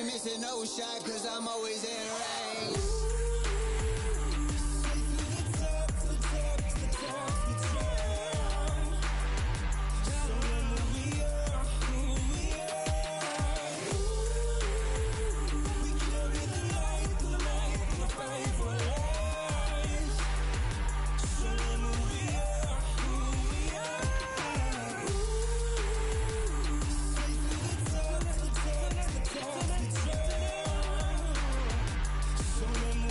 ain't missing no shot, cause I'm always in range. Sur le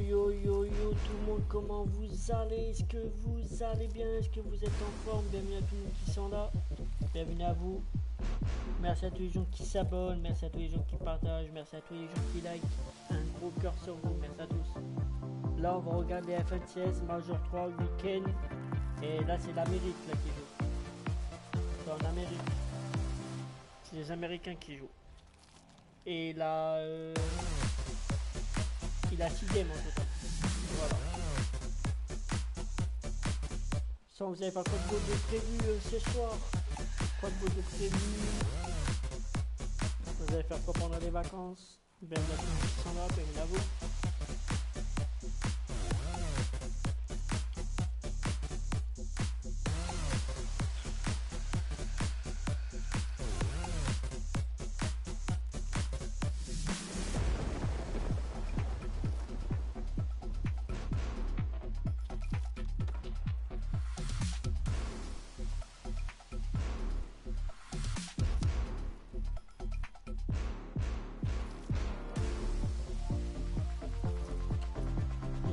yo tout le monde, comment vous allez? Est-ce que vous allez bien? Est-ce que vous êtes en forme? Bienvenue à tous les gens qui sont là, bienvenue à vous. Merci à tous les gens qui s'abonnent, merci à tous les gens qui partagent, merci à tous les gens qui like. Un gros cœur sur vous, merci à tous. Là on va regarder FNCS, Major 3, Week-end. Et là c'est l'Amérique là qui joue. C'est en Amérique. C'est les Américains qui jouent. Et là il a 6 games en total. Voilà. Sans vous n'avez pas trop de goal de prévu ce soir. Pas de goal de prévu. Vous allez faire quoi pendant les vacances? Bienvenue à tous ceux qui sont là, bienvenue à vous.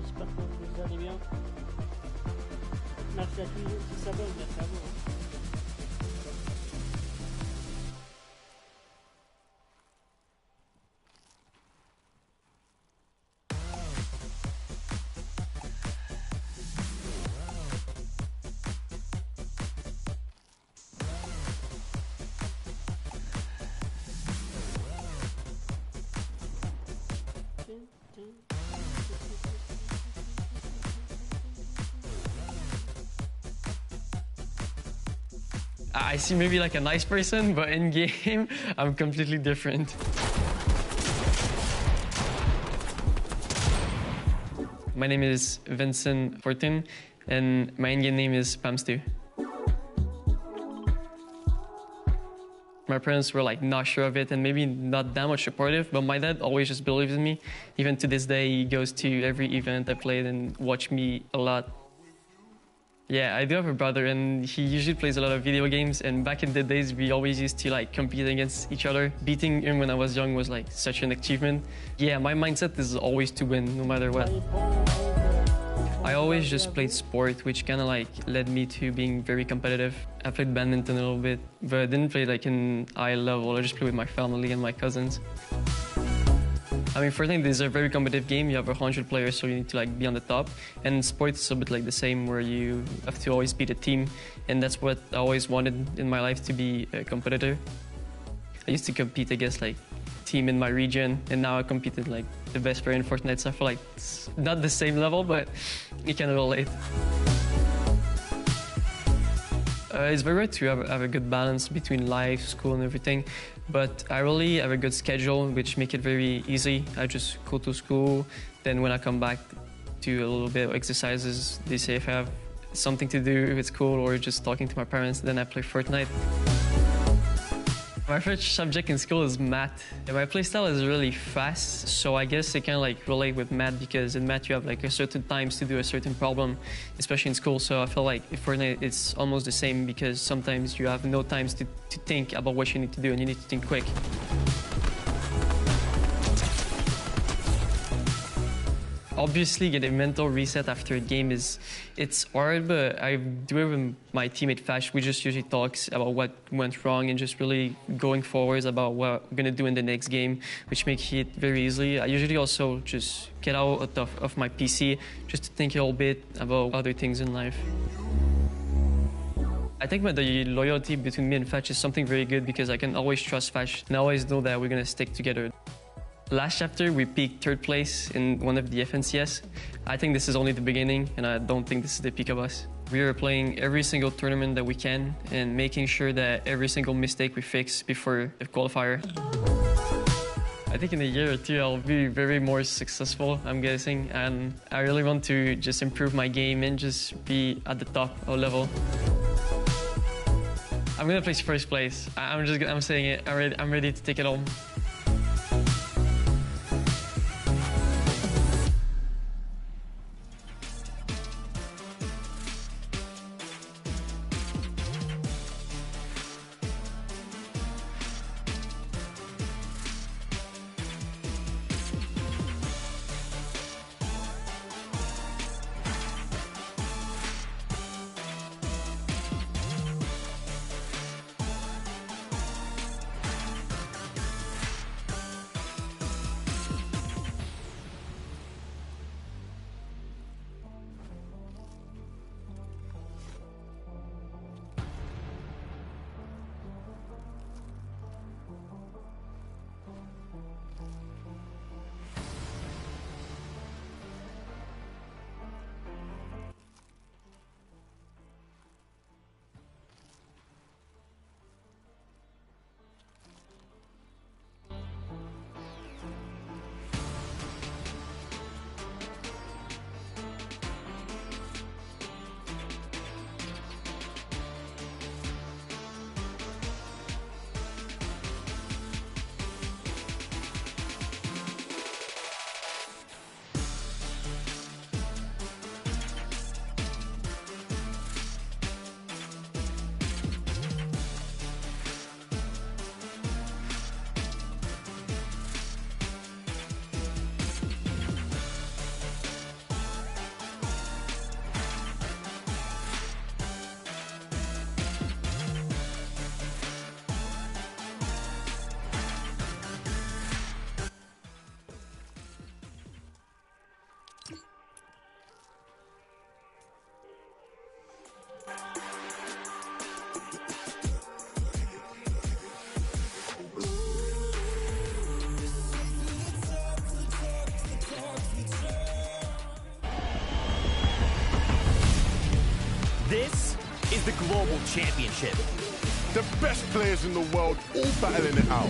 J'espère que vous allez bien. Merci à tous les gens qui s'abonnent, merci à vous. I seem maybe like a nice person, but in game, I'm completely different. My name is Vincent Fortin, and my in-game name is Pamstu. My parents were like not sure of it and maybe not that much supportive, but my dad always just believes in me. Even to this day, he goes to every event I played and watch me a lot. Yeah, I do have a brother and he usually plays a lot of video games, and back in the days we always used to like compete against each other. Beating him when I was young was like such an achievement. Yeah, my mindset is always to win no matter what. I always just played sport, which kind of like led me to being very competitive. I played badminton a little bit, but I didn't play like in high level. I just played with my family and my cousins. I mean, Fortnite is a very competitive game. You have 100 players, so you need to like be on the top. And sports is a bit like the same, where you have to always beat a team. And that's what I always wanted in my life, to be a competitor. I used to compete against like team in my region, and now I competed like the best player in Fortnite. So I feel like it's not the same level, but you can relate. It's very hard to have a good balance between life, school, and everything. But I really have a good schedule, which make it very easy. I just go to school, then when I come back, do a little bit of exercises. They say if I have something to do, if it's cool, or just talking to my parents, then I play Fortnite. My favorite subject in school is math. My playstyle is really fast, so I guess I can like relate with math, because in math you have like a certain times to do a certain problem, especially in school. So I feel like in Fortnite it's almost the same, because sometimes you have no times to think about what you need to do, and you need to think quick. Obviously, getting a mental reset after a game it's hard, but I do it with my teammate Fash. We just usually talk about what went wrong and just really going forwards about what we're gonna do in the next game, which makes it very easily. I usually also just get out of my PC just to think a little bit about other things in life. I think the loyalty between me and Fash is something very good, because I can always trust Fash and I always know that we're gonna stick together. Last chapter, we peaked 3rd place in one of the FNCS. I think this is only the beginning, and I don't think this is the peak of us. We are playing every single tournament that we can and making sure that every single mistake we fix before the qualifier. I think in a year or two, I'll be very more successful, I'm guessing, and I really want to just improve my game and just be at the top of level. I'm gonna place 1st place. I'm saying it. I'm ready to take it home. is the global championship. The best players in the world all battling it out.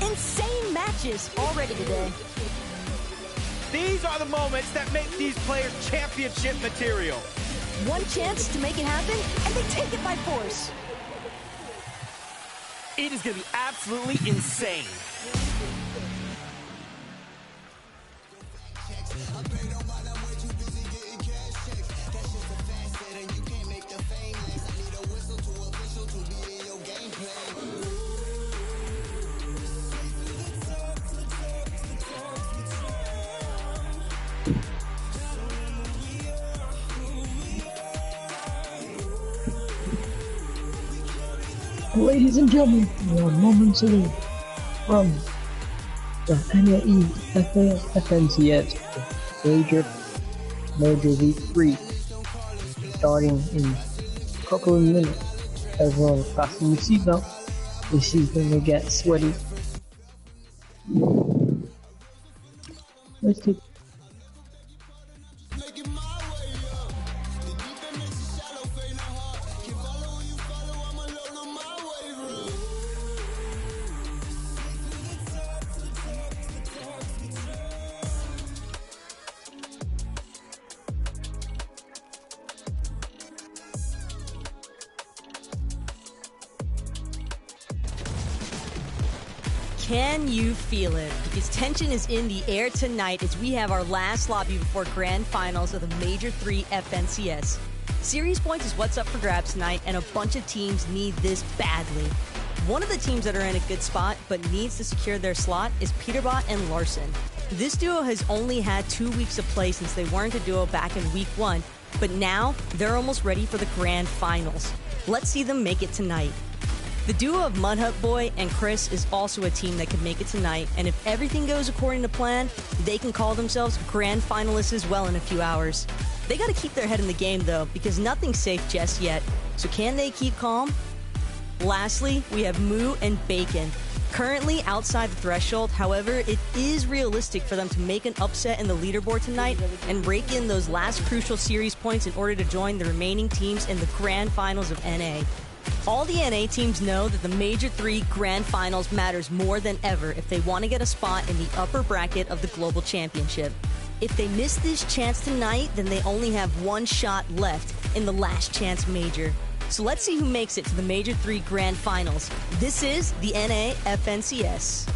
Insane matches already today. These are the moments that make these players championship material. One chance to make it happen, and they take it by force. It is going to be absolutely insane. Ladies and gentlemen, we are moments away from the FNCS Major Week 3 starting in a couple of minutes. Everyone fasten your seatbelt. This is going to get sweaty. Let's take Can you feel it? Because tension is in the air tonight as we have our last lobby before grand finals of the Major 3 FNCS. Series points is what's up for grabs tonight, and a bunch of teams need this badly. One of the teams that are in a good spot but needs to secure their slot is Peterbot and Larson. This duo has only had 2 weeks of play since they weren't a duo back in week 1, but now they're almost ready for the grand finals. Let's see them make it tonight. The duo of Mudhut Boy and Chris is also a team that could make it tonight, and if everything goes according to plan, they can call themselves grand finalists as well in a few hours. They gotta keep their head in the game though, because nothing's safe just yet. So can they keep calm? Lastly, we have Moo and Bacon. Currently outside the threshold, however, it is realistic for them to make an upset in the leaderboard tonight and rake in those last crucial series points in order to join the remaining teams in the grand finals of NA. All the NA teams know that the Major 3 Grand Finals matters more than ever if they want to get a spot in the upper bracket of the Global Championship. If they miss this chance tonight, then they only have one shot left in the Last Chance Major. So let's see who makes it to the Major 3 Grand Finals. This is the NA FNCS.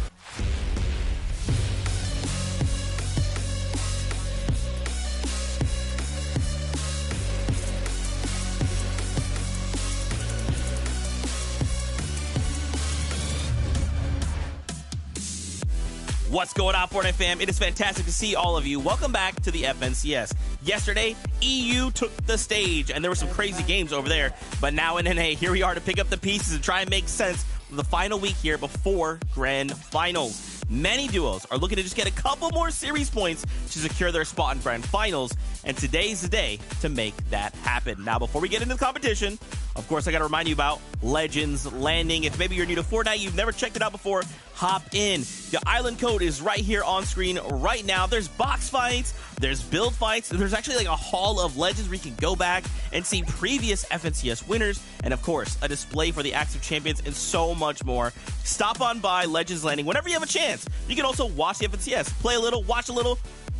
What's going on, Fortnite fam? It is fantastic to see all of you. Welcome back to the FNCS. Yesterday, EU took the stage, and there were some crazy games over there. But now in NA, here we are to pick up the pieces and try and make sense of the final week here before Grand Finals. Many duos are looking to just get a couple more series points to secure their spot in Grand Finals, and today's the day to make that happen. Now, before we get into the competition, of course, I got to remind you about Legends Landing. If maybe you're new to Fortnite, you've never checked it out before, hop in. The island code is right here on screen right now. There's box fights, there's build fights, there's actually like a hall of legends where you can go back and see previous FNCS winners, and of course, a display for the active champions and so much more. Stop on by Legends Landing whenever you have a chance. You can also watch the FNCS, play a little, watch a little.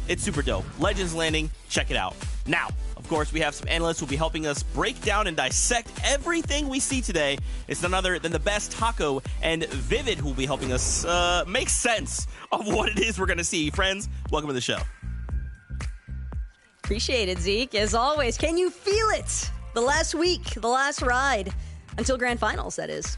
It's super dope. Legends Landing, check it out. Now, of course, we have some analysts who will be helping us break down and dissect everything we see today. It's none other than the best Taco and Vivid who will be helping us make sense of what it is we're going to see. Friends, welcome to the show. Appreciate it, Zeke. As always, can you feel it? The last week, the last ride, until Grand Finals, that is.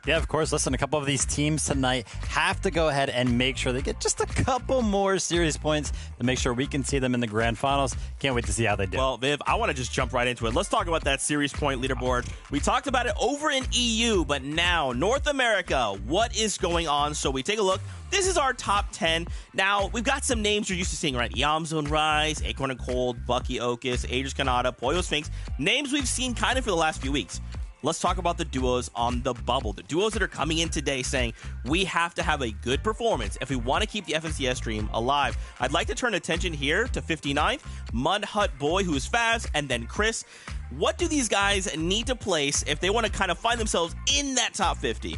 Yeah, of course. Listen, a couple of these teams tonight have to go ahead and make sure they get just a couple more series points to make sure we can see them in the grand finals. Can't wait to see how they do. Well, Viv, I want to just jump right into it. Let's talk about that series point leaderboard. We talked about it over in EU, but now North America, what is going on? So we take a look. This is our top 10. Now, we've got some names you're used to seeing, right? Yamzone Rise, Acorn and Cold, Bucky Okus, Aegis Kanata, Pollo Sphinx. Names we've seen kind of for the last few weeks. Let's talk about the duos on the bubble. The duos that are coming in today saying we have to have a good performance if we want to keep the FNCS stream alive. I'd like to turn attention here to 59th, Mudhut Boy, who is Faz, and then Chris. What do these guys need to place if they want to kind of find themselves in that top 50?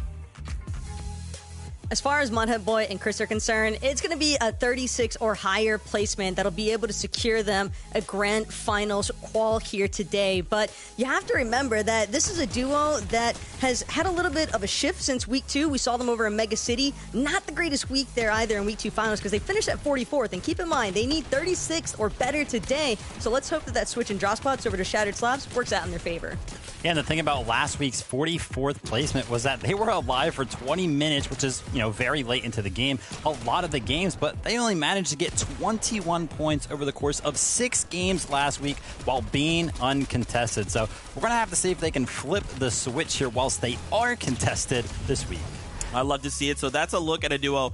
As far as Mudhead Boy and Chris are concerned, it's going to be a 36 or higher placement that'll be able to secure them a grand finals qual here today. But you have to remember that this is a duo that has had a little bit of a shift since week 2. We saw them over in Mega City. Not the greatest week there either in week 2 finals because they finished at 44th. And keep in mind, they need 36th or better today. So let's hope that that switch in draw spots over to Shattered Slabs works out in their favor. Yeah, and the thing about last week's 44th placement was that they were alive for 20 minutes, which is, very late into the game, a lot of the games, but they only managed to get 21 points over the course of 6 games last week while being uncontested. So we're going to have to see if they can flip the switch here whilst they are contested this week. I love to see it. So that's a look at a duo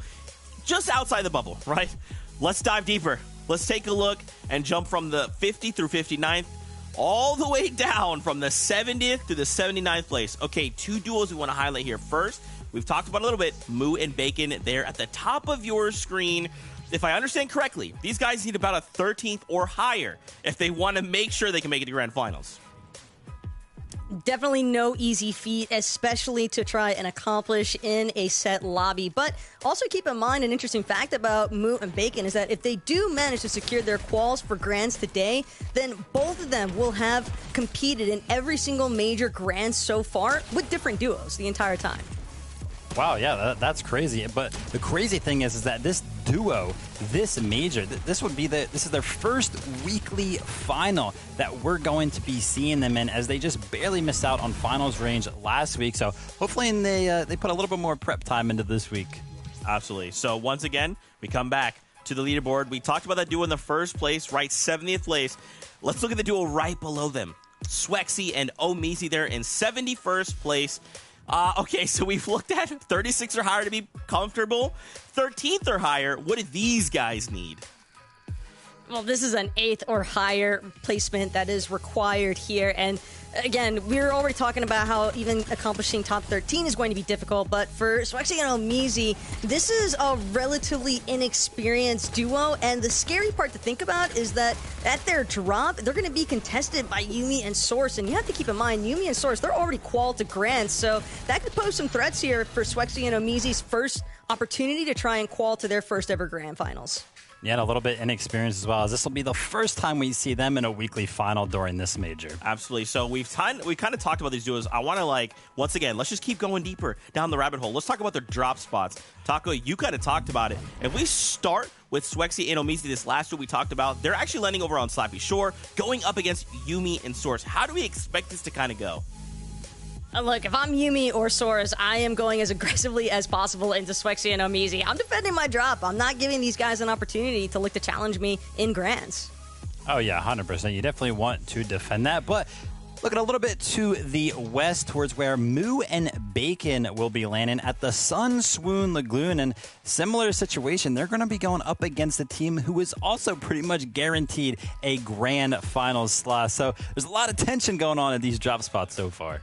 just outside the bubble, right? Let's dive deeper. Let's take a look and jump from the 50 through 59th all the way down from the 70th to the 79th place. Okay, 2 duos we want to highlight here. First, we've talked about a little bit, Moo and Bacon. They're at the top of your screen. If I understand correctly, these guys need about a 13th or higher if they want to make sure they can make it to grand finals. Definitely no easy feat, especially to try and accomplish in a set lobby. But also keep in mind an interesting fact about Moo and Bacon is that if they do manage to secure their quals for grands today, then both of them will have competed in every single major grand so far with different duos the entire time. Wow, yeah, that's crazy. But the crazy thing is that this duo, this major, this is their first weekly final that we're going to be seeing them in, as they just barely missed out on finals range last week. So hopefully they put a little bit more prep time into this week. Absolutely. So once again, we come back to the leaderboard. We talked about that duo in the first place, right? 70th place. Let's look at the duo right below them. Swexy and Omizi there in 71st place. Okay, so we've looked at 36 or higher to be comfortable. 13th or higher, what do these guys need? Well, this is an 8th or higher placement that is required here. And again, we're already talking about how even accomplishing top 13 is going to be difficult. But for Swexy and Omizi, this is a relatively inexperienced duo. And the scary part to think about is that at their drop, they're going to be contested by Yuumi and Source. And you have to keep in mind, Yuumi and Source, they're already qualified to Grand. So that could pose some threats here for Swexy and Omizi's first opportunity to try and qual to their first ever Grand Finals. Yeah, and a little bit inexperienced as well, as this will be the first time we see them in a weekly final during this major. Absolutely. So we kind of talked about these duos. I want to, once again, let's just keep going deeper down the rabbit hole. Let's talk about their drop spots. Taco, you kind of talked about it. If we start with Swexy and Omizi, this last one we talked about, they're actually landing over on Slappy Shore, going up against Yuumi and Source. How do we expect this to kind of go? Look, if I'm Yuumi or Source, I am going as aggressively as possible into Swexy and Omizi. I'm defending my drop. I'm not giving these guys an opportunity to look to challenge me in Grands. Oh, yeah, 100%. You definitely want to defend that. But looking a little bit to the west towards where Moo and Bacon will be landing at the Sun Swoon Lagoon. And similar situation, they're going to be going up against a team who is also pretty much guaranteed a grand finals slot. So there's a lot of tension going on in these drop spots so far.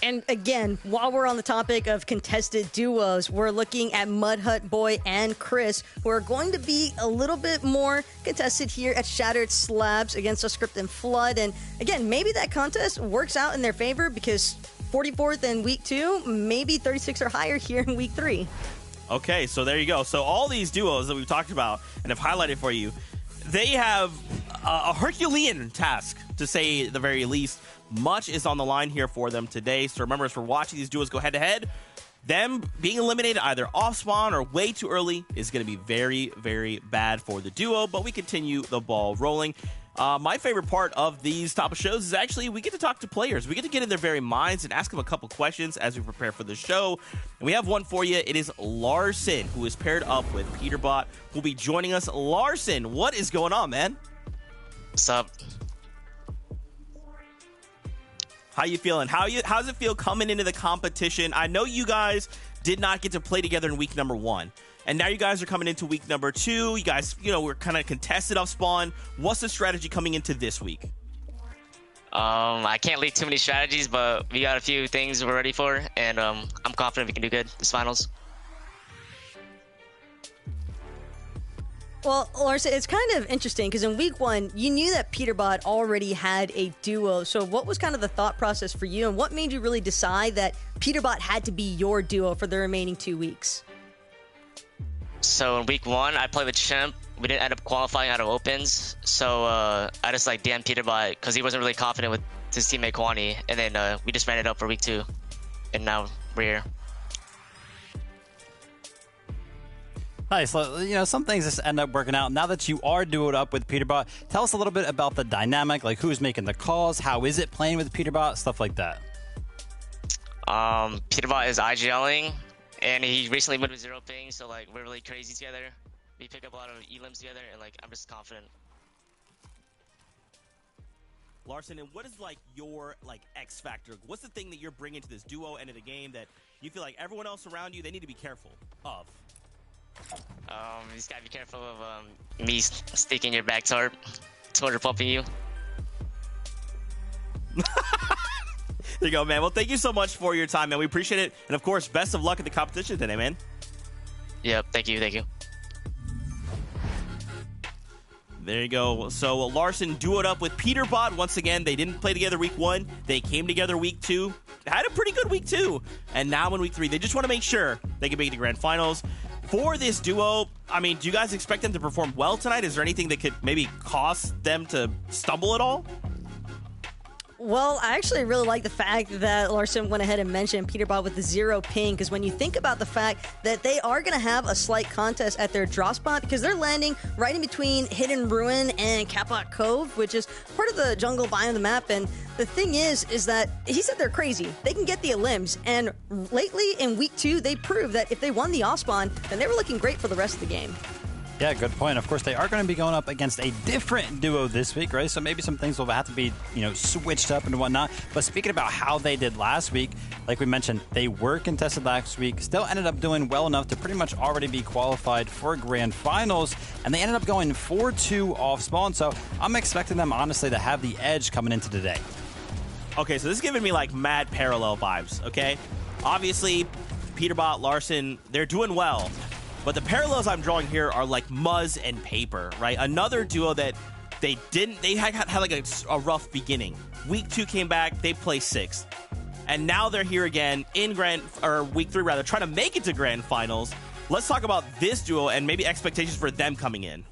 And again, while we're on the topic of contested duos, we're looking at Mudhut Boy and Chris, who are going to be a little bit more contested here at Shattered Slabs against a Script and Flood. And again, maybe that contest works out in their favor because 44th in week 2, maybe 36 or higher here in week 3. Okay, so there you go. So all these duos that we've talked about and have highlighted for you, they have a Herculean task, to say the very least. Much is on the line here for them today. So remember, as we're watching these duos go head-to-head, them being eliminated either off-spawn or way too early is going to be very, very bad for the duo. But we continue the ball rolling. My favorite part of these type of shows is actually we get to talk to players. We get to get in their very minds and ask them a couple questions as we prepare for the show. And we have one for you. It is Larson, who is paired up with Peterbot, who will be joining us. Larson, what is going on, man? What's up? How you feeling? How does it feel coming into the competition? I know you guys did not get to play together in week number 1. And now you guys are coming into week number 2. You guys, we're kind of contested off spawn. What's the strategy coming into this week? I can't leak too many strategies, but we got a few things we're ready for. And I'm confident we can do good this finals. Well, Larson, it's kind of interesting because in week 1, you knew that Peterbot already had a duo. So what was kind of the thought process for you, and what made you really decide that Peterbot had to be your duo for the remaining 2 weeks? So in week 1, I played with Shemp. We didn't end up qualifying out of opens, so I just like DM'd Peterbot because he wasn't really confident with his teammate Kwani, and then we just ran it up for week 2, and now we're here. Nice. Some things just end up working out. Now that you are duoed up with Peterbot, tell us a little bit about the dynamic, like who's making the calls, how is it playing with Peterbot, stuff like that. Peterbot is IGLing, and he recently moved with 0 ping, so like we're really crazy together. We pick up a lot of elims together, and like I'm just confident. Larson, and what is like your X factor? What's the thing that you're bringing to this duo end of the game that you feel like everyone else around you, they need to be careful of? You just gotta be careful of me sticking your back tarp, Twitter pumping you. There you go, man. Well, thank you so much for your time, man. We appreciate it, and of course, best of luck at the competition today, man. Yep, thank you. There you go. So Larson duoed up with Peterbot. Once again, they didn't play together week 1. They came together week 2. Had a pretty good week 2. And now in week 3, they just want to make sure they can make it to grand finals. For this duo, I mean, do you guys expect them to perform well tonight? Is there anything that could maybe cause them to stumble at all? Well, I actually really like the fact that Larson went ahead and mentioned Peterbot with the 0 ping, because when you think about the fact that they are going to have a slight contest at their drop spot, because they're landing right in between Hidden Ruin and Kapot Cove, which is part of the jungle biome of the map, and the thing is that he said they're crazy. They can get the elims, and lately in week 2, they proved that if they won the off spawn, then they were looking great for the rest of the game. Yeah, good point. Of course, they are going to be going up against a different duo this week, right? So maybe some things will have to be, switched up and whatnot. But speaking about how they did last week, like we mentioned, they were contested last week, still ended up doing well enough to pretty much already be qualified for grand finals, and they ended up going 4-2 off spawn. So I'm expecting them, honestly, to have the edge coming into today. Okay, so this is giving me like mad parallel vibes, okay? Obviously, Peterbot, Larson, they're doing well. But the parallels I'm drawing here are like Muzz and Paper, right? Another duo that they had like a rough beginning. Week 2 came back, they placed 6th. And now they're here again in week 3 rather, trying to make it to grand finals. Let's talk about this duo and maybe expectations for them coming in.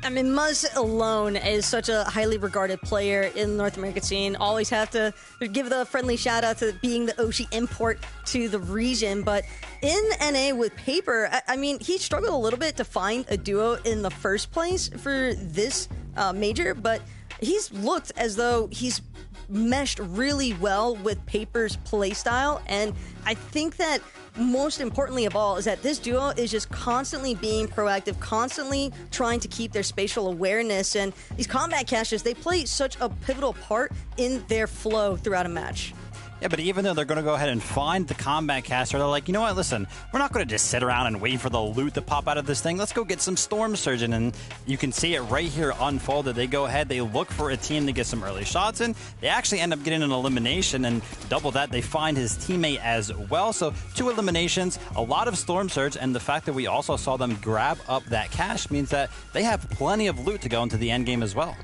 I mean, Muzz alone is such a highly regarded player in the North American scene. Always have to give the friendly shout out to being the Oshi import to the region. But in NA with Paper, I mean, he struggled a little bit to find a duo in the first place for this major, but he's looked as though he's meshed really well with Paper's playstyle, and I think that most importantly of all is that this duo is just constantly being proactive, constantly trying to keep their spatial awareness, and these combat caches, they play such a pivotal part in their flow throughout a match. Yeah, but even though they're going to go ahead and find the combat caster, they're like, you know what, listen, we're not going to just sit around and wait for the loot to pop out of this thing. Let's go get some Storm Surgeon, and you can see it right here unfolded. They go ahead, they look for a team to get some early shots in. They actually end up getting an elimination, and double that, they find his teammate as well. So 2 eliminations, a lot of Storm Surge, and the fact that we also saw them grab up that cache means that they have plenty of loot to go into the end game as well.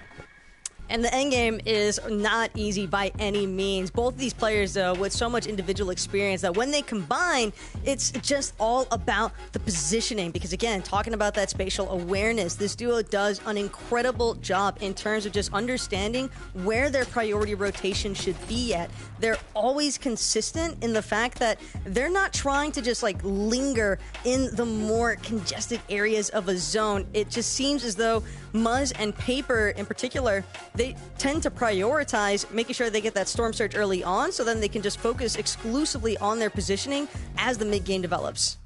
And the endgame is not easy by any means. Both of these players, though, with so much individual experience that when they combine, it's just all about the positioning. Because, again, talking about that spatial awareness, this duo does an incredible job in terms of just understanding where their priority rotation should be at. They're always consistent in the fact that they're not trying to just, linger in the more congested areas of a zone. It just seems as though Muzz and Paper, in particular, they tend to prioritize making sure they get that Storm Surge early on, so then they can just focus exclusively on their positioning as the mid-game develops.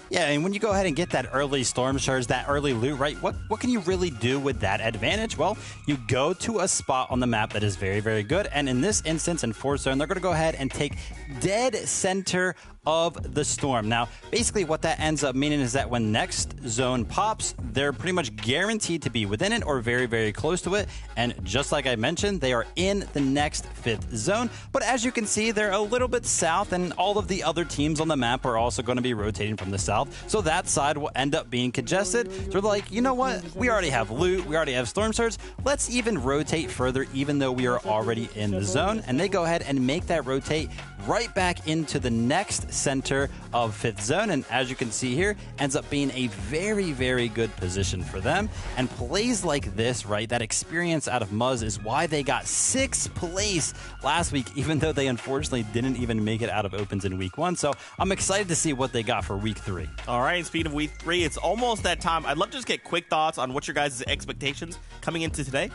Yeah, and when you go ahead and get that early Storm Surge, that early loot, right, what can you really do with that advantage? Well, you go to a spot on the map that is very, very good, and in this instance, in 4th zone, they're going to go ahead and take dead center of the storm. Now, basically what that ends up meaning is that when next zone pops, they're pretty much guaranteed to be within it or very, very close to it. And just like I mentioned, they are in the next 5th zone. But as you can see, they're a little bit south, and all of the other teams on the map are also going to be rotating from the south south, so that side will end up being congested. So they're like, you know what? We already have loot, we already have storm surge. Let's even rotate further, even though we are already in the zone. And they go ahead and make that rotate right back into the next center of 5th zone. And as you can see here, ends up being a very, very good position for them. And plays like this, right, that experience out of Muzz is why they got 6th place last week, even though they unfortunately didn't even make it out of opens in week 1. So I'm excited to see what they got for week 3. All right, speaking of week 3, it's almost that time. I'd love to just get quick thoughts on what your guys' expectations coming into today.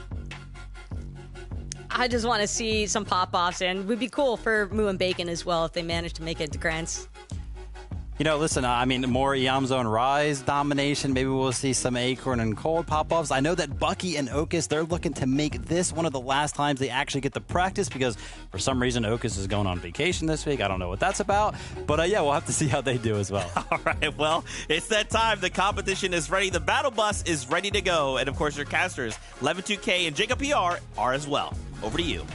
I just want to see some pop-offs, and it would be cool for Moo and Bacon as well if they managed to make it to Grants. You know, listen, I mean, more Yam Zone Rise domination. Maybe we'll see some Acorn and Cold pop-offs. I know that Bucky and Okus, they're looking to make this one of the last times they actually get to practice because for some reason Okus is going on vacation this week. I don't know what that's about. But yeah, we'll have to see how they do as well. All right, well, it's that time. The competition is ready. The battle bus is ready to go. And of course, your casters, 112K and Jacob PR, are as well. Over to you.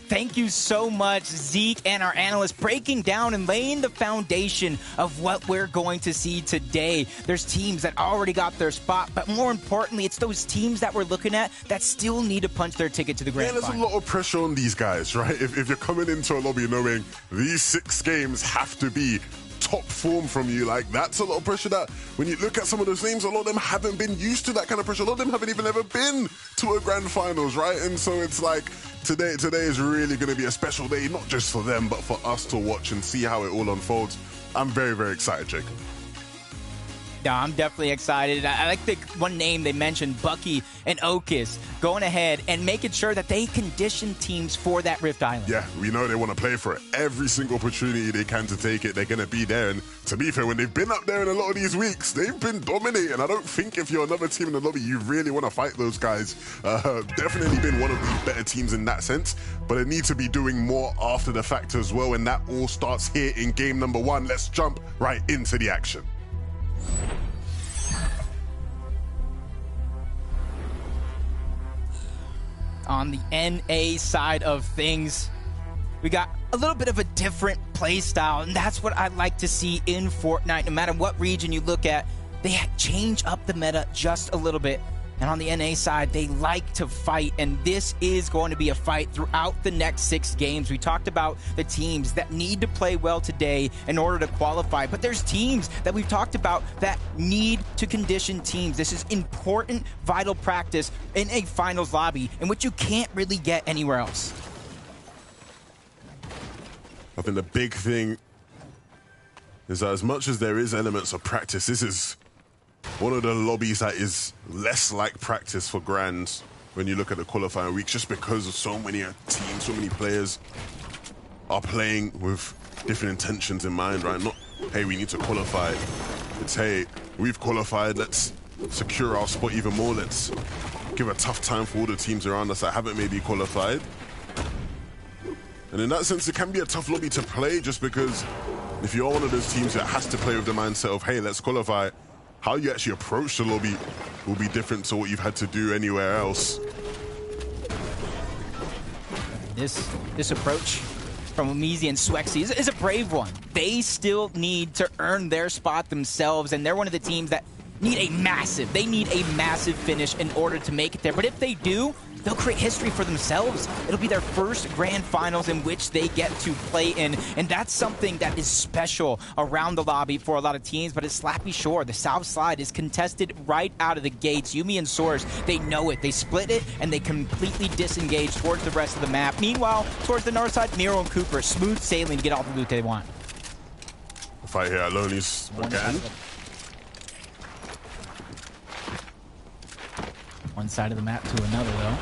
Thank you so much, Zeke and our analysts, breaking down and laying the foundation of what we're going to see today. There's teams that already got their spot, but more importantly, it's those teams that we're looking at that still need to punch their ticket to the grand final. There's a lot of pressure on these guys, right? If you're coming into a lobby knowing these 6 games have to be top form from you, like that's a lot of pressure that when you look at some of those names, a lot of them haven't been used to that kind of pressure. A lot of them haven't even ever been to a grand finals, right? And so it's like today is really going to be a special day, not just for them, but for us to watch and see how it all unfolds. I'm very, very excited, Jacob. Yeah, I'm definitely excited. I like the one name they mentioned, Bucky and Okus, going ahead and making sure that they condition teams for that Rift Island. Yeah, we know they want to play for it. Every single opportunity they can to take it, they're going to be there. And to be fair, when they've been up there in a lot of these weeks, they've been dominating. I don't think if you're another team in the lobby, you really want to fight those guys. Definitely been one of the better teams in that sense, but they need to be doing more after the fact as well. And that all starts here in game number 1. Let's jump right into the action. On the NA side of things, we got a little bit of a different play style, and that's what I like to see in Fortnite. No matter what region you look at, they change up the meta just a little bit. And on the NA side, they like to fight, and this is going to be a fight throughout the next 6 games. We talked about the teams that need to play well today in order to qualify, but there's teams that we've talked about that need to condition teams. This is important, vital practice in a finals lobby, in which you can't really get anywhere else. I think the big thing is that as much as there is elements of practice, this is one of the lobbies that is less like practice for Grands when you look at the qualifying weeks, just because of so many teams, so many players are playing with different intentions in mind, right? Not, hey, we need to qualify. It's, hey, we've qualified, let's secure our spot even more. Let's give a tough time for all the teams around us that haven't maybe qualified. And in that sense, it can be a tough lobby to play, just because if you are one of those teams that has to play with the mindset of, hey, let's qualify, how you actually approach the lobby will be different to what you've had to do anywhere else. This approach from Umeezy and Swexy is a brave one. They still need to earn their spot themselves, and they're one of the teams that need a massive finish in order to make it there. But if they do, they'll create history for themselves. It'll be their first grand finals in which they get to play in, and that's something that is special around the lobby for a lot of teams. But at Slappy Shore, the south side is contested right out of the gates. Yumi and Source, they know it. They split it, and they completely disengage towards the rest of the map. Meanwhile, towards the north side, Miro and Cooper, smooth sailing to get all the loot they want. The fight here alone is again. One side of the map to another, though.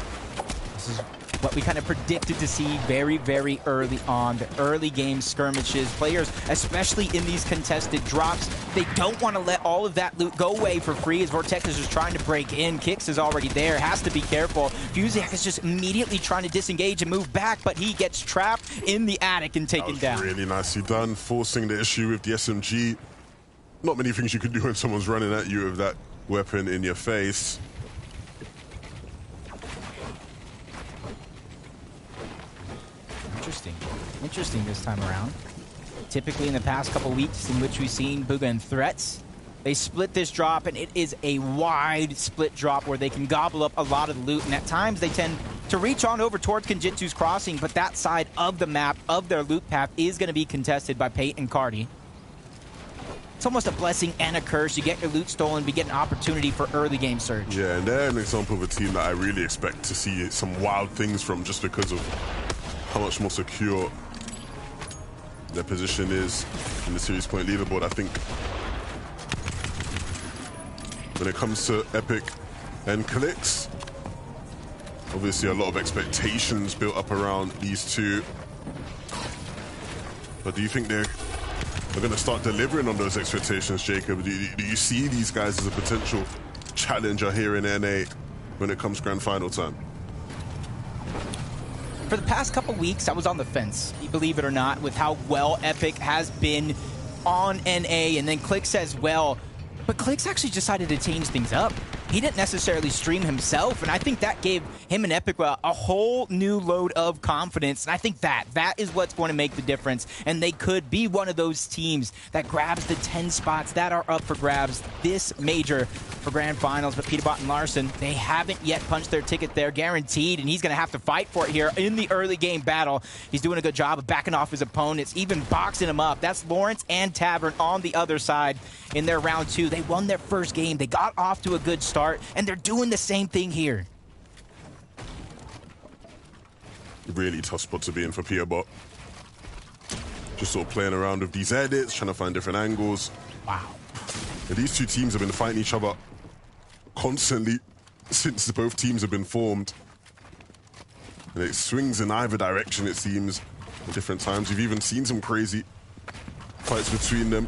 This is what we kind of predicted to see very, very early on. The early game skirmishes. Players, especially in these contested drops, they don't want to let all of that loot go away for free as Vortex is just trying to break in. Kix is already there, has to be careful. Fusiak is just immediately trying to disengage and move back, but he gets trapped in the attic and taken down. Really nicely done, forcing the issue with the SMG. Not many things you can do when someone's running at you with that weapon in your face. Interesting this time around. Typically in the past couple weeks in which we've seen Bugha and Threats, they split this drop, and it is a wide split drop where they can gobble up a lot of the loot, and at times they tend to reach on over towards Kenjutsu's crossing, but that side of the map, of their loot path, is going to be contested by Pate and Cardi. It's almost a blessing and a curse. You get your loot stolen, but you get an opportunity for early game surge. Yeah, and they're an example of a team that I really expect to see some wild things from, just because of how much more secure their position is in the series point leaderboard. I think when it comes to Epic and Clicks, obviously a lot of expectations built up around these two. But do you think they're going to start delivering on those expectations, Jacob? Do you see these guys as a potential challenger here in NA when it comes grand final time? For the past couple weeks, I was on the fence, believe it or not, with how well Epic has been on NA, and then Clicks as well. But Clicks actually decided to change things up. He didn't necessarily stream himself, and I think that gave him and Epic a whole new load of confidence, and I think that is what's going to make the difference, and they could be one of those teams that grabs the 10 spots that are up for grabs this major for grand finals. But Peterbot and Larson, they haven't yet punched their ticket there, guaranteed, and he's going to have to fight for it here in the early game battle. He's doing a good job of backing off his opponents, even boxing him up. That's Lawrence and Tavern on the other side in their round 2. They won their first game. They got off to a good start, and they're doing the same thing here. Really tough spot to be in for Peterbot. Just sort of playing around with these edits, trying to find different angles. Wow. And these two teams have been fighting each other constantly since both teams have been formed. And it swings in either direction, it seems, at different times. You've even seen some crazy fights between them.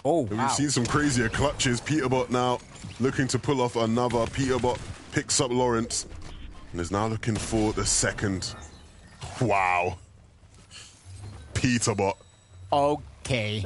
Oh, wow. We've seen some crazier clutches. Peterbot now looking to pull off another. Peterbot picks up Lawrence and is now looking for the second. Wow. Peterbot. Okay.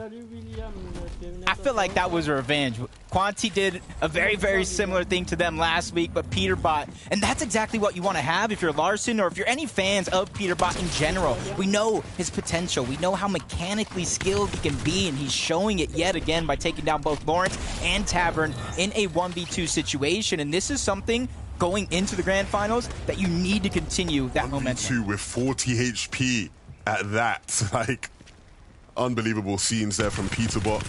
I feel like that was revenge. Quanti did a very, very similar thing to them last week, but Peterbot, and that's exactly what you want to have if you're Larson or if you're any fans of Peterbot in general. We know his potential. We know how mechanically skilled he can be, and he's showing it yet again by taking down both Lawrence and Tavern in a 1v2 situation, and this is something going into the grand finals that you need to continue that momentum. 1v2 with 40 HP at that. Like, unbelievable scenes there from Peterbot.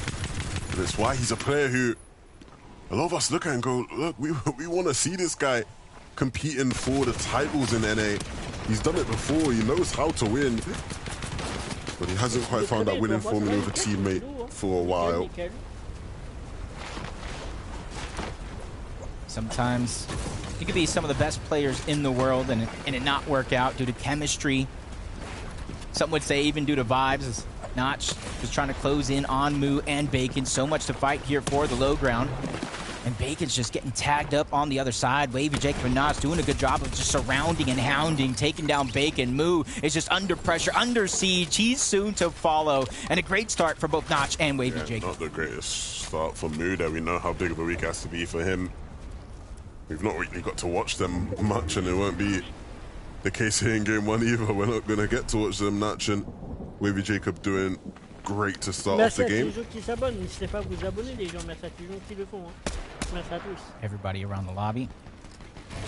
And it's why he's a player who a lot of us look at and go, look, we want to see this guy competing for the titles in NA. He's done it before. He knows how to win. But he hasn't quite found that winning formula with a teammate for a while. Sometimes you could be some of the best players in the world and it not work out due to chemistry. Some would say even due to vibes, as Notch was trying to close in on Moo and Bacon. So much to fight here for the low ground. And Bacon's just getting tagged up on the other side. Wavy, Jacob, and Notch doing a good job of just surrounding and hounding, taking down Bacon. Moo is just under pressure, under siege. He's soon to follow. And a great start for both Notch and Wavy, Jacob. Not the greatest start for Moo there. We know how big of a week has to be for him. We've not really got to watch them much, and it won't be the case here in game 1 either. We're not going to get to watch them. Notch and Wavy Jacob doing great to start off the game. Everybody around the lobby.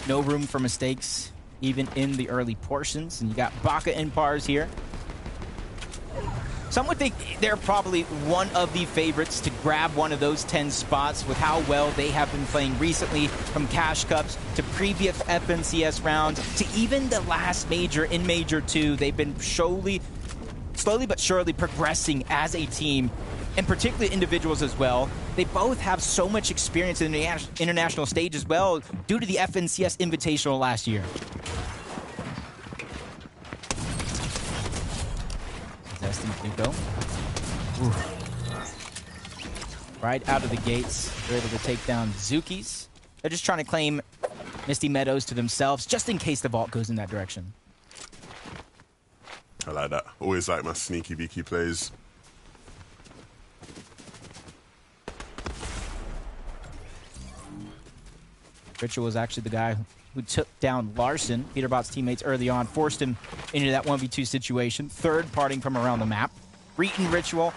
No room for mistakes, even in the early portions. And you got Baka and Pars here. Some would think they're probably one of the favorites to grab one of those 10 spots with how well they have been playing recently, from Cash Cups to previous FNCS rounds to even the last major in Major 2. They've been slowly but surely progressing as a team, and particularly individuals as well. They both have so much experience in the international stage as well due to the FNCS Invitational last year. Zesty Duco. Right out of the gates, they're able to take down Zukis. They're just trying to claim Misty Meadows to themselves, just in case the vault goes in that direction. I like that. Always like my sneaky beaky plays. Ritual was actually the guy who took down Larson, Peterbot's teammates early on, forced him into that 1v2 situation. Third parting from around the map. Reet and Ritual.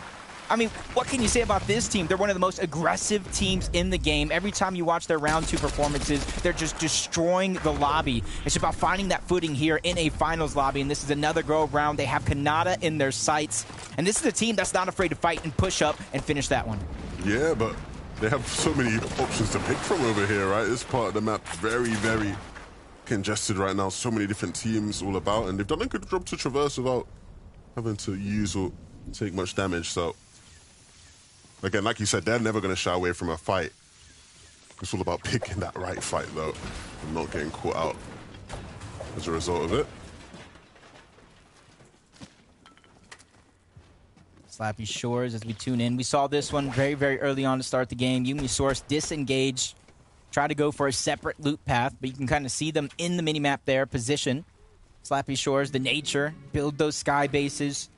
I mean, what can you say about this team? They're one of the most aggressive teams in the game. Every time you watch their round 2 performances, they're just destroying the lobby. It's about finding that footing here in a finals lobby, and this is another go-around. They have Kanata in their sights, and this is a team that's not afraid to fight and push up and finish that one. Yeah, but they have so many options to pick from over here, right? This part of the map very, very congested right now. So many different teams all about, and they've done a good job to traverse without having to use or take much damage, so... Again, like you said, they're never going to shy away from a fight. It's all about picking that right fight, though, and not getting caught out as a result of it. Slappy Shores, as we tune in. We saw this one very, very early on to start the game. Yumi Source disengage, try to go for a separate loop path, but you can kind of see them in the minimap there, position. Slappy Shores, the nature, build those sky bases.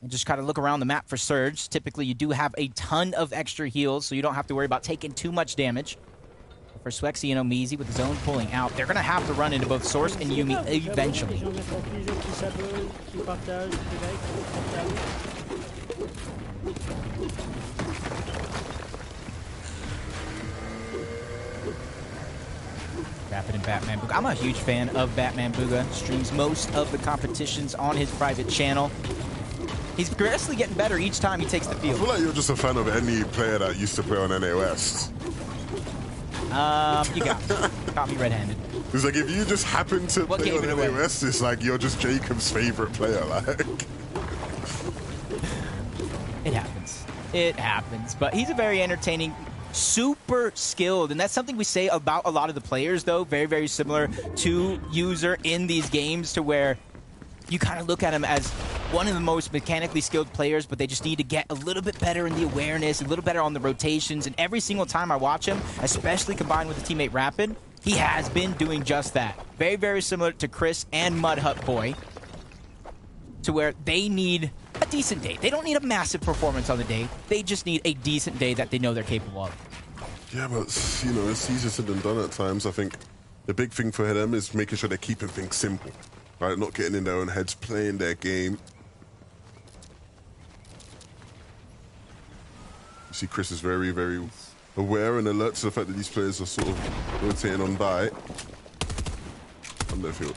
And just kind of look around the map for Surge. Typically, you do have a ton of extra heals, so you don't have to worry about taking too much damage. For Swexy and Omizi with his own pulling out, they're going to have to run into both Source and Yumi eventually. Rapid and Batman Booga. I'm a huge fan of Batman Booga. Streams most of the competitions on his private channel. He's progressively getting better each time he takes the field. I feel like you're just a fan of any player that used to play on NA West. You got me red-handed. It's like if you just happen to play on NA West, it's like you're just Jacob's favorite player. Like, it happens. It happens. But he's a very entertaining, super skilled, and that's something we say about a lot of the players, though. Very, very similar to User in these games, to where you kind of look at him as one of the most mechanically skilled players, but they just need to get a little bit better in the awareness, a little better on the rotations, and every single time I watch him, especially combined with the teammate Rapid, he has been doing just that. Very, very similar to Chris and Mud Hut Boy, to where they need a decent day. They don't need a massive performance on the day. They just need a decent day that they know they're capable of. yeah, but, you know, it's easier said than done at times. I think the big thing for them is making sure they're keeping things simple. Right, not getting in their own heads, playing their game. You see Chris is very, very aware and alert to the fact that these players are sort of rotating on die. I don't know if he'll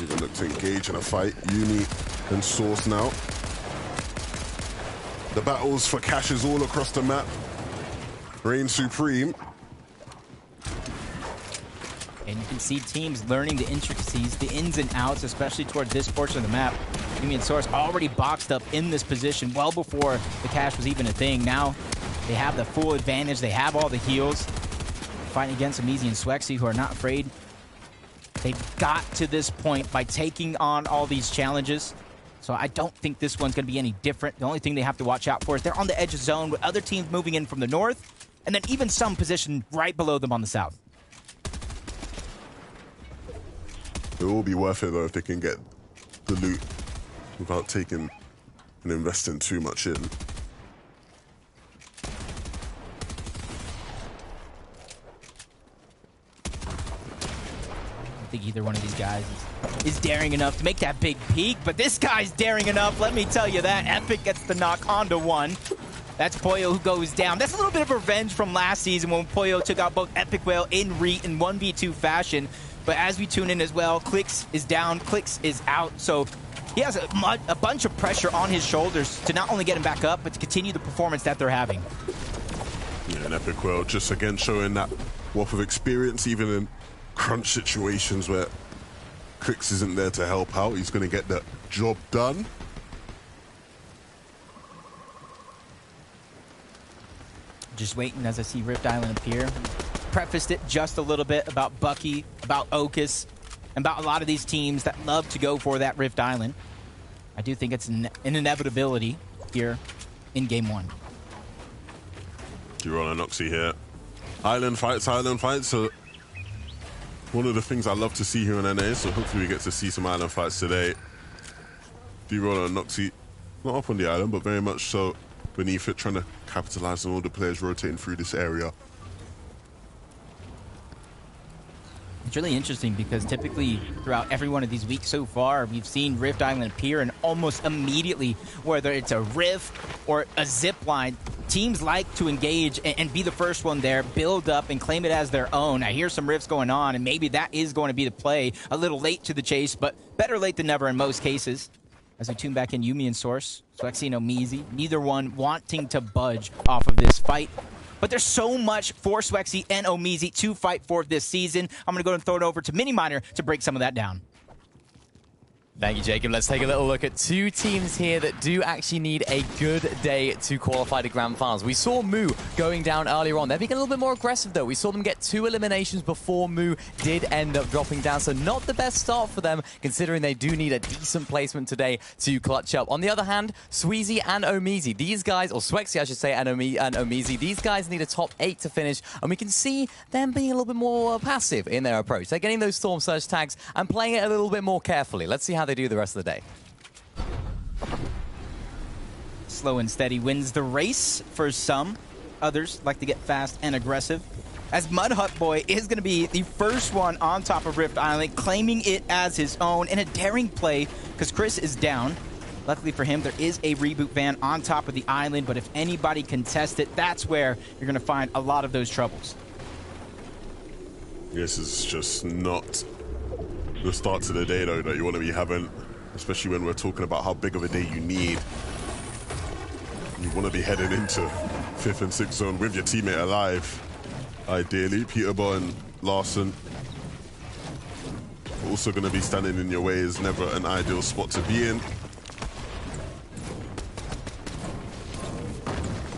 even look to engage in a fight. Uni and Source now. The battles for caches all across the map. Reign supreme. And you can see teams learning the intricacies, the ins and outs, especially toward this portion of the map. Yumi and Source already boxed up in this position well before the cache was even a thing. Now they have the full advantage. They have all the heals. Fighting against Omizi and Swexy, who are not afraid. They've got to this point by taking on all these challenges. So I don't think this one's going to be any different. The only thing they have to watch out for is they're on the edge of zone with other teams moving in from the north, and then even some position right below them on the south. It will be worth it, though, if they can get the loot without taking and investing too much in. I think either one of these guys is daring enough to make that big peek, but this guy's daring enough, let me tell you that. Epic gets the knock onto one. That's Poyo who goes down. That's a little bit of revenge from last season when Poyo took out both Epic Whale and Reet in 1v2 fashion. But as we tune in as well, Clicks is down, Clicks is out. So he has a bunch of pressure on his shoulders to not only get him back up, but to continue the performance that they're having. Yeah, and Epic Whale just again showing that wealth of experience, even in crunch situations where Clicks isn't there to help out. He's going to get the job done. Just waiting as I see Rift Island appear. Prefaced it just a little bit about Bucky, about Okus, and about a lot of these teams that love to go for that Rift Island. I do think it's an inevitability here in Game 1. You're on Anoxy here. Island fights are one of the things I love to see here in NA, so hopefully we get to see some island fights today. D-Roll and Noxy, not up on the island, but very much so beneath it, trying to capitalize on all the players rotating through this area. It's really interesting because typically throughout every one of these weeks so far, we've seen Rift Island appear, and almost immediately, whether it's a rift or a zip line, teams like to engage and be the first one there, build up and claim it as their own. I hear some rifts going on, and maybe that is going to be the play. A little late to the chase, but better late than never in most cases. As we tune back in Yuumi and Source, Swexy and Omizi, neither one wanting to budge off of this fight. But there's so much for Swexy and Omizi to fight for this season. I'm going to go and throw it over to Mini Miner to break some of that down. Thank you, Jacob. Let's take a little look at two teams here that do actually need a good day to qualify to Grand Finals. We saw Moo going down earlier on. They're being a little bit more aggressive, though. We saw them get 2 eliminations before Moo did end up dropping down, so not the best start for them, considering they do need a decent placement today to clutch up. On the other hand, Sweezy and Omizi, these guys, or Swexy, I should say, and Omizi, these guys need a top 8 to finish, and we can see them being a little bit more passive in their approach. They're getting those Storm Surge tags and playing it a little bit more carefully. Let's see how they do the rest of the day. Slow and steady wins the race for some. Others like to get fast and aggressive. As Mud Hut Boy is going to be the first one on top of Rift Island, claiming it as his own in a daring play because Chris is down. Luckily for him, there is a reboot van on top of the island, but if anybody contest it, that's where you're going to find a lot of those troubles. This is just not the start to the day, though, that you want to be having, especially when we're talking about how big of a day you need. You want to be heading into 5th and 6th zone with your teammate alive, ideally. Peterborough and Larson also going to be standing in your way is never an ideal spot to be in.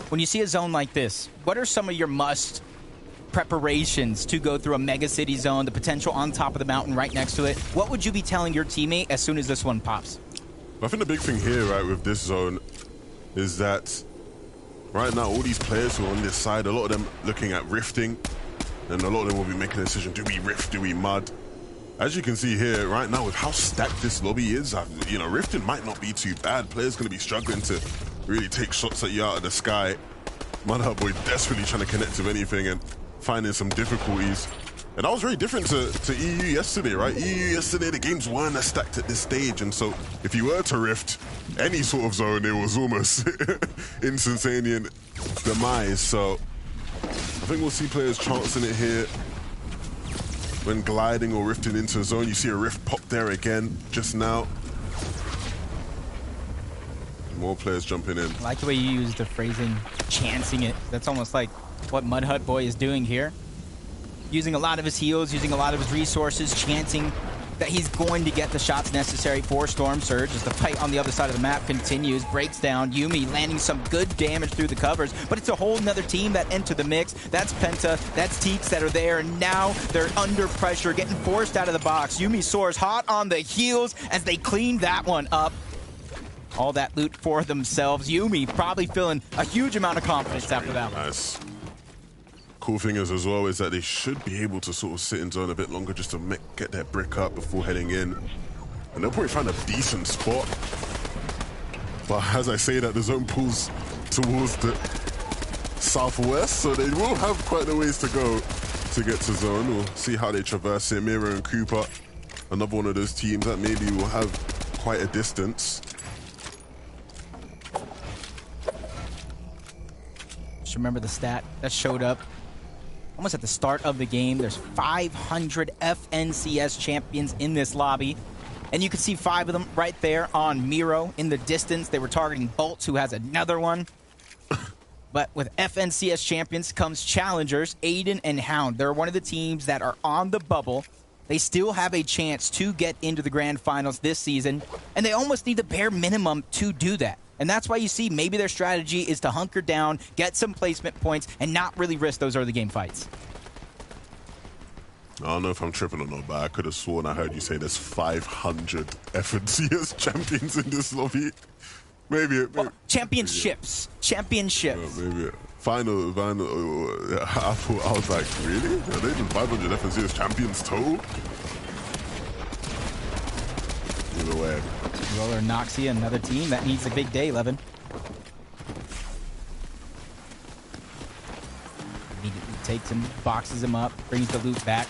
When you see a zone like this, what are some of your must preparations to go through a mega city zone, the potential on top of the mountain right next to it? What would you be telling your teammate as soon as this one pops? I think the big thing here, right, with this zone is that right now all these players who are on this side, a lot of them looking at rifting, and a lot of them will be making a decision, do we rift, do we mud? As you can see here, right now, with how stacked this lobby is, you know, rifting might not be too bad. Players going to be struggling to really take shots at you out of the sky. Mud Hut Boy desperately trying to connect with anything and finding some difficulties. And that was very different to EU yesterday, right? EU yesterday, the games weren't as stacked at this stage. And so if you were to rift any sort of zone, it was almost instantaneous demise. So I think we'll see players chancing it here. When gliding or rifting into a zone, you see a rift pop there again just now. More players jumping in. I like the way you use the phrasing, chancing it. That's almost like what Mud Hut Boy is doing here. Using a lot of his heals, using a lot of his resources, chancing that he's going to get the shots necessary for Storm Surge as the fight on the other side of the map continues, breaks down. Yuumi landing some good damage through the covers, but it's a whole nother team that enter the mix. That's Penta, that's Teeks that are there, and now they're under pressure, getting forced out of the box. Yuumi soars hot on the heels as they clean that one up. All that loot for themselves. Yuumi probably feeling a huge amount of confidence after that one. Nice. Cool thing is as well is that they should be able to sort of sit in zone a bit longer just to get their brick up before heading in. And they'll probably find a decent spot. But as I say that, the zone pulls towards the southwest, so they will have quite a ways to go to get to zone. We'll see how they traverse it. Mira and Cooper, another one of those teams that maybe will have quite a distance. Just remember the stat that showed up almost at the start of the game. There's 500 FNCS champions in this lobby. And you can see 5 of them right there on Miro in the distance. They were targeting Bolts, who has another one. But with FNCS champions comes challengers, Aiden and Hound. They're one of the teams that are on the bubble. They still have a chance to get into the grand finals this season. And they almost need the bare minimum to do that. And that's why you see maybe their strategy is to hunker down, get some placement points, and not really risk those early game fights. I don't know if I'm tripping or not, but I could have sworn I heard you say there's 500 FNCS champions in this lobby. Maybe championships. Championships. Maybe final. I thought, I was like, really? Are they even 500 FNCS champions total? Either way. Roller Noxia, another team that needs a big day, Levin. Immediately takes him, boxes him up, brings the loot back.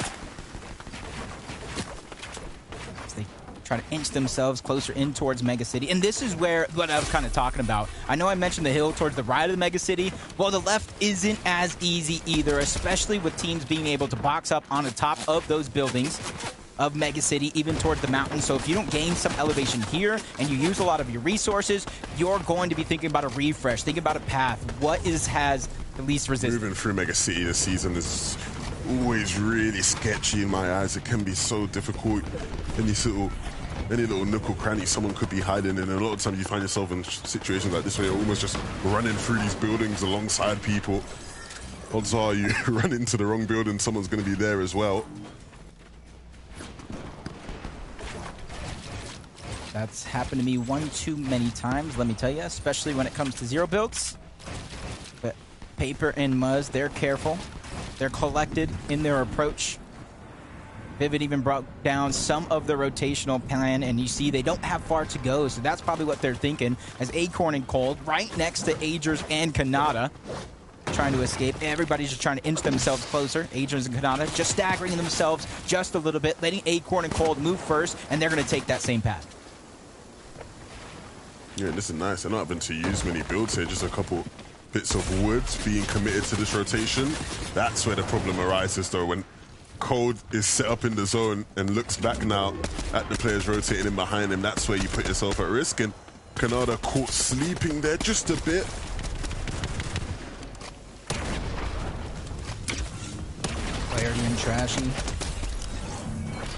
try to inch themselves closer in towards Mega City. And this is where what I was kind of talking about. I know I mentioned the hill towards the right of the Mega City. Well, the left isn't as easy either, especially with teams being able to box up on the top of those buildings of Mega City, even towards the mountain. So if you don't gain some elevation here and you use a lot of your resources, you're going to be thinking about a refresh, thinking about a path. What has the least resistance? Moving through Mega City this season is always really sketchy in my eyes. It can be so difficult. Any little nook or cranny someone could be hiding in. And a lot of times you find yourself in situations like this where you're almost just running through these buildings alongside people. Odds are you run into the wrong building, someone's going to be there as well. That's happened to me one too many times, let me tell you, especially when it comes to zero builds. But Paper and Muzz, they're careful. They're collected in their approach. Vivid even brought down some of the rotational plan, and you see they don't have far to go, so that's probably what they're thinking, as Acorn and Cold right next to Agers and Kanata trying to escape. Everybody's just trying to inch themselves closer. Agers and Kanata just staggering themselves just a little bit, letting Acorn and Cold move first, and they're going to take that same path. Yeah, this is nice. They're not having to use many builds here, just a couple bits of wood being committed to this rotation. That's where the problem arises, though, when Cold is set up in the zone and looks back now at the players rotating in behind him. That's where you put yourself at risk, and Kanata caught sleeping there just a bit. Clarity and Trashy.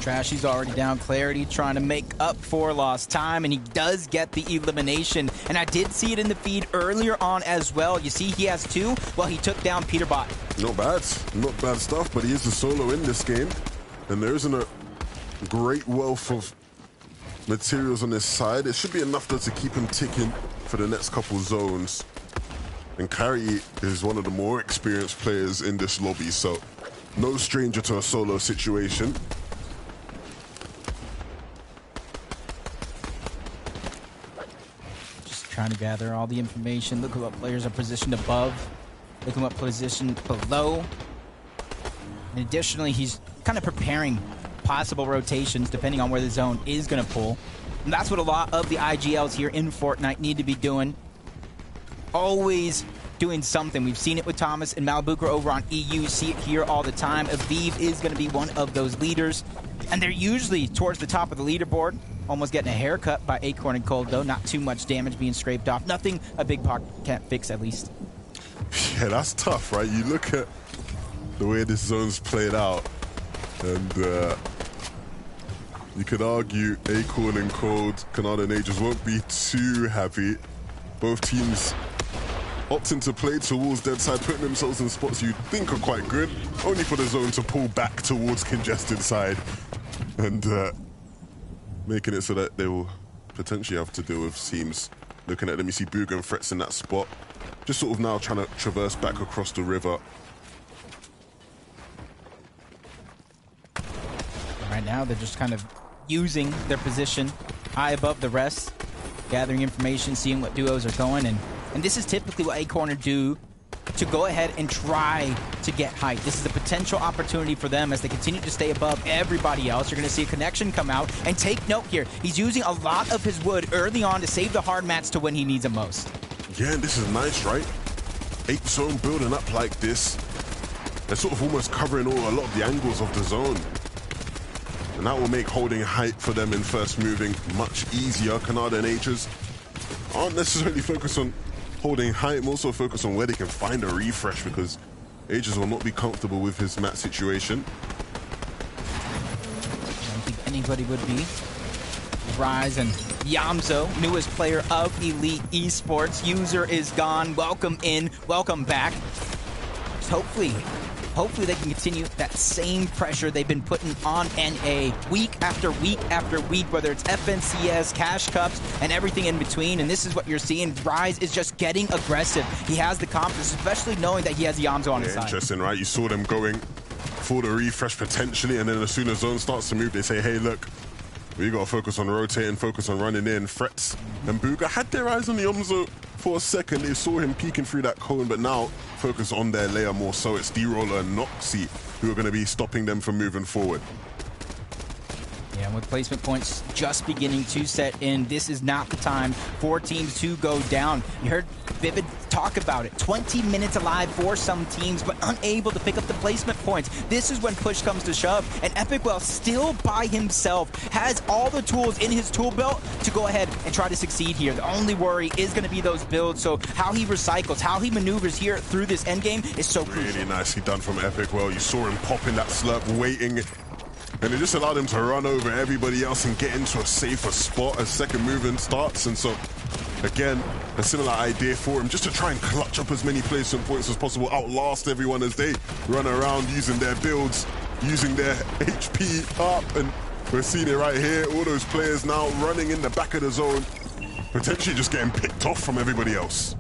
Trashy's already down. Clarity trying to make up for lost time, and he does get the elimination. And I did see it in the feed earlier on as well. You see he has two. Well, he took down Peterbot. Not bad. Not bad stuff, but he is the solo in this game. And there isn't a great wealth of materials on this side. It should be enough though to keep him ticking for the next couple zones. And Clarity is one of the more experienced players in this lobby, so no stranger to a solo situation. Trying to gather all the information. Look at what players are positioned above. Look at what position below. And additionally, he's kind of preparing possible rotations depending on where the zone is going to pull. And that's what a lot of the IGLs here in Fortnite need to be doing. Always doing something. We've seen it with Thomas and Malbuka over on EU. See it here all the time. Aviv is going to be one of those leaders. And they're usually towards the top of the leaderboard. Almost getting a haircut by Acorn and Cold, though. Not too much damage being scraped off. Nothing a big pot can't fix, at least. Yeah, that's tough, right? You look at the way this zone's played out, and you could argue Acorn and Cold, Kanata and Agers won't be too happy. Both teams opting to play towards dead side, putting themselves in spots you think are quite good, only for the zone to pull back towards congested side. And making it so that they will potentially have to deal with teams looking at them. You see Booga and Frets in that spot. Just sort of now trying to traverse back across the river. Right now, they're just kind of using their position high above the rest, gathering information, seeing what duos are going. And this is typically what Acorn do to go ahead and try to get height. This is a potential opportunity for them as they continue to stay above everybody else. You're going to see a connection come out, and take note here. He's using a lot of his wood early on to save the hard mats to when he needs them most. Yeah, and this is nice, right? 8 zone building up like this. They're sort of almost covering a lot of the angles of the zone. And that will make holding height for them in first moving much easier. Kanata and Agers aren't necessarily focused on holding height, I'm also focused on where they can find a refresh, because Agers will not be comfortable with his mat situation. I don't think anybody would be. Rise and Yamzo, newest player of Elite Esports. User is gone. Welcome in, welcome back. So hopefully they can continue that same pressure they've been putting on NA week after week after week, whether it's FNCS, Cash Cups, and everything in between. And this is what you're seeing. Rise is just getting aggressive. He has the confidence, especially knowing that he has Yamzo on his side. Interesting, right? You saw them going for the refresh potentially, and then as soon as zone starts to move, they say, hey, look, we got to focus on rotating, focus on running in. Frets and Booga had their eyes on the Yamzo for a second. They saw him peeking through that cone, but now focus on their layer more so. It's D-Roller and Noxy who are going to be stopping them from moving forward. Yeah, And with placement points just beginning to set in, this is not the time for teams to go down. You heard Vivid talk about it. 20 minutes alive for some teams, but unable to pick up the placement points. This is when push comes to shove, and Epicwell still by himself has all the tools in his tool belt to go ahead and try to succeed here. The only worry is going to be those builds, so how he recycles, how he maneuvers here through this endgame is so crucial. Really nicely done from Epicwell. You saw him popping that slurp, waiting, and it just allowed him to run over everybody else and get into a safer spot as second movement starts. And so, again, a similar idea for him, just to try and clutch up as many placement points as possible, outlast everyone as they run around using their builds, using their HP up. And we're seeing it right here, all those players now running in the back of the zone, potentially just getting picked off from everybody else.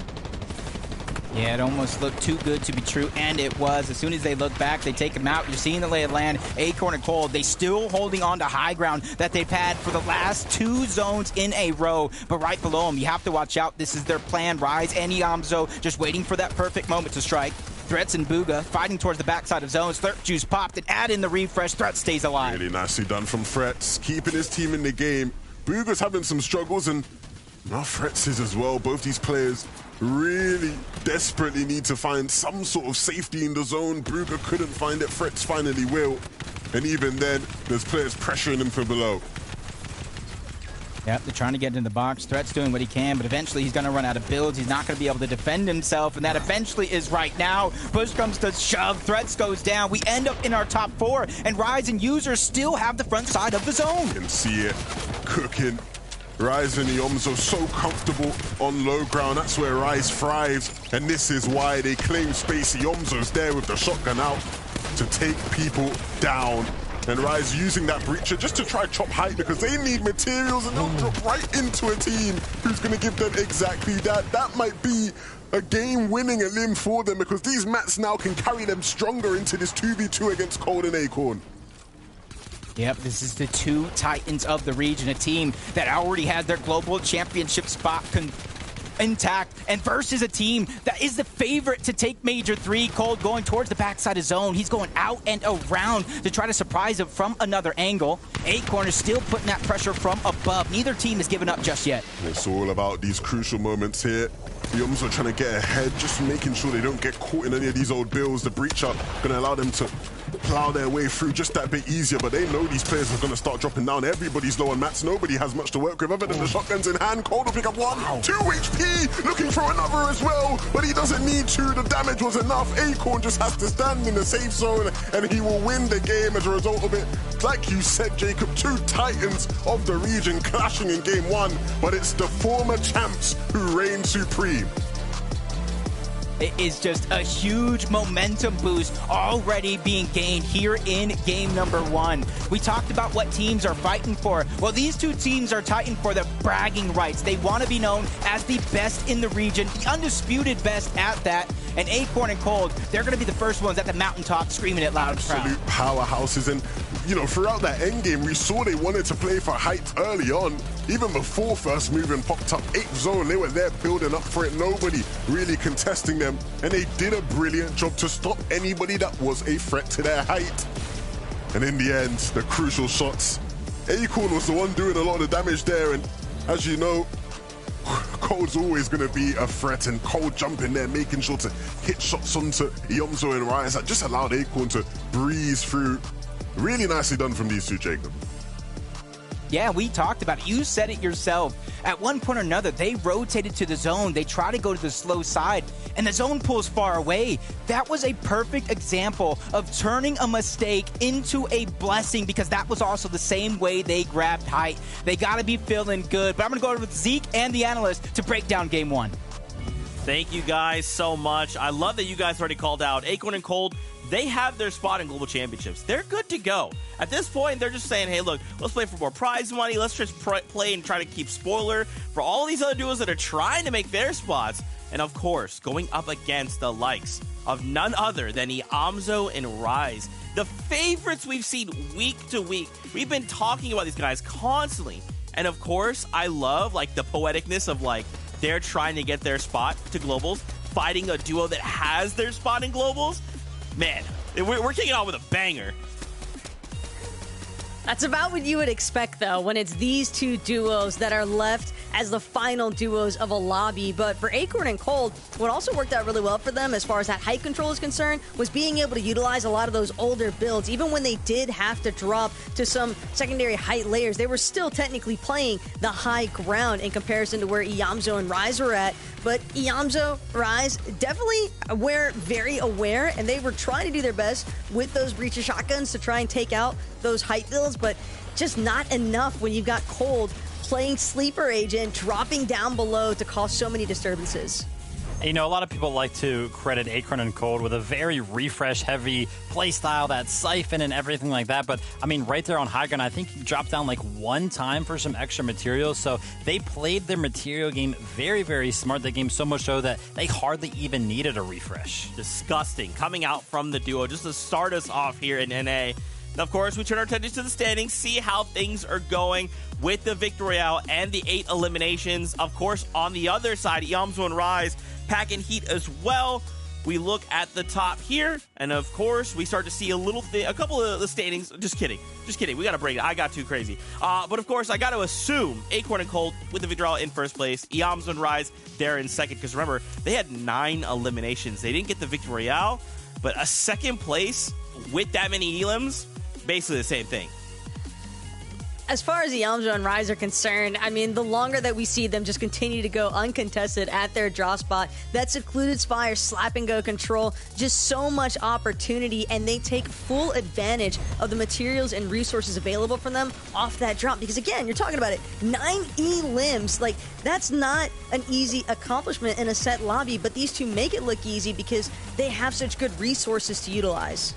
Yeah, it almost looked too good to be true, and it was. As soon as they look back, they take him out. You're seeing the lay of land. Acorn and Cold, they still holding on to high ground that they've had for the last 2 zones in a row. But right below them, you have to watch out. This is their plan. Rise and Iamzo just waiting for that perfect moment to strike. Threats and Booga fighting towards the backside of zones. Threat juice popped and add in the refresh. Threat stays alive. Really nicely done from Threats, keeping his team in the game. Booga's having some struggles, and now Threats is as well. Both these players really desperately need to find some sort of safety in the zone. Booga couldn't find it. Threats finally will. And even then, there's players pressuring him from below. Yep, they're trying to get into the box. Threat's doing what he can, but eventually he's going to run out of builds. He's not going to be able to defend himself, and that eventually is right now. Push comes to shove. Threats goes down. We end up in our top 4, and Rise and Users still have the front side of the zone. You can see it cooking. Rise and Iomzo so comfortable on low ground. That's where Rise thrives, and this is why they claim space. Iomzo's there with the shotgun out to take people down. And Rise using that breacher just to try chop height, because they need materials, and they'll drop right into a team who's going to give them exactly that. That might be a game-winning limb for them, because these mats now can carry them stronger into this 2v2 against Cold and Acorn. Yep, this is the 2 Titans of the region, a team that already had their global championship spot intact, and versus a team that is the favorite to take Major 3. Cold going towards the backside of zone. He's going out and around to try to surprise him from another angle. Acorn is still putting that pressure from above. Neither team has given up just yet. It's all about these crucial moments here. The Ums are trying to get ahead, just making sure they don't get caught in any of these old builds. The breacher going to allow them to plow their way through just that bit easier, but they know these players are going to start dropping down. Everybody's low on mats. Nobody has much to work with other than the shotguns in hand. Cold will pick up 1, 2 HP, looking for another as well, but he doesn't need to. The damage was enough. Acorn just has to stand in the safe zone, and he will win the game as a result of it. Like you said, Jacob, 2 Titans of the region clashing in game 1, but it's the former champs who reign supreme. It is just a huge momentum boost already being gained here in game number 1. We talked about what teams are fighting for. Well, these 2 teams are fighting for the bragging rights. They want to be known as the best in the region, the undisputed best at that. And Acorn and Cold, they're going to be the first ones at the mountaintop screaming it loud and proud. Absolute powerhouses. And, you know, throughout that endgame, we saw they wanted to play for height early on. Even before first movement popped up, 8th zone, they were there building up for it. Nobody really contesting them. And they did a brilliant job to stop anybody that was a threat to their height. And in the end, the crucial shots. Acorn was the one doing a lot of damage there. And as you know, Cold's always going to be a threat, and Cold jumping there, making sure to hit shots onto Iomzo and Rise. That just allowed Acorn to breeze through. Really nicely done from these 2, Jacob. Yeah, we talked about it. You said it yourself. At one point or another, they rotated to the zone. They try to go to the slow side, and the zone pulls far away. That was a perfect example of turning a mistake into a blessing, because that was also the same way they grabbed height. They got to be feeling good. But I'm going to go over with Zeke and the analyst to break down game 1. Thank you guys so much. I love that you guys already called out Acorn and Cold. They have their spot in global championships. They're good to go. At this point, they're just saying, hey, look, let's play for more prize money. Let's just play and try to keep spoiler for all these other duos that are trying to make their spots. And of course, going up against the likes of none other than Iamzo and Rise, the favorites we've seen week to week. We've been talking about these guys constantly. And of course, I love like the poeticness of like they're trying to get their spot to globals, fighting a duo that has their spot in globals. Man, we're kicking off with a banger. That's about what you would expect, though, when it's these two duos that are left as the final duos of a lobby. But for Acorn and Cold, what also worked out really well for them as far as that height control is concerned was being able to utilize a lot of those older builds. Even when they did have to drop to some secondary height layers, they were still technically playing the high ground in comparison to where Iamzo and Rise were at. But Iamzo, Rise, definitely very aware, and they were trying to do their best with those breacher shotguns to try and take out those height builds, but just not enough when you've got Cold playing Sleeper Agent, dropping down below to cause so many disturbances. You know, a lot of people like to credit Acorn and Cold with a very refresh-heavy play style, that siphon and everything like that. But, I mean, right there on high ground, I think he dropped down like one time for some extra materials. So they played their material game very, very smart. The game so much so that they hardly even needed a refresh. Disgusting. Coming out from the duo just to start us off here in NA. And of course, we turn our attention to the standings, see how things are going with the Victory Royale and the 8 eliminations. Of course, on the other side, Iamzo and Rise packing heat as well. We look at the top here, and of course, we start to see a couple of the standings. Just kidding. We got to break it. I got too crazy. But of course, I got to assume Acorn and Cold with the Victory Royale in first place. Iamzo and Rise, they're in second, because remember, they had 9 eliminations. They didn't get the Victory Royale, but a second place with that many elims, basically the same thing. As far as Iamzo and Rise are concerned, I mean, the longer that we see them just continue to go uncontested at their draw spot, that secluded spire, slap and go control, just so much opportunity, and they take full advantage of the materials and resources available for them off that drop. Because again, you're talking about it, 9 limbs, like that's not an easy accomplishment in a set lobby, but these two make it look easy because they have such good resources to utilize.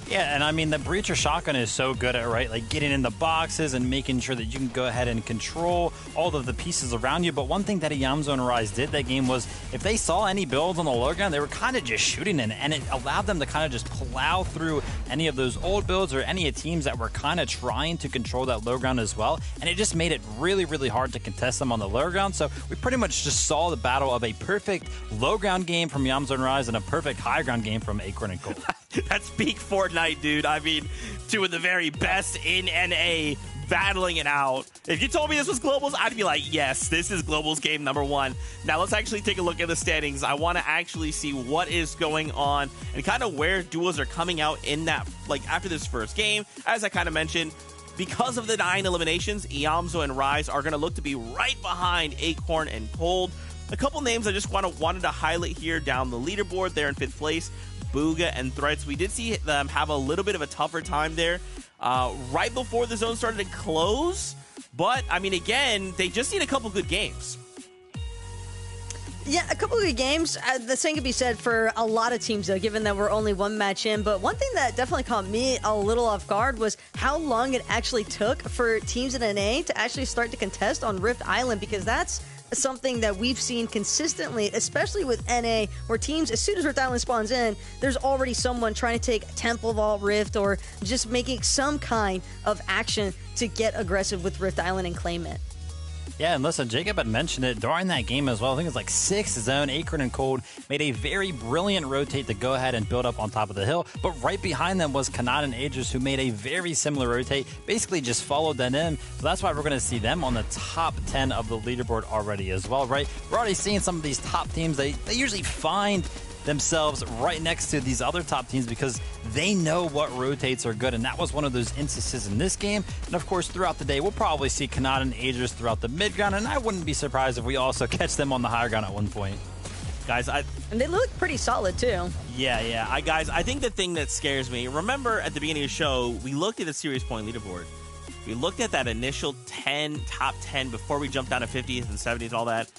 Yeah, and I mean, the Breacher Shotgun is so good at, right, like getting in the boxes and making sure that you can go ahead and control all of the pieces around you. But one thing that Iamzo and Rise did that game was if they saw any builds on the low ground, they were kind of just shooting in, and it allowed them to kind of just plow through any of those old builds or any teams that were kind of trying to control that low ground as well. And it just made it really, really hard to contest them on the low ground. So we pretty much just saw the battle of a perfect low ground game from Iamzo and Rise and a perfect high ground game from Acorn and Cold. That's peak Fortnite, dude. I mean, two of the very best in NA battling it out. If you told me this was Global's, I'd be like, yes, this is Global's game number 1. Now, let's actually take a look at the standings. I want to actually see what is going on and kind of where duos are coming out in that, like, after this first game. As I kind of mentioned, because of the 9 eliminations, Iamzo and Rise are going to look to be right behind Acorn and Cold. A couple names I just wanted to highlight here down the leaderboard there in 5th place. Booga and Threats. We did see them have a little bit of a tougher time there right before the zone started to close. But, I mean, again, they just need a couple good games. Yeah, a couple of good games. The same could be said for a lot of teams, though, given that we're only one match in. But one thing that definitely caught me a little off guard was how long it actually took for teams in NA to actually start to contest on Rift Island, because that's something that we've seen consistently, especially with NA, where teams, as soon as Rift Island spawns in, there's already someone trying to take Temple Vault Rift or just making some kind of action to get aggressive with Rift Island and claim it. Yeah, and listen, Jacob had mentioned it during that game as well. I think it was like 6th zone. Acorn and Cold made a very brilliant rotate to go ahead and build up on top of the hill. But right behind them was Kanat and Aegis, who made a very similar rotate, basically just followed them in. So that's why we're going to see them on the top 10 of the leaderboard already as well, right? We're already seeing some of these top teams. They usually find themselves right next to these other top teams because they know what rotates are good, and that was one of those instances in this game. And of course, throughout the day, we'll probably see Kanat and Aegis throughout the mid ground, and I wouldn't be surprised if we also catch them on the higher ground at one point. Guys, and they look pretty solid too. Yeah. I think the thing that scares me, remember at the beginning of the show, we looked at the series point leaderboard. We looked at that initial top 10 before we jumped down to 50th and 70th, all that.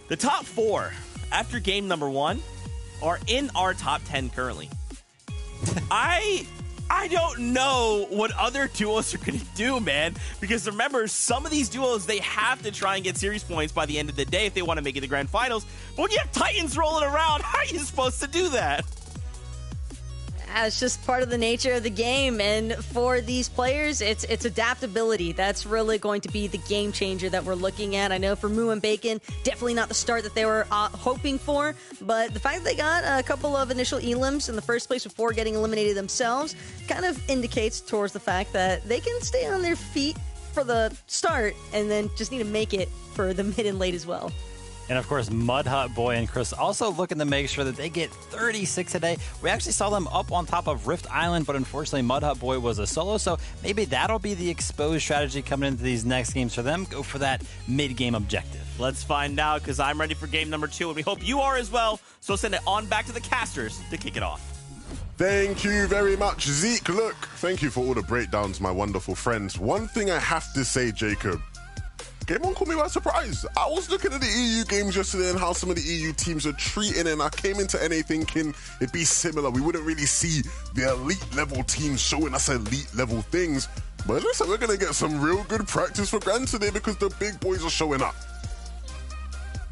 The top 4 after game number 1 are in our top 10 currently. I don't know what other duos are going to do, man. Because remember, some of these duos, they have to try and get series points by the end of the day if they want to make it to the grand finals. But when you have Titans rolling around, how are you supposed to do that? It's just part of the nature of the game, and for these players, it's adaptability. That's really going to be the game changer that we're looking at. I know for Moo and Bacon, definitely not the start that they were hoping for, but the fact that they got a couple of initial elims in the first place before getting eliminated themselves kind of indicates towards the fact that they can stay on their feet for the start and then just need to make it for the mid and late as well. And of course, Mud Hut Boy and Chris also looking to make sure that they get 36 a day. We actually saw them up on top of Rift Island, but unfortunately, Mud Hut Boy was a solo, so maybe that'll be the exposed strategy coming into these next games for them. Go for that mid-game objective. Let's find out, because I'm ready for game number 2, and we hope you are as well. So send it on back to the casters to kick it off. Thank you very much, Zeke. Look, thank you for all the breakdowns, my wonderful friends. One thing I have to say, Jacob, Game 1 caught me by surprise. I was looking at the EU games yesterday and how some of the EU teams are treating, and I came into NA thinking it'd be similar. We wouldn't really see the elite level teams showing us elite level things. But listen, we're going to get some real good practice for Grand today because the big boys are showing up.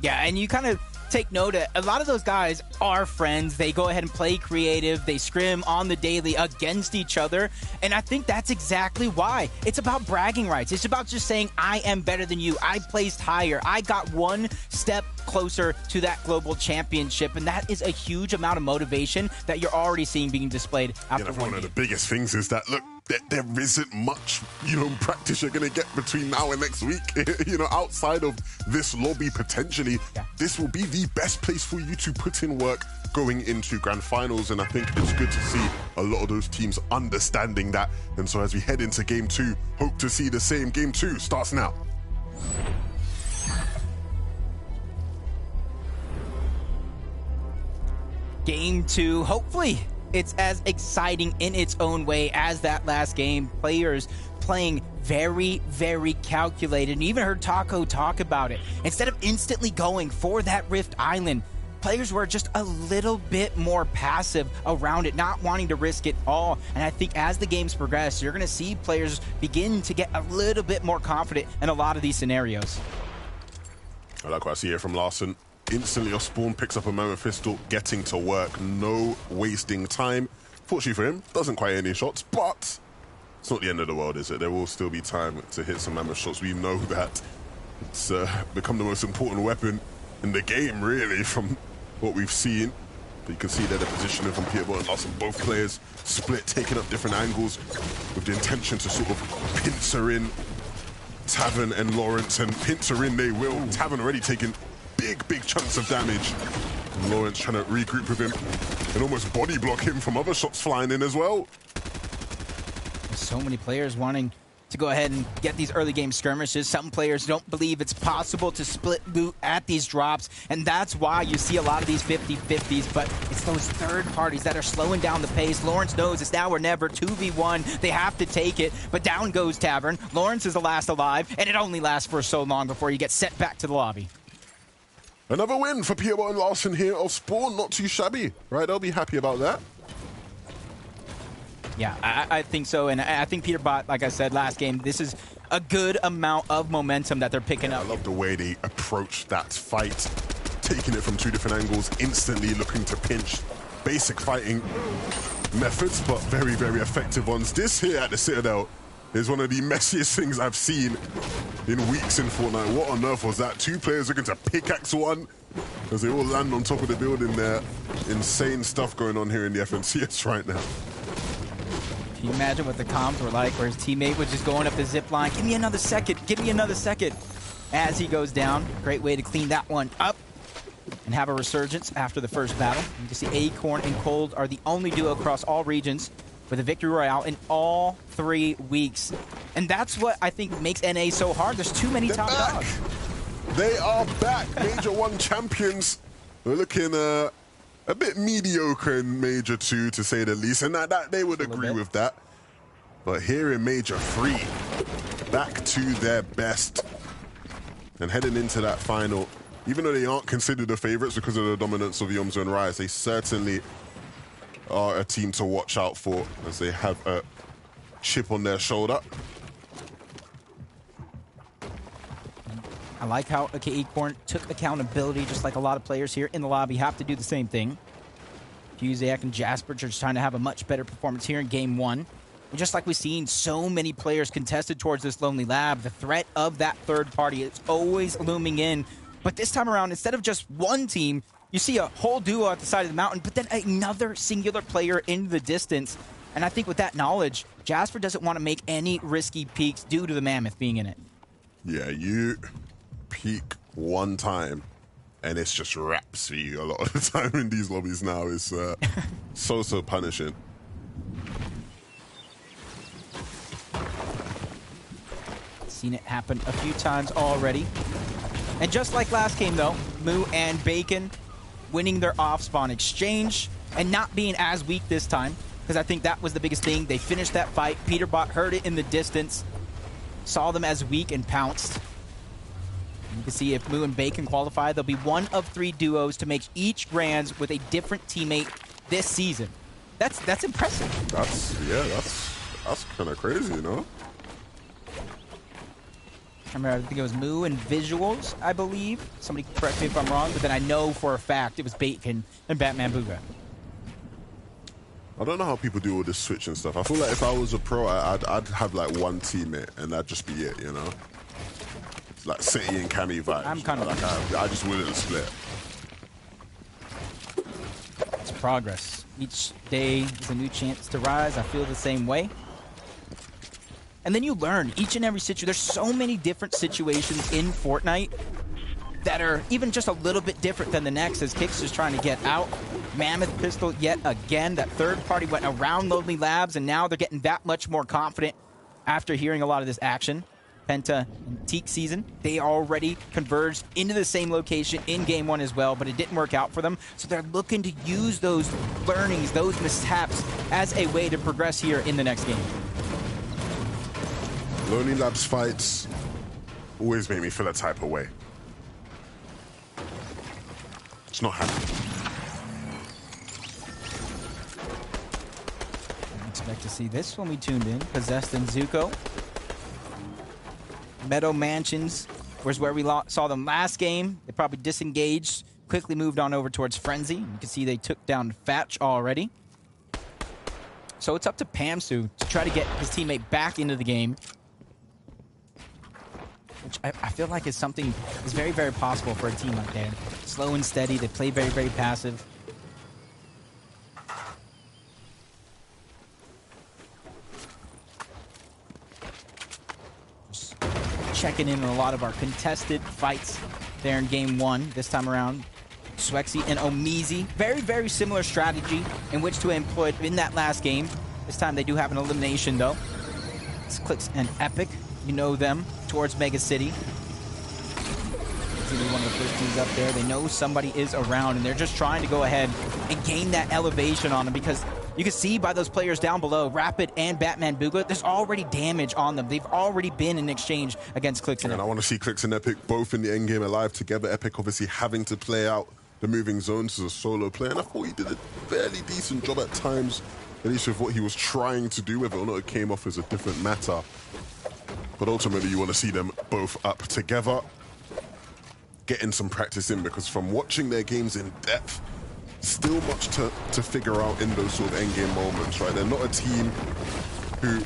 Yeah, and you kind of take note of a lot of those guys are friends. They go ahead and play creative. They scrim on the daily against each other. And I think that's exactly why. It's about bragging rights. It's about just saying, I am better than you. I placed higher. I got one step closer to that global championship. And that is a huge amount of motivation that you're already seeing being displayed after one of the biggest things is that, look, there isn't much, practice you're going to get between now and next week. Outside of this lobby, potentially, this will be the best place for you to put in work going into grand finals. And I think it's good to see a lot of those teams understanding that. And so as we head into game 2, hope to see the same. Game 2 starts now. Game 2, hopefully it's as exciting in its own way as that last game. Players playing very, very calculated. And you even heard Taco talk about it. Instead of instantly going for that Rift Island, players were just a little bit more passive around it, not wanting to risk it all. And I think as the games progress, you're going to see players begin to get a little bit more confident in a lot of these scenarios. I like what I see here from Larson. Instantly off spawn, picks up a Mammoth Pistol, getting to work, no wasting time. Fortunately for him, doesn't quite hit any shots, but it's not the end of the world, is it? There will still be time to hit some Mammoth shots. We know that it's become the most important weapon in the game, really, from what we've seen. But you can see there the positioning from Peterborough and Larson, both players split, taking up different angles with the intention to sort of pincer in Tavern and Lawrence, and pincer in they will. Tavern already taking big chunks of damage. And Lawrence trying to regroup with him and almost body block him from other shots flying in as well. There's so many players wanting to go ahead and get these early game skirmishes. Some players don't believe it's possible to split loot at these drops, and that's why you see a lot of these 50-50s, but it's those third parties that are slowing down the pace. Lawrence knows it's now or never, 2v1. They have to take it, but down goes Tavern. Lawrence is the last alive, and it only lasts for so long before you get sent back to the lobby. Another win for Peterborough and Larson here off spawn. Not too shabby, right? They'll be happy about that. Yeah, I think so. And I think Peterborough, like I said last game, this is a good amount of momentum that they're picking up. I love the way they approach that fight, taking it from two different angles, instantly looking to pinch. Basic fighting methods, but very, very effective ones. This here at the Citadel is one of the messiest things I've seen in weeks in Fortnite. What on earth was that? Two players looking to pickaxe one as they all land on top of the building there. Insane stuff going on here in the FNCS right now. Can you imagine what the comms were like where his teammate was just going up the zip line? Give me another second. Give me another second. As he goes down. Great way to clean that one up and have a resurgence after the first battle. You can see Acorn and Cold are the only duo across all regions with a victory royale in all 3 weeks. And that's what I think makes NA so hard. There's too many top dogs. They are back. Major 1 champions. We're looking a bit mediocre in Major 2, to say the least. And that they would agree with that. But here in Major 3, back to their best. And heading into that final, even though they aren't considered the favorites because of the dominance of Yomzo and Rise, they certainly are a team to watch out for as they have a chip on their shoulder. I like how Acorn took accountability, just like a lot of players here in the lobby have to do the same thing. Cusack and Jasper just trying to have a much better performance here in game one. And just like we've seen so many players contested towards this Lonely Lab, the threat of that third party is always looming in. But this time around, instead of just one team, you see a whole duo at the side of the mountain, but then another singular player in the distance. And I think with that knowledge, Jasper doesn't want to make any risky peeks due to the Mammoth being in it. Yeah, you peek one time, and it's just wraps for you a lot of the time in these lobbies now. It's so punishing. Seen it happen a few times already. And just like last game, though, Moo and Bacon winning their off-spawn exchange and not being as weak this time, because I think that was the biggest thing. They finished that fight. Peterbot heard it in the distance, saw them as weak, and pounced. You can see if Moo and Bacon qualify, they'll be one of 3 duos to make each Grands with a different teammate this season. That's impressive. That's kind of crazy, you know? I remember, I think it was Moo and Visuals, I believe. Somebody correct me if I'm wrong, but then I know for a fact it was Bacon and Batman Booga. I don't know how people do all this switch and stuff. I feel like if I was a pro, I'd have like one teammate and that'd just be it, you know? It's like City and Cammy vibes. I'm kind of like I just wouldn't split. It's progress. Each day is a new chance to rise. I feel the same way. And then you learn each and every situation. There's so many different situations in Fortnite that are even just a little bit different than the next, as Kix is trying to get out. Mammoth pistol yet again. That third party went around Lonely Labs, and now they're getting that much more confident after hearing a lot of this action. Penta and Teak season, they already converged into the same location in game one as well, but it didn't work out for them. So they're looking to use those learnings, those mishaps, as a way to progress here in the next game. Lonely Labs fights always make me feel a type of way. It's not happening. I expect to see this when we tuned in. Possessed and Zuko. Meadow Mansions was where we saw them last game. They probably disengaged, quickly moved on over towards Frenzy. You can see they took down Fatch already. So it's up to Pamsu to try to get his teammate back into the game, which I feel like is something is very, very possible for a team like that. Slow and steady. They play very, very passive. Just checking in on a lot of our contested fights there in game one this time around. Swexy and Omizi. Very, very similar strategy in which to employ in that last game. This time they do have an elimination, though. It's Clicks and Epic. You know them towards Mega City. One of the first teams up there. They know somebody is around, and they're just trying to go ahead and gain that elevation on them, because you can see by those players down below, Rapid and Batman Booga, there's already damage on them. They've already been in exchange against Clicks and Epic. I want to see Clicks and Epic both in the end game alive together. Epic obviously having to play out the moving zones as a solo player, and I thought he did a fairly decent job at times, at least with what he was trying to do, whether or not it came off as a different matter. But ultimately, you want to see them both up together, getting some practice in, because from watching their games in depth, still much to figure out in those sort of endgame moments, right? They're not a team who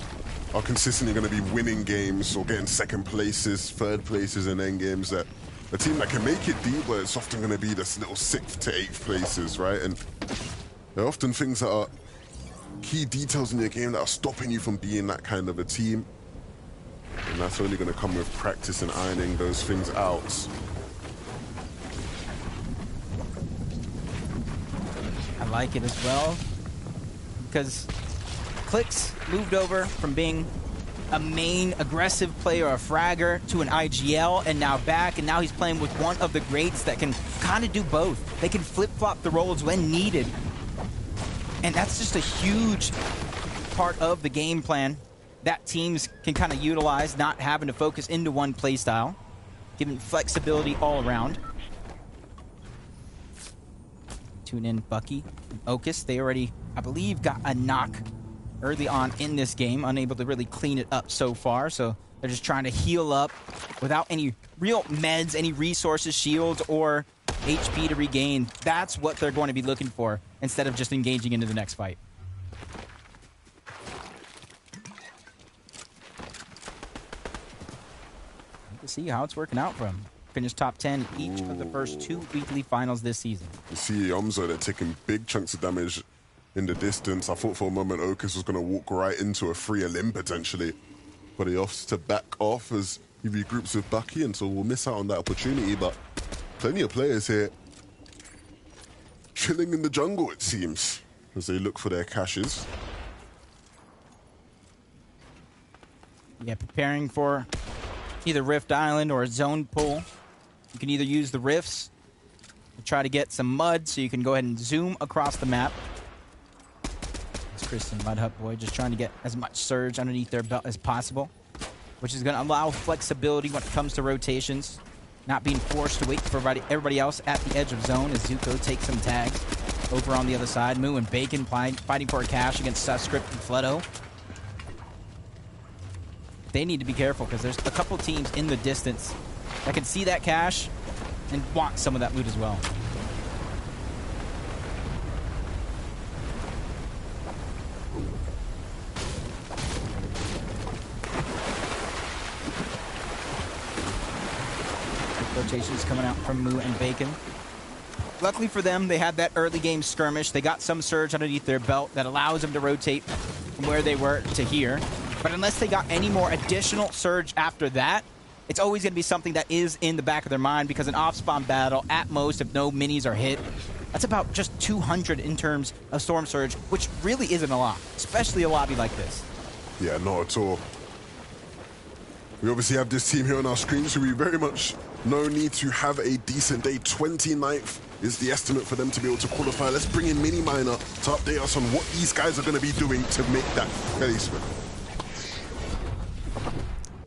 are consistently going to be winning games or getting second places, third places in endgames. That a team that can make it deep, but it's often going to be this little 6th to 8th places, right? And there are often things that are key details in your game that are stopping you from being that kind of a team. And that's only going to come with practice and ironing those things out. I like it as well, because Clicks moved over from being a main aggressive player, a fragger, to an IGL, and now back, and now he's playing with one of the greats that can kind of do both. They can flip-flop the roles when needed. And that's just a huge part of the game plan that teams can kind of utilize, not having to focus into one playstyle, giving flexibility all around. Tune in Bucky and Okus. They already, I believe, got a knock early on in this game, unable to really clean it up so far, so they're just trying to heal up without any real meds, any resources, shields, or HP to regain. That's what they're going to be looking for instead of just engaging into the next fight. To see how it's working out for them. Finished top 10 each of the first 2 weekly finals this season. You see Omzo, they're taking big chunks of damage in the distance. I thought for a moment Okus was going to walk right into a free limb potentially, but he opts to back off as he regroups with Bucky, and so we'll miss out on that opportunity. But plenty of players here chilling in the jungle, it seems, as they look for their caches. Yeah, preparing for either Rift Island or a zone pull. You can either use the rifts to try to get some mud so you can go ahead and zoom across the map. It's Kristen Mud Hut Boy just trying to get as much surge underneath their belt as possible, which is going to allow flexibility when it comes to rotations, not being forced to wait for everybody else at the edge of zone as Zuko takes some tags over on the other side. Moo and Bacon fighting for a cache against Suscript and Fledo. They need to be careful because there's a couple teams in the distance that can see that cache and want some of that loot as well. Rotations coming out from Moo and Bacon. Luckily for them, they had that early game skirmish. They got some surge underneath their belt that allows them to rotate from where they were to here. But unless they got any more additional surge after that, it's always going to be something that is in the back of their mind, because an off-spawn battle, at most, if no minis are hit, that's about just 200 in terms of storm surge, which really isn't a lot, especially a lobby like this. Yeah, not at all. We obviously have this team here on our screen, so we very much no need to have a decent day. 29th is the estimate for them to be able to qualify. Let's bring in Mini Miner to update us on what these guys are going to be doing to make that placement.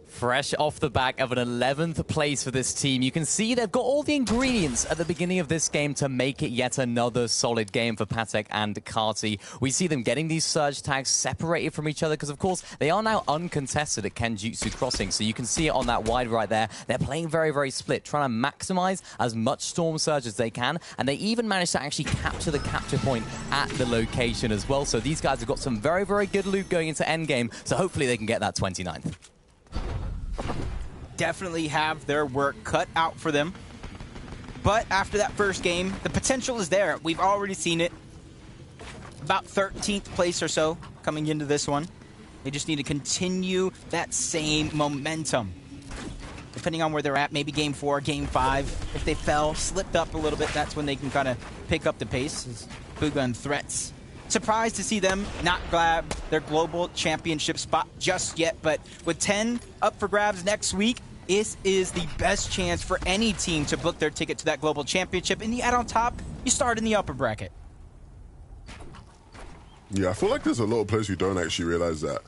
Fresh off the back of an 11th place for this team. You can see they've got all the ingredients at the beginning of this game to make it yet another solid game for Patek and Kati. We see them getting these surge tags separated from each other because, of course, they are now uncontested at Kenjutsu Crossing. So you can see it on that wide right there. They're playing very, very split, trying to maximize as much storm surge as they can. And they even managed to actually capture the capture point at the location as well. So these guys have got some very, very good loot going into endgame. So hopefully they can get that 29th. Definitely have their work cut out for them. But after that first game, the potential is there. We've already seen it. About 13th place or so coming into this one. They just need to continue that same momentum. Depending on where they're at, maybe game 4, game 5. If they fell, slipped up a little bit, that's when they can kind of pick up the pace as Bugha threats. Surprised to see them not grab their global championship spot just yet, but with 10 up for grabs next week, this is the best chance for any team to book their ticket to that global championship. And you add on top, you start in the upper bracket. Yeah, I feel like there's a lot of players who don't actually realize that.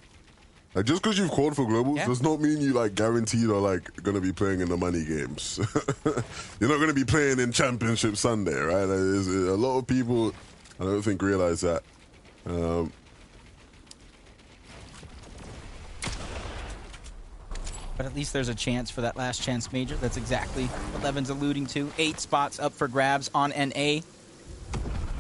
Like, just because you've called for globals does not mean you, like, guaranteed are, like, going to be playing in the money games. You're not going to be playing in Championship Sunday, right? There's a lot of people, I don't think, realize that. But at least there's a chance for that last chance major. That's exactly what Levin's alluding to. 8 spots up for grabs on NA,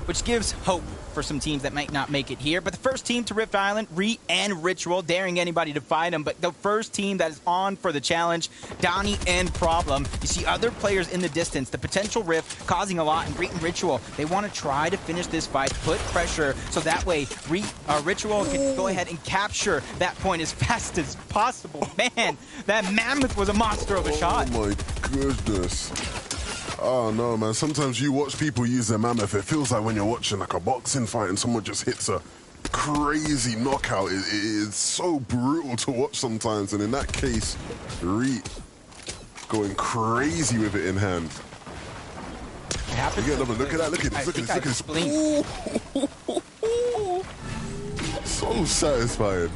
which gives hope for some teams that might not make it here. But the first team to Rift Island, Re and Ritual, daring anybody to fight them. But the first team that is on for the challenge, Donnie and Problem. You see other players in the distance. The potential Rift causing a lot, and Re and Ritual, they want to try to finish this fight, put pressure, so that way Ritual can go ahead and capture that point as fast as possible. Man, that Mammoth was a monster of a shot. Oh my goodness. Oh no, man. Sometimes you watch people use their Mammoth, it feels like when you're watching like a boxing fight and someone just hits a crazy knockout. It's so brutal to watch sometimes, and in that case, Reet going crazy with it in hand. Look at that, look at this, look at this. So satisfying.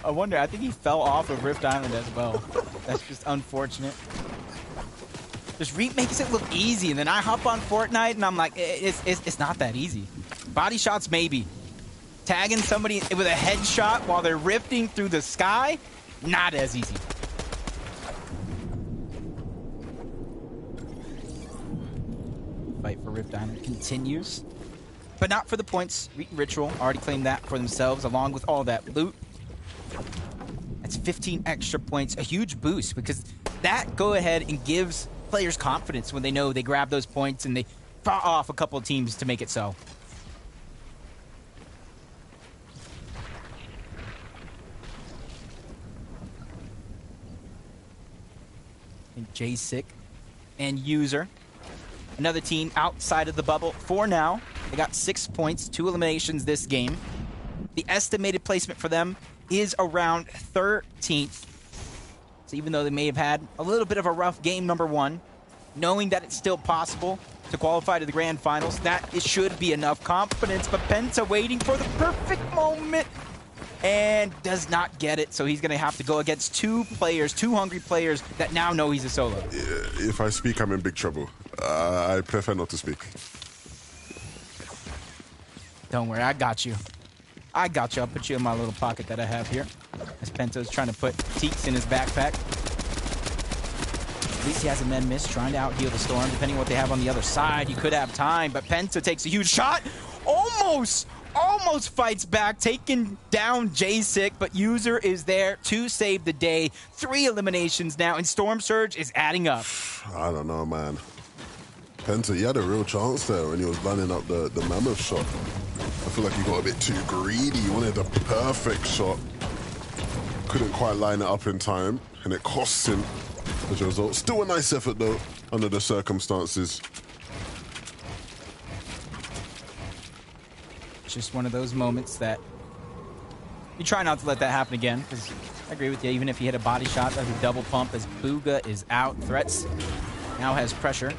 I wonder, I think he fell off of Rift Island as well. That's just unfortunate. Just Reet makes it look easy, and then I hop on Fortnite, and I'm like, it's not that easy. Body shots, maybe. Tagging somebody with a headshot while they're rifting through the sky, not as easy. fight for Rift Island continues. But not for the points. Ritual already claimed that for themselves, along with all that loot. That's 15 extra points, a huge boost, because that go ahead and gives players confidence when they know they grab those points and they fought off a couple of teams to make it so. And J-Sick and User. Another team outside of the bubble for now. They got 6 points, 2 eliminations this game. The estimated placement for them is around 13th. So even though they may have had a little bit of a rough game number 1, knowing that it's still possible to qualify to the grand finals, that it should be enough confidence. But Penta waiting for the perfect moment and does not get it. So he's going to have to go against 2 players, 2 hungry players that now know he's a solo. If I speak, I'm in big trouble. I prefer not to speak. Don't worry, I got you. I got you. I'll put you in my little pocket that I have here. As Pento's trying to put Teeks in his backpack. At least he has a med miss, trying to out-heal the Storm. Depending on what they have on the other side, you could have time. But Penta takes a huge shot. Almost fights back, taking down J-Sick, but User is there to save the day. 3 eliminations now, and Storm Surge is adding up. I don't know, man. Penta, he had a real chance there when he was lining up the mammoth shot. I feel like he got a bit too greedy. He wanted the perfect shot. Couldn't quite line it up in time, and it costs him as a result. Still a nice effort, though, under the circumstances. Just one of those moments that you try not to let that happen again, because I agree with you, even if he hit a body shot, that's a double pump as Booga is out. Threats now has pressure,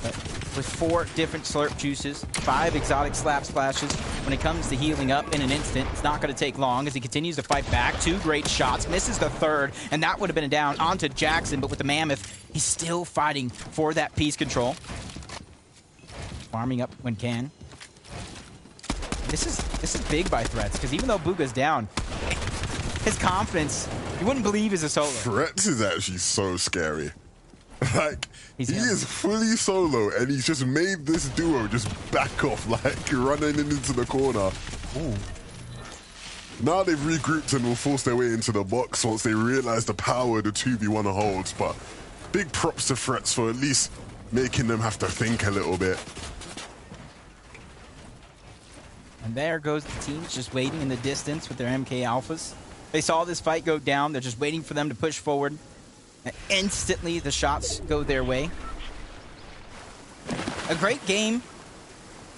but with 4 different slurp juices, 5 exotic slap splashes, when it comes to healing up in an instant, it's not going to take long as he continues to fight back. 2 great shots, misses the 3rd, and that would have been a down onto Jackson, but with the Mammoth, he's still fighting for that piece control. Farming up when can. This is big by Threats, because even though Booga's down, his confidence, you wouldn't believe is a solo. Threats is actually so scary. Like, he is fully solo, and he's just made this duo just back off, like running into the corner. Ooh. Now they've regrouped and will force their way into the box once they realize the power the 2v1 holds. But big props to Threats for at least making them have to think a little bit. And there goes the teams just waiting in the distance with their MK Alphas. They saw this fight go down. They're just waiting for them to push forward. And instantly, the shots go their way. A great game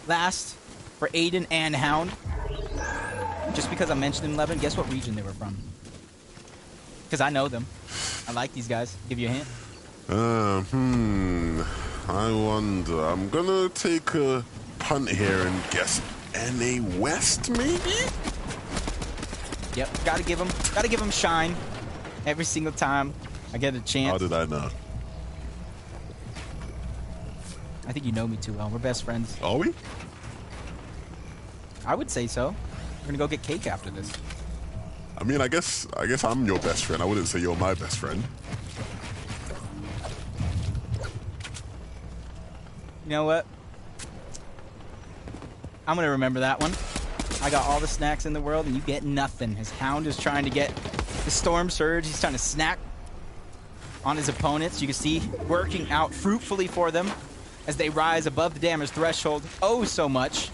last for Aiden and Hound. Just because I mentioned them, Levin, guess what region they were from? Because I know them. I like these guys. Give you a hint. I wonder. I'm going to take a punt here and guess NA West, maybe? Yep, gotta give them shine every single time I get a chance. How did I know? I think you know me too well. We're best friends. Are we? I would say so. We're gonna go get cake after this. I mean, I guess I'm your best friend. I wouldn't say you're my best friend. You know what? I'm gonna remember that one. I got all the snacks in the world and you get nothing. His Hound is trying to get the Storm Surge. He's trying to snack on his opponents. You can see working out fruitfully for them as they rise above the damage threshold oh so much.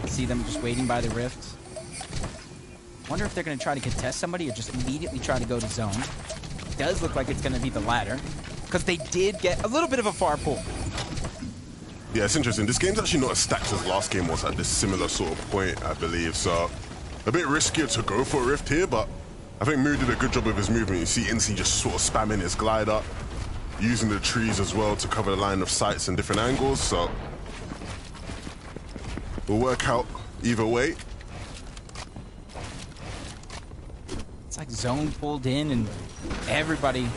See them just waiting by the rift. Wonder if they're gonna try to contest somebody or just immediately try to go to zone. It does look like it's gonna be the latter because they did get a little bit of a far pull. Yeah, it's interesting. This game's actually not as stacked as last game was at this similar sort of point, I believe. So a bit riskier to go for a rift here, but I think Moo did a good job of his movement. You see Incy just sort of spamming his glider, using the trees as well to cover the line of sights and different angles. So we'll work out either way. It's like zone pulled in and everybody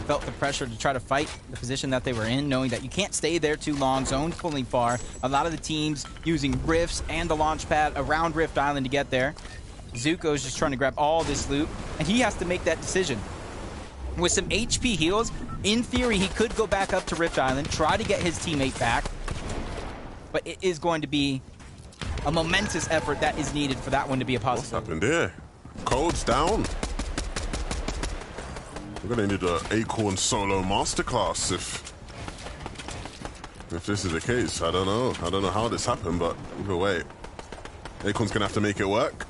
felt the pressure to try to fight the position that they were in, knowing that you can't stay there too long. Zone's pulling far. A lot of the teams using rifts and the launch pad around Rift Island to get there. Zuko's just trying to grab all this loot, and he has to make that decision. With some HP heals, in theory, he could go back up to Rift Island, try to get his teammate back. But it is going to be a momentous effort that is needed for that one to be a possibility. What's happened there? Code's down. We're going to need an Acorn solo masterclass if this is the case. I don't know. I don't know how this happened, but either way, Acorn's going to have to make it work.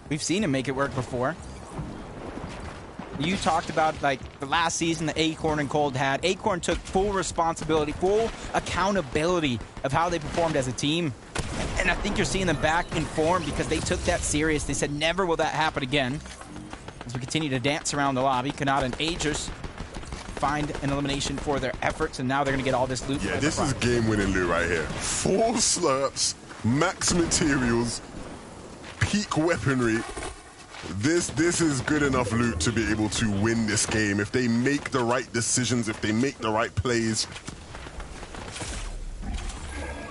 We've seen him make it work before. You talked about like the last season that Acorn and Cold had. Acorn took full responsibility, full accountability of how they performed as a team. And I think you're seeing them back in form because they took that serious. They said never will that happen again. As we continue to dance around the lobby, Kanata and Aegis find an elimination for their efforts, and now they're going to get all this loot. Yeah, this is game-winning loot right here. 4 slurps, max materials, peak weaponry. This is good enough loot to be able to win this game. If they make the right decisions, if they make the right plays,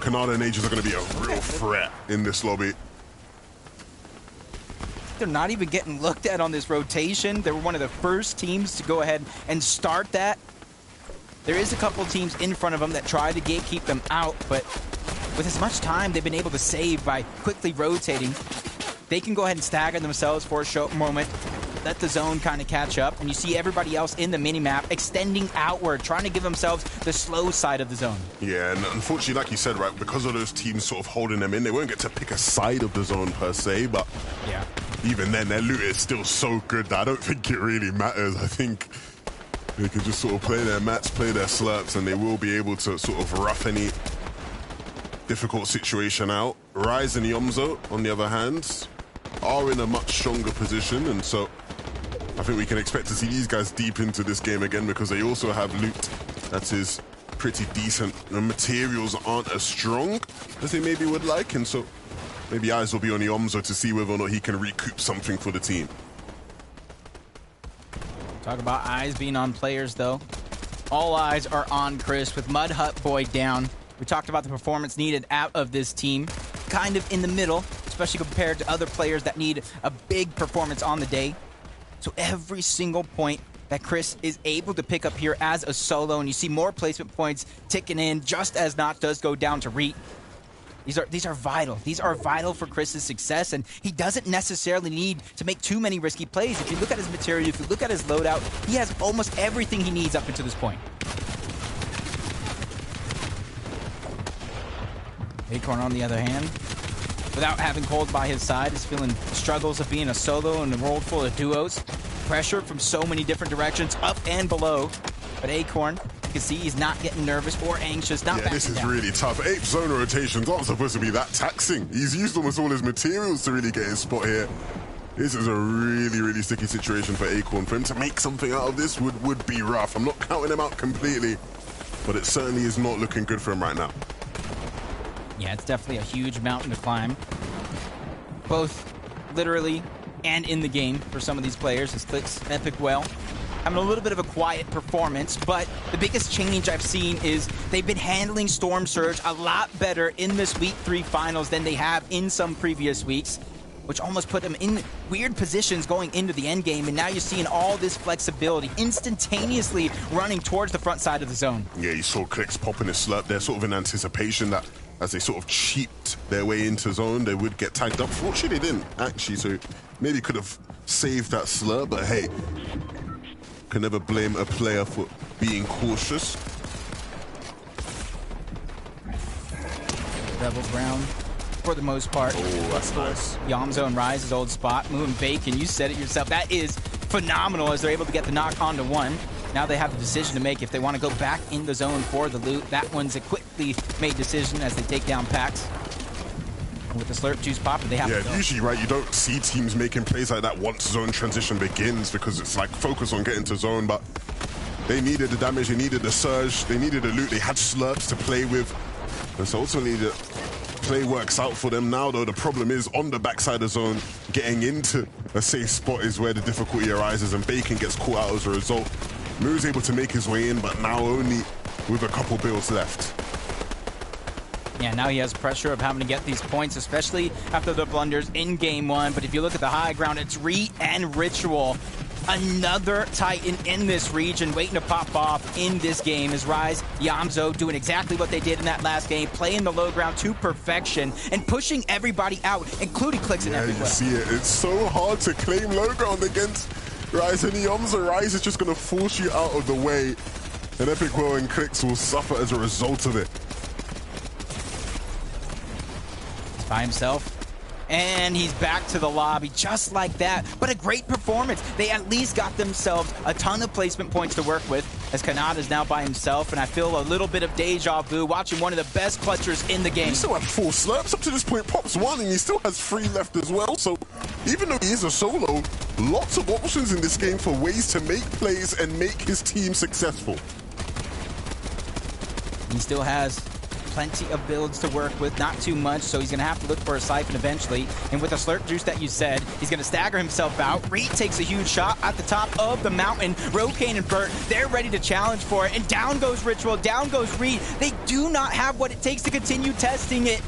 Kanata and Aegis are going to be a real threat in this lobby. They're not even getting looked at on this rotation. They were one of the first teams to go ahead and start that. There is a couple teams in front of them that try to gatekeep them out, but with as much time they've been able to save by quickly rotating, they can go ahead and stagger themselves for a short moment, let the zone kind of catch up, and you see everybody else in the minimap extending outward, trying to give themselves the slow side of the zone. Yeah, and unfortunately, like you said, right, because of those teams sort of holding them in, they won't get to pick a side of the zone per se, but yeah, even then, their loot is still so good that I don't think it really matters. I think they can just sort of play their mats, play their slurps, and they will be able to sort of rough any difficult situation out. Rise and Yomzo, on the other hand, are in a much stronger position, and so I think we can expect to see these guys deep into this game again because they also have loot that is pretty decent. The materials aren't as strong as they maybe would like, and so maybe eyes will be on Yomzo to see whether or not he can recoup something for the team. Talk about eyes being on players, though. All eyes are on Chris with Mud Hut Boy down. We talked about the performance needed out of this team, kind of in the middle, especially compared to other players that need a big performance on the day. So every single point that Chris is able to pick up here as a solo, and you see more placement points ticking in just as Not does go down to Reet. These are vital. These are vital for Chris's success, and he doesn't necessarily need to make too many risky plays. If you look at his material, if you look at his loadout, he has almost everything he needs up until this point. Acorn, on the other hand, without having Cold by his side, is feeling struggles of being a solo in a world full of duos. Pressure from so many different directions, up and below. But Acorn, you can see he's not getting nervous or anxious, not backing this is down. really tough. Ape zone rotations aren't supposed to be that taxing. He's used almost all his materials to really get his spot here. This is a really, really sticky situation for Acorn. For him to make something out of this would be rough. I'm not counting him out completely, but it certainly is not looking good for him right now. Yeah, it's definitely a huge mountain to climb, both literally and in the game for some of these players. This clicks Epic well. Having a little bit of a quiet performance, but the biggest change I've seen is they've been handling Storm Surge a lot better in this Week 3 finals than they have in some previous weeks, which almost put them in weird positions going into the end game, and now you're seeing all this flexibility instantaneously running towards the front side of the zone. Yeah, you saw Clicks popping his slurp there, sort of in anticipation that as they sort of cheaped their way into zone, they would get tagged up. Fortunately, they didn't, actually, so maybe could have saved that slurp, but hey, can never blame a player for being cautious. Rebel Brown, for the most part. Oh, that's nice. Yomzo and Rise's old spot. Moo and Bacon, you said it yourself. That is phenomenal as they're able to get the knock onto one. Now they have a decision to make if they want to go back in the zone for the loot. That one's a quickly made decision as they take down Pax. With the slurp juice pop, they have to go. Usually, right, you don't see teams making plays like that once zone transition begins because it's like focus on getting to zone, but they needed the damage, they needed the surge, they needed the loot, they had slurps to play with. And so ultimately the play works out for them now, though the problem is on the backside of zone, getting into a safe spot is where the difficulty arises, and Bacon gets caught out as a result. Moo's able to make his way in, but now only with a couple builds left. Yeah, now he has pressure of having to get these points, especially after the blunders in game 1. But if you look at the high ground, it's Re and Ritual. Another Titan in this region waiting to pop off in this game is Rise, Yamzo doing exactly what they did in that last game, playing the low ground to perfection and pushing everybody out, including Clicks and everywhere. You see it. It's so hard to claim low ground against Rise and Yamzo. Rise is just going to force you out of the way, and Epic Will and Clicks will suffer as a result of it. He's by himself. And he's back to the lobby just like that. But a great performance. They at least got themselves a ton of placement points to work with, as Kanada's now by himself. And I feel a little bit of deja vu watching one of the best clutchers in the game. He still had 4 slurps up to this point. Pops 1, and he still has 3 left as well. So even though he is a solo, lots of options in this game for ways to make plays and make his team successful. He still has plenty of builds to work with, not too much, so he's going to have to look for a siphon eventually. And with the slurp juice that you said, he's going to stagger himself out. Reed takes a huge shot at the top of the mountain. Rokane and Burt, they're ready to challenge for it. And down goes Ritual, down goes Reed. They do not have what it takes to continue testing it.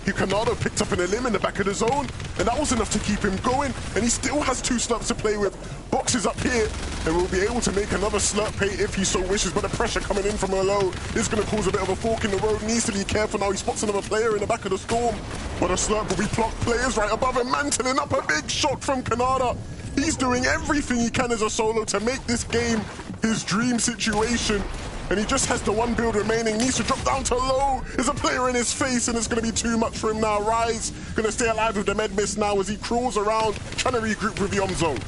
Kanada picked up an elim in the back of the zone, and that was enough to keep him going, and he still has 2 slurps to play with. Boxes up here, and will be able to make another slurp pay if he so wishes, but the pressure coming in from below is going to cause a bit of a fork in the road. Needs to be careful now. He spots another player in the back of the storm, but a slurp will be blocked. Players right above him, mantling up a big shot from Kanada. He's doing everything he can as a solo to make this game his dream situation. And he just has the 1 build remaining, needs to drop down to low. There's a player in his face, and it's going to be too much for him now. Rise going to stay alive with the med miss now as he crawls around, trying to regroup with Yamzo.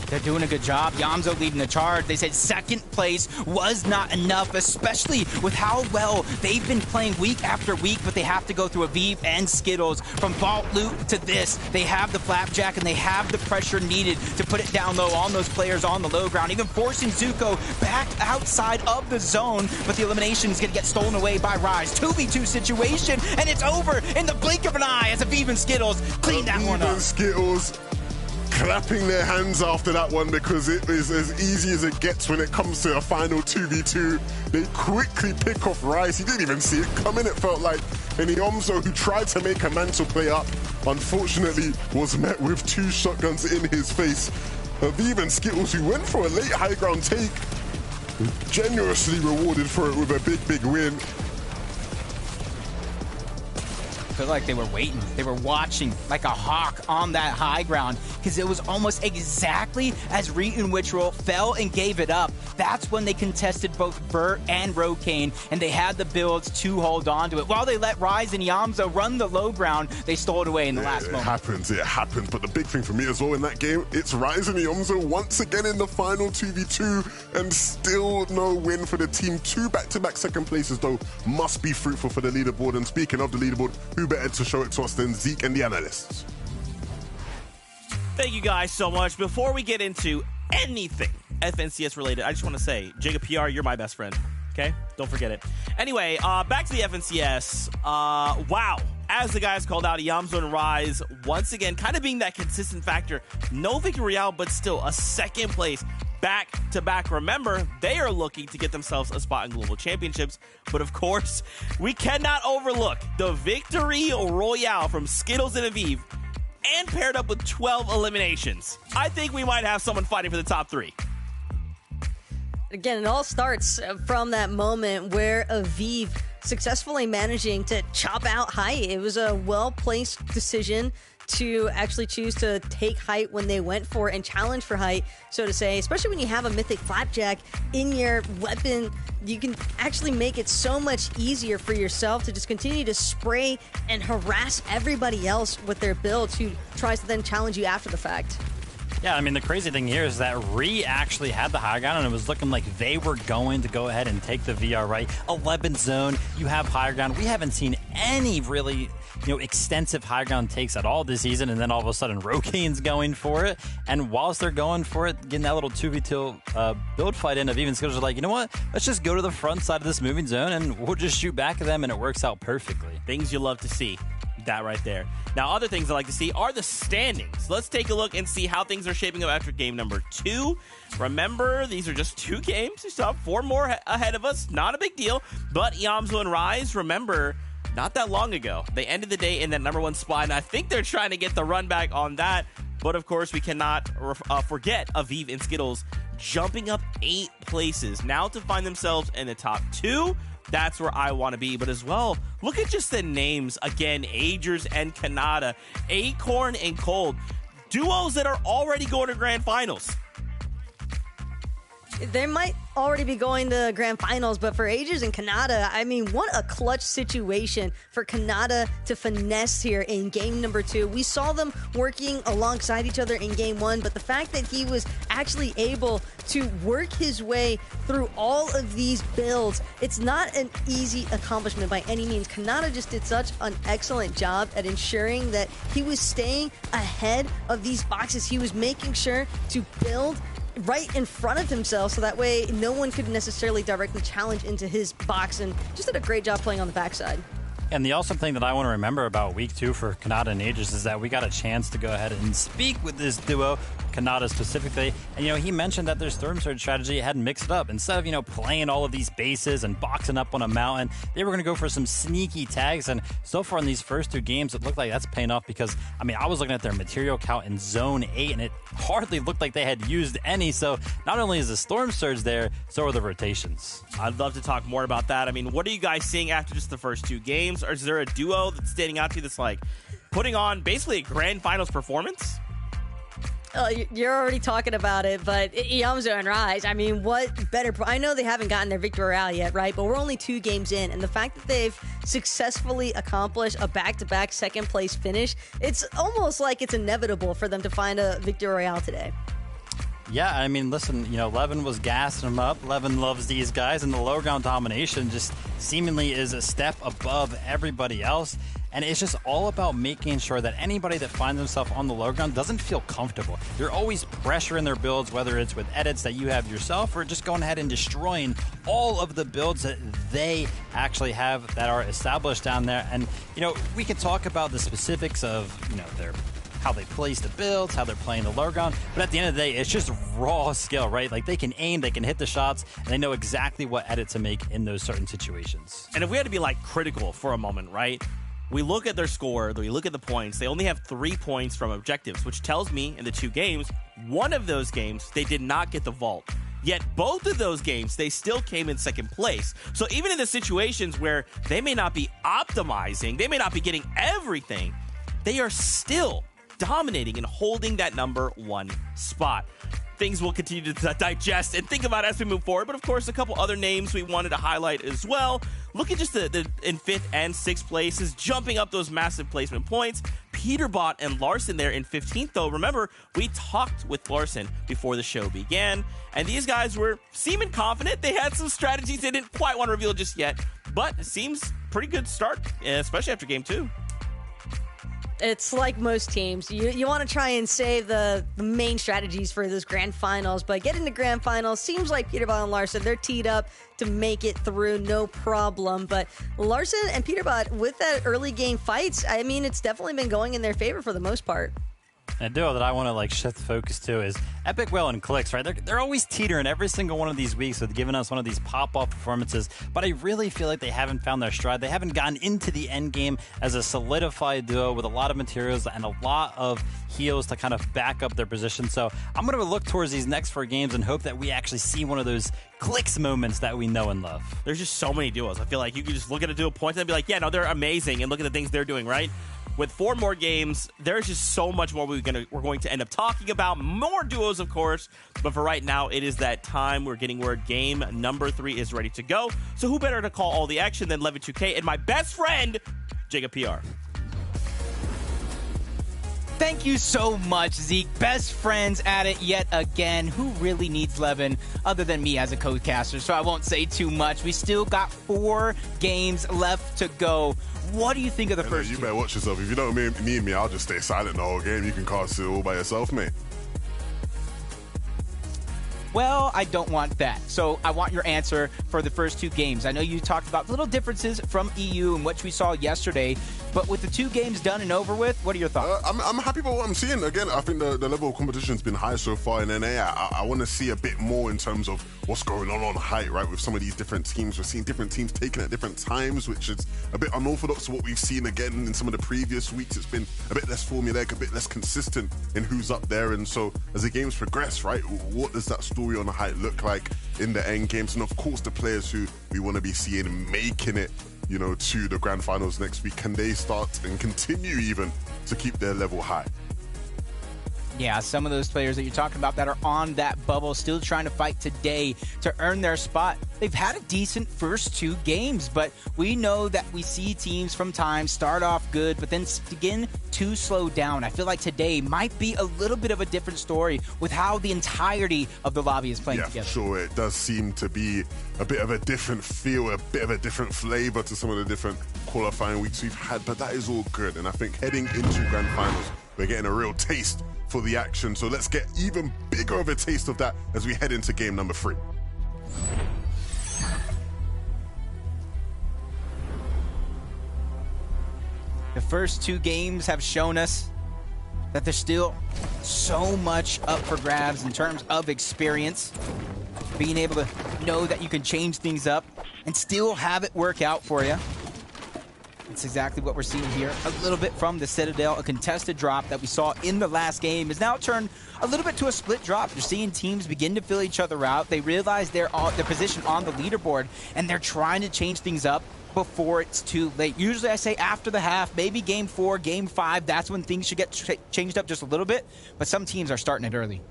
They're doing a good job. Yamzo leading the charge. They said second place was not enough, especially with how well they've been playing week after week, but they have to go through Aviv and Skittles. From Vault Loot to this, they have the Flapjack, and they have the pressure needed to put it down low on those players on the low ground, even forcing Zuko back outside of the zone, but the elimination is going to get stolen away by Rise. 2v2 situation, and it's over in the blink of an eye as Aviv and Skittles clean that one up. Skittles clapping their hands after that one, because it is as easy as it gets when it comes to a final 2v2. They quickly pick off Rice. He didn't even see it coming, it felt like. And Yamzo, who tried to make a mantle play up, unfortunately was met with 2 shotguns in his face. Aviv and Skittles, who went for a late high ground take, generously rewarded for it with a big win. I feel like they were waiting. They were watching like a hawk on that high ground, because it was almost exactly as Reed and Witcherel fell and gave it up. That's when they contested both Burt and Rokane, and they had the builds to hold on to it. While they let Rise and Yamzo run the low ground, they stole it away in the last moment. It happens. But the big thing for me as well in that game, it's Rise and Yamzo once again in the final 2v2, and still no win for the team. 2 back-to-back second places, though, must be fruitful for the leaderboard. And speaking of the leaderboard, who better to show it to us than Zeke and the analysts? Thank you guys so much. Before we get into anything FNCS related, I just want to say, Jacob PR, you're my best friend. Okay? Don't forget it. Anyway, back to the FNCS. Wow. As the guys called out, Yamzo and Rise, once again, kind of being that consistent factor. No victory royale, but still a second place back-to-back. Remember, they are looking to get themselves a spot in global championships. But of course, we cannot overlook the victory royale from Skittles and Aviv, and paired up with 12 eliminations. I think we might have someone fighting for the top 3. Again, it all starts from that moment where Aviv successfully managing to chop out Height. It was a well-placed decision to actually choose to take Height when they went for and challenge for Height, so to say. Especially when you have a Mythic Flapjack in your weapon, you can actually make it so much easier for yourself to just continue to spray and harass everybody else with their builds who tries to then challenge you after the fact. Yeah, I mean, the crazy thing here is that Ree actually had the high ground, and it was looking like they were going to go ahead and take the VR, right? 11th zone, you have high ground. We haven't seen any really, extensive high ground takes at all this season, and then all of a sudden Rokane's going for it. And whilst they're going for it, getting that little 2v2 build fight in, of even Skittles are like, you know what? Let's just go to the front side of this moving zone, and we'll just shoot back at them, and it works out perfectly. Things you love to see. that right there. Now, other things I like to see are the standings. Let's take a look and see how things are shaping up after game number 2. Remember, these are just 2 games. We still have 4 more ahead of us. Not a big deal. But Yamzo and Rise, remember, not that long ago, they ended the day in that number 1 spot, and I think they're trying to get the run back on that. But, of course, we cannot forget Aviv and Skittles jumping up 8 places now to find themselves in the top 2. That's where I want to be. But as well, look at just the names. Again, Agers and Kanata, Acorn and Cold. Duos that are already going to grand finals. They might already be going to grand finals, but for Agers and Kanata, I mean, what a clutch situation for Kanata to finesse here in game number 2. We saw them working alongside each other in game 1, but the fact that he was actually able to work his way through all of these builds, it's not an easy accomplishment by any means. Kanata just did such an excellent job at ensuring that he was staying ahead of these boxes. He was making sure to build right in front of himself, so that way no one could necessarily directly challenge into his box, and just did a great job playing on the backside. And the awesome thing that I want to remember about week 2 for Kanata and Agers is that we got a chance to go ahead and speak with this duo, Kanata specifically. And, he mentioned that their storm surge strategy had mixed it up. Instead of, playing all of these bases and boxing up on a mountain, they were going to go for some sneaky tags. And so far in these first 2 games, it looked like that's paying off because, I was looking at their material count in zone 8, and it hardly looked like they had used any. So not only is the storm surge there, so are the rotations. I'd love to talk more about that. What are you guys seeing after just the first 2 games? Or is there a duo that's standing out to you that's like putting on basically a grand finals performance? You're already talking about it, but Yamzo and Rise, what better... I know they haven't gotten their victory royale yet, right? But we're only 2 games in, and the fact that they've successfully accomplished a back-to-back second-place finish, it's almost like it's inevitable for them to find a victory royale today. Yeah, listen, Levin was gassing them up. Levin loves these guys, and the low ground domination just seemingly is a step above everybody else. And it's just all about making sure that anybody that finds themselves on the low ground doesn't feel comfortable. You're always pressuring their builds, whether it's with edits that you have yourself or just going ahead and destroying all of the builds that they actually have that are established down there. And, we can talk about the specifics of, how they place the builds, how they're playing the low ground. But at the end of the day, it's just raw skill, right? Like, they can aim, they can hit the shots, and they know exactly what edit to make in those certain situations. And if we had to be, critical for a moment, right? We look at their score, we look at the points. They only have 3 points from objectives, which tells me in the 2 games, one of those games, they did not get the vault. Yet both of those games, they still came in second place. So even in the situations where they may not be optimizing, they may not be getting everything, they are still dominating and holding that number 1 spot. Things we'll continue to digest and think about as we move forward. But of course, a couple other names we wanted to highlight as well. Look at just the in 5th and 6th places, jumping up those massive placement points. Peterbot and Larson there in 15th, though. Remember, we talked with Larson before the show began, and these guys were seeming confident. They had some strategies they didn't quite want to reveal just yet, but it seems pretty good start, especially after game 2. It's like most teams. You want to try and save the main strategies for those grand finals, but getting to grand finals seems like Peterbot and Larson, they're teed up to make it through, no problem. But Larson and Peterbot, with that early game fights, it's definitely been going in their favor for the most part. And a duo that I want to shift focus to is Epic Whale and Clicks, right? They're always teetering every single one of these weeks with giving us one of these pop-off performances, but I really feel like they haven't found their stride. They haven't gotten into the end game as a solidified duo with a lot of materials and a lot of heals to kind of back up their position. So I'm going to look towards these next 4 games and hope that we actually see one of those Clicks moments that we know and love. There's just so many duos. I feel like you can just look at a duo, point and be like, yeah, no, they're amazing, and look at the things they're doing, right? With 4 more games, there's just so much more we're going to end up talking about. More duos, of course. But for right now, it is that time. We're getting word game number 3 is ready to go. So who better to call all the action than Levin2K and my best friend, Jacob PR. Thank you so much, Zeke. Best friends at it yet again. Who really needs Levin other than me as a co-caster? So I won't say too much. We still got 4 games left to go. What do you think of the first 2? You better watch yourself. If you don't need me, I'll just stay silent the whole game. You can cast it all by yourself, mate. Well, I don't want that. So I want your answer for the first 2 games. I know you talked about little differences from EU and what we saw yesterday, But with the 2 games done and over with, what are your thoughts? I'm happy about what I'm seeing. Again, I think the level of competition has been high so far in NA. I want to see a bit more in terms of what's going on height, right? With some of these different teams. We're seeing different teams taken at different times, which is a bit unorthodox to what we've seen again in some of the previous weeks. It's been a bit less formulaic, a bit less consistent in who's up there. And so as the games progress, right, what does that story on the height look like in the end games? And of course, the players who we want to be seeing making it, you know, to the grand finals next week, can they start and continue even to keep their level high? Yeah, some of those players that you're talking about that are on that bubble, still trying to fight today to earn their spot. They've had a decent first 2 games, but we know that we see teams from time start off good, but then begin to slow down. I feel like today might be a little bit of a different story with how the entirety of the lobby is playing together. Yeah, sure. It does seem to be a bit of a different feel, a bit of a different flavor to some of the different qualifying weeks we've had, but that is all good. And I think heading into grand finals, we're getting a real taste for the action. So let's get even bigger of a taste of that as we head into game number 3. The first 2 games have shown us that there's still so much up for grabs in terms of experience. Being able to know that you can change things up and still have it work out for you. That's exactly what we're seeing here. A little bit from the Citadel, a contested drop that we saw in the last game is now turned a little bit to a split drop. You're seeing teams begin to fill each other out. They realize their position on the leaderboard, and they're trying to change things up before it's too late. Usually I say after the half, maybe game 4, game 5, that's when things should get changed up just a little bit, but some teams are starting it early.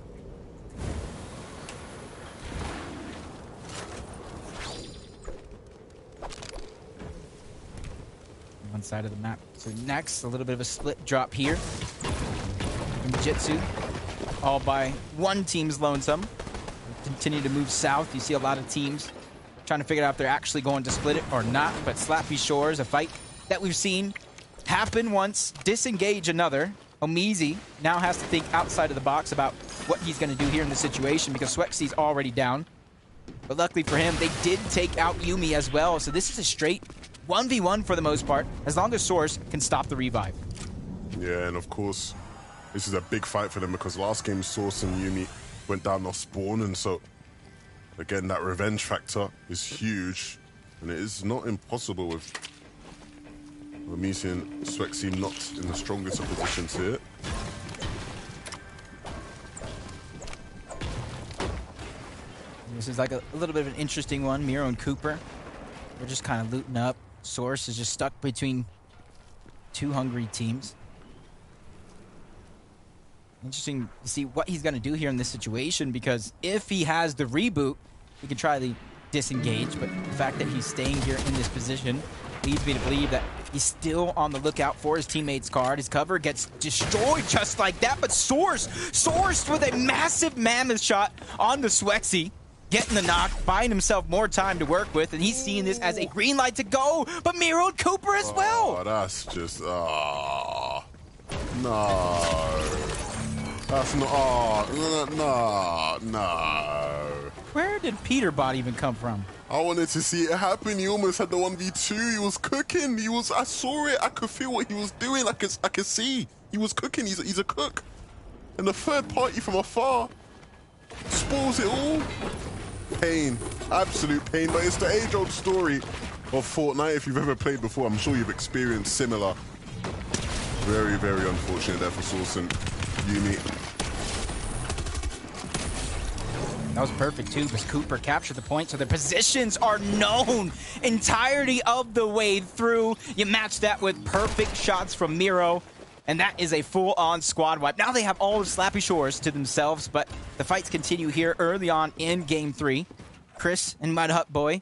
One side of the map. So next, a little bit of a split drop here from Jitsu, all by one team's lonesome. Continue to move south. You see a lot of teams trying to figure out if they're actually going to split it or not. But Slappy Shores, a fight that we've seen happen once, disengage another. Omizi now has to think outside of the box about what he's going to do here in this situation because Swexy's already down. But luckily for him, they did take out Yumi as well. So this is a straight 1v1 for the most part, as long as Source can stop the revive. Yeah, and of course, this is a big fight for them because last game Source and Yumi went down off spawn, and so again, that revenge factor is huge, and it is not impossible with Omizi and Swexy not in the strongest of positions here. This is like a little bit of an interesting one. Miro and Cooper, they're just kind of looting up. Source is just stuck between 2 hungry teams. Interesting to see what he's going to do here in this situation, because if he has the reboot, he can try to disengage, but the fact that he's staying here in this position leads me to believe that he's still on the lookout for his teammate's card. His cover gets destroyed just like that, but Source with a massive mammoth shot on the Swexy, getting the knock, buying himself more time to work with, and he's seeing this as a green light to go, but Miro and Cooper as well. Oh, that's just, no. That's not, no. Where did Peterbot even come from? I wanted to see it happen. He almost had the 1v2. He was cooking. I saw it. I could feel what he was doing. I could see. He was cooking. He's a cook. And the third party from afar spoils it all. Pain, absolute pain, but it's the age-old story of Fortnite. If you've ever played before, I'm sure you've experienced similar. Very, very unfortunate there for Source and Yumi. That was perfect too, because Cooper captured the point, so their positions are known entirety of the way through. You match that with perfect shots from Miro, and that is a full-on squad wipe. Now they have all of Slappy Shores to themselves, but the fights continue here early on in Game 3. Chris and Mud Hut Boy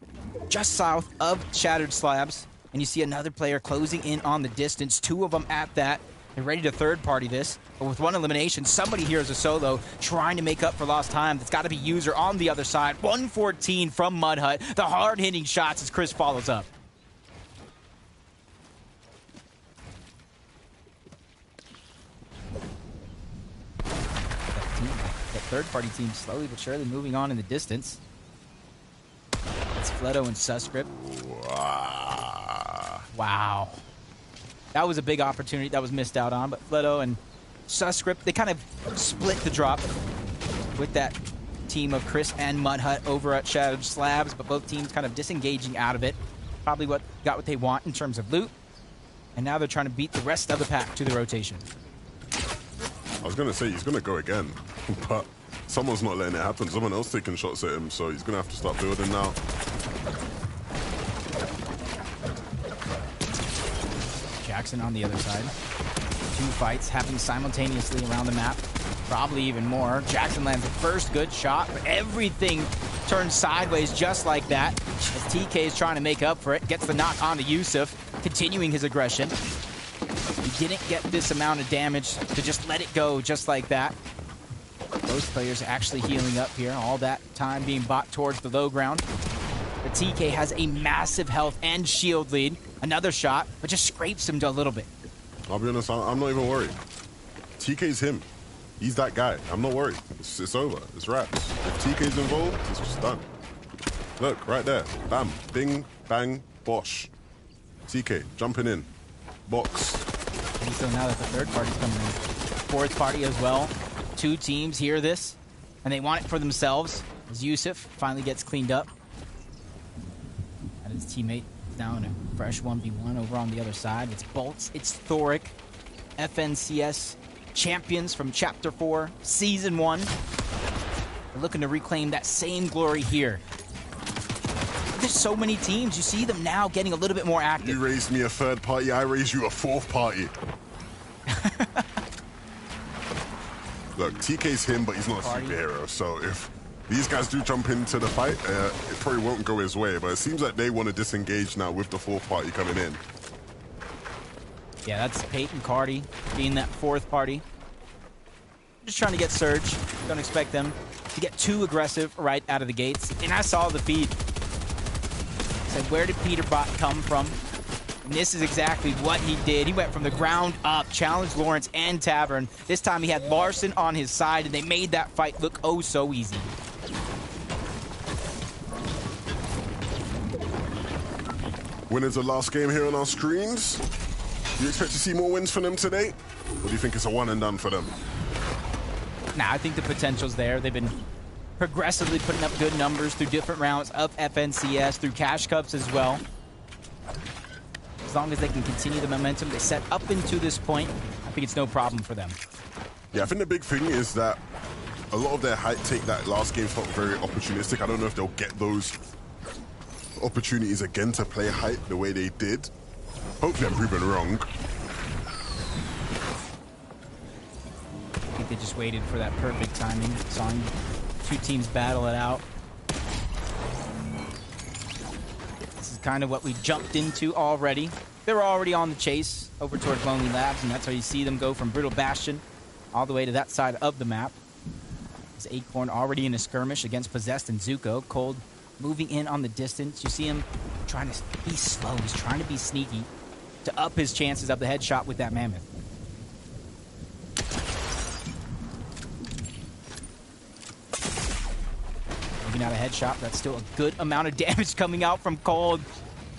just south of Shattered Slabs, and you see another player closing in on the distance, 2 of them at that. They're ready to third-party this, but with 1 elimination, somebody here is a solo trying to make up for lost time. That's got to be User on the other side. 114 from Mud Hut. The hard-hitting shots as Chris follows up. That third-party team slowly but surely moving on in the distance. It's Fleto and Suscript. Wow. Wow. That was a big opportunity that was missed out on, but Fleto and Suscript, they kind of split the drop with that team of Chris and Mudhut over at Shattered Slabs, but both teams kind of disengaging out of it. Probably got what they want in terms of loot, and now they're trying to beat the rest of the pack to the rotation. I was going to say he's going to go again, but someone's not letting it happen. Someone else taking shots at him, so he's going to have to start building now. Jackson on the other side. 2 fights happening simultaneously around the map. Probably even more. Jackson lands the first good shot, but everything turns sideways just like that. As TK is trying to make up for it. Gets the knock onto Yusuf, continuing his aggression. He didn't get this amount of damage to just let it go just like that. Both players actually healing up here. All that time being bought towards the low ground. But TK has a massive health and shield lead. Another shot, but just scrapes him to a little bit. I'll be honest, I'm not even worried. TK's him. He's that guy. I'm not worried. It's over. It's wraps. If TK's involved, it's just done. Look, right there. Bam. Bing, bang, bosh. TK, jumping in. Box. And so now that the third party's coming in. Fourth party as well. 2 teams hear this, and they want it for themselves. As Yusuf finally gets cleaned up. And his teammate is now in a fresh 1v1 over on the other side. It's Bolts, it's Thoric, FNCS champions from Chapter 4, Season 1. They're looking to reclaim that same glory here. There's so many teams. You see them now getting a little bit more active. You raised me a third party, I raised you a fourth party. Look, TK's him, but he's not a superhero, so if these guys do jump into the fight, it probably won't go his way, but it seems like they want to disengage now with the fourth party coming in. Yeah, that's Peyton Cardi being that fourth party. Just trying to get Surge. Don't expect them to get too aggressive right out of the gates. And I saw the feed. Said, where did Peterbot come from? And this is exactly what he did. He went from the ground up, challenged Lawrence and Tavern. This time he had Larson on his side, and they made that fight look oh so easy. Winners of last game here on our screens. Do you expect to see more wins for them today? Or do you think it's a one and done for them? Nah, I think the potential's there. They've been progressively putting up good numbers through different rounds of FNCS, through Cash Cups as well. As long as they can continue the momentum they set up into this point, I think it's no problem for them. Yeah, I think the big thing is that a lot of their hype take that last game felt very opportunistic. I don't know if they'll get those opportunities again to play hype the way they did. Hopefully I'm proven wrong. I think they just waited for that perfect timing. Saw 2 teams battle it out. This is kind of what we jumped into already. They were already on the chase over towards Lonely Labs, and that's how you see them go from Brittle Bastion all the way to that side of the map. There's Acorn already in a skirmish against Possessed and Zuko. Cold moving in on the distance. You see him trying to be slow. He's trying to be sneaky to up his chances of the headshot with that Mammoth. Maybe not a headshot, that's still a good amount of damage coming out from Cold.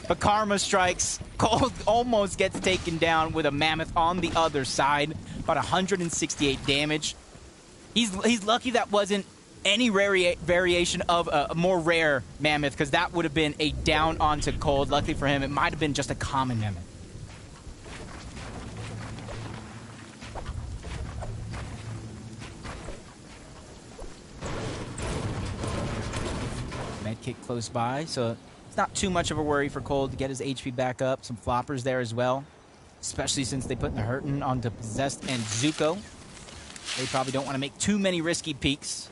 But Karma strikes. Cold almost gets taken down with a Mammoth on the other side. About 168 damage. He's lucky that wasn't any variation of a more rare Mammoth, because that would have been a down onto Cold. Luckily for him, it might have been just a common Mammoth. Medkit close by, so it's not too much of a worry for Cold to get his HP back up. Some floppers there as well, especially since they put the hurtin' onto Possessed and Zuko. They probably don't want to make too many risky peeks.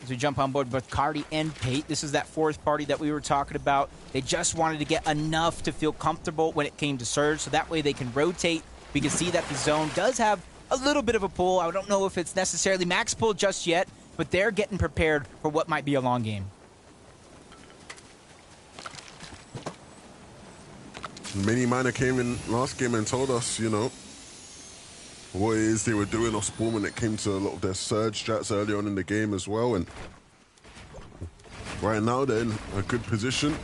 As we jump on board both Cardi and Pate, this is that fourth party that we were talking about. They just wanted to get enough to feel comfortable when it came to Surge, so that way they can rotate. We can see that the zone does have a little bit of a pull. I don't know if it's necessarily max pull just yet, but they're getting prepared for what might be a long game. Mini Miner came in last game and told us, you know, what it is they were doing off spawn when it came to a lot of their surge strats early on in the game as well. And right now they're in a good position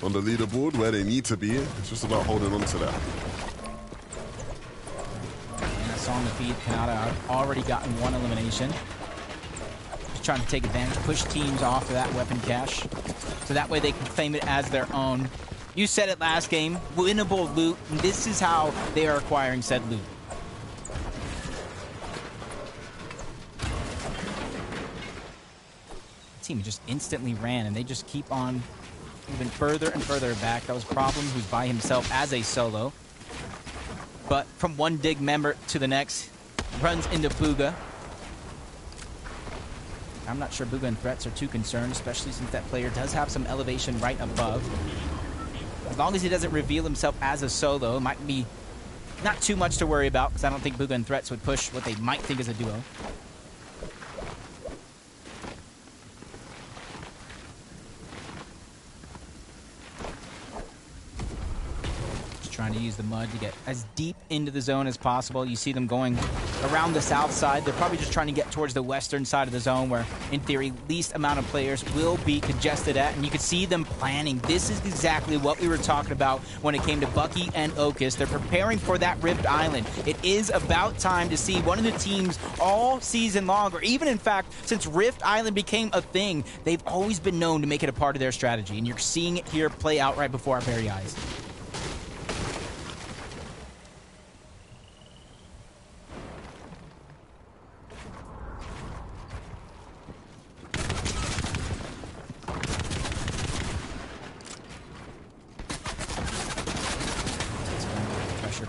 on the leaderboard where they need to be. It's just about holding on to that. saw on the feed, Kanata have already gotten one elimination. Just trying to take advantage, push teams off of that weapon cache, so that way they can claim it as their own. You said it last game, winnable loot, and this is how they are acquiring said loot. The team just instantly ran, and they just keep on moving further and further back. That was Problem, who's by himself as a solo. But from one dig member to the next, runs into Booga. I'm not sure Booga and Threats are too concerned, especially since that player does have some elevation right above. As long as he doesn't reveal himself as a solo, it might be not too much to worry about, because I don't think Booga and Threats would push what they might think is a duo. Trying to use the mud to get as deep into the zone as possible. You see them going around the south side. They're probably just trying to get towards the western side of the zone where, in theory, least amount of players will be congested at. And you can see them planning. This is exactly what we were talking about when it came to Bucky and Okus. They're preparing for that Rift Island. It is about time to see one of the teams all season long, or even, in fact, since Rift Island became a thing, they've always been known to make it a part of their strategy. And you're seeing it here play out right before our very eyes.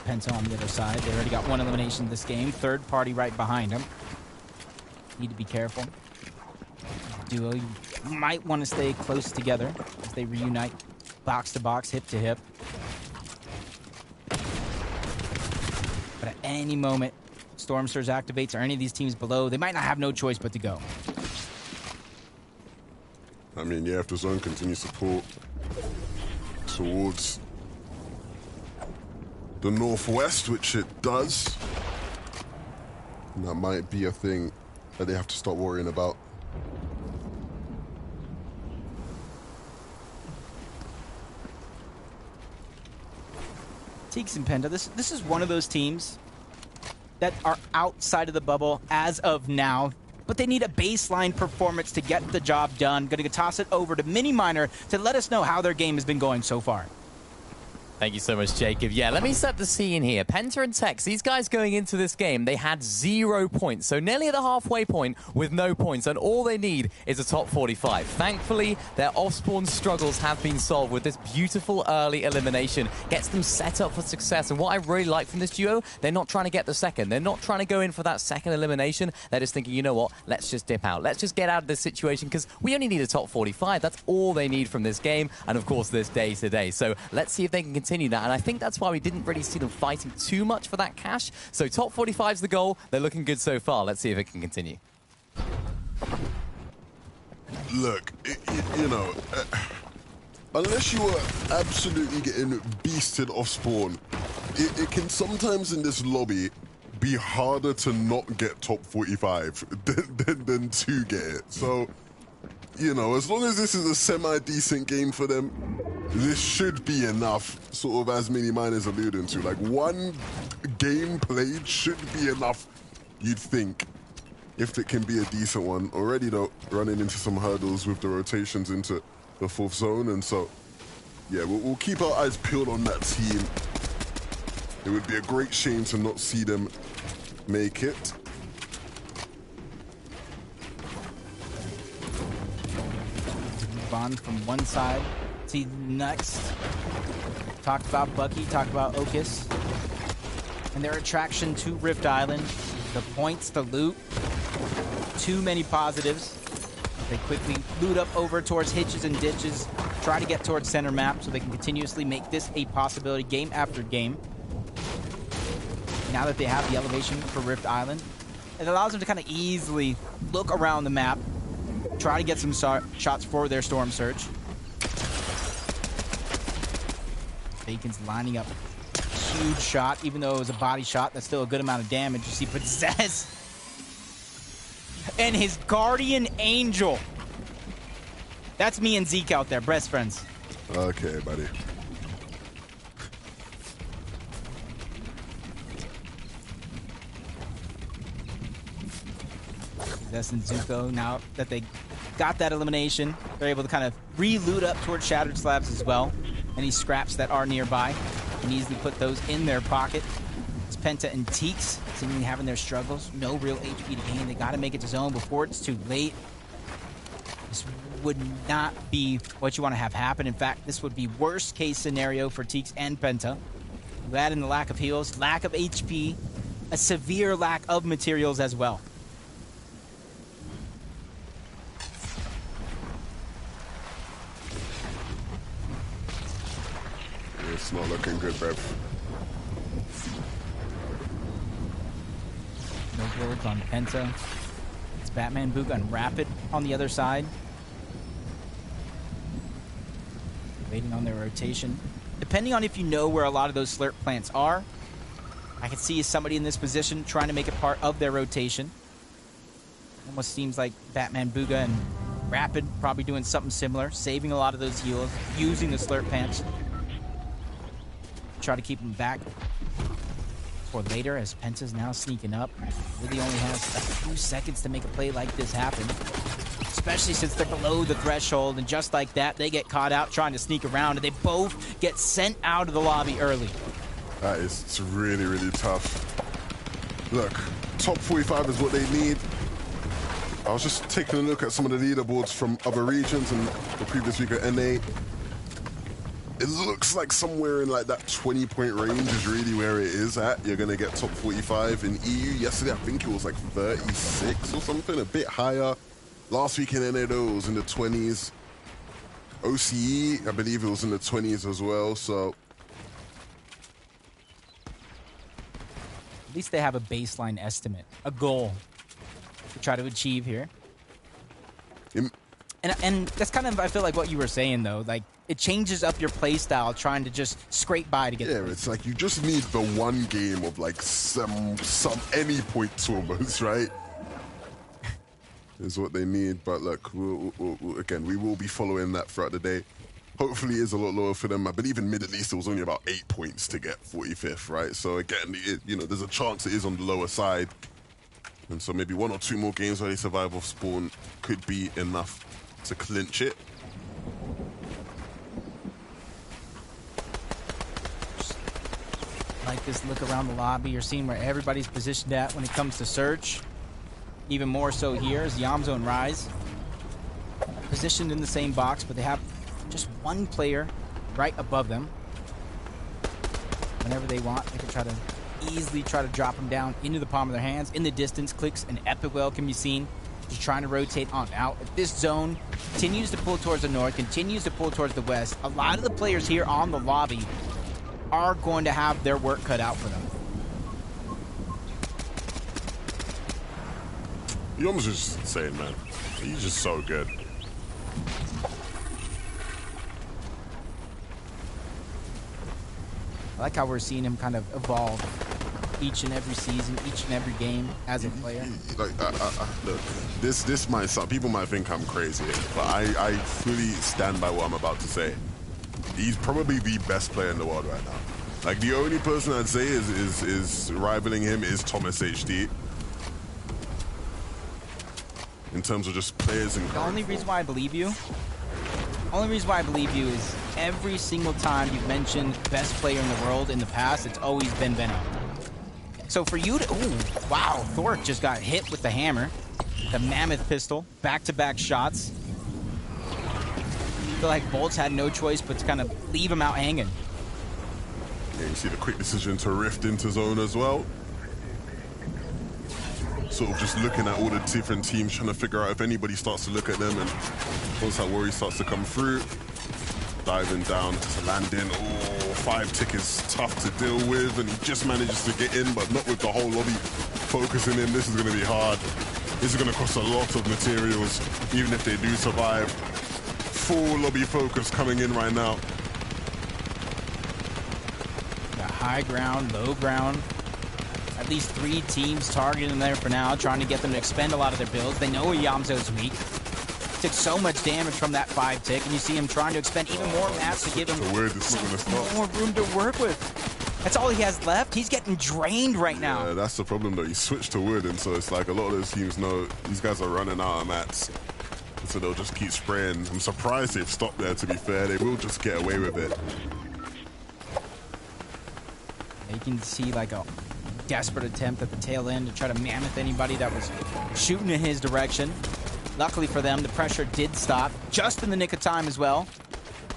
Penta on the other side. They already got one elimination this game. Third party right behind him. Need to be careful. Duo, you might want to stay close together as they reunite box to box, hip to hip. But at any moment, Storm Surge activates or any of these teams below, they might not have no choice but to go. I mean, yeah, if the zone continues to pull towards the northwest, which it does, that might be a thing that they have to start worrying about. Teeks and Penta, this is one of those teams that are outside of the bubble as of now, but they need a baseline performance to get the job done. Gonna toss it over to Mini Miner to let us know how their game has been going so far. Thank you so much, Jacob. Yeah, let me set the scene here. Penta and Tex, these guys going into this game, they had 0 points. So nearly at the halfway point with no points, and all they need is a top 45. Thankfully, their off-spawn struggles have been solved with this beautiful early elimination. Gets them set up for success. And what I really like from this duo, they're not trying to get the second. They're not trying to go in for that second elimination. They're just thinking, you know what, let's just dip out. Let's just get out of this situation because we only need a top 45. That's all they need from this game. And of course, this day to day. So let's see if they can continue that, and I think that's why we didn't really see them fighting too much for that cash. So top 45 is the goal. They're looking good so far. Let's see if it can continue. Look, you know, unless you are absolutely getting beasted off spawn, it can sometimes in this lobby be harder to not get top 45 than to get it. So, you know, as long as this is a semi-decent game for them, this should be enough, sort of as Mini Miner's alluding to. Like, one game played should be enough, you'd think, if it can be a decent one. Already, though, running into some hurdles with the rotations into the fourth zone, and so, yeah, we'll keep our eyes peeled on that team. It would be a great shame to not see them make it. On from one side to next. Talked about Bucky, talked about Okus and their attraction to Rift Island. The points, the loot, too many positives. They quickly loot up over towards hitches and ditches, try to get towards center map so they can continuously make this a possibility game after game. Now that they have the elevation for Rift Island, it allows them to kind of easily look around the map, try to get some shots for their Storm Surge. Bacon's lining up. Huge shot, even though it was a body shot, that's still a good amount of damage. You see Possess and his Guardian Angel. That's me and Zeke out there, best friends. Okay, buddy. Zess and Zuko, now that they got that elimination, they're able to kind of re-loot up towards Shattered Slabs as well. Any scraps that are nearby can easily put those in their pocket. It's Penta and Teeks seemingly having their struggles. No real HP to gain. They got to make it to zone before it's too late. This would not be what you want to have happen. In fact, this would be worst case scenario for Teeks and Penta. You add in the lack of heals, lack of HP, a severe lack of materials as well. It's not looking good, Bev. No builds on Penta. It's Batman Booga and Rapid on the other side. Waiting on their rotation. Depending on if you know where a lot of those slurp plants are, I can see somebody in this position trying to make it part of their rotation. Almost seems like Batman Booga and Rapid probably doing something similar, saving a lot of those heals, using the slurp plants. Try to keep them back for later, as Penta's now sneaking up. Really only has a few seconds to make a play like this happen, especially since they're below the threshold, and just like that, they get caught out trying to sneak around, and they both get sent out of the lobby early. That is, it's really, really tough. Look, top 45 is what they need. I was just taking a look at some of the leaderboards from other regions and the previous week at NA. It looks like somewhere in like that 20-point range is really where it is at. You're going to get top 45 in EU. Yesterday, I think it was like 36 or something, a bit higher. Last week in NA, though, it was in the 20s. OCE, I believe it was in the 20s as well, so... At least they have a baseline estimate, a goal to try to achieve here. And that's kind of, I feel like, what you were saying, though. Like, it changes up your play style trying to just scrape by to get yeah, it's like you just need the one game of like some any points almost, right? Is what they need. But look, again, we will be following that throughout the day. Hopefully it is a lot lower for them. I believe in Middle East it was only about 8 points to get 45th, right? So again, you know, there's a chance it is on the lower side. And so maybe 1 or 2 more games where they survive off spawn could be enough to clinch it. Like this look around the lobby, you're seeing where everybody's positioned at when it comes to search. Even more so here is Yamzo and Rise. Positioned in the same box, but they have just one player right above them. Whenever they want, they can try to easily drop them down into the palm of their hands. In the distance, Clicks and Epicwell can be seen just trying to rotate on out. If this zone continues to pull towards the north, continues to pull towards the west, a lot of the players here on the lobby are going to have their work cut out for them. Yom's just insane, man. He's just so good. I like how we're seeing him kind of evolve each and every season, each and every game as a player. Like, look, this might sound, people might think I'm crazy, but I fully stand by what I'm about to say. He's probably the best player in the world right now. Like, the only person I'd say is rivaling him is Thomas HD. In terms of just players and... The only reason why I believe you, is every single time you've mentioned best player in the world in the past, it's always been Venom. So for you to... Ooh, wow, Thork just got hit with the hammer. The Mammoth pistol, back-to-back shots. I feel like Bolts had no choice but to kind of leave him out hanging. Yeah, you see the quick decision to rift into zone as well. Sort of just looking at all the different teams, trying to figure out if anybody starts to look at them, and once that worry starts to come through, diving down to land in. Oh, 5 tick is tough to deal with, and he just manages to get in, but not with the whole lobby focusing in. This is going to be hard. This is going to cost a lot of materials, even if they do survive. Full lobby focus coming in right now. Got high ground, low ground. At least 3 teams targeting them there for now, trying to get them to expend a lot of their builds. They know Yamzo's weak. Took so much damage from that 5 tick, and you see him trying to expend even more mats to give him so where this is gonna stop. more room to work with. That's all he has left. He's getting drained right now. Yeah, that's the problem though. He switched to wood, and so it's like a lot of those teams know these guys are running out of mats. And so they'll just keep spraying. I'm surprised they've stopped there, to be fair. They will just get away with it. You can see like a desperate attempt at the tail end to try to mammoth anybody that was shooting in his direction. Luckily for them, the pressure did stop just in the nick of time as well,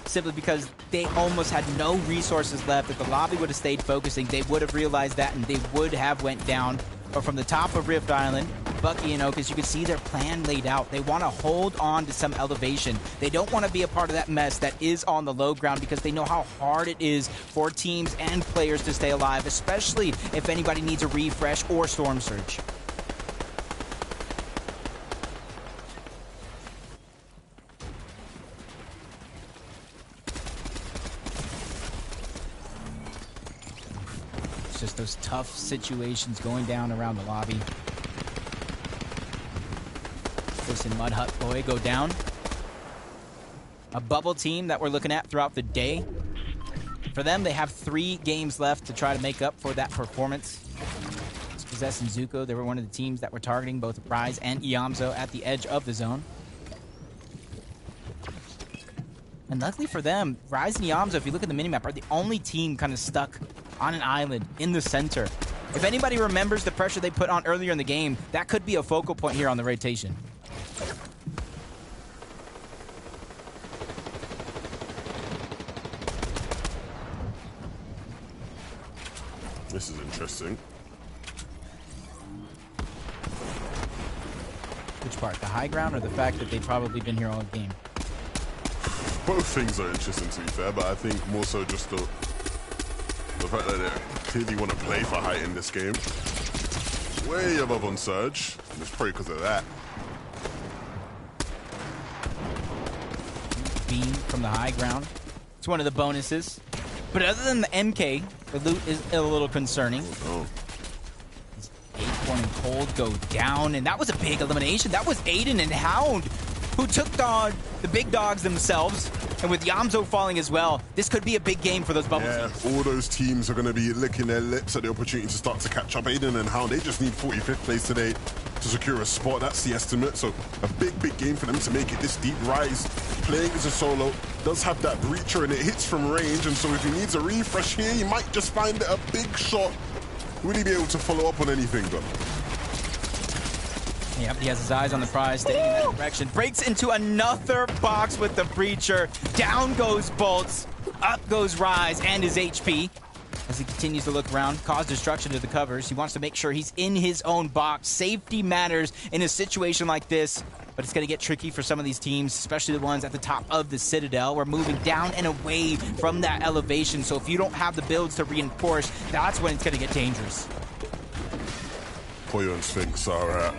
simply because they almost had no resources left. If the lobby would have stayed focusing, they would have realized that and they would have went down. But from the top of Rift Island, Bucky and Okus, you can see their plan laid out. They want to hold on to some elevation. They don't want to be a part of that mess that is on the low ground because they know how hard it is for teams and players to stay alive, especially if anybody needs a refresh or storm surge. It's just those tough situations going down around the lobby. And Mud Hut Boy go down. A bubble team that we're looking at throughout the day. For them, they have 3 games left to try to make up for that performance. Possess and Zuko, they were one of the teams that were targeting both Rise and Iamzo at the edge of the zone. And luckily for them, Rise and Iamzo, if you look at the minimap, are the only team kind of stuck on an island in the center. If anybody remembers the pressure they put on earlier in the game, that could be a focal point here on the rotation. This is interesting. Which part? The high ground or the fact that they've probably been here all game? Both things are interesting, to be fair, but I think more so just the fact that they clearly want to play for height in this game. Way above on Surge. And it's probably because of that. Beam from the high ground. It's one of the bonuses. But other than the MK, the loot is a little concerning. Oh. Acorn and Cold go down, and that was a big elimination. That was Aiden and Hound, who took down the big dogs themselves. And with Iamzo falling as well, this could be a big game for those bubble teams. All those teams are going to be licking their lips at the opportunity to start to catch up. Aiden and Hound, they just need 45th place today to secure a spot. That's the estimate. So a big, big game for them to make it this deep. Rise, playing as a solo, does have that breacher and it hits from range. And so if he needs a refresh here, he might just find it a big shot. Will he be able to follow up on anything, though? Yep, he has his eyes on the prize, staying in that direction. Breaks into another box with the breacher. Down goes Bolts. Up goes Rise and his HP. As he continues to look around, cause destruction to the covers. He wants to make sure he's in his own box. Safety matters in a situation like this. But it's going to get tricky for some of these teams, especially the ones at the top of the Citadel. We're moving down and away from that elevation. So if you don't have the builds to reinforce, that's when it's going to get dangerous. Pollo and Sphinx are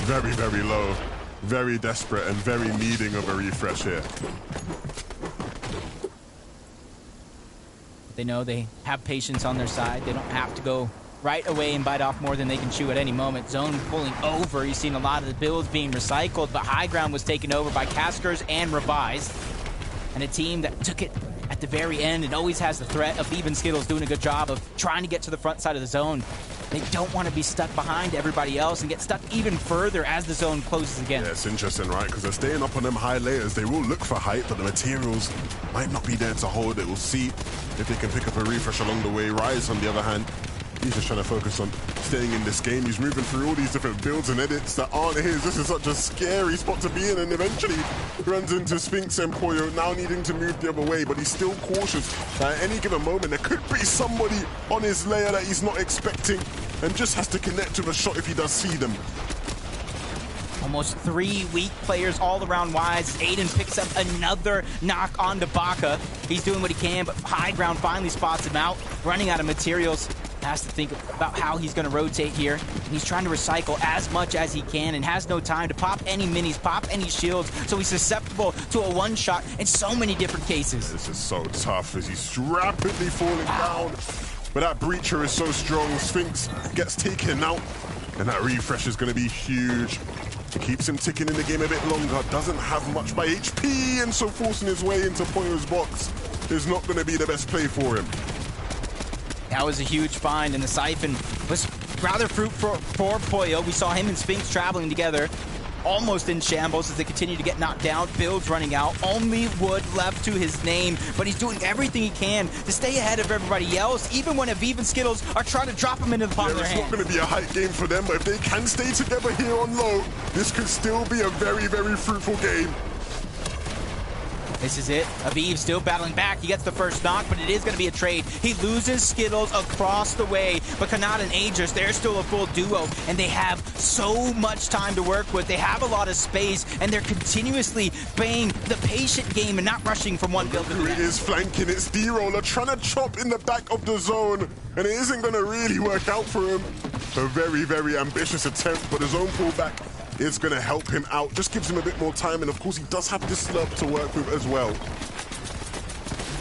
very, very low, very desperate, and very needing of a refresh here. They know they have patience on their side. They don't have to go right away and bite off more than they can chew at any moment. Zone pulling over. You've seen a lot of the builds being recycled, but high ground was taken over by Caskers and Revised. And a team that took it at the very end and always has the threat of even Skittles doing a good job of trying to get to the front side of the zone. They don't want to be stuck behind everybody else and get stuck even further as the zone closes again. Yeah, it's interesting, right? Because they're staying up on them high layers. They will look for height, but the materials might not be there to hold it. We'll see if they can pick up a refresh along the way. Rise, on the other hand, he's just trying to focus on staying in this game. He's moving through all these different builds and edits that aren't his. This is such a scary spot to be in, and eventually runs into Sphinx and Pollo, now needing to move the other way, but he's still cautious. At any given moment, there could be somebody on his layer that he's not expecting, and just has to connect with a shot if he does see them. Almost 3 weak players all around Wise. Aiden picks up another knock onto Baka. He's doing what he can, but high ground finally spots him out. Running out of materials. Has to think about how he's going to rotate here. And he's trying to recycle as much as he can and has no time to pop any minis, pop any shields. So he's susceptible to a one-shot in so many different cases. This is so tough as he's rapidly falling down. But that breacher is so strong. Sphinx gets taken out. And that refresh is going to be huge. It keeps him ticking in the game a bit longer. Doesn't have much by HP. And so forcing his way into Pollo's box is not going to be the best play for him. That was a huge find, and the Siphon was rather fruitful for Poyo. We saw him and Sphinx traveling together, almost in shambles as they continue to get knocked down. Builds running out. Only Wood left to his name, but he's doing everything he can to stay ahead of everybody else, even when Aviv and Skittles are trying to drop him into the palm of their hand. It's not going to be a hype game for them, but if they can stay together here on low, this could still be a very, very fruitful game. This is it. Aviv still battling back. He gets the first knock, but it is going to be a trade. He loses Skittles across the way, but Kanata and Aegis, they're still a full duo, and they have so much time to work with. They have a lot of space, and they're continuously playing the patient game and not rushing from one build to the next. It is flanking. It's D-Roller trying to chop in the back of the zone, and it isn't going to really work out for him. A very, very ambitious attempt, but the zone pullback is going to help him out. Just gives him a bit more time, and of course he does have this slurp to work with as well.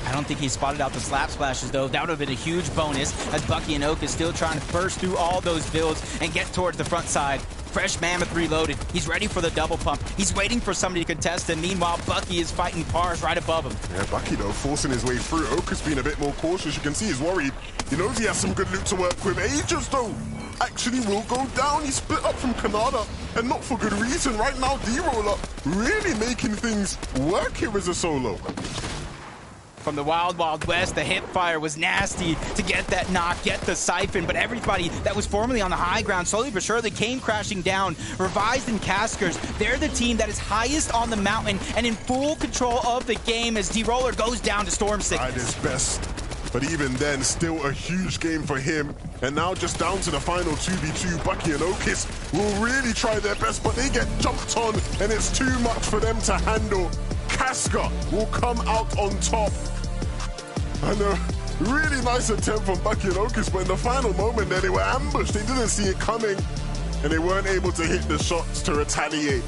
I don't think he spotted out the slap splashes, though. That would have been a huge bonus, as Bucky and Oak is still trying to burst through all those builds and get towards the front side. Fresh Mammoth reloaded. He's ready for the double pump. He's waiting for somebody to contest him. Meanwhile, Bucky is fighting Pars right above him. Yeah, Bucky, though, forcing his way through. Oak has been a bit more cautious. You can see he's worried. He knows he has some good loot to work with. Aegis, though, actually will go down. He split up from Kanata, and not for good reason. Right now, D-Roller really making things work here as a solo. From the Wild Wild West, the hip fire was nasty to get that knock, get the Siphon, but everybody that was formerly on the high ground slowly but surely came crashing down. Revised and Caskers, they're the team that is highest on the mountain and in full control of the game as D-Roller goes down to Storm Sickness. At his best. But even then, still a huge game for him. And now just down to the final 2v2, Bucky and Okis will really try their best, but they get jumped on, and it's too much for them to handle. Casca will come out on top. And a really nice attempt from Bucky and Okis, but in the final moment there, they were ambushed. They didn't see it coming, and they weren't able to hit the shots to retaliate.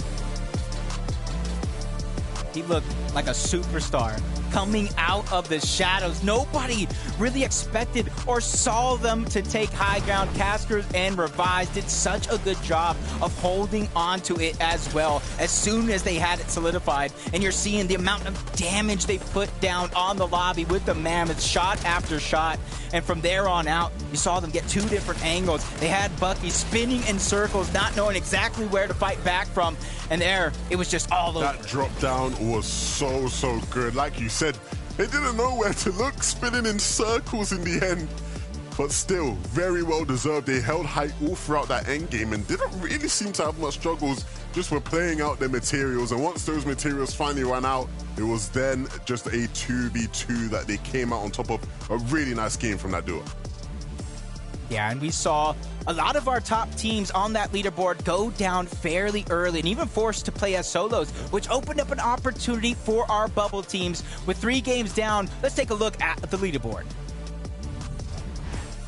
He looked like a superstar coming out of the shadows. Nobody really expected or saw them to take high ground. Caskers and Revised did such a good job of holding on to it as well as soon as they had it solidified. And you're seeing the amount of damage they put down on the lobby with the Mammoth, shot after shot. And from there on out, you saw them get two different angles. They had Bucky spinning in circles, not knowing exactly where to fight back from. And there, it was just all over. That drop down was so, so good. Like you said, they didn't know where to look, spinning in circles in the end. But still, very well deserved. They held height all throughout that end game and didn't really seem to have much struggles. Just were playing out their materials. And once those materials finally ran out, it was then just a 2v2 that they came out on top of. A really nice game from that duo. Yeah, and we saw a lot of our top teams on that leaderboard go down fairly early and even forced to play as solos, which opened up an opportunity for our bubble teams. With 3 games down, let's take a look at the leaderboard.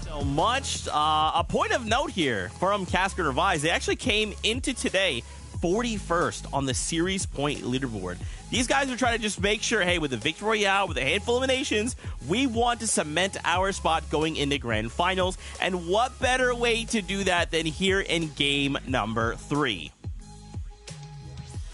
So much. A point of note here from Casker and Revised, they actually came into today 41st on the series point leaderboard. These guys are trying to just make sure, hey, with the Victory Royale, with a handful of eliminations, we want to cement our spot going into grand finals. And what better way to do that than here in game number 3?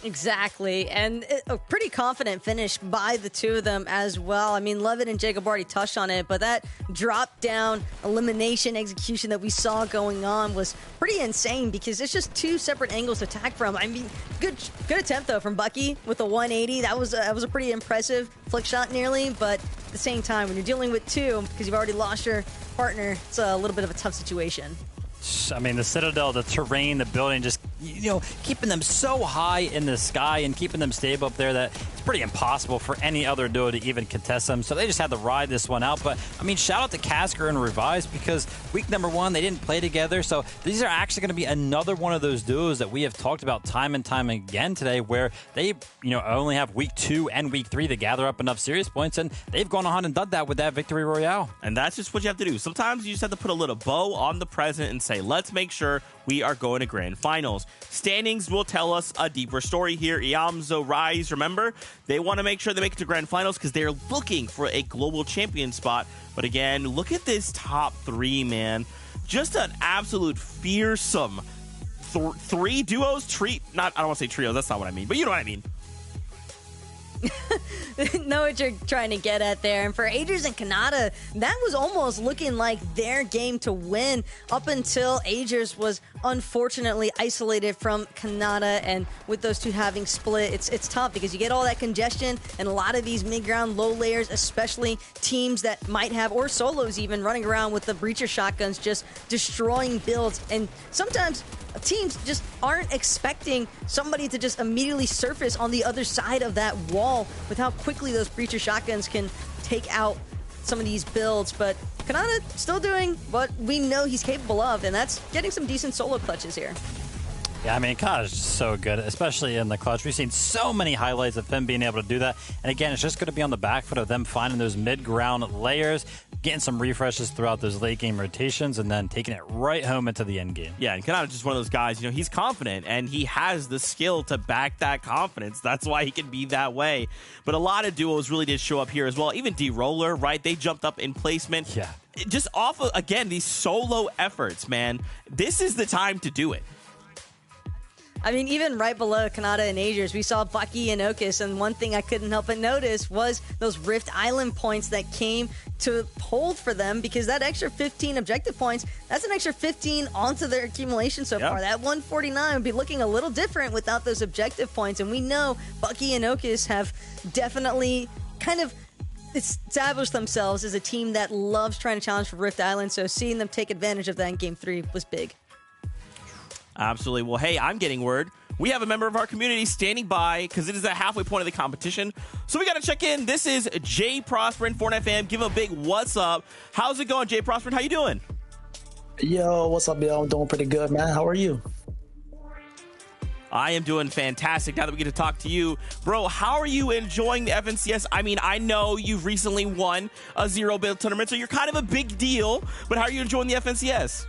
Exactly, and a pretty confident finish by the two of them as well. I mean, Levin and Jacob already touched on it, but that drop-down elimination execution that we saw going on was pretty insane because it's just 2 separate angles to attack from. I mean, good attempt, though, from Bucky with the 180. That was a pretty impressive flick shot nearly, but at the same time, when you're dealing with 2, because you've already lost your partner, it's a little bit of a tough situation. I mean, the Citadel, the terrain, the building, just, keeping them so high in the sky and keeping them stable up there that it's pretty impossible for any other duo to even contest them. So they just had to ride this one out. But, I mean, shout out to Casker and Revised because week number 1, they didn't play together. So these are actually going to be another one of those duos that we have talked about time and time again today where they, only have week 2 and week 3 to gather up enough serious points. And they've gone on and done that with that Victory Royale. And that's just what you have to do. Sometimes you just have to put a little bow on the present and say, let's make sure we are going to grand finals. Standings will tell us a deeper story here. Iamzo Rise, remember, they want to make sure they make it to grand finals because they're looking for a global champion spot. But again, look at this top 3, man. Just an absolute fearsome 3 duos. I don't want to say trios, that's not what I mean, but you know what I mean. know what you're trying to get at there. And for Agers and Kanata, that was almost looking like their game to win up until Agers was unfortunately isolated from Kanata. And with those two having split, it's tough because you get all that congestion and a lot of these mid-ground low layers, especially teams that might have, or solos even, running around with the breacher shotguns just destroying builds. And sometimes teams just aren't expecting somebody to just immediately surface on the other side of that wall with how quickly those breacher shotguns can take out some of these builds. But Kanata still doing what we know he's capable of, and that's getting some decent solo clutches here. Yeah, I mean, Kanata's just so good, especially in the clutch. We've seen so many highlights of him being able to do that. And again, it's just going to be on the back foot of them finding those mid-ground layers, getting some refreshes throughout those late-game rotations, and then taking it right home into the end game. Yeah, and Kanata's just one of those guys, he's confident, and he has the skill to back that confidence. That's why he can be that way. But a lot of duos really did show up here as well. Even D-Roller, right? They jumped up in placement. Yeah. Just off of, again, these solo efforts, man. This is the time to do it. I mean, even right below Kanata and Agers, we saw Bucky and Okus, and one thing I couldn't help but notice was those Rift Island points that came to hold for them, because that extra 15 objective points, that's an extra 15 onto their accumulation so far. That 149 would be looking a little different without those objective points, and we know Bucky and Okus have definitely kind of established themselves as a team that loves trying to challenge for Rift Island, so seeing them take advantage of that in Game 3 was big. Absolutely. Well, hey, I'm getting word. We have a member of our community standing by because it is the halfway point of the competition. So we got to check in. This is Jay Prosperin, Fortnite fam. Give him a big what's up. How's it going, Jay Prosperin? How you doing? Yo, what's up, yo? I'm doing pretty good, man. How are you? I am doing fantastic now that we get to talk to you. Bro, how are you enjoying the FNCS? I mean, I know you've recently won a zero build tournament, so you're kind of a big deal. But how are you enjoying the FNCS?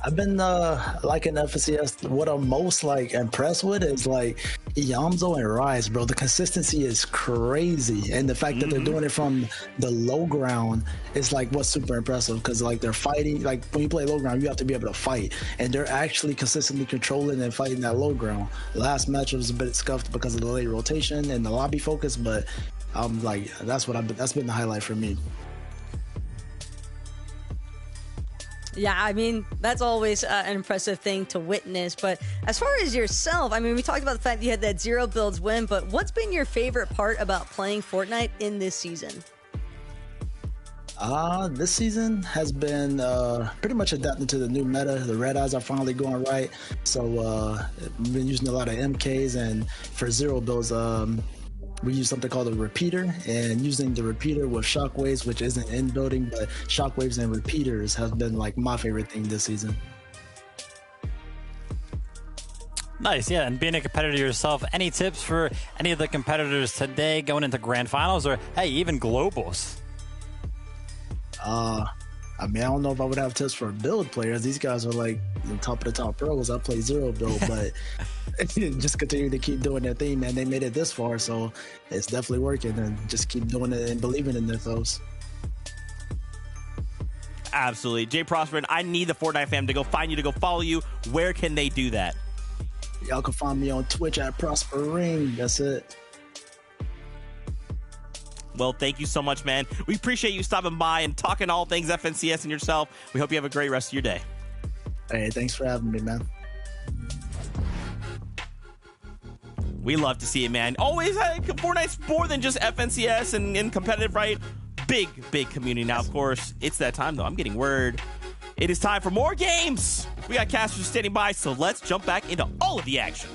I've been liking FNCS. What I'm most impressed with is Yamzo and Rise, bro. The consistency is crazy, and the fact that they're doing it from the low ground is what's super impressive, because they're fighting. When you play low ground, you have to be able to fight, and they're actually consistently controlling and fighting that low ground. The last match was a bit scuffed because of the late rotation and the lobby focus, but that's been the highlight for me. Yeah, I mean, that's always an impressive thing to witness. But as far as yourself, I mean, we talked about the fact that you had that zero builds win, but what's been your favorite part about playing Fortnite in this season? This season has been pretty much adapting to the new meta. The red eyes are finally going right. So we've been using a lot of MKs, and for zero builds, we use something called a repeater, and using the repeater with shockwaves, which isn't in building, but shockwaves and repeaters has been my favorite thing this season. Nice, yeah. And being a competitor yourself, any tips for any of the competitors today going into grand finals, or hey, even globals? I mean, I don't know if I would have tips for build players. These guys are the top of the top pros. I play zero build, but just continue to keep doing their thing, man. They made it this far, so it's definitely working, and just keep doing it and believing in themselves. Absolutely. Jay Prosperin, I need the Fortnite fam to go find you, to go follow you. Where can they do that? Y'all can find me on Twitch at Prospering. That's it. Well, thank you so much, man. We appreciate you stopping by and talking all things FNCS and yourself. We hope you have a great rest of your day. Hey, thanks for having me, man. We love to see it, man. Always, Fortnite's more than just FNCS and competitive, right? Big community. Now, of course, it's that time, though. I'm getting word. It is time for more games. We got casters standing by, so let's jump back into all of the action.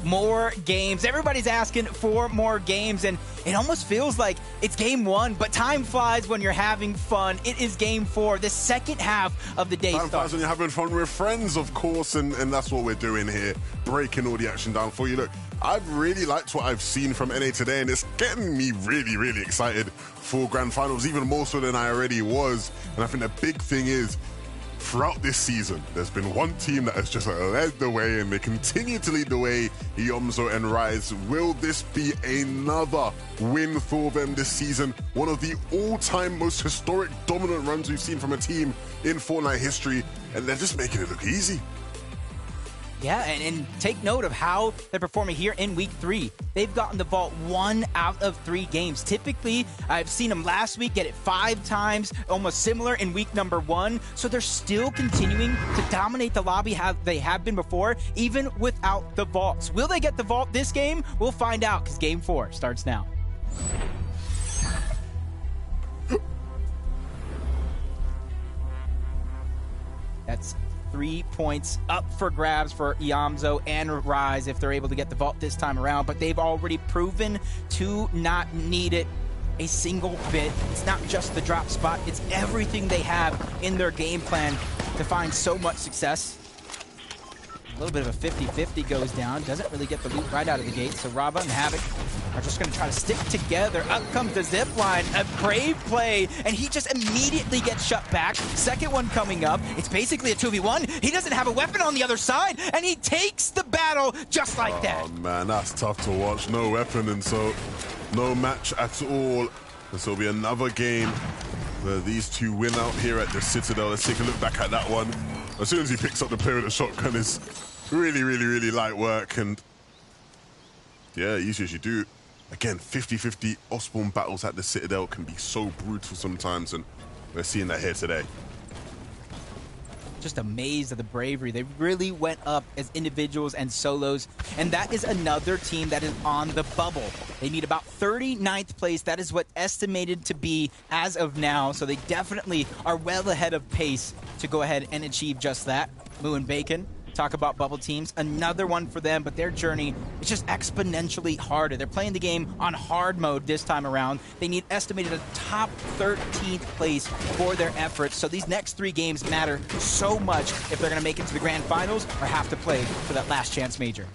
More games. Everybody's asking for more games, and it almost feels like it's game one, but time flies when you're having fun. It is game 4. The second half of the day Time starts. flies when you're having fun with friends, of course, and that's what we're doing here, breaking all the action down for you. Look, I've really liked what I've seen from NA today, and it's getting me really, really excited for grand finals, even more so than I already was. And I think the big thing is, throughout this season, there's been one team that has just led the way, and they continue to lead the way, Yomzo and Rise. Will this be another win for them this season? One of the all-time most historic dominant runs we've seen from a team in Fortnite history, and they're just making it look easy. Yeah, and take note of how they're performing here in week 3. They've gotten the vault 1 out of 3 games. Typically, I've seen them last week get it 5 times, almost similar in week number 1. So they're still continuing to dominate the lobby how they have been before, even without the vaults. Will they get the vault this game? We'll find out, because game 4 starts now. That's 3 points up for grabs for Iamzo and Rise if they're able to get the vault this time around, but they've already proven to not need it a single bit. It's not just the drop spot, it's everything they have in their game plan to find so much success. A little bit of a 50-50 goes down. Doesn't really get the loot right out of the gate. So Raba and Havoc are just going to try to stick together. Up comes the zip line. A brave play. And he just immediately gets shut back. Second one coming up. It's basically a 2v1. He doesn't have a weapon on the other side. And he takes the battle just like that. Oh, man, that's tough to watch. No weapon, and so no match at all. And so it'll be another game where these two win out here at the Citadel. Let's take a look back at that one. As soon as he picks up the player with the shotgun, it's really light work. And yeah, easy as you do. Again, 50-50 Osborne battles at the Citadel can be so brutal sometimes, and we're seeing that here today. Just amazed at the bravery. They really went up as individuals and solos, and that is another team that is on the bubble. They need about 39th place. That is what estimated to be as of now, so they definitely are well ahead of pace to go ahead and achieve just that. Moo and Bacon talk about bubble teams, another one for them, but their journey is just exponentially harder. They're playing the game on hard mode this time around. They need estimated a top 13th place for their efforts, so these next 3 games matter so much if they're going to make it to the grand finals or have to play for that last chance major.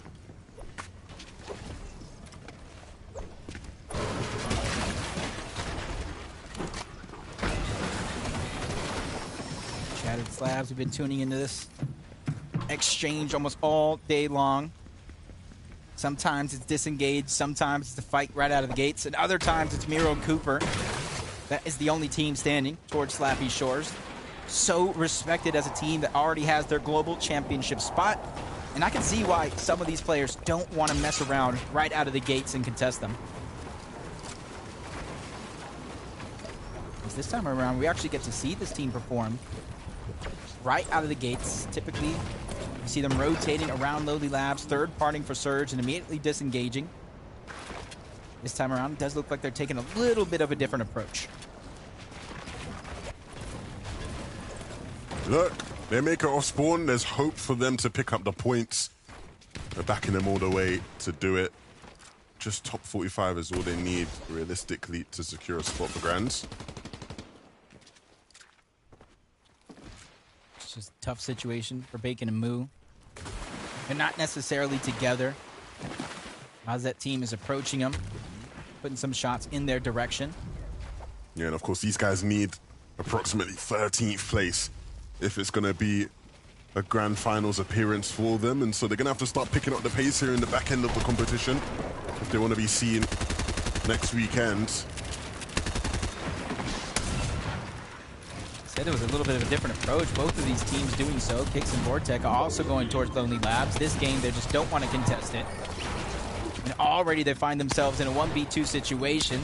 Shattered Slabs, we've been tuning into this exchange almost all day long. Sometimes it's disengaged, sometimes it's the fight right out of the gates, and other times it's Miro and Cooper. That is the only team standing towards Slappy Shores. So respected as a team that already has their global championship spot, and I can see why some of these players don't want to mess around right out of the gates and contest them. Because this time around, we actually get to see this team perform right out of the gates. Typically, you see them rotating around Lowly Labs, third parting for Surge, and immediately disengaging. This time around, it does look like they're taking a little bit of a different approach. Look, they make it off spawn. There's hope for them to pick up the points. They're backing them all the way to do it. Just top 45 is all they need, realistically, to secure a spot for Grands. It's just a tough situation for Bacon and Moo. They're not necessarily together as that team is approaching them, putting some shots in their direction. Yeah, and of course, these guys need approximately 13th place if it's going to be a grand finals appearance for them. And so they're going to have to start picking up the pace here in the back end of the competition if they want to be seen next weekend. Said it was a little bit of a different approach. Both of these teams doing so. Kicks and Vortec are also going towards Lonely Labs. This game, they just don't want to contest it. And already they find themselves in a 1v2 situation.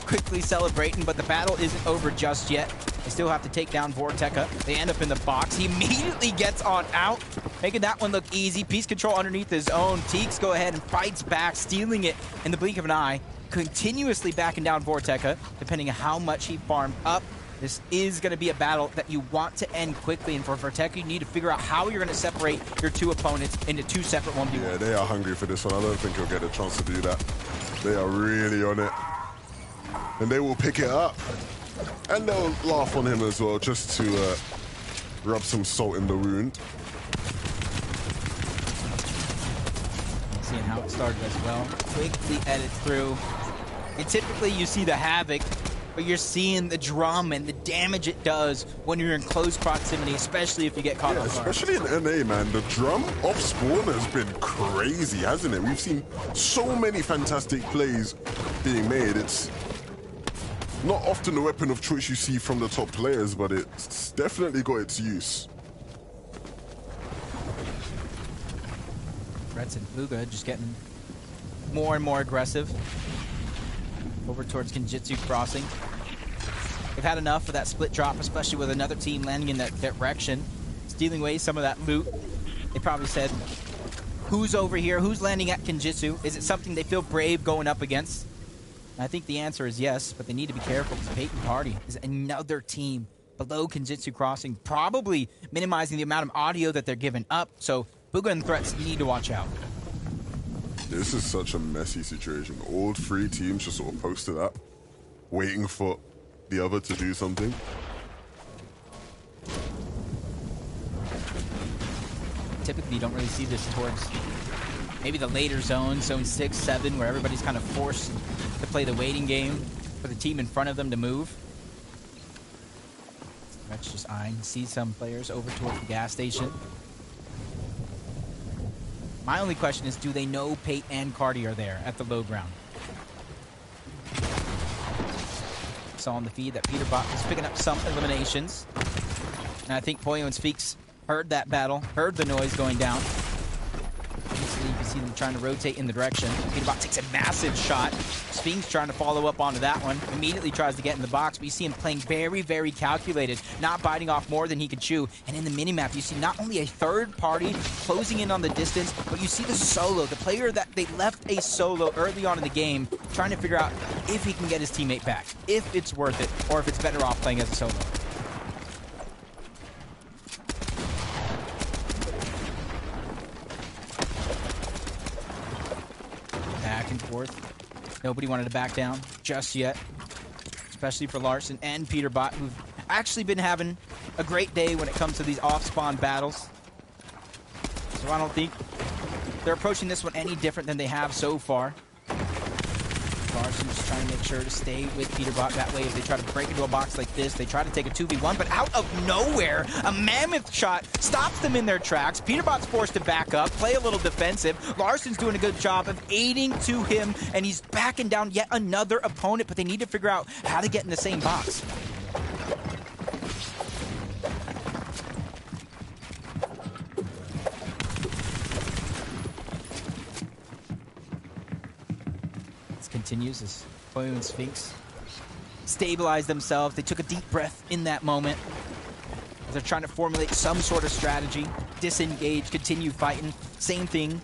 Quickly celebrating, but the battle isn't over just yet. They still have to take down Vorteca. They end up in the box. He immediately gets on out, making that one look easy. Piece control underneath his own. Teeks go ahead and fights back, stealing it in the blink of an eye. Continuously backing down Vorteca, depending on how much he farmed up. This is going to be a battle that you want to end quickly, and for Vorteca, you need to figure out how you're going to separate your two opponents into two separate 1v1. Yeah, they are hungry for this one. I don't think he'll get a chance to do that. They are really on it. And they will pick it up. And they'll laugh on him as well, just to rub some salt in the wound. Seeing how it started as well. Quickly edit through. And typically you see the havoc, but you're seeing the drama and the damage it does when you're in close proximity, especially if you get caught off guard. Especially in NA, man. The drum off spawn has been crazy, hasn't it? We've seen so many fantastic plays being made. It's not often the weapon of choice you see from the top players, but it's definitely got its use. Threats and Fuga just getting more and more aggressive over towards Kenjutsu Crossing. They've had enough of that split drop, especially with another team landing in that direction, stealing away some of that loot. They probably said, who's over here? Who's landing at Kenjutsu? Is it something they feel brave going up against? And I think the answer is yes, but they need to be careful because Peyton Party is another team below Kenjutsu Crossing, probably minimizing the amount of audio that they're giving up. So Fuga and Threats need to watch out. This is such a messy situation. All three teams just sort of posted up, waiting for the other to do something. Typically, you don't really see this towards maybe the later zones, zone 6, 7, where everybody's kind of forced to play the waiting game for the team in front of them to move. That's just eyeing. See some players over towards the gas station. My only question is, do they know Pate and Cardi are there at the low ground? Saw on the feed that Peterbot was picking up some eliminations. And I think Poyo and Spheeks heard that battle, heard the noise going down. You can see them trying to rotate in the direction. Peterbot takes a massive shot. Sphinx trying to follow up onto that one. Immediately tries to get in the box, but you see him playing very, very calculated, not biting off more than he could chew. And in the minimap, you see not only a third party closing in on the distance, but you see the solo, the player that they left a solo early on in the game, trying to figure out if he can get his teammate back, if it's worth it, or if it's better off playing as a solo. Back and forth. Nobody wanted to back down just yet, especially for Larson and Peterbot, who've actually been having a great day when it comes to these off-spawn battles. So I don't think they're approaching this one any different than they have so far. Larson just trying to make sure to stay with Peterbot. That way, if they try to break into a box like this, they try to take a 2v1, but out of nowhere, a mammoth shot stops them in their tracks. Peterbot's forced to back up, play a little defensive. Larson's doing a good job of aiding to him, and he's backing down yet another opponent, but they need to figure out how to get in the same box. Continues as Poyo and Sphinx stabilize themselves. They took a deep breath in that moment. They're trying to formulate some sort of strategy, disengage, continue fighting. Same thing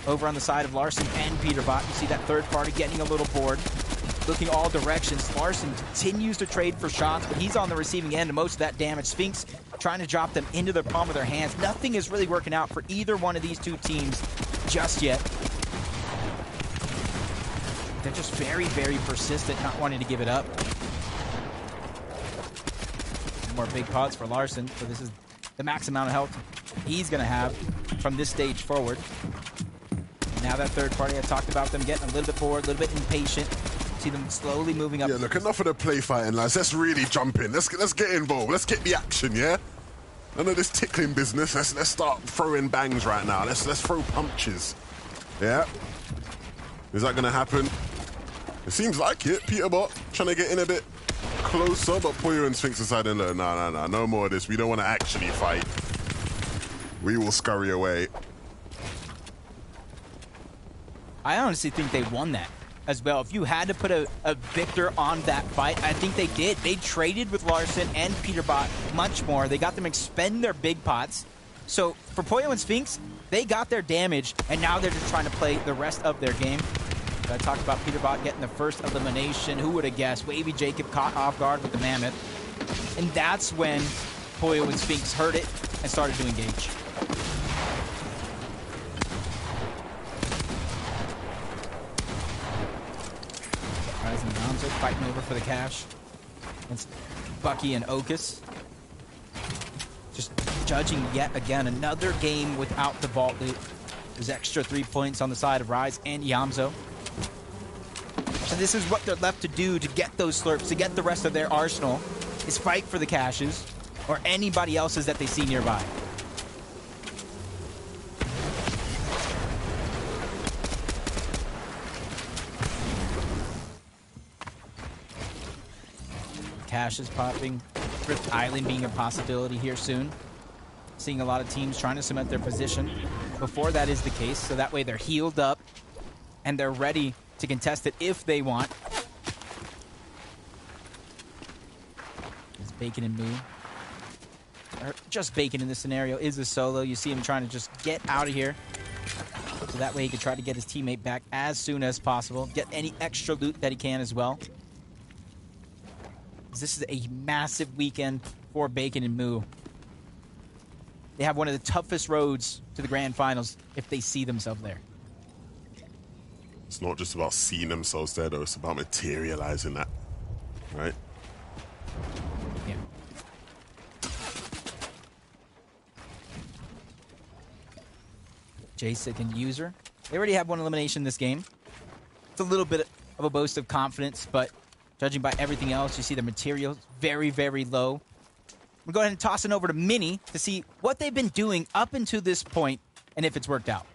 over on the side of Larson and Peterbot. You see that third party getting a little bored, looking all directions. Larson continues to trade for shots, but he's on the receiving end of most of that damage. Sphinx trying to drop them into the palm of their hands. Nothing is really working out for either one of these two teams just yet. They're just very, very persistent, not wanting to give it up. More big pods for Larson, so this is the max amount of health he's going to have from this stage forward. Now that third party, I talked about them getting a little bit bored, a little bit impatient. See them slowly moving up. Yeah, look, enough of the play fighting, lads. Let's really jump in. Let's get involved. Let's get the action, yeah? None of this tickling business. Let's start throwing bangs right now. Let's throw punches. Yeah? Is that going to happen? It seems like it. Peterbot trying to get in a bit closer, but Poyo and Sphinx deciding, no, no more of this. We don't want to actually fight. We will scurry away. I honestly think they won that as well. If you had to put a victor on that fight, I think they did. They traded with Larson and Peterbot much more. They got them expend their big pots. So for Poyo and Sphinx, they got their damage, and now they're just trying to play the rest of their game. I talked about Peterbot getting the first elimination. Who would have guessed? Wavy Jacob caught off guard with the Mammoth. And that's when Poyo and Sphinx heard it and started to engage. Rise and Gonzo fighting over for the cash. Against Bucky and Okus. Just judging yet again another game without the vault loot. There's extra 3 points on the side of Rise and Yamzo. And this is what they're left to do to get those slurps, to get the rest of their arsenal, is fight for the caches or anybody else's that they see nearby. Caches popping, Rift Island being a possibility here soon. Seeing a lot of teams trying to cement their position. before that is the case, so that way they're healed up and they're ready to contest it if they want. It's Bacon and Moo. Or just Bacon in this scenario is a solo. You see him trying to just get out of here. So that way he can try to get his teammate back as soon as possible. Get any extra loot that he can as well. This is a massive weekend for Bacon and Moo. They have one of the toughest roads to the grand finals if they see themselves there. It's not just about seeing themselves there, though. It's about materializing that, right? Yeah. Jacek and User. They already have one elimination in this game. It's a little bit of a boast of confidence, but judging by everything else, you see the material very, very low. We'll go ahead and toss it over to Mini to see what they've been doing up until this point and if it's worked out.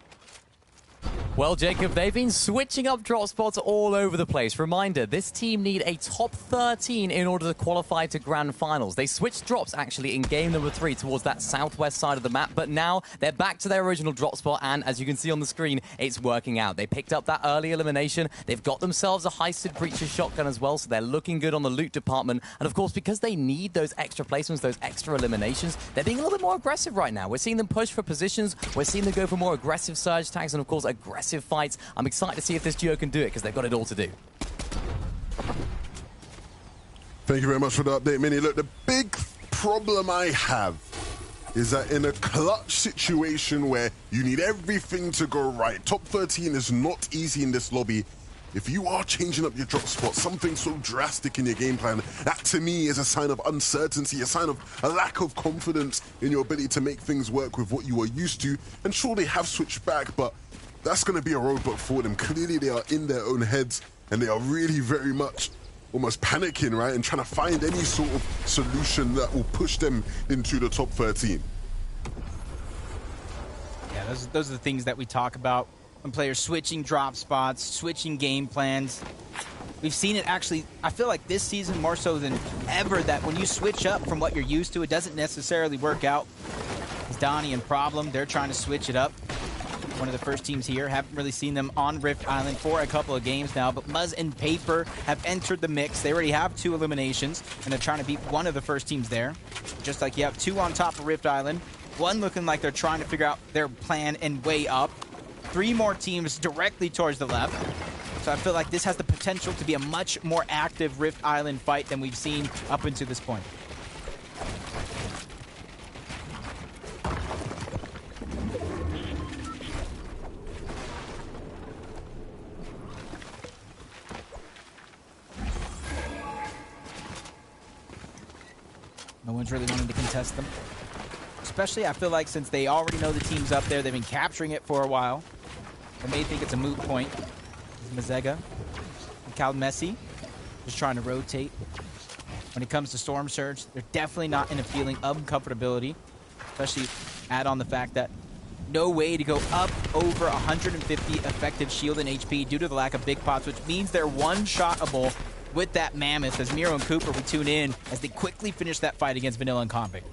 Well, Jacob, they've been switching up drop spots all over the place. Reminder, this team need a top 13 in order to qualify to grand finals. They switched drops, actually, in game number 3 towards that southwest side of the map, but now they're back to their original drop spot, and as you can see on the screen, it's working out. They picked up that early elimination. They've got themselves a heisted Breacher shotgun as well, so they're looking good on the loot department. And, of course, because they need those extra placements, those extra eliminations, they're being a little bit more aggressive right now. We're seeing them push for positions. We're seeing them go for more aggressive surge tags and, of course, aggressive fights. I'm excited to see if this duo can do it because they've got it all to do. Thank you very much for the update, Mini. Look, the big problem I have is that in a clutch situation where you need everything to go right, top 13 is not easy in this lobby. If you are changing up your drop spot, something so drastic in your game plan, that to me is a sign of uncertainty, a sign of a lack of confidence in your ability to make things work with what you are used to. And sure, they have switched back, but that's going to be a roadblock for them. Clearly, they are in their own heads, and they are really very much almost panicking, right, and trying to find any sort of solution that will push them into the top 13. Yeah, those are the things that we talk about when players switching drop spots, switching game plans. We've seen it actually, I feel like this season more so than ever, that when you switch up from what you're used to, it doesn't necessarily work out. It's Donnie and Problem, they're trying to switch it up. One of the first teams here. Haven't really seen them on Rift Island for a couple of games now, but Muzz and Paper have entered the mix. They already have 2 eliminations, and they're trying to beat one of the first teams there. Just like you have 2 on top of Rift Island, one looking like they're trying to figure out their plan and way up. 3 more teams directly towards the left. So I feel like this has the potential to be a much more active Rift Island fight than we've seen up until this point. No one's really wanting to contest them. Especially, I feel like, since they already know the team's up there, they've been capturing it for a while. They may think it's a moot point. Mazega and Messi just trying to rotate. When it comes to Storm Surge, they're definitely not in a feeling of comfortability. Especially add on the fact that no way to go up over 150 effective shield and HP due to the lack of big pots, which means they're one-shotable with that Mammoth. As Miro and Cooper would tune in as they quickly finish that fight against Vanilla and Convict.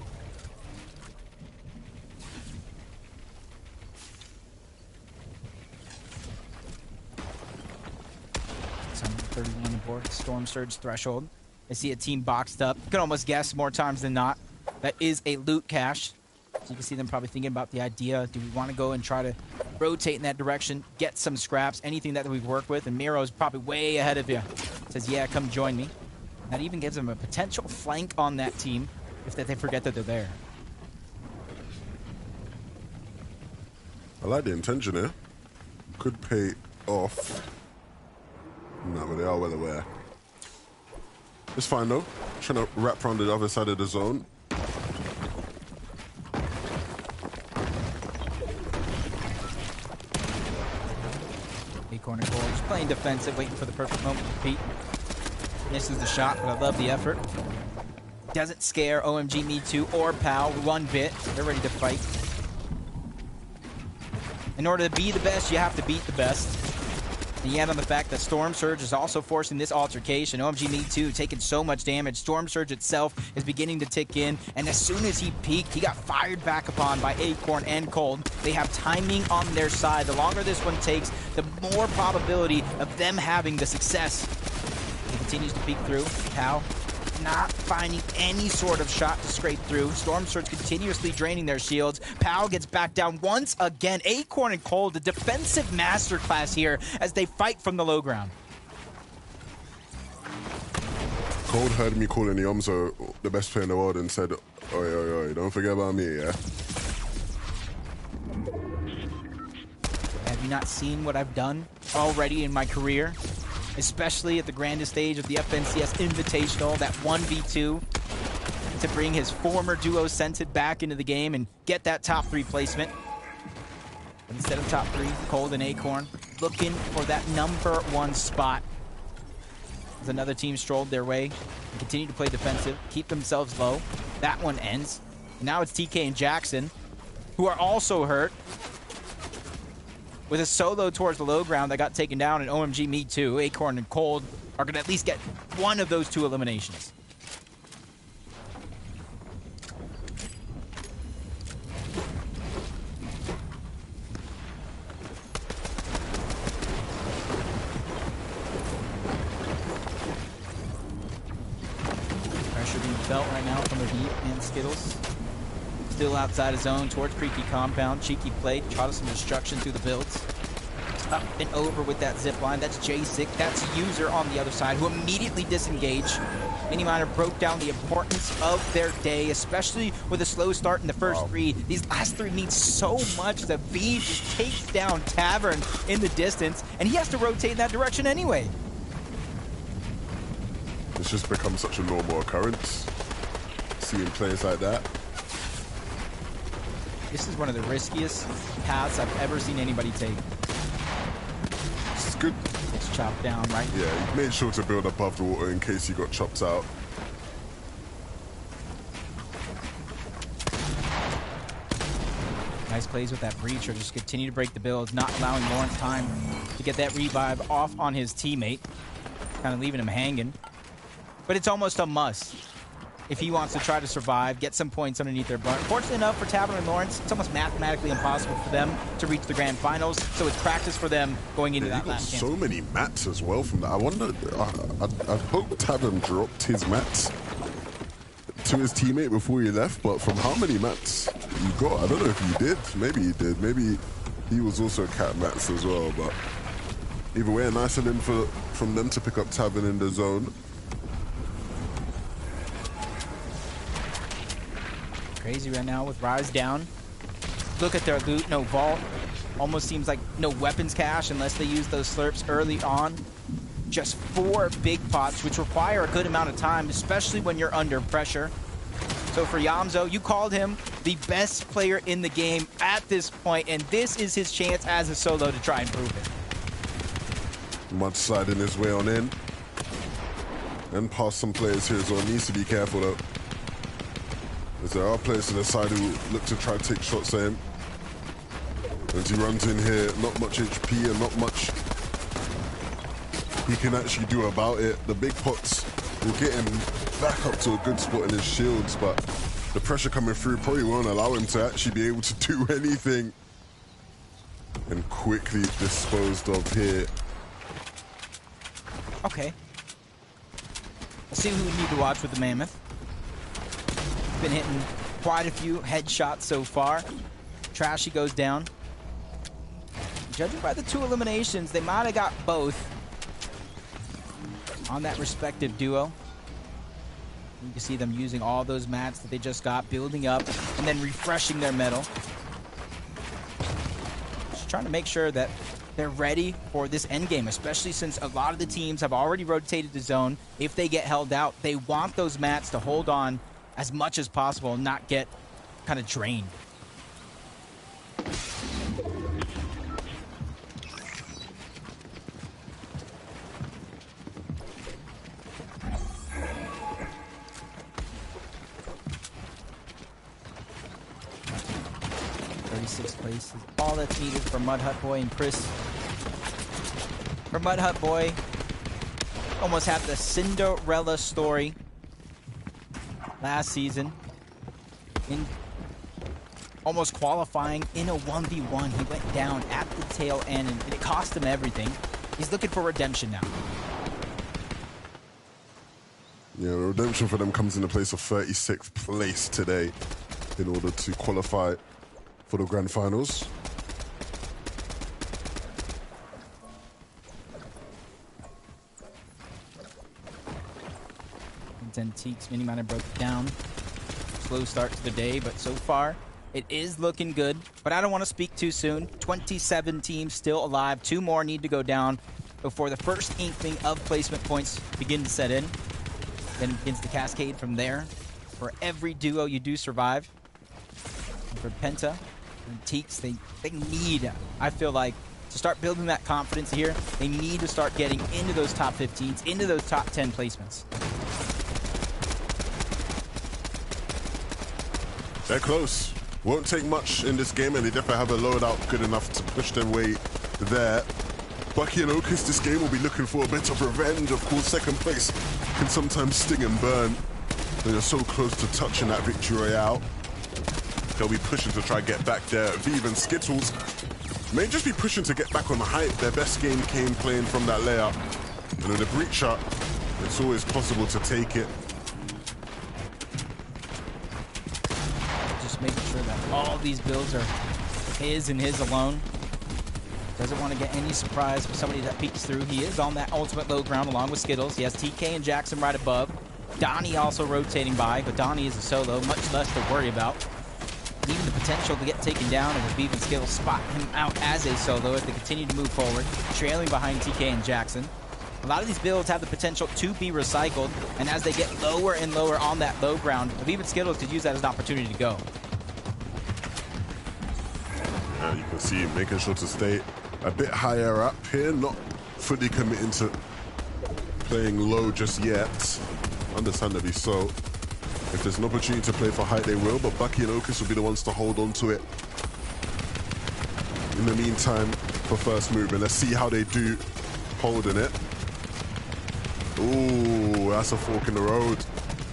So 31 on board, Storm Surge threshold. I see a team boxed up. You can almost guess more times than not that is a loot cache. So you can see them probably thinking about the idea. Do we want to go and try to rotate in that direction, get some scraps, anything that we've worked with? And Miro's probably way ahead of you. Says, yeah, come join me. That even gives them a potential flank on that team if they forget that they're there. I like the intention here. Could pay off. No, but they are well aware. It's fine though. Trying to wrap around the other side of the zone. Corner goal, just playing defensive, waiting for the perfect moment to beat. Misses the shot, but I love the effort. Doesn't scare OMG, Me Too, or POW one bit. They're ready to fight. In order to be the best, you have to beat the best. And yet on the fact that Storm Surge is also forcing this altercation. OMG Me Too taking so much damage. Storm Surge itself is beginning to tick in, and as soon as he peaked, he got fired back upon by Acorn and Cold. They have timing on their side. The longer this one takes, the more probability of them having the success. He continues to peek through. Pow not finding any sort of shot to scrape through. Storm Surge continuously draining their shields. Pow gets back down once again. Acorn and Cold, the defensive masterclass here as they fight from the low ground. Cold heard me calling Yomzo the best player in the world and said, oi, oi, oi, don't forget about me, yeah? Have you not seen what I've done already in my career? Especially at the grandest stage of the FNCS Invitational, that 1v2, to bring his former duo Scented back into the game and get that top 3 placement. But instead of top 3, Cold and Acorn looking for that number 1 spot. As another team strolled their way and continue to play defensive, keep themselves low. That one ends. And now it's TK and Jackson, who are also hurt. With a solo towards the low ground that got taken down, and OMG Me Too, Acorn and Cold are going to at least get one of those 2 eliminations. Pressure being felt right now from the Heat and Skittles. Still outside his zone towards Creaky Compound. Cheeky play, try some destruction through the builds. Up and over with that zip line. That's J6. That's User on the other side, who immediately disengaged. Miniminer broke down the importance of their day, especially with a slow start in the first 3. These last 3 need so much. The V just takes down Tavern in the distance, and he has to rotate in that direction anyway. It's just become such a normal occurrence, seeing players like that. This is one of the riskiest paths I've ever seen anybody take. It's good. It's chopped down, right? Yeah, he made sure to build above the water in case he got chopped out. Nice plays with that Breacher. Just continue to break the builds, not allowing Lawrence time to get that revive off on his teammate. Kind of leaving him hanging. But it's almost a must if he wants to try to survive, get some points underneath their belt. Fortunately enough for Tavern and Lawrence, it's almost mathematically impossible for them to reach the grand finals, so it's practice for them going into that last chance. So many mats as well from that. I wonder, I hope Tavern dropped his mats to his teammate before he left, but from how many mats you got, I don't know if he did. Maybe he did. Maybe he was also cat mats as well, but either way, nice of them from them to pick up Tavern in the zone. Crazy right now with Rise down. Look at their loot, no vault. Almost seems like no weapons cache unless they use those slurps early on. Just 4 big pots, which require a good amount of time, especially when you're under pressure. So for Yomzo, you called him the best player in the game at this point, and this is his chance as a solo to try and prove it. Mud sliding his way on in. And past some players here as well. Needs to be careful though, as there are players to the side who look to try to take shots at him. As he runs in here, not much HP and not much he can actually do about it. The big pots will get him back up to a good spot in his shields, but the pressure coming through probably won't allow him to actually be able to do anything. And quickly disposed of here. Okay. Let's see who we need to watch with the Mammoth. Been hitting quite a few headshots so far. Trashy goes down. Judging by the 2 eliminations, they might have got both on that respective duo. You can see them using all those mats that they just got, building up, and then refreshing their metal. Just trying to make sure that they're ready for this endgame, especially since a lot of the teams have already rotated the zone. If they get held out, they want those mats to hold on as much as possible and not get kind of drained. Sixth place is all that's needed for Mud Hut Boy and Chris. for Mud Hut Boy. Almost had the Cinderella story last season. In almost qualifying in a 1v1. He went down at the tail end, and it cost him everything. He's looking for redemption now. Yeah, the redemption for them comes in the place of 36th place today in order to qualify for the grand finals. Antiques mini miner broke it down. Slow start to the day, but so far it is looking good. But I don't want to speak too soon. 27 teams still alive. 2 more need to go down before the first inkling of placement points begin to set in. Then it begins to cascade from there. For every duo you do survive. And for Penta and Teeks, they need, I feel like, to start building that confidence here, they need to start getting into those top 15s, into those top 10 placements. They're close. Won't take much in this game, and they definitely have a loadout good enough to push their way there. Bucky and Okus this game will be looking for a bit of revenge. Of course, second place can sometimes sting and burn. They're so close to touching that victory royale. They'll be pushing to try to get back there. Vive and Skittles may just be pushing to get back on the hype. Their best game came playing from that layup. And with a breacher, it's always possible to take it. Making sure that all these builds are his and his alone. Doesn't want to get any surprise for somebody that peeks through. He is on that ultimate low ground along with Skittles. He has TK and Jackson right above. Donnie also rotating by, but Donnie is a solo, much less to worry about. Even the potential to get taken down, and Vive and Skittles spot him out as a solo as they continue to move forward, trailing behind TK and Jackson. A lot of these builds have the potential to be recycled, and as they get lower and lower on that low ground, Vive and Skittles could use that as an opportunity to go. You can see him making sure to stay a bit higher up here, not fully committing to playing low just yet. Understandably so. If there's an opportunity to play for height, they will, but Bucky and Okus will be the ones to hold on to it. In the meantime, for first movement, let's see how they do holding it. Ooh, that's a fork in the road.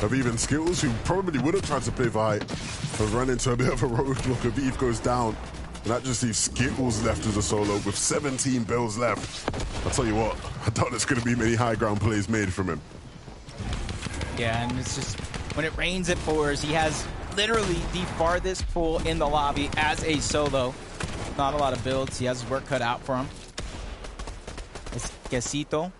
Of even Skittles, who probably would have tried to play for height, have run into a bit of a roadblock. Aviv goes down. And that just leaves Skittles left as a solo with 17 builds left. I'll tell you what, I doubt there's going to be many high ground plays made from him. Yeah, and it's just, when it rains, it pours. He has literally the farthest pull in the lobby as a solo. Not a lot of builds. He has his work cut out for him. It's Quesito.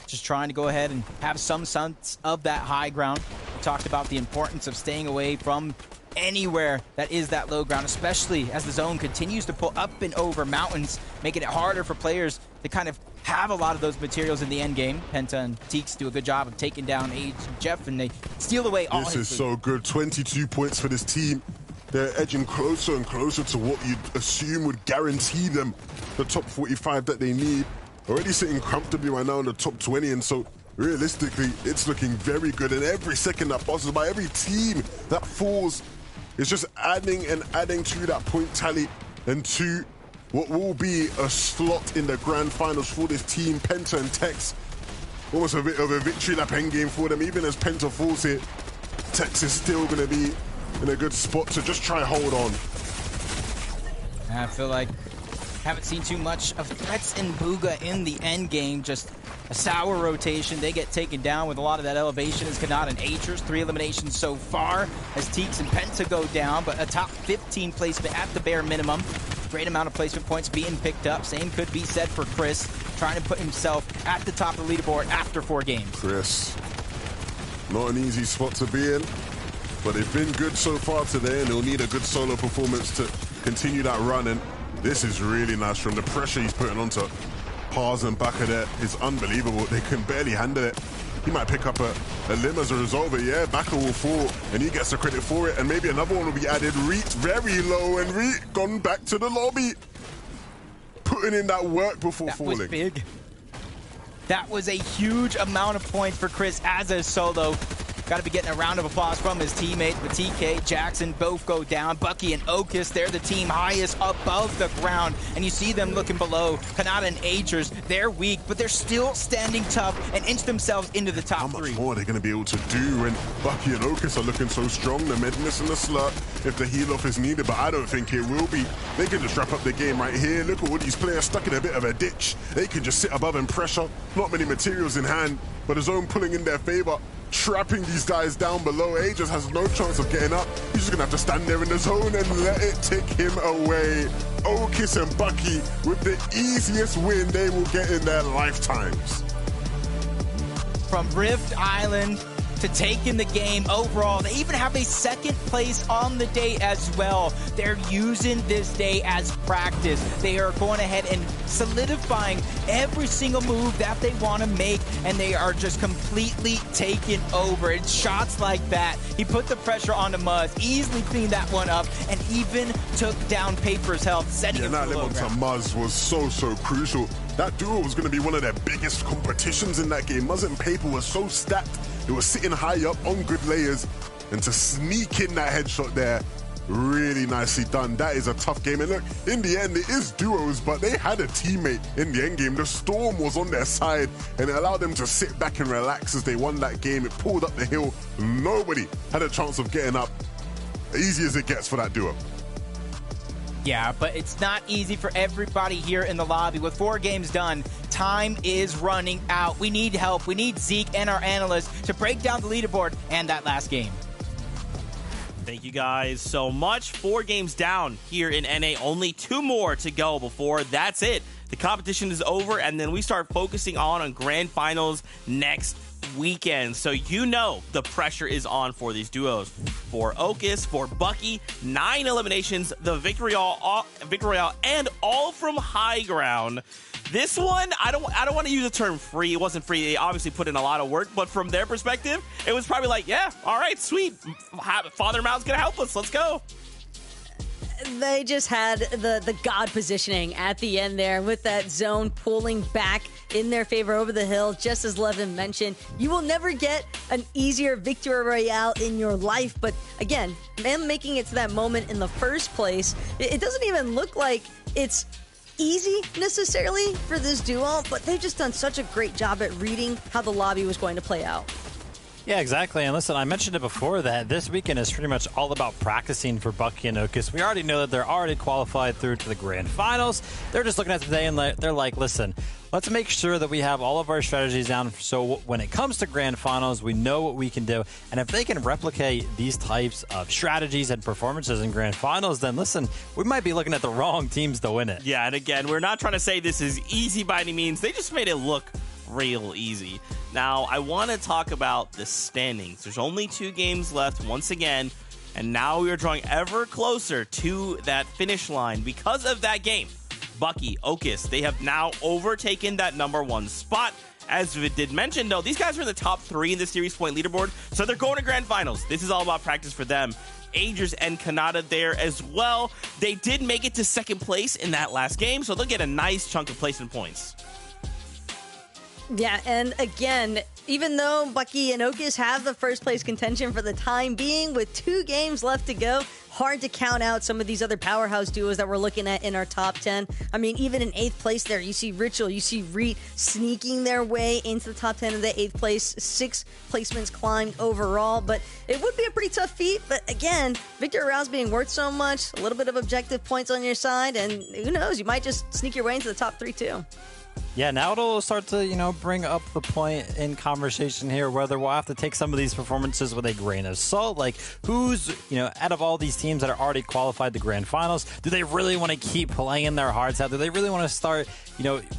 Just trying to go ahead and have some sense of that high ground. We talked about the importance of staying away from anywhere that is that low ground, especially as the zone continues to pull up and over mountains, making it harder for players to kind of have a lot of those materials in the end game. Penta and Teeks do a good job of taking down Age and Jeff, and they steal away all his This is so good. 22 points for this team. They're edging closer and closer to what you'd assume would guarantee them the top 45 that they need. Already sitting comfortably right now in the top 20, and so realistically, it's looking very good. And every second that passes by, every team that falls, it's just adding and adding to that point tally and to what will be a slot in the grand finals for this team. Penta and Tex, almost a bit of a victory lap endgame for them. Even as Penta falls here, Tex is still going to be in a good spot to just try hold on. I feel like haven't seen too much of Threats and Booga in the end game. Just a sour rotation. They get taken down with a lot of that elevation as Kanata and Aters. 3 eliminations so far as Teeks and Penta go down, but a top 15 placement at the bare minimum. Great amount of placement points being picked up. Same could be said for Chris, trying to put himself at the top of the leaderboard after 4 games. Chris, not an easy spot to be in, but they've been good so far today, and they'll need a good solo performance to continue that run. And this is really nice from the pressure he's putting onto Pars and Baka there is unbelievable. They can barely handle it. He might pick up a limb as a result of it. Yeah, Baka will fall, and he gets the credit for it. And maybe another one will be added. Reet very low, and Reet gone back to the lobby. Putting in that work before falling. That was big. That was a huge amount of points for Chris as a solo. got to be getting a round of applause from his teammates. But TK, Jackson both go down. Bucky and Okus, they're the team highest above the ground. And you see them looking below. Kanata and Agers, they're weak, but they're still standing tough and inch themselves into the top three. How much more are they going to be able to do when Bucky and Okus are looking so strong? The mid missing the slurp if the heal off is needed, but I don't think it will be. They can just wrap up the game right here. Look at all these players stuck in a bit of a ditch. They can just sit above in pressure. Not many materials in hand, but the zone pulling in their favor, trapping these guys down below. Aegis has no chance of getting up. He's just gonna have to stand there in the zone and let it take him away. Okus and Bucky with the easiest win they will get in their lifetimes. From Rift Island to taking the game overall. They even have a second place on the day as well. They're using this day as practice. They are going ahead and solidifying every single move that they want to make, and they are just completely taking over. And shots like that, he put the pressure on the Muzz, easily cleaned that one up, and even took down Paper's health, setting him to the low ground. Muzz was so crucial. That duo was going to be one of their biggest competitions in that game. Muzz and Paper were so stacked. They were sitting high up on good layers, and to sneak in that headshot there, really nicely done. That is a tough game. And look, in the end, it is duos, but they had a teammate in the end game. The Storm was on their side, and it allowed them to sit back and relax as they won that game. It pulled up the hill. Nobody had a chance of getting up. Easy as it gets for that duo. Yeah, but it's not easy for everybody here in the lobby. With 4 games done, time is running out. We need help. We need Zeke and our analysts to break down the leaderboard and that last game. Thank you guys so much. 4 games down here in NA. Only 2 more to go before that's it. The competition is over, and then we start focusing on grand finals next weekend. So you know the pressure is on for these duos. For Okus, for Bucky, 9 eliminations, the victory royale, and all from high ground. This one, I don't want to use the term free. It wasn't free. They obviously put in a lot of work, but from their perspective, it was probably like, yeah, all right, sweet. Father Mao's gonna help us. Let's go. They just had the God positioning at the end there with that zone pulling back in their favor over the hill. Just as Levin mentioned, you will never get an easier victory royale in your life. But again, them making it to that moment in the first place, it doesn't even look like it's easy necessarily for this duo, but they've just done such a great job at reading how the lobby was going to play out. Yeah, exactly. And listen, I mentioned it before that this weekend is pretty much all about practicing for Bucky and Okus. We already know that they're already qualified through to the grand finals. They're just looking at today and they're like, listen, let's make sure that we have all of our strategies down so when it comes to grand finals, we know what we can do. And if they can replicate these types of strategies and performances in grand finals, then listen, we might be looking at the wrong teams to win it. Yeah, and again, we're not trying to say this is easy by any means. They just made it look real easy. Now, I want to talk about the standings. There's only 2 games left once again, and now we are drawing ever closer to that finish line because of that game. Bucky, Okus, they have now overtaken that #1 spot. As we did mention, though, these guys are in the top 3 in the series point leaderboard, so they're going to grand finals. This is all about practice for them. Agers and Kanata there as well. They did make it to second place in that last game, so they'll get a nice chunk of placement points. Yeah, and again, even though Bucky and Okus have the first place contention for the time being, with 2 games left to go, hard to count out some of these other powerhouse duos that we're looking at in our top 10. I mean, even in 8th place there, you see Ritual, you see Reet sneaking their way into the top 10 of the 8th place, 6 placements climbed overall, but it would be a pretty tough feat. But again, victory rounds being worth so much, a little bit of objective points on your side, and who knows, you might just sneak your way into the top 3 too. Yeah, now it'll start to, bring up the point in conversation here, whether we'll have to take some of these performances with a grain of salt. Like, who's, out of all these teams that are already qualified to grand finals, do they really want to keep playing their hearts out? Do they really want to start,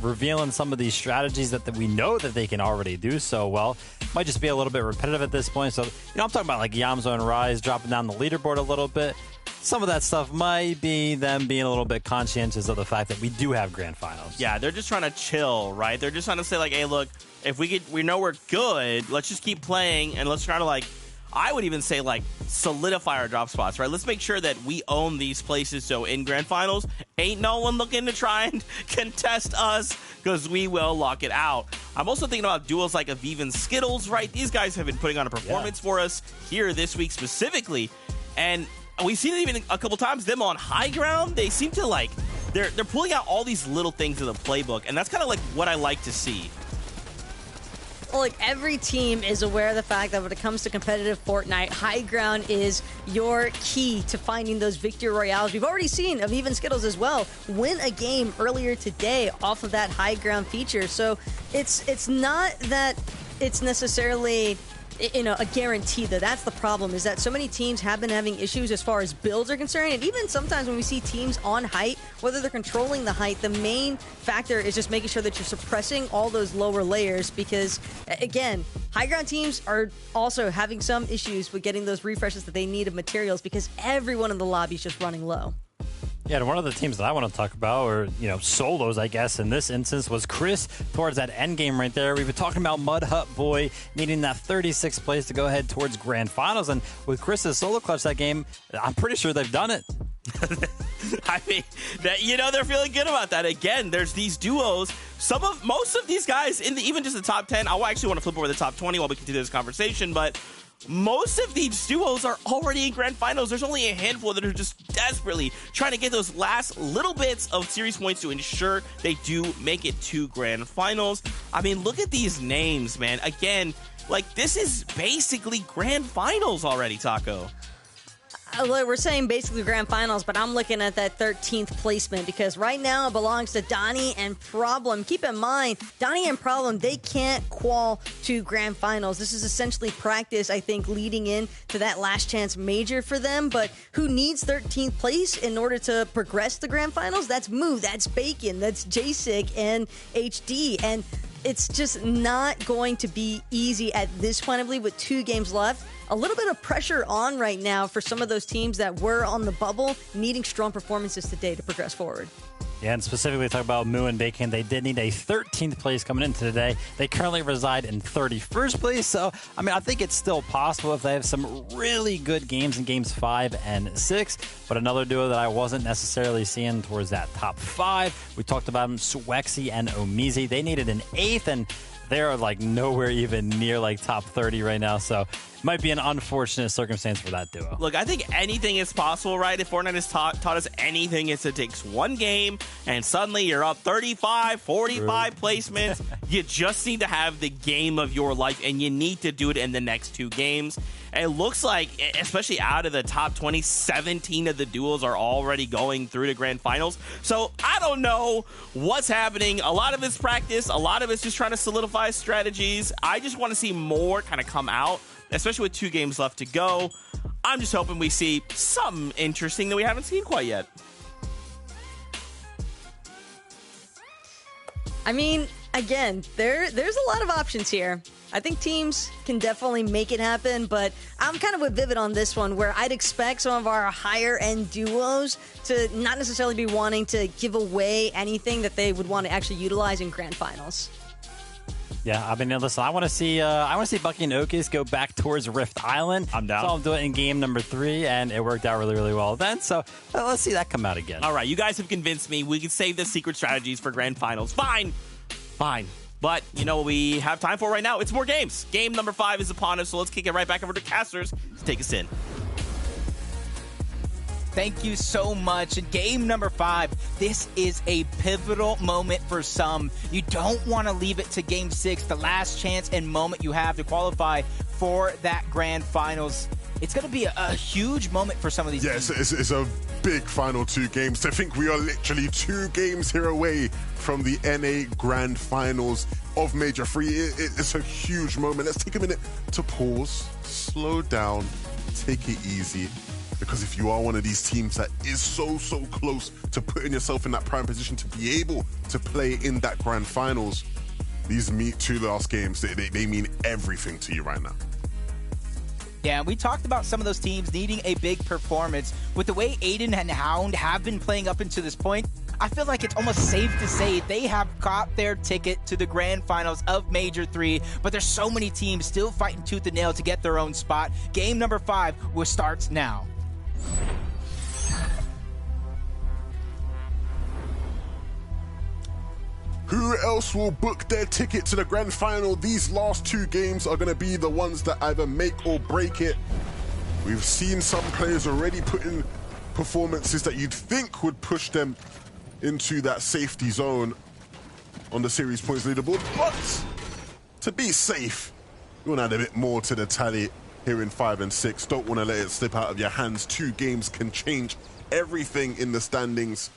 revealing some of these strategies that we know that they can already do so well? Might just be a little bit repetitive at this point. So, I'm talking about like Yamzo and Rise dropping down the leaderboard a little bit. Some of that stuff might be them being a little bit conscientious of the fact that we do have grand finals. Yeah, they're just trying to chill, right? They're just trying to say, like, hey, look, if we know we're good, let's just keep playing and let's try to, I would even say, like, solidify our drop spots, right? Let's make sure that we own these places, so in grand finals, ain't no one looking to try and contest us, because we will lock it out. I'm also thinking about duels like Aviv and Skittles, right? These guys have been putting on a performance for us here this week specifically, and we've seen it even a couple times, them on high ground. They seem to, like, they're pulling out all these little things in the playbook, and that's kind of like what I like to see. Well, like, every team is aware of the fact that when it comes to competitive Fortnite, high ground is your key to finding those victory royales. We've already seen Aviv and Skittles as well win a game earlier today off of that high ground feature. So it's not that it's necessarily, you know, a guarantee, though. That's the problem, is that so many teams have been having issues as far as builds are concerned. And even sometimes when we see teams on height, whether they're controlling the height, the main factor is just making sure that you're suppressing all those lower layers, because, again, high ground teams are also having some issues with getting those refreshes that they need of materials, because everyone in the lobby is just running low. Yeah, and one of the teams that I want to talk about, or, you know, solos, I guess, in this instance, was Chris towards that end game right there. We've been talking about Mud Hut Boy needing that 36th place to go ahead towards grand finals, and with Chris's solo clutch that game, I'm pretty sure they've done it. I mean, that, you know, they're feeling good about that. Again, there's these duos. Most of these guys, in even just the top 10, I actually want to flip over the top 20 while we continue this conversation, but most of these duos are already in grand finals. There's only a handful that are just desperately trying to get those last little bits of series points to ensure they do make it to grand finals. I mean, look at these names, man. Again, like, this is basically grand finals already, Taco. We're saying basically grand finals, but I'm looking at that 13th placement, because right now it belongs to Donnie and Problem. Keep in mind, Donnie and Problem, they can't qual to grand finals. This is essentially practice, I think, leading in to that last chance major for them. But who needs 13th place in order to progress the grand finals? That's Moo, that's Bacon, that's JSIG, and HD. And it's just not going to be easy at this point, I believe, with 2 games left. A little bit of pressure on right now for some of those teams that were on the bubble, needing strong performances today to progress forward. Yeah, and specifically talk about Moo and Bacon, they did need a 13th place coming into today. They currently reside in 31st place, so, I mean, I think it's still possible if they have some really good games in games 5 and 6, but another duo that I wasn't necessarily seeing towards that top 5, we talked about them, Swexy and Omizi. They needed an 8th, and they're, like, nowhere even near, like, top 30 right now, so might be an unfortunate circumstance for that duo. Look, I think anything is possible, right? If Fortnite has taught us anything, it's it takes one game, and suddenly you're up 35, 45 placements. You just need to have the game of your life, and you need to do it in the next 2 games. And it looks like, especially out of the top 20, 17 of the duels are already going through to grand finals. So I don't know what's happening. A lot of it's practice. A lot of it's just trying to solidify strategies. I just want to see more kind of come out, especially with 2 games left to go. I'm just hoping we see something interesting that we haven't seen quite yet. I mean, again, there's a lot of options here. I think teams can definitely make it happen, but I'm kind of with Vivid on this one, where I'd expect some of our higher-end duos to not necessarily be wanting to give away anything that they would want to actually utilize in grand finals. Yeah, I mean, listen, I want to see Bucky and Okis go back towards Rift Island. I'm down. Saw them do it in game number 3, and it worked out really, really well then. So let's see that come out again. All right, you guys have convinced me. We can save the secret strategies for grand finals. Fine. But you know what we have time for right now? It's more games. Game number 5 is upon us, so let's kick it right back over to Casters to take us in. Thank you so much. Game number 5, this is a pivotal moment for some. You don't want to leave it to game 6, the last chance and moment you have to qualify for that grand finals. It's going to be a huge moment for some of these teams. Yes, it's a big final 2 games. To think we are literally 2 games here away from the NA Grand Finals of Major 3. It's a huge moment. Let's take a minute to pause, slow down, take it easy. Because if you are one of these teams that is so close to putting yourself in that prime position to be able to play in that Grand Finals, these 2 last games, they mean everything to you right now. Yeah, we talked about some of those teams needing a big performance. With the way Aiden and Hound have been playing up until this point, I feel like it's almost safe to say they have got their ticket to the grand finals of Major 3, but there's so many teams still fighting tooth and nail to get their own spot. Game number 5 starts now. Who else will book their ticket to the grand final? These last 2 games are going to be the ones that either make or break it. We've seen some players already put in performances that you'd think would push them into that safety zone on the series points leaderboard, but to be safe, you want to add a bit more to the tally here in 5 and 6. Don't want to let it slip out of your hands. 2 games can change everything in the standings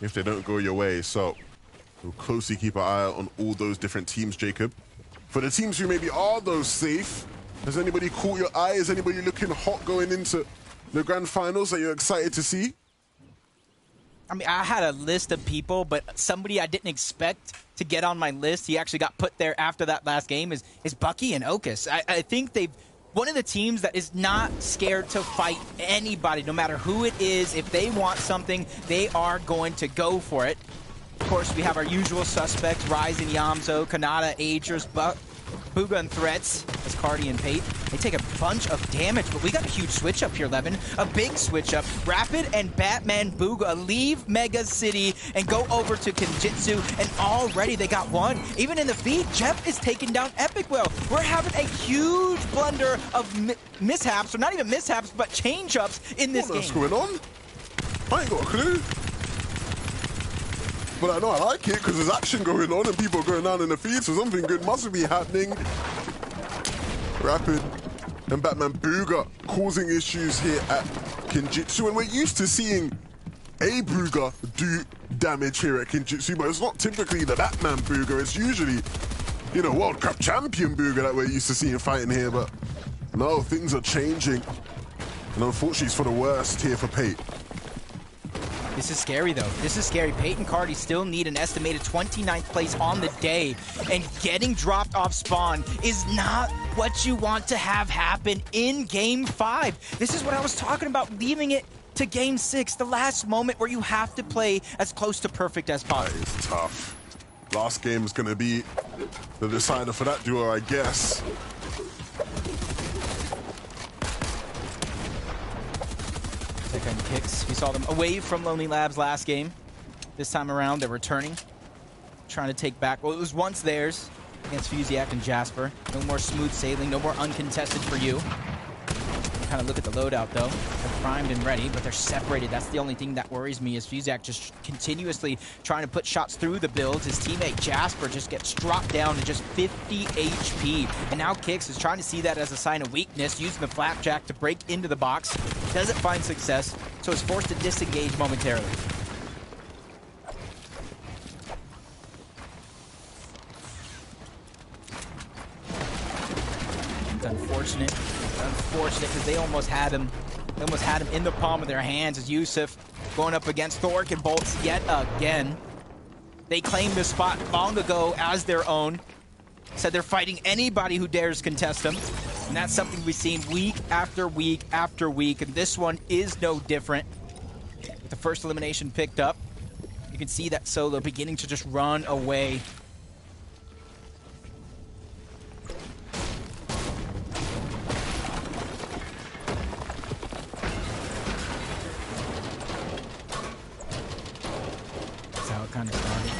if they don't go your way. So we'll closely keep an eye out on all those different teams, Jacob. For the teams who maybe are those safe, has anybody caught your eye? Is anybody looking hot going into the grand finals that you're excited to see? I mean, I had a list of people, but somebody I didn't expect to get on my list, he actually got put there after that last game, is Bucky and Okus. I think they've one of the teams that is not scared to fight anybody, no matter who it is. If they want something, they are going to go for it. Of course, we have our usual suspects, Ryzen, Yamzo, Kanata, Agers, Booga, and Threats, as Cardi and Pate. They take a bunch of damage, but we got a huge switch up here, Levin. A big switch up. Rapid and Batman Booga leave Mega City and go over to Kenjutsu, and already they got one. Even in the feed, Jeff is taking down Epic Well. We're having a huge blunder of mishaps, or not even mishaps, but change-ups in this game. What's going on? I ain't got a clue. But I know I like it because there's action going on and people going down in the feed, so something good must be happening. Rapid and Batman Booga causing issues here at Kenjutsu, and we're used to seeing a Booga do damage here at Kenjutsu, but it's not typically the Batman Booga. It's usually, you know, World Cup champion Booga that we're used to seeing fighting here, but no, things are changing. And unfortunately, it's for the worst here for Pate. This is scary, though. This is scary. Pate and Cardi still need an estimated 29th place on the day, and getting dropped off spawn is not what you want to have happen in Game 5. This is what I was talking about, leaving it to Game 6, the last moment where you have to play as close to perfect as possible. That is tough. Last game is going to be the decider for that duo, I guess. Second kicks. We saw them away from Lonely Labs last game. This time around, they're returning, trying to take back. Well, it was once theirs against Fusiak and Jasper. No more smooth sailing, no more uncontested for you. Kind of look at the loadout, though. They're primed and ready, but they're separated. That's the only thing that worries me, is Fusiak just continuously trying to put shots through the builds. His teammate Jasper just gets dropped down to just 50 HP. And now Kix is trying to see that as a sign of weakness, using the flapjack to break into the box. Doesn't find success, so is forced to disengage momentarily. It's unfortunate. Unfortunate, because they almost had him. They almost had him in the palm of their hands, as Yusuf going up against Thork and Bolts yet again. They claimed this spot long ago as their own. Said they're fighting anybody who dares contest them. And that's something we've seen week after week after week. And this one is no different. With the first elimination picked up, you can see that Solo beginning to just run away. That's how it kind of started.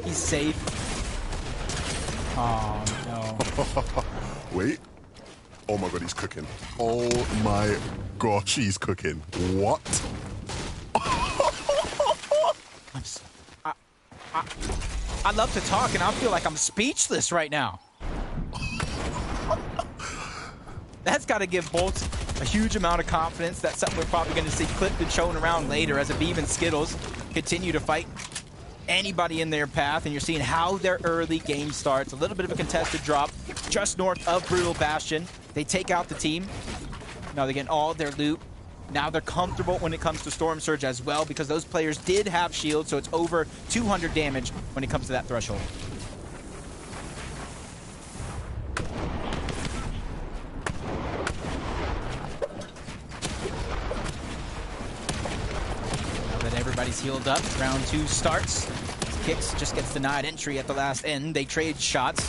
He's safe. Oh, no. Wait. Oh my god, he's cooking. Oh my gosh, he's cooking. What? I love to talk, and I feel like I'm speechless right now. That's got to give Bolt a huge amount of confidence. That's something we're probably going to see clipped and shown around later, as Aviv and Skittles continue to fight anybody in their path, and you're seeing how their early game starts. A little bit of a contested drop just north of Brutal Bastion. They take out the team. Now they're getting all their loot. Now they're comfortable when it comes to Storm Surge as well, because those players did have shields, so it's over 200 damage when it comes to that threshold. healed up. Round 2 starts. Kicks just gets denied entry at the last end. They trade shots.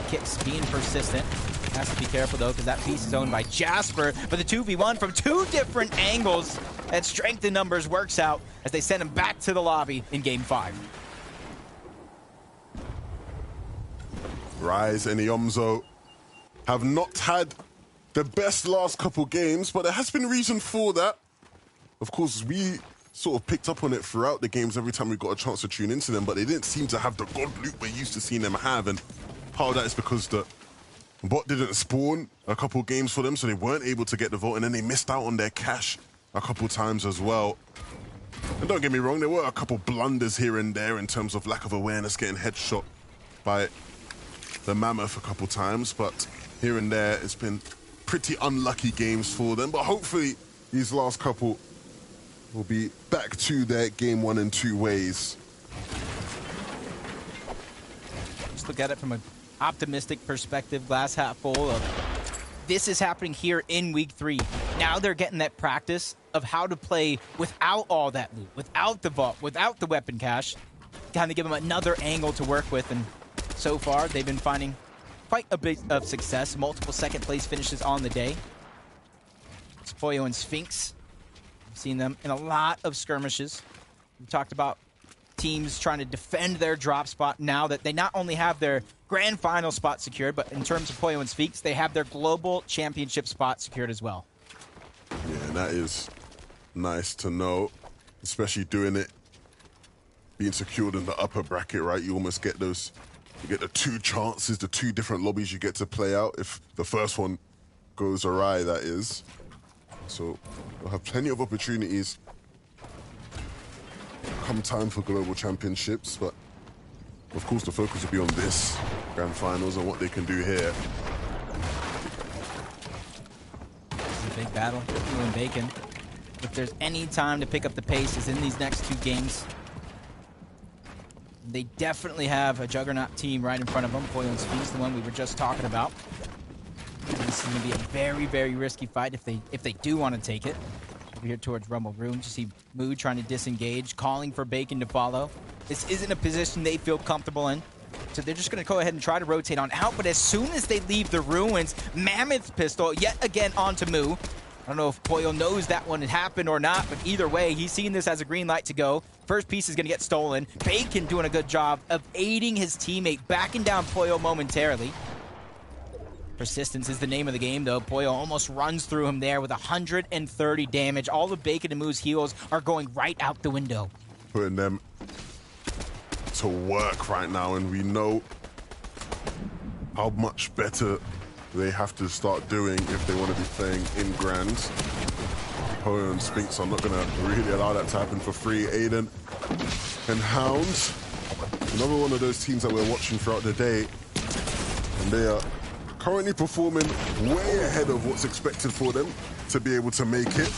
Kicks being persistent. Has to be careful though, because that piece is owned by Jasper. But the 2v1 from 2 different angles. That strength in numbers works out as they send him back to the lobby in game 5. Rise and Iomzo have not had the best last couple games, but there has been reason for that. Of course, we sort of picked up on it throughout the games every time we got a chance to tune into them, but they didn't seem to have the god loop we're used to seeing them have, and part of that is because the bot didn't spawn a couple games for them, so they weren't able to get the vote, and then they missed out on their cash a couple times as well. And don't get me wrong, there were a couple blunders here and there in terms of lack of awareness, getting headshot by the Mammoth a couple times, but here and there it's been pretty unlucky games for them. But hopefully these last couple will be back to their game 1 and 2 ways. Just look at it from an optimistic perspective, glass half full of this is happening here in week 3. Now they're getting that practice of how to play without all that loot, without the vault, without the weapon cache. Kind of give them another angle to work with, and so far they've been finding quite a bit of success. Multiple second place finishes on the day. It's Poyo and Sphinx. I've seen them in a lot of skirmishes. We talked about teams trying to defend their drop spot now that they not only have their grand final spot secured, but in terms of Poyo and Sphinx, they have their global championship spot secured as well. Yeah, and that is nice to know, especially doing it, being secured in the upper bracket, right? You almost get those, you get the 2 chances, the 2 different lobbies you get to play out if the first one goes awry, that is. So we'll have plenty of opportunities come time for global championships, but of course the focus will be on this grand finals and what they can do here. It's a big battle, you and Bacon. If there's any time to pick up the pace, is in these next 2 games. They definitely have a juggernaut team right in front of them. Poyo and Sphinx, the one we were just talking about. This is going to be a very, very risky fight if they do want to take it. Over here towards Rumble Room, you see Mood trying to disengage, calling for Bacon to follow. This isn't a position they feel comfortable in, so they're just going to go ahead and try to rotate on out. But as soon as they leave the ruins, Mammoth pistol yet again onto Moo. I don't know if Poyo knows that one had happened or not, but either way, he's seeing this as a green light to go. First piece is going to get stolen. Bacon doing a good job of aiding his teammate, backing down Poyo momentarily. Persistence is the name of the game, though. Poyo almost runs through him there with 130 damage. All of Bacon and Moo's heals are going right out the window. Putting them to work right now, and we know how much better they have to start doing if they want to be playing in grands. Poyo and Sphinx are not going to really allow that to happen for free. Aiden and Hounds, another one of those teams that we're watching throughout the day, and they are currently performing way ahead of what's expected for them to be able to make it.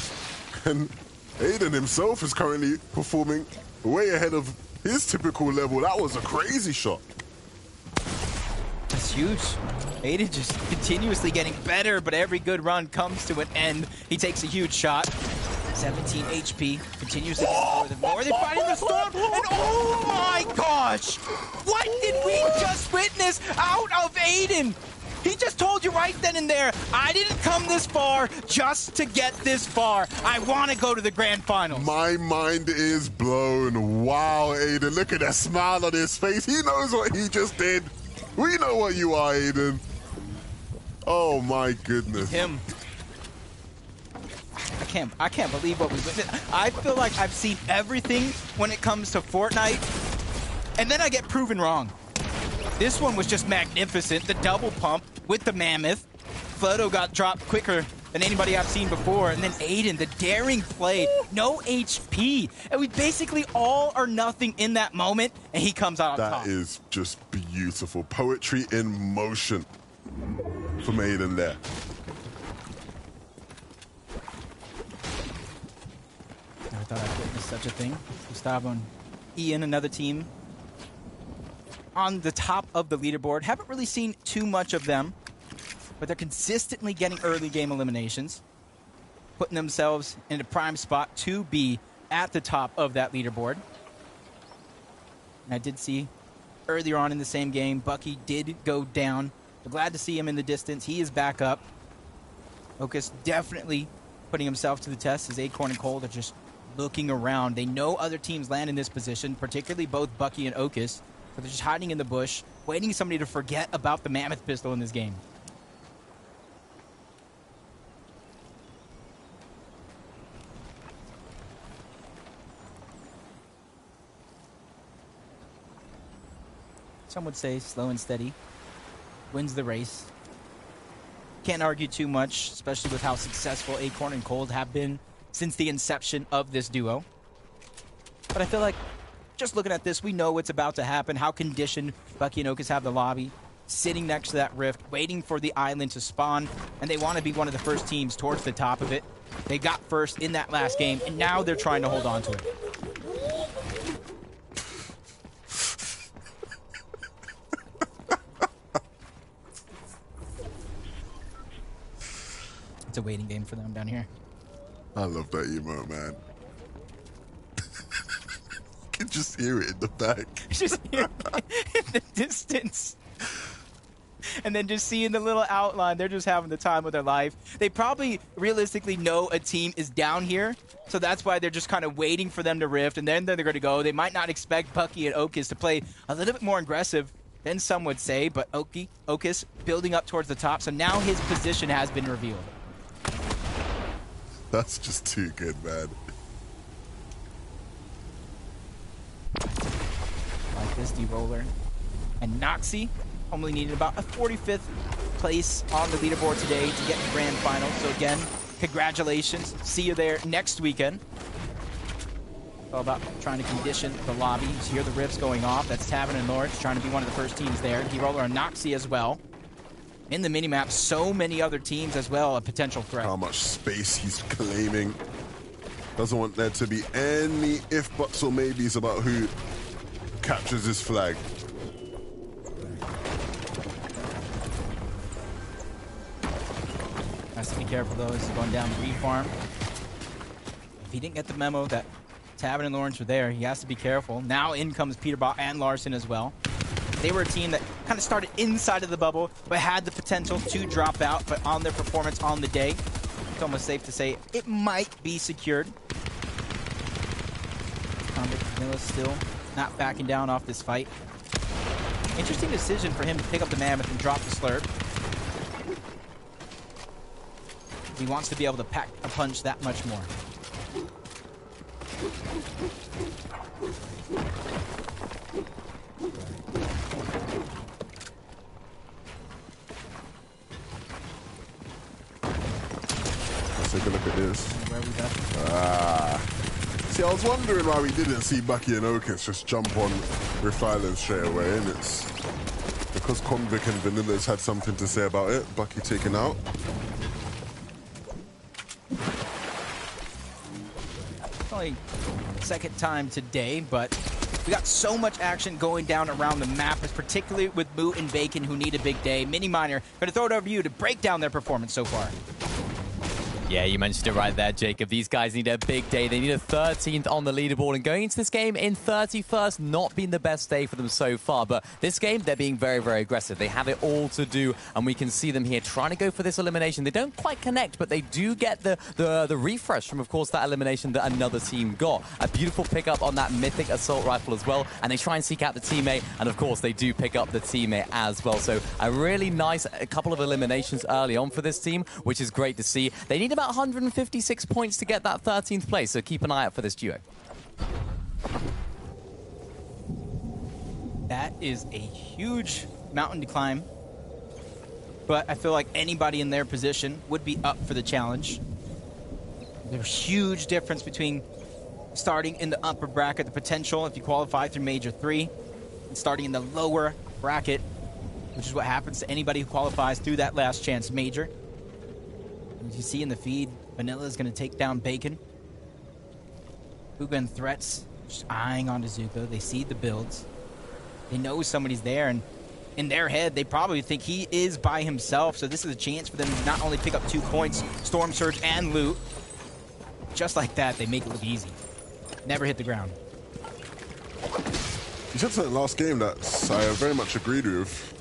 And Aiden himself is currently performing way ahead of his typical level. That was a crazy shot. That's huge. Aiden just continuously getting better, but every good run comes to an end. He takes a huge shot. 17 HP, continuously getting more than more. They're fighting the storm, and oh my gosh! What did we just witness out of Aiden? He just told you right then and there, I didn't come this far just to get this far. I want to go to the grand finals. My mind is blown. Wow, Aiden, look at that smile on his face. He knows what he just did. We know what you are, Aiden. Oh my goodness. Him. I can't believe what we witnessed. I feel like I've seen everything when it comes to Fortnite, and then I get proven wrong. This one was just magnificent. The double pump with the Mammoth. Photo got dropped quicker than anybody I've seen before. And then Aiden, the daring play, no HP. And we basically all or nothing in that moment, and he comes out on top. That is just beautiful. Poetry in motion from Aiden there. I thought I'd witness such a thing. Gustavo and Ian, another team on the top of the leaderboard. Haven't really seen too much of them, but they're consistently getting early game eliminations, putting themselves in a prime spot to be at the top of that leaderboard. And I did see earlier on in the same game, Bucky did go down. But glad to see him in the distance. He is back up. Ocus definitely putting himself to the test as Acorn and Cold are just looking around. They know other teams land in this position, particularly both Bucky and Ocus. So they're just hiding in the bush, waiting for somebody to forget about the Mammoth pistol in this game. Some would say slow and steady wins the race. Can't argue too much, especially with how successful Acorn and Cold have been since the inception of this duo. But I feel like just looking at this, we know what's about to happen, how conditioned Bucky and Ocus have the lobby, sitting next to that rift, waiting for the island to spawn, and they want to be one of the first teams towards the top of it. They got first in that last game, and now they're trying to hold on to it. It's a waiting game for them down here. I love that emote, man. You can just hear it in the back. Just hear it in the distance. And then just seeing the little outline, they're just having the time of their life. They probably realistically know a team is down here, so that's why they're just kind of waiting for them to rift, and then they're going to go. They might not expect Bucky and Ocus to play a little bit more aggressive than some would say, but Ocus building up towards the top, so now his position has been revealed. That's just too good, man. Like this D-roller. And Noxie only needed about a 45th place on the leaderboard today to get the grand final. So again, congratulations. See you there next weekend. It's all about trying to condition the lobby. You hear the rifts going off. That's Tavern and Lawrence trying to be one of the first teams there. D-roller and Noxie as well. In the minimap, so many other teams as well, a potential threat. How much space he's claiming. Doesn't want there to be any if, buts, or maybes about who captures his flag. Has to be careful though, he's going down the refarm. If he didn't get the memo that Tavern and Lawrence were there, he has to be careful. Now in comes Peterbot and Larson as well. They were a team that kind of started inside of the bubble, but had the potential to drop out, but on their performance on the day, it's almost safe to say it might be secured. Convict Vanilla still not backing down off this fight. Interesting decision for him to pick up the Mammoth and drop the Slurp. He wants to be able to pack a punch that much more. Take a look at this. See, I was wondering why we didn't see Bucky and Ocus just jump on Rift Island straight away, and it's because Convict and Vanilla's had something to say about it. Bucky taken out. Only second time today, but we got so much action going down around the map, particularly with Moo and Bacon, who need a big day. Mini Miner, going to throw it over to you to break down their performance so far. Yeah, you mentioned it right there, Jacob. These guys need a big day. They need a 13th on the leaderboard, and going into this game in 31st, not been the best day for them so far. But this game, they're being very, very aggressive. They have it all to do, and we can see them here trying to go for this elimination. They don't quite connect, but they do get the refresh from, of course, that elimination that another team got. A beautiful pickup on that mythic assault rifle as well, and they try and seek out the teammate, and of course, they do pick up the teammate as well. So a really nice couple of eliminations early on for this team, which is great to see. They need about 156 points to get that 13th place, so keep an eye out for this duo. That is a huge mountain to climb, but I feel like anybody in their position would be up for the challenge. There's a huge difference between starting in the upper bracket, the potential if you qualify through Major 3, and starting in the lower bracket, which is what happens to anybody who qualifies through that last chance Major. As you see in the feed, Vanilla is going to take down Bacon. Hugan threats, just eyeing onto Zuko. They see the builds. They know somebody's there, and in their head, they probably think he is by himself. So this is a chance for them to not only pick up 2 points, Storm Surge and loot. Just like that, they make it look easy. never hit the ground. You said something last game that I very much agreed with,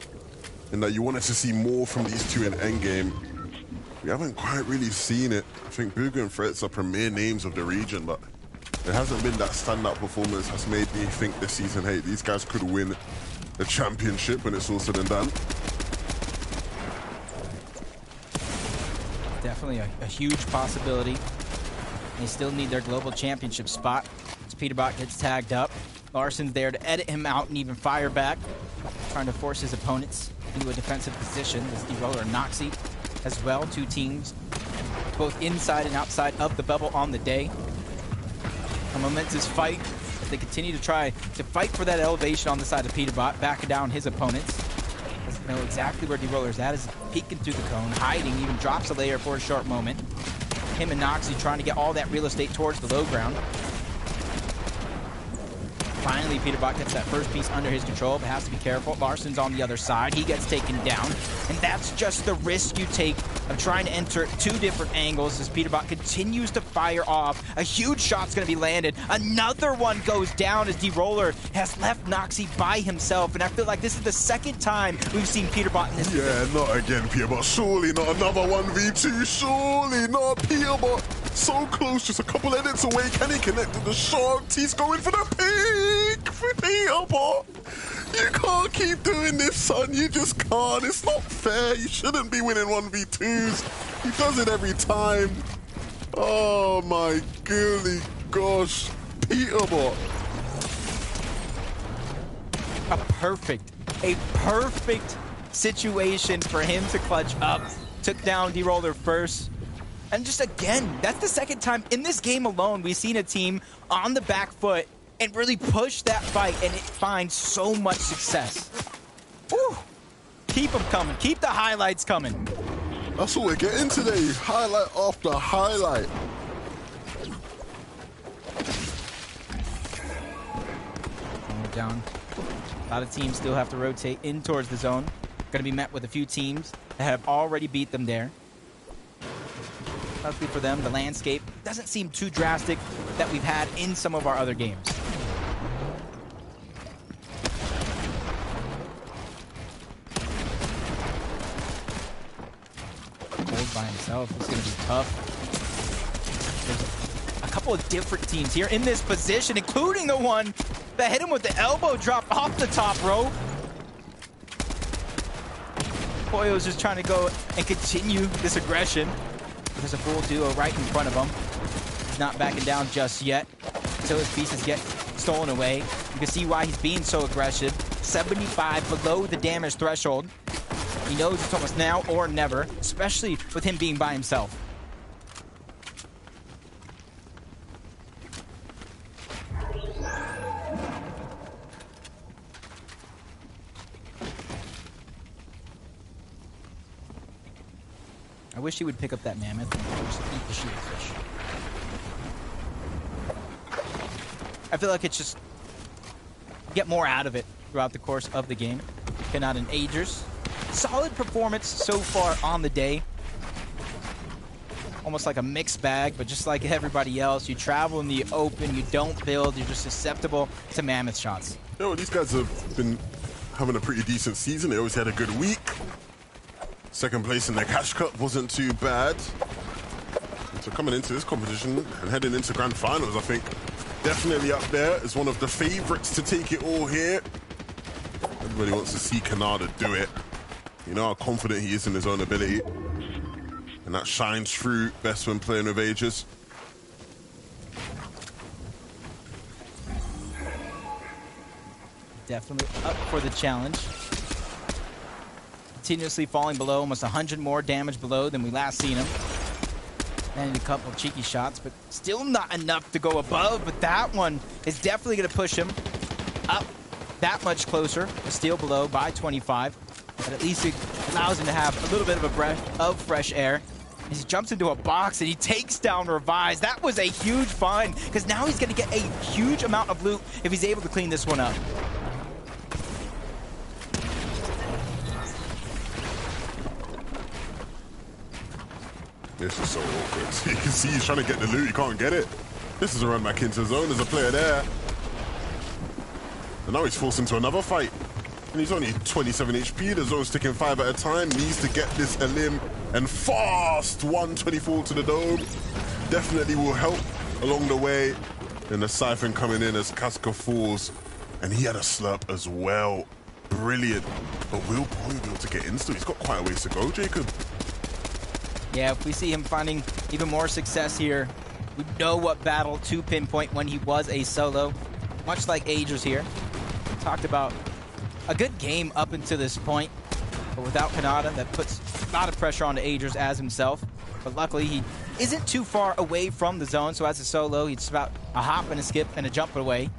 in that you wanted to see more from these two in endgame. We haven't quite really seen it. I think Booga and Threats are premier names of the region, but it hasn't been that standout performance that's made me think this season, hey, these guys could win the championship when it's all said and done. Definitely a huge possibility. They still need their global championship spot. As Peterbot gets tagged up, Larsson's there to edit him out and even fire back, trying to force his opponents into a defensive position. As D-Roller and Noxy as well, two teams both inside and outside of the bubble on the day. A momentous fight as they continue to try to fight for that elevation on the side of Peterbot, backing down his opponents. Doesn't know exactly where D-Roller's at, is peeking through the cone, hiding, even drops a layer for a short moment. Him and Noxy trying to get all that real estate towards the low ground. Finally, Peterbot gets that first piece under his control, but has to be careful. Larsson's on the other side. He gets taken down. And that's just the risk you take of trying to enter two different angles as Peterbot continues to fire off. A huge shot's going to be landed. Another one goes down as D-Roller has left Noxy by himself. And I feel like this is the second time we've seen Peterbot in this position. Yeah, not again, Peterbot. Surely not another 1v2. Surely not Peterbot. So close, just a couple edits away. Can he connect with the shot? He's going for the pick for Peterbot. You can't keep doing this, son. You just can't. It's not fair. You shouldn't be winning 1v2s. He does it every time. Oh my golly gosh. Peterbot. A perfect situation for him to clutch up. Took down D-Roller first. And just again, that's the second time in this game alone we've seen a team on the back foot and really push that fight, and it finds so much success. Woo. Keep them coming. Keep the highlights coming. That's what we're getting today. Highlight after highlight. Down. A lot of teams still have to rotate in towards the zone. Going to be met with a few teams that have already beat them there. Luckily for them, the landscape doesn't seem too drastic that we've had in some of our other games. Hold by himself is going to be tough. There's a couple of different teams here in this position, including the one that hit him with the elbow drop off the top rope. Poyo's just trying to go and continue this aggression. There's a full duo right in front of him. He's not backing down just yet until his pieces get stolen away. You can see why he's being so aggressive. 75 below the damage threshold. He knows it's almost now or never, especially with him being by himself. I wish he would pick up that mammoth and just eat the shield fish. I feel like it's just get more out of it throughout the course of the game. Cannot and Agers. Solid performance so far on the day. Almost like a mixed bag, but just like everybody else, you travel in the open, you don't build, you're just susceptible to mammoth shots. You know, these guys have been having a pretty decent season. They always had a good week. Second place in the Cash Cup wasn't too bad. So coming into this competition and heading into Grand Finals, I think definitely up there as one of the favorites to take it all here. Everybody wants to see Canada do it. You know how confident he is in his own ability. And that shines through best when playing with Ages. Definitely up for the challenge. Continuously falling below, almost 100 more damage below than we last seen him. And a couple of cheeky shots, but still not enough to go above. But that one is definitely going to push him up that much closer. Still below by 25. But at least it allows him to have a little bit of a breath of fresh air. As he jumps into a box and he takes down Revise. That was a huge find, because now he's going to get a huge amount of loot if he's able to clean this one up. This is so awkward. You can see he's trying to get the loot, he can't get it. This is a run back into zone. There's a player there. And now he's forced into another fight. And he's only 27 HP. The zone's ticking 5 at a time. Needs to get this elim. And fast 124 to the dome. Definitely will help along the way. And the siphon coming in as Casca falls. And he had a slurp as well. Brilliant. But will probably be able to get in still. He's got quite a ways to go, Jacob. Yeah, if we see him finding even more success here, we know what battle to pinpoint when he was a solo. Much like Agers here. Talked about a good game up until this point. But without Kanata, that puts a lot of pressure on the Agers as himself. But luckily, he isn't too far away from the zone. So as a solo, he's about a hop and a skip and a jump away.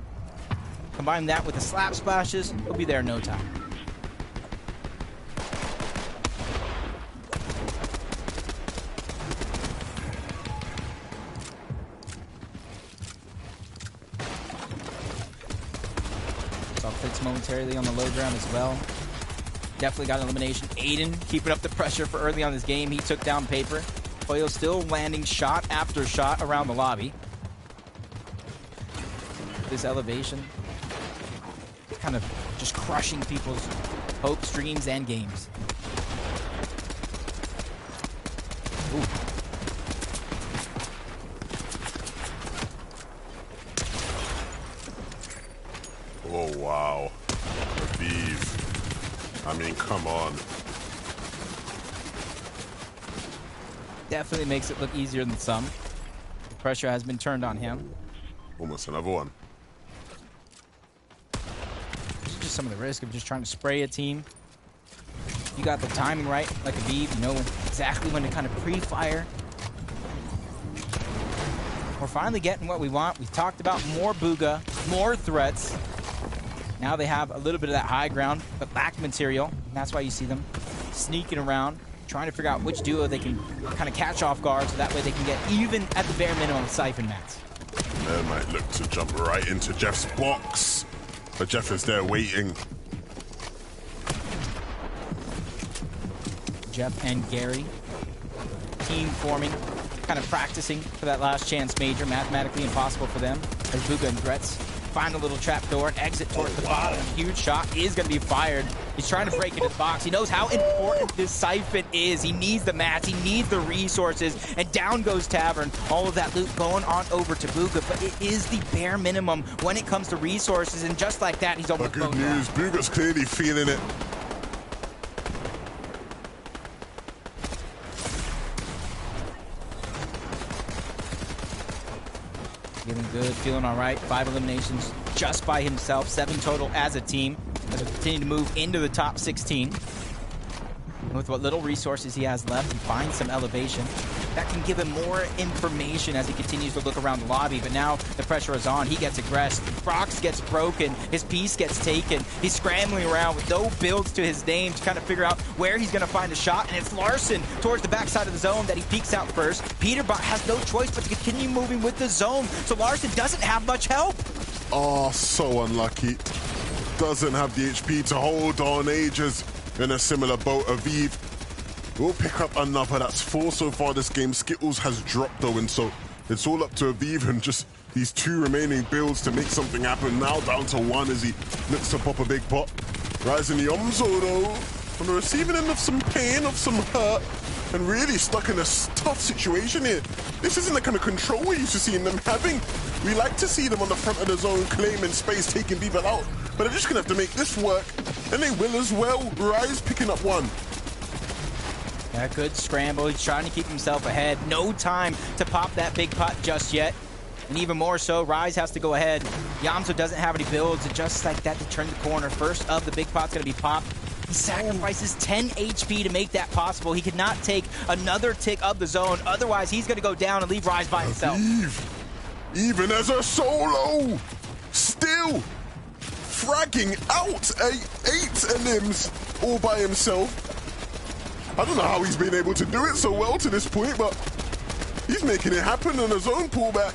Combine that with the slap splashes, he'll be there in no time. Fits momentarily on the low ground as well. Definitely got an elimination. Aiden keeping up the pressure for early on this game. He took down Paper. Koyo still landing shot after shot around the lobby. This elevation kind of just crushing people's hopes, dreams, and games. Ooh. Oh, wow. Aviv. I mean, come on. Definitely makes it look easier than some. The pressure has been turned on him. Almost another one. It's just some of the risk of just trying to spray a team. You got the timing right, like Aviv. You know exactly when to kind of pre-fire. We're finally getting what we want. We've talked about more Booga, more threats. Now they have a little bit of that high ground, but lack material. And that's why you see them sneaking around, trying to figure out which duo they can kind of catch off guard, so that way they can get even at the bare minimum siphon mats. They might look to jump right into Jeff's box, but Jeff is there waiting. Jeff and Gary, team forming, kind of practicing for that last chance major. Mathematically impossible for them as Booga and Threats find a little trap door and exit towards the bottom. Huge shot is going to be fired. He's trying to break into the box. He knows how important this siphon is. He needs the mats. He needs the resources. And down goes Tavern. All of that loot going on over to Booga. But it is the bare minimum when it comes to resources. And just like that, he's almost good news. Booga's clearly feeling it. Feeling good, feeling all right. 5 eliminations just by himself, 7 total as a team. As we continue to move into the top 16. With what little resources he has left, he finds some elevation. That can give him more information as he continues to look around the lobby. But now the pressure is on. He gets aggressed. Brox gets broken. His piece gets taken. He's scrambling around with no builds to his name to kind of figure out where he's going to find a shot. And it's Larson towards the backside of the zone that he peeks out first. Peterbot has no choice but to continue moving with the zone. So Larson doesn't have much help. Oh, so unlucky. Doesn't have the HP to hold on. Ages in a similar boat. Aviv will pick up another. That's 4 so far this game. Skittles has dropped though, and so it's all up to Aviv and just these 2 remaining builds to make something happen. Now down to 1 as he looks to pop a big pot. Rising Yomzo though, on the receiving end of some pain, of some hurt, and really stuck in a tough situation here. This isn't the kind of control we're used to seeing them having. We like to see them on the front of the zone, claiming space, taking people out, but they're just gonna have to make this work, and they will as well. Rise picking up 1. Yeah, good scramble. He's trying to keep himself ahead. No time to pop that big pot just yet. And even more so, Rise has to go ahead. Yamso doesn't have any builds, and just like that to turn the corner. First of the big pot's gonna be popped. He sacrifices 10 HP to make that possible. He could not take another tick of the zone. Otherwise, he's gonna go down and leave Rise by himself. Even as a solo, still fragging out 8 elims all by himself. I don't know how he's been able to do it so well to this point, but he's making it happen on his own pullback.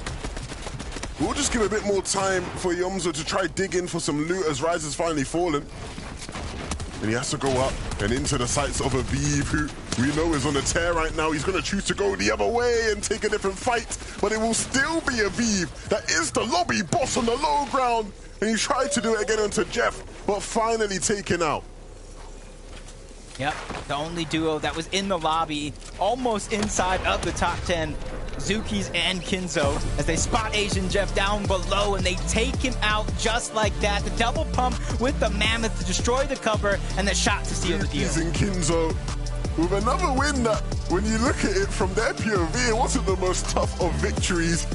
We'll just give a bit more time for Yomzo to try dig in for some loot as Rise has finally fallen. and he has to go up and into the sights of Aviv, who we know is on a tear right now. He's going to choose to go the other way and take a different fight, but it will still be Aviv that is the lobby boss on the low ground, and he tried to do it again onto Jeff, but finally taken out. Yep, the only duo that was in the lobby, almost inside of the top 10, Zukis and Kinzo, as they spot Asian Jeff down below, and they take him out just like that. The double pump with the Mammoth to destroy the cover, and the shot to seal the deal. Zukis and Kinzo with another win that, when you look at it from their POV, it wasn't the most tough of victories.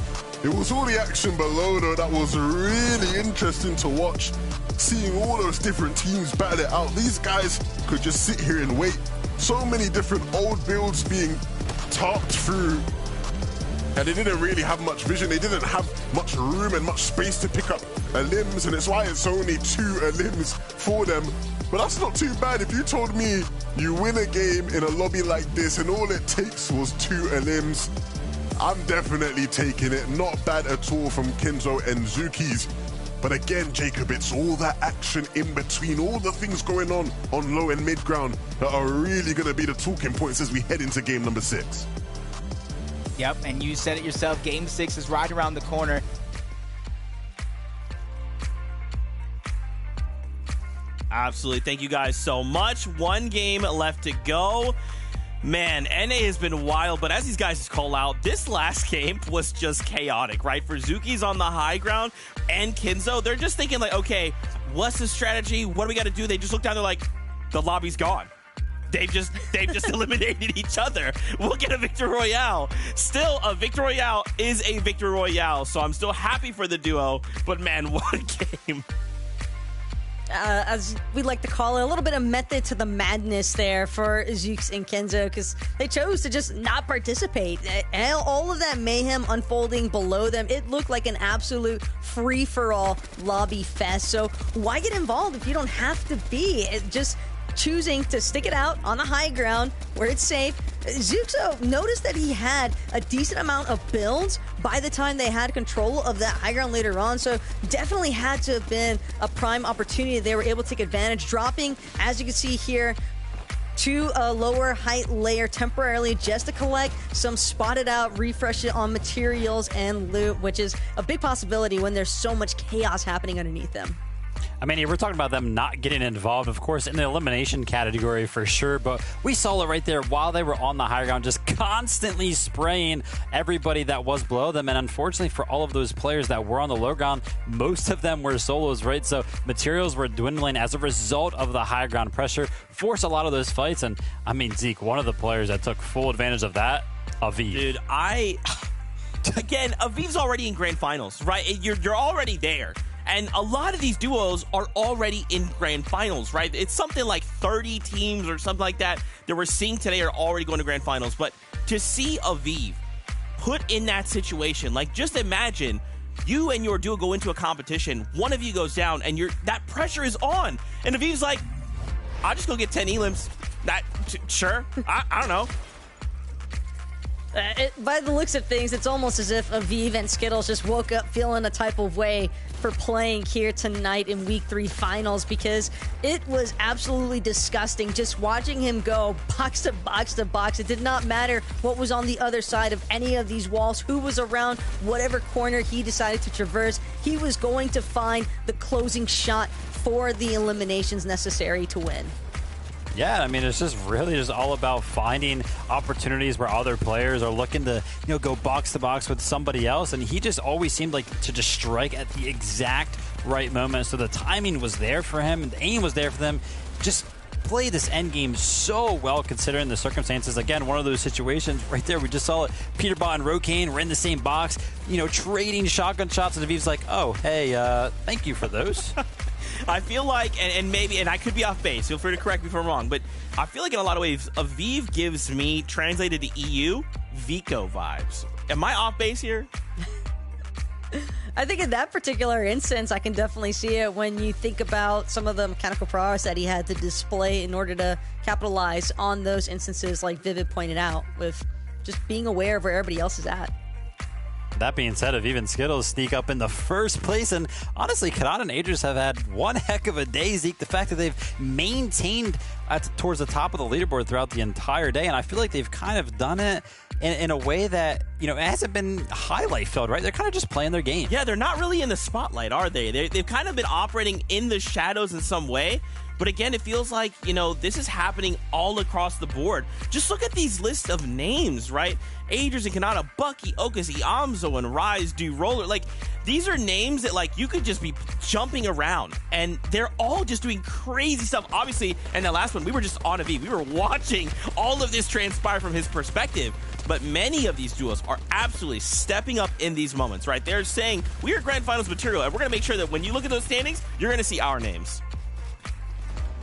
It was all the action below, though, that was really interesting to watch. Seeing all those different teams battle it out. These guys could just sit here and wait. So many different old builds being talked through, and they didn't really have much vision. They didn't have much room and much space to pick up limbs, and it's why it's only 2 limbs for them. But that's not too bad. If you told me you win a game in a lobby like this and all it takes was 2 limbs, I'm definitely taking it. Not bad at all from Kinzo and Zukis. But again, Jacob, it's all that action in between, all the things going on low and mid ground that are really going to be the talking points as we head into game number 6. Yep, and you said it yourself, game 6 is right around the corner. Absolutely. Thank you guys so much. 1 game left to go. Man, NA has been wild, but as these guys call out, this last game was just chaotic, right? For Zuki's on the high ground and Kinzo, they're just thinking like, okay, what's the strategy? What do we got to do? They just look down, they're like, the lobby's gone. They've just eliminated each other. We'll get a victory royale. Still, a victory royale is a victory royale, so I'm still happy for the duo, but man, what a game. As we like to call it, a little bit of method to the madness there for Zooks and Kenzo, because they chose to just not participate. All of that mayhem unfolding below them, it looked like an absolute free-for-all lobby fest. So why get involved if you don't have to be? Just choosing to stick it out on the high ground where it's safe. Zuxo noticed that he had a decent amount of builds by the time they had control of that high ground later on, so definitely had to have been a prime opportunity. They were able to take advantage, dropping, as you can see here, to a lower height layer temporarily just to collect some spotted out, refresh it on materials and loot, which is a big possibility when there's so much chaos happening underneath them. I mean, we're talking about them not getting involved, of course, in the elimination category for sure, but we saw it right there while they were on the high ground, just constantly spraying everybody that was below them. And unfortunately for all of those players that were on the low ground, most of them were solos, right? So materials were dwindling as a result of the high ground pressure, forced a lot of those fights. And I mean, Zeke, one of the players that took full advantage of that, Aviv. Dude, again, Aviv's already in grand finals, right? You're already there. And a lot of these duos are already in grand finals, right? It's something like 30 teams or something like that we're seeing today are already going to grand finals. But to see Aviv put in that situation, like just imagine you and your duo go into a competition, one of you goes down, and that pressure is on. And Aviv's like, I'll just go get 10 elims. Sure, I don't know. By the looks of things, it's almost as if Aviv and Skittles just woke up feeling a type of way for playing here tonight in Week 3 finals, because it was absolutely disgusting just watching him go box to box to box. It did not matter what was on the other side of any of these walls, who was around whatever corner he decided to traverse. He was going to find the closing shot for the eliminations necessary to win. Yeah, I mean, it's just really just all about finding opportunities where other players are looking to, go box to box with somebody else. And he just always seemed like to just strike at the exact right moment. So the timing was there for him and the aim was there for them. Just play this end game so well considering the circumstances. Again, one of those situations right there. We just saw it. Peterbot and Rokane were in the same box, trading shotgun shots. And Aviv's like, oh, hey, thank you for those. I feel like, and maybe, and I could be off base, feel free to correct me if I'm wrong, but I feel like in a lot of ways, Aviv gives me, translated to EU, Vico vibes. Am I off base here? I think in that particular instance, I can definitely see it when you think about some of the mechanical prowess that he had to display in order to capitalize on those instances like Vivid pointed out, with just being aware of where everybody else is at. That being said, if even Skittles sneak up in the first place, and honestly, Kanata and Aegis have had one heck of a day, Zeke. The fact that they've maintained towards the top of the leaderboard throughout the entire day, and I feel like they've kind of done it in a way that, you know, it hasn't been highlight filled, right? They're kind of just playing their game. Yeah, they're not really in the spotlight, are they? They've kind of been operating in the shadows in some way. But again, it feels like, you know, this is happening all across the board. Just look at these lists of names, right? Aegis and Kanata, Bucky, Okazi, Amzo, and Rise, do Roller. Like, these are names that, like, you could just be jumping around. And they're all just doing crazy stuff. Obviously, and the last one, we were just on a V. We were watching all of this transpire from his perspective. But many of these duos are absolutely stepping up in these moments, right? They're saying, we are Grand Finals material, and we're going to make sure that when you look at those standings, you're going to see our names.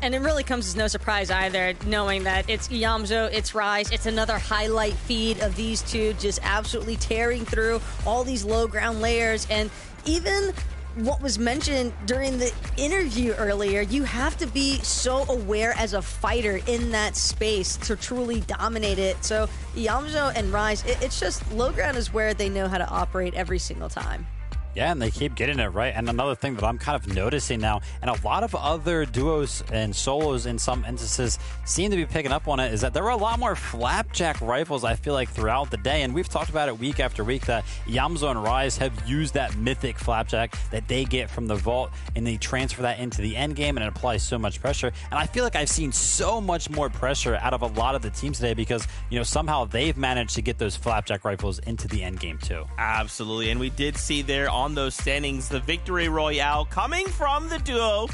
And it really comes as no surprise either, knowing that it's Yamzo, it's Rise, it's another highlight feed of these two just absolutely tearing through all these low ground layers. And even what was mentioned during the interview earlier, you have to be so aware as a fighter in that space to truly dominate it. So Yamzo and Rise, it's just low ground is where they know how to operate every single time. Yeah, and they keep getting it right. And another thing that I'm kind of noticing now, and a lot of other duos and solos in some instances seem to be picking up on it, is that there were a lot more flapjack rifles, I feel like, throughout the day. And we've talked about it week after week that Yamzo and Rise have used that mythic flapjack that they get from the vault, and they transfer that into the end game, and it applies so much pressure. And I feel like I've seen so much more pressure out of a lot of the teams today because, you know, somehow they've managed to get those flapjack rifles into the end game too. Absolutely. And we did see there on those standings the victory royale coming from the duo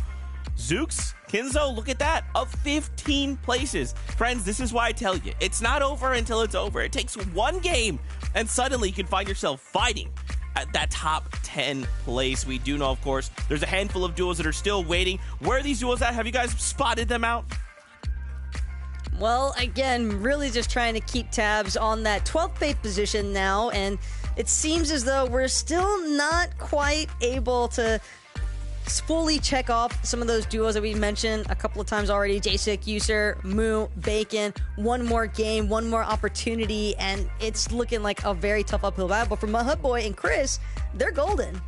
Zooks, Kinzo. Look at that, of 15 places. Friends, this is why I tell you, it's not over until it's over. It takes one game and suddenly you can find yourself fighting at that top 10 place. We do know, of course, there's a handful of duos that are still waiting. Where are these duos at? Have you guys spotted them out? Well, again, really just trying to keep tabs on that 12th place position now, and it seems as though we're still not quite able to fully check off some of those duos that we mentioned a couple of times already. Jasek, User, Moo, Bacon. One more game, one more opportunity, and it's looking like a very tough uphill battle. But for Mahut Boy and Chris, they're golden.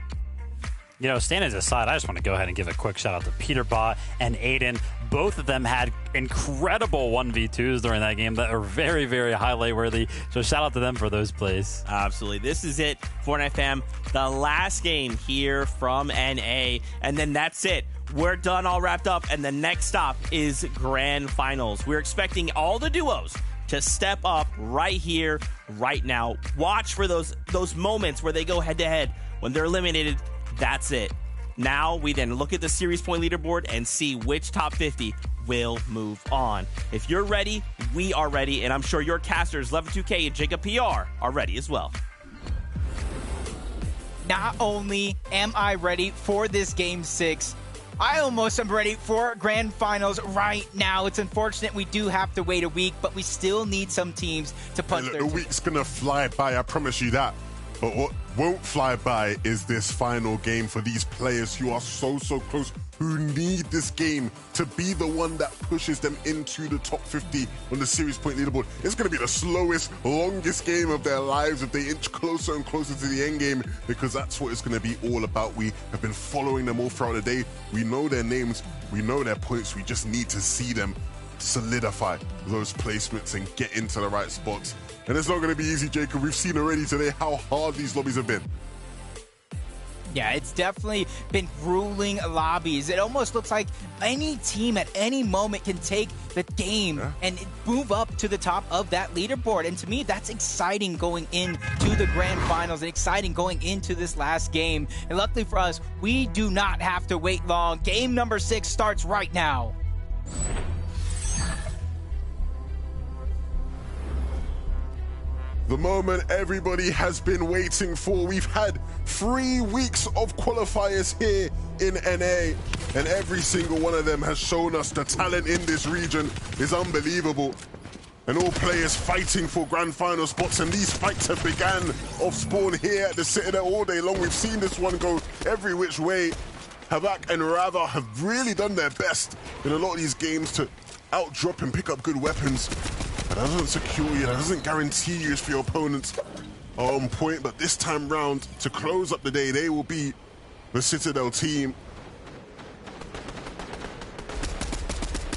You know, standings aside, I just want to go ahead and give a quick shout out to Peterbot and Aiden. Both of them had incredible 1v2s during that game that are very, very highlight worthy. So shout out to them for those plays. Absolutely. This is it, Fortnite fam. The last game here from NA. And then that's it. We're done, all wrapped up. And the next stop is Grand Finals. We're expecting all the duos to step up right here, right now. Watch for those moments where they go head to head. When they're eliminated, that's it. Now we then look at the series point leaderboard and see which top 50 will move on. If you're ready, we are ready, and I'm sure your casters, Level2K and Jacob PR, are ready as well. Not only am I ready for this Game 6, I almost am ready for Grand Finals right now. It's unfortunate we do have to wait a week, but we still need some teams to punch Hey, their look, the week's going to fly by, I promise you that. But what won't fly by is this final game for these players who are so close, who need this game to be the one that pushes them into the top 50 on the series point leaderboard. It's going to be the slowest, longest game of their lives if they inch closer and closer to the end game, because that's what it's going to be all about. We have been following them all throughout the day. We know their names, we know their points. We just need to see them solidify those placements and get into the right spots. And it's not going to be easy, Jacob. We've seen already today how hard these lobbies have been. Yeah, it's definitely been grueling lobbies. It almost looks like any team at any moment can take the game and move up to the top of that leaderboard. And to me, that's exciting going into the Grand Finals and exciting going into this last game. And luckily for us, we do not have to wait long. Game number 6 starts right now. The moment everybody has been waiting for. We've had 3 weeks of qualifiers here in NA, and every single one of them has shown us the talent in this region is unbelievable. And all players fighting for Grand Final spots, and these fights have begun off spawn here at the Citadel all day long. We've seen this one go every which way. Havak and Rava have really done their best in a lot of these games to outdrop and pick up good weapons. But that doesn't secure you, that doesn't guarantee you for your opponents. are on point, but this time round, to close up the day, they will be the Citadel team.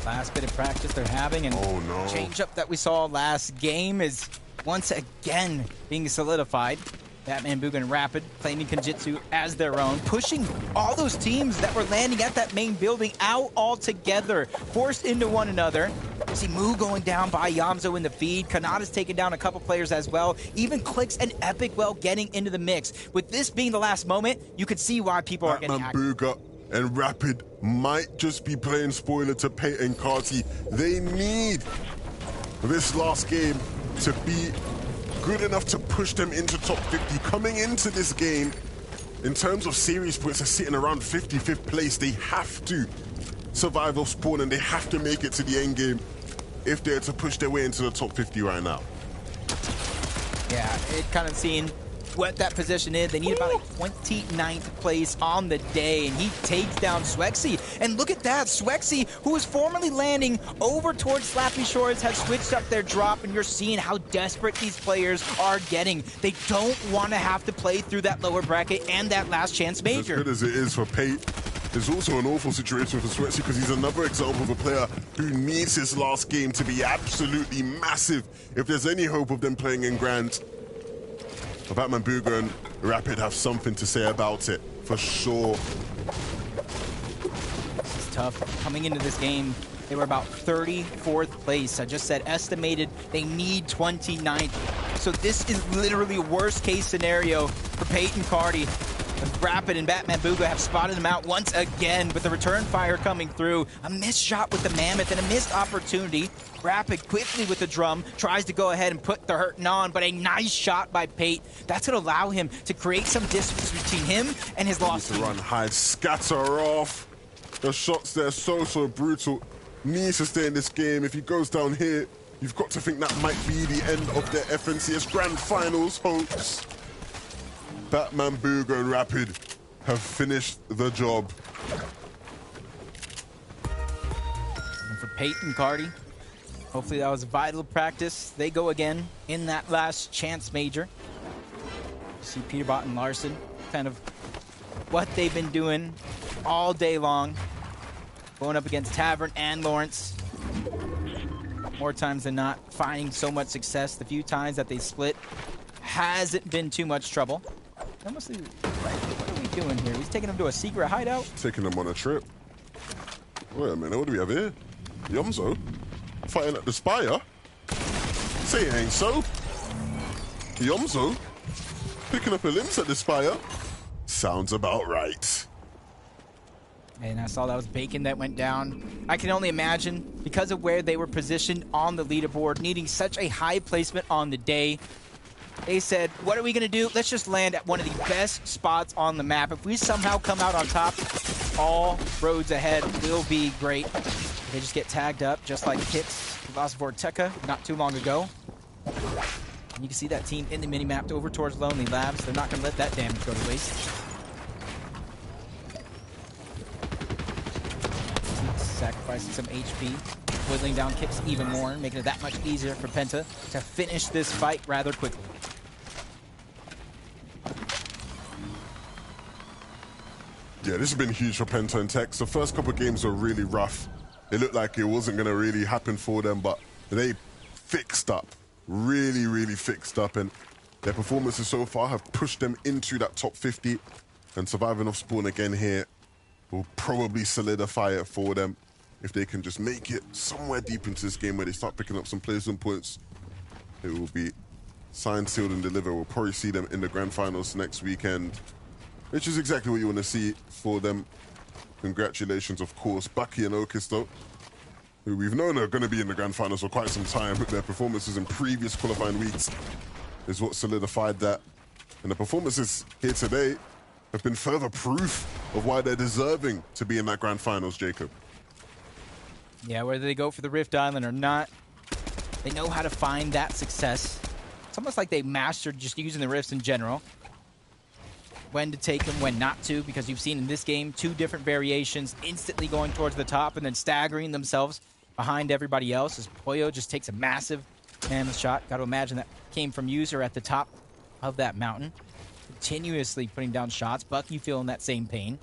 Last bit of practice they're having, and change up that we saw last game is once again being solidified. Batman, Bugha, and Rapid claiming Kenjutsu as their own, pushing all those teams that were landing at that main building out altogether, forced into one another. You see Mu going down by Yamzo in the feed. Kanata's taken down a couple players as well. Even Clicks and Epic Well getting into the mix. With this being the last moment, you could see why people are getting active. Bugha and Rapid might just be playing spoiler to Pate and Carty. They need this last game to be good enough to push them into top 50. Coming into this game, in terms of series points, they're sitting around 55th place. They have to survive off spawn and they have to make it to the end game if they're to push their way into the top 50 right now. Yeah, it kind of seeing what that position is. They need about a 29th place on the day, and he takes down Swexy. And look at that, Swexy, who was formerly landing over towards Slappy Shores, has switched up their drop, and you're seeing how desperate these players are getting. They don't want to have to play through that lower bracket and that last chance major. As good as it is for Pate, there's also an awful situation for Swexy because he's another example of a player who needs his last game to be absolutely massive if there's any hope of them playing in Grand. Batman, Bugha, and Rapid have something to say about it, for sure. This is tough. Coming into this game, they were about 34th place. I just said estimated they need 29th. So this is literally worst case scenario for Peyton Carty. Rapid and Batman Bugha have spotted him out once again with the return fire coming through. A missed shot with the Mammoth and a missed opportunity. Rapid quickly with the drum tries to go ahead and put the hurting on, but a nice shot by Pate. That's going to allow him to create some distance between him and his lost team. Run, hide, scatter off. The shots there so brutal. Needs to stay in this game. If he goes down here, you've got to think that might be the end of their FNCS Grand Finals hopes. Batman, Bugha, and Rapid have finished the job. And for Peyton Carty, hopefully that was a vital practice. They go again in that last chance major. See Peterbot and Larson, kind of what they've been doing all day long. Going up against Tavern and Lawrence. More times than not, finding so much success. The few times that they split hasn't been too much trouble. What are we doing here? He's taking them to a secret hideout? Taking them on a trip. Wait a minute, what do we have here? Yomzo? Fighting at the Spire? Say it ain't so. Yomzo? Picking up a limbs at the Spire? Sounds about right. And I saw that was Bacon that went down. I can only imagine, because of where they were positioned on the leaderboard, needing such a high placement on the day, they said, what are we going to do? Let's just land at one of the best spots on the map. If we somehow come out on top, all roads ahead will be great. They just get tagged up, just like Kits lost Vorteca not too long ago. And you can see that team in the minimap over towards Lonely Labs. They're not going to let that damage go to waste. Sacrificing some HP, whittling down Kicks even more, making it that much easier for Penta to finish this fight rather quickly. Yeah, this has been huge for Penta and Tex. The first couple of games were really rough. It looked like it wasn't going to really happen for them, but they fixed up, really fixed up, and their performances so far have pushed them into that top 50, and surviving off spawn again here will probably solidify it for them. If they can just make it somewhere deep into this game where they start picking up some placement points, it will be signed, sealed, and delivered. We'll probably see them in the Grand Finals next weekend, which is exactly what you want to see for them. Congratulations, of course, Bucky and Okis, though, who we've known are going to be in the Grand Finals for quite some time. Their performances in previous qualifying weeks is what solidified that. And the performances here today have been further proof of why they're deserving to be in that Grand Finals, Jacob. Yeah, whether they go for the Rift Island or not, they know how to find that success. It's almost like they mastered just using the Rifts in general. When to take them, when not to, because you've seen in this game 2 different variations, instantly going towards the top and then staggering themselves behind everybody else as Poyo just takes a massive mammoth shot. Got to imagine that came from User at the top of that mountain, continuously putting down shots. Bucky feeling that same pain.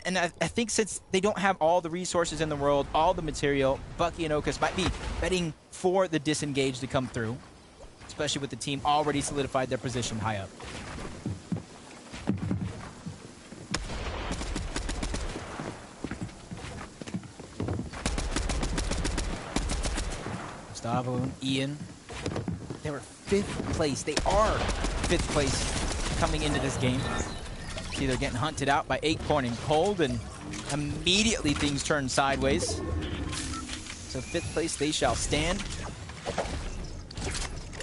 And I think since they don't have all the resources in the world, all the material, Bucky and Okus might be betting for the disengage to come through, especially with the team already solidified their position high up. Gustavo and Ian, they were 5th place. They are 5th place coming into this game. See, they're getting hunted out by Acorn and Cold, and immediately things turn sideways. So 5th place they shall stand.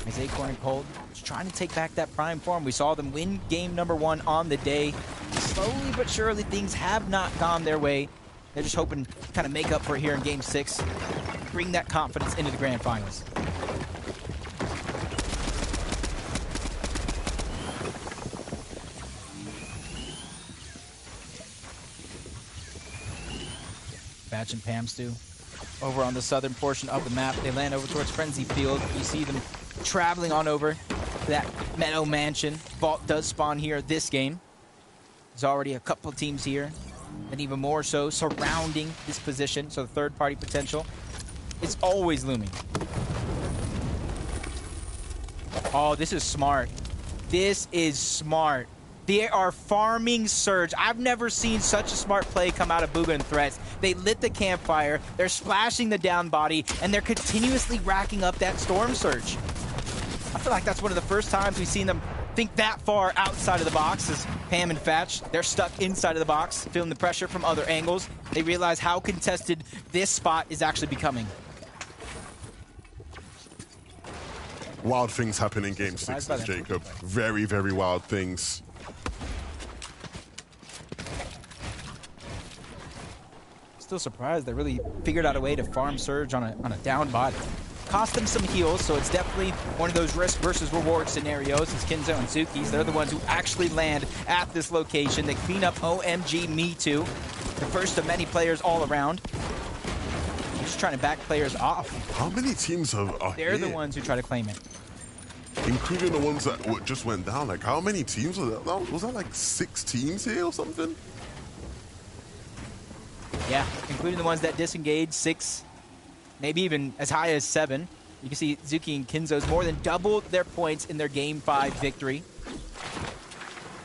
As Acorn and Cold is trying to take back that prime form. We saw them win game number 1 on the day. Slowly but surely things have not gone their way. They're just hoping to kind of make up for it here in game 6. Bring that confidence into the grand finals. Batch and Pamstu over on the southern portion of the map. They land over towards Frenzy Field. You see them traveling on over to that Meadow Mansion. Vault does spawn here this game. There's already a couple of teams here, and even more so surrounding this position. So the third-party potential is always looming. Oh, this is smart. This is smart. They are farming Surge. I've never seen such a smart play come out of Booga and Threats. They lit the campfire, they're splashing the down body, and they're continuously racking up that Storm Surge. I feel like that's one of the first times we've seen them think that far outside of the box. As Pam and Fatch, they're stuck inside of the box, feeling the pressure from other angles. They realize how contested this spot is actually becoming. Wild things happen in game 6, Jacob. Very, very wild things. Still surprised they really figured out a way to farm Surge on a down body. Cost them some heals, so it's definitely one of those risk versus reward scenarios. As Kinzo and Zuki's, they're the ones who actually land at this location. They clean up OMG Me Too, the first of many players all around. Just trying to back players off. How many teams are They're here? the ones who try to claim it. Including the ones that just went down. Like, how many teams was that? Was that like 6 teams here or something? Yeah, including the ones that disengaged, 6, maybe even as high as 7. You can see Zuki and Kinzo's more than doubled their points in their Game 5 victory,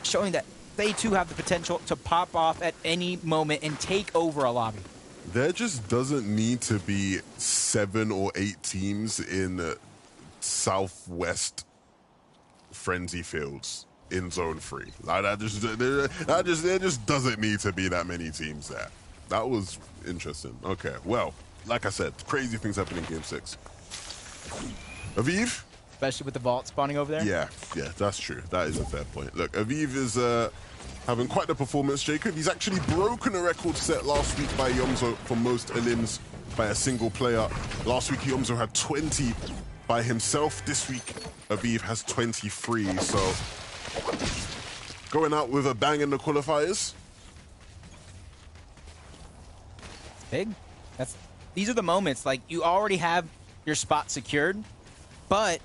showing that they too have the potential to pop off at any moment and take over a lobby. There just doesn't need to be 7 or 8 teams in Southwest Frenzy Fields in Zone 3. Like there just doesn't need to be that many teams there. That was interesting. Okay, well, like I said, crazy things happen in Game 6. Aviv? Especially with the vault spawning over there? Yeah, that's true. That is a fair point. Look, Aviv is having quite the performance, Jacob. He's actually broken a record set last week by Yomzo for most elims by a single player. Last week, Yomzo had 20 by himself. This week, Aviv has 23, so going out with a bang in the qualifiers. Big. These are the moments, like, you already have your spot secured, but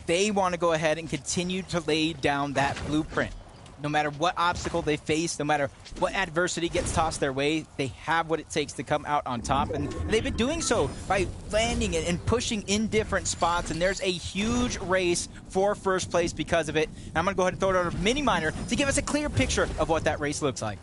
they want to go ahead and continue to lay down that blueprint. No matter what obstacle they face, no matter what adversity gets tossed their way, they have what it takes to come out on top. And they've been doing so by landing it and pushing in different spots. And there's a huge race for first place because of it. And I'm going to go ahead and throw it over to Mini Miner to give us a clear picture of what that race looks like.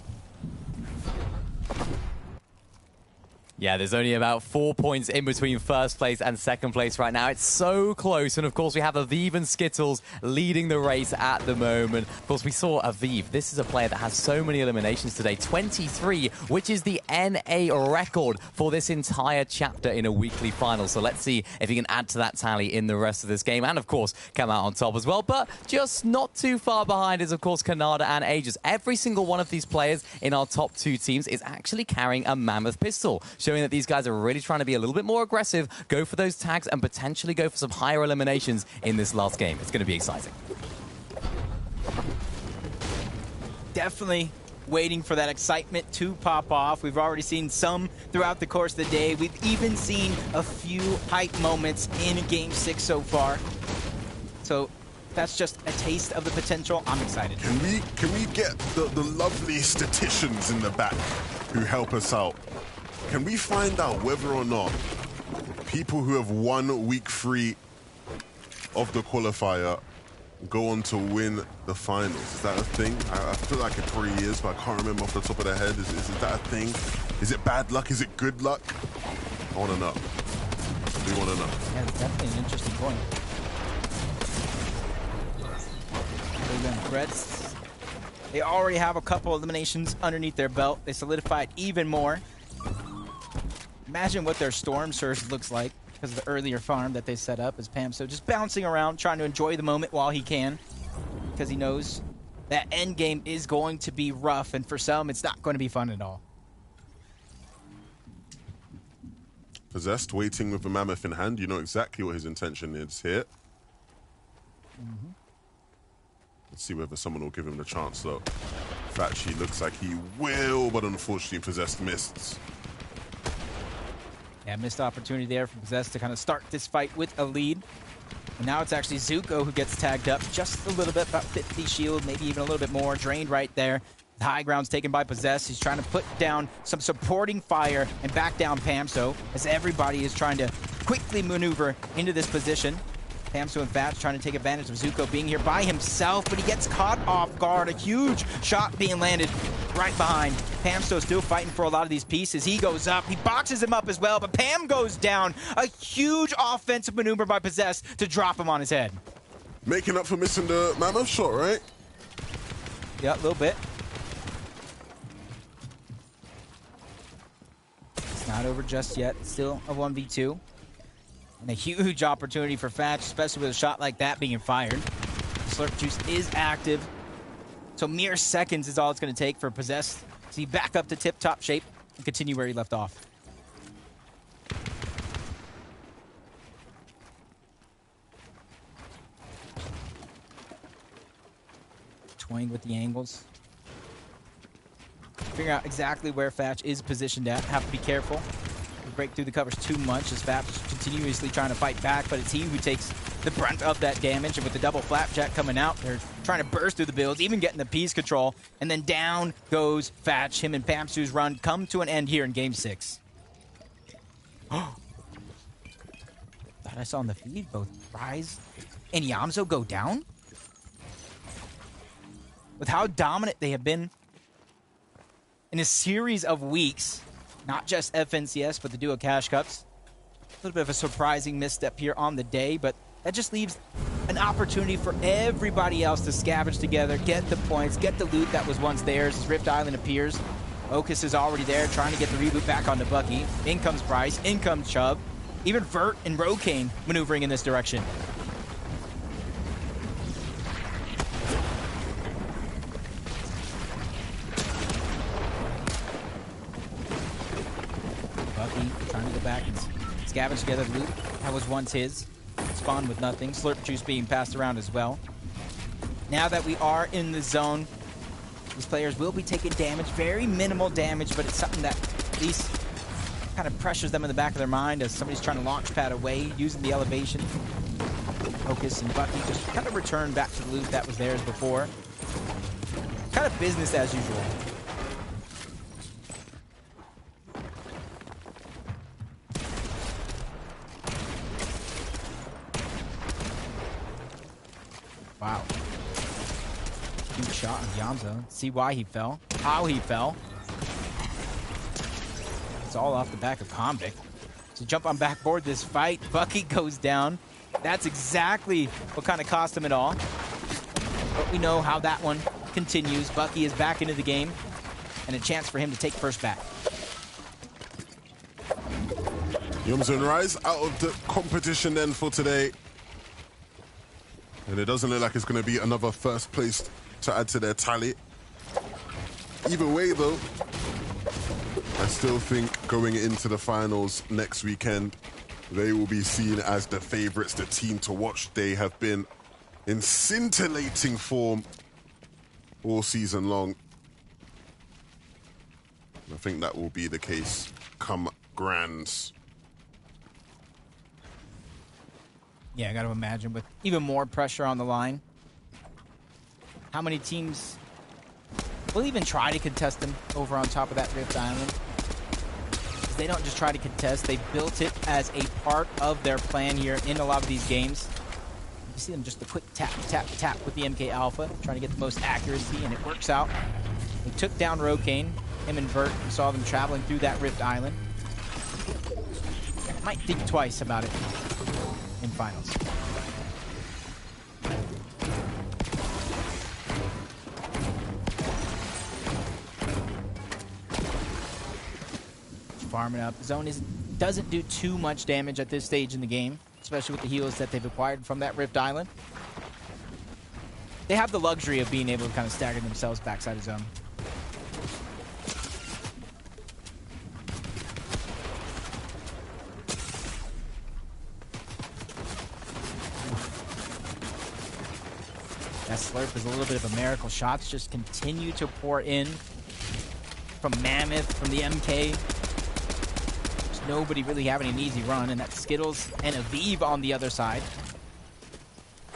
Yeah, there's only about 4 points in between first place and second place right now. It's so close. And of course, we have Aviv and Skittles leading the race at the moment. Of course, we saw Aviv. This is a player that has so many eliminations today. 23, which is the NA record for this entire chapter in a weekly final. So let's see if he can add to that tally in the rest of this game. And of course, come out on top as well. But just not too far behind is, of course, Kanada and Aegis. Every single one of these players in our top 2 teams is actually carrying a mammoth pistol, showing that these guys are really trying to be a little bit more aggressive, go for those tags, and potentially go for some higher eliminations in this last game. It's going to be exciting. Definitely waiting for that excitement to pop off. We've already seen some throughout the course of the day. We've even seen a few hype moments in Game 6 so far. So that's just a taste of the potential. I'm excited. Can we get the lovely statisticians in the back who help us out? Can we find out whether or not people who have won week 3 of the qualifier go on to win the finals? Is that a thing? I feel like it probably is, but I can't remember off the top of the head. Is that a thing? Is it bad luck? Is it good luck? I want to know. We want to know. Yeah, it's definitely an interesting point. Threats. They already have a couple eliminations underneath their belt. They solidified even more. Imagine what their Storm Surge looks like because of the earlier farm that they set up as Pam. So just bouncing around, trying to enjoy the moment while he can, because he knows that end game is going to be rough, and for some, it's not going to be fun at all. Possessed, waiting with the mammoth in hand. You know exactly what his intention is here. Let's see whether someone will give him the chance, though. Fatchy looks like he will, but unfortunately, Possessed missed. Yeah, missed opportunity there for Possessed to kind of start this fight with a lead. And now it's actually Zuko who gets tagged up just a little bit, about 50 shield, maybe even a little bit more. Drained right there. The high ground's taken by Possessed. He's trying to put down some supporting fire and back down Pamso as everybody is trying to quickly maneuver into this position. Pamso and Fatch trying to take advantage of Zuko being here by himself, but he gets caught off guard. A huge shot being landed right behind. Pamso still fighting for a lot of these pieces. He goes up. He boxes him up as well, but Pam goes down. A huge offensive maneuver by Possessed to drop him on his head. Making up for missing the mammoth shot, right? Yeah, a little bit. It's not over just yet. Still a 1v2. And a huge opportunity for Fatch, especially with a shot like that being fired. Slurp Juice is active. So mere seconds is all it's going to take for Possessed to be back up to tip-top shape and continue where he left off. Toying with the angles. Figure out exactly where Fatch is positioned at. Have to be careful. Break through the covers too much as Fatch is continuously trying to fight back, but it's he who takes the brunt of that damage. And with the double flapjack coming out, they're trying to burst through the builds, even getting the piece control. And then down goes Fatch. Him and Pamsu's run come to an end here in Game 6. Thought I saw on the feed both Rise and Yamzo go down? With how dominant they have been in a series of weeks, not just FNCS, but the Duo Cash Cups. A little bit of a surprising misstep here on the day, but that just leaves an opportunity for everybody else to scavenge together, get the points, get the loot that was once theirs as Rift Island appears. Ocus is already there, trying to get the reboot back onto Bucky. In comes Bryce, in comes Chubb. Even Vert and Rokane maneuvering in this direction. Bucky trying to go back and scavenge together the loot that was once his. Spawn with nothing. Slurp Juice being passed around as well. Now that we are in the zone, these players will be taking damage. Very minimal damage, but it's something that at least kind of pressures them in the back of their mind as somebody's trying to launch pad away using the elevation. Ocus and Bucky just kind of return back to the loot that was theirs before. Kind of business as usual. Wow. Huge shot on Yamzo. See why he fell. How he fell. It's all off the back of Convict. So jump on backboard this fight. Bucky goes down. That's exactly what kind of cost him it all. But we know how that one continues. Bucky is back into the game. And a chance for him to take first back. Yamzo and Rise out of the competition then for today. And it doesn't look like it's going to be another first place to add to their tally. Either way, though, I still think going into the finals next weekend, they will be seen as the favorites, the team to watch. They have been in scintillating form all season long. And I think that will be the case come Grands. Yeah, I got to imagine with even more pressure on the line. How many teams will even try to contest them over on top of that Rift Island? They don't just try to contest. They built it as a part of their plan here in a lot of these games. You see them just a quick tap, tap, tap with the MK Alpha, trying to get the most accuracy, and it works out. They took down Rokane, him and Vert. We saw them traveling through that Rift Island. Might think twice about it in finals. Farming up. Zone doesn't do too much damage at this stage in the game, especially with the heals that they've acquired from that Rift Island. They have the luxury of being able to kind of stagger themselves backside of zone. That slurp is a little bit of a miracle. Shots just continue to pour in from Mammoth, from the MK. Nobody really having an easy run, and that's Skittles and Aviv on the other side.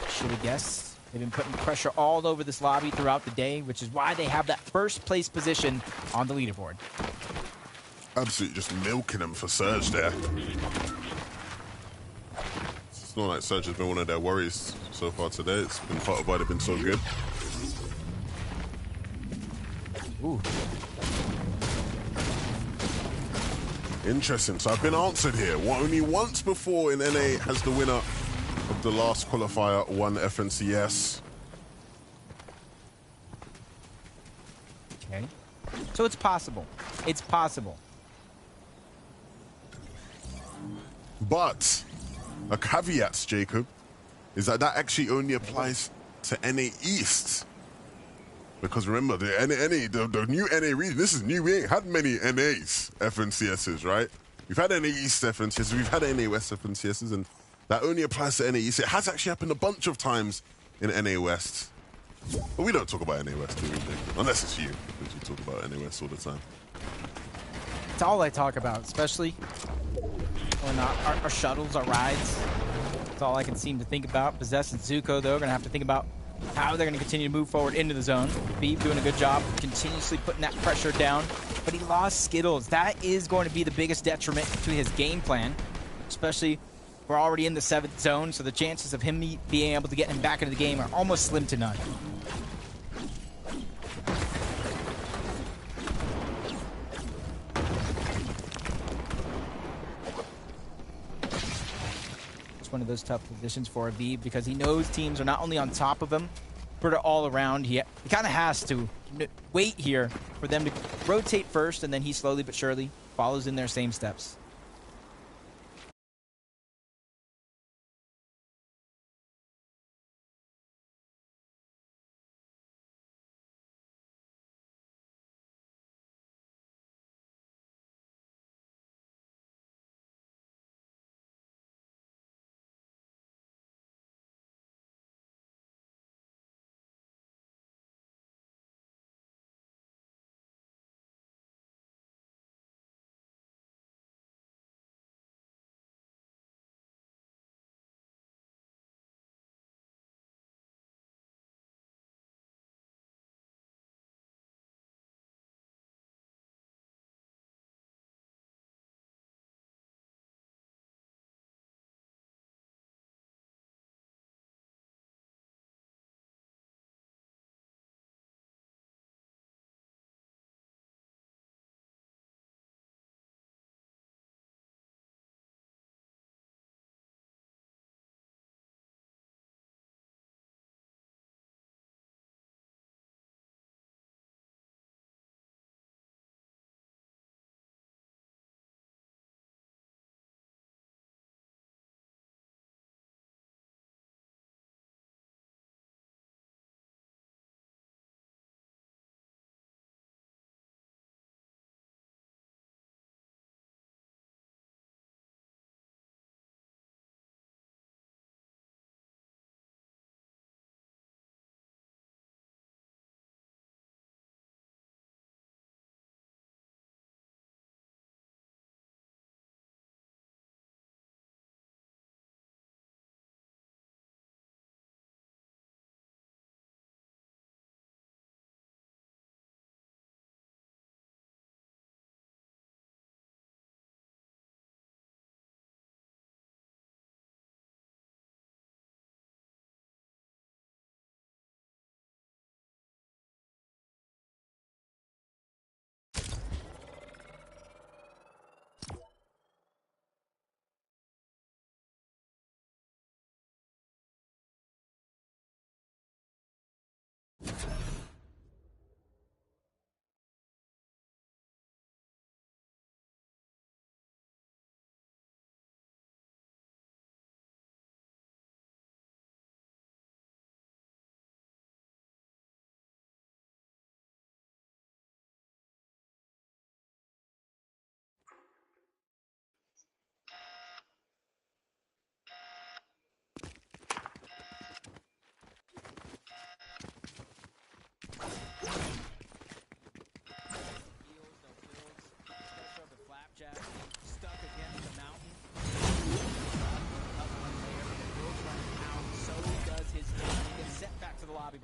Should have guessed. They've been putting pressure all over this lobby throughout the day, which is why they have that first place position on the leaderboard. Absolutely just milking them for Surge there. It's not like Surge has been one of their worries so far today. It's been part of why they've been so good. Ooh. Interesting. So I've been answered here. Only once before in NA has the winner of the last qualifier won FNCS. Okay. So it's possible. It's possible. But a caveat, Jacob, is that actually only applies to NA East. Because remember, the new NA region, this is new. We ain't had many NAs, FNCSs, right? We've had NA East FNCSs, we've had NA West FNCSs, and that only applies to NA East. It has actually happened a bunch of times in NA West. But we don't talk about NA West, do we, Jacob? Unless it's you, because you talk about NA West all the time. It's all I talk about, especially when our shuttles, our rides. That's all I can seem to think about. Possess and Zuko, though, are going to have to think about how they're going to continue to move forward into the zone. Beeb doing a good job continuously putting that pressure down, but he lost Skittles. That is going to be the biggest detriment to his game plan, especially we're already in the 7th zone, so the chances of him being able to get him back into the game are almost slim to none. One of those tough positions for Aviv because he knows teams are not only on top of him, but are all around. He kind of has to wait here for them to rotate first, and then he slowly but surely follows in their same steps.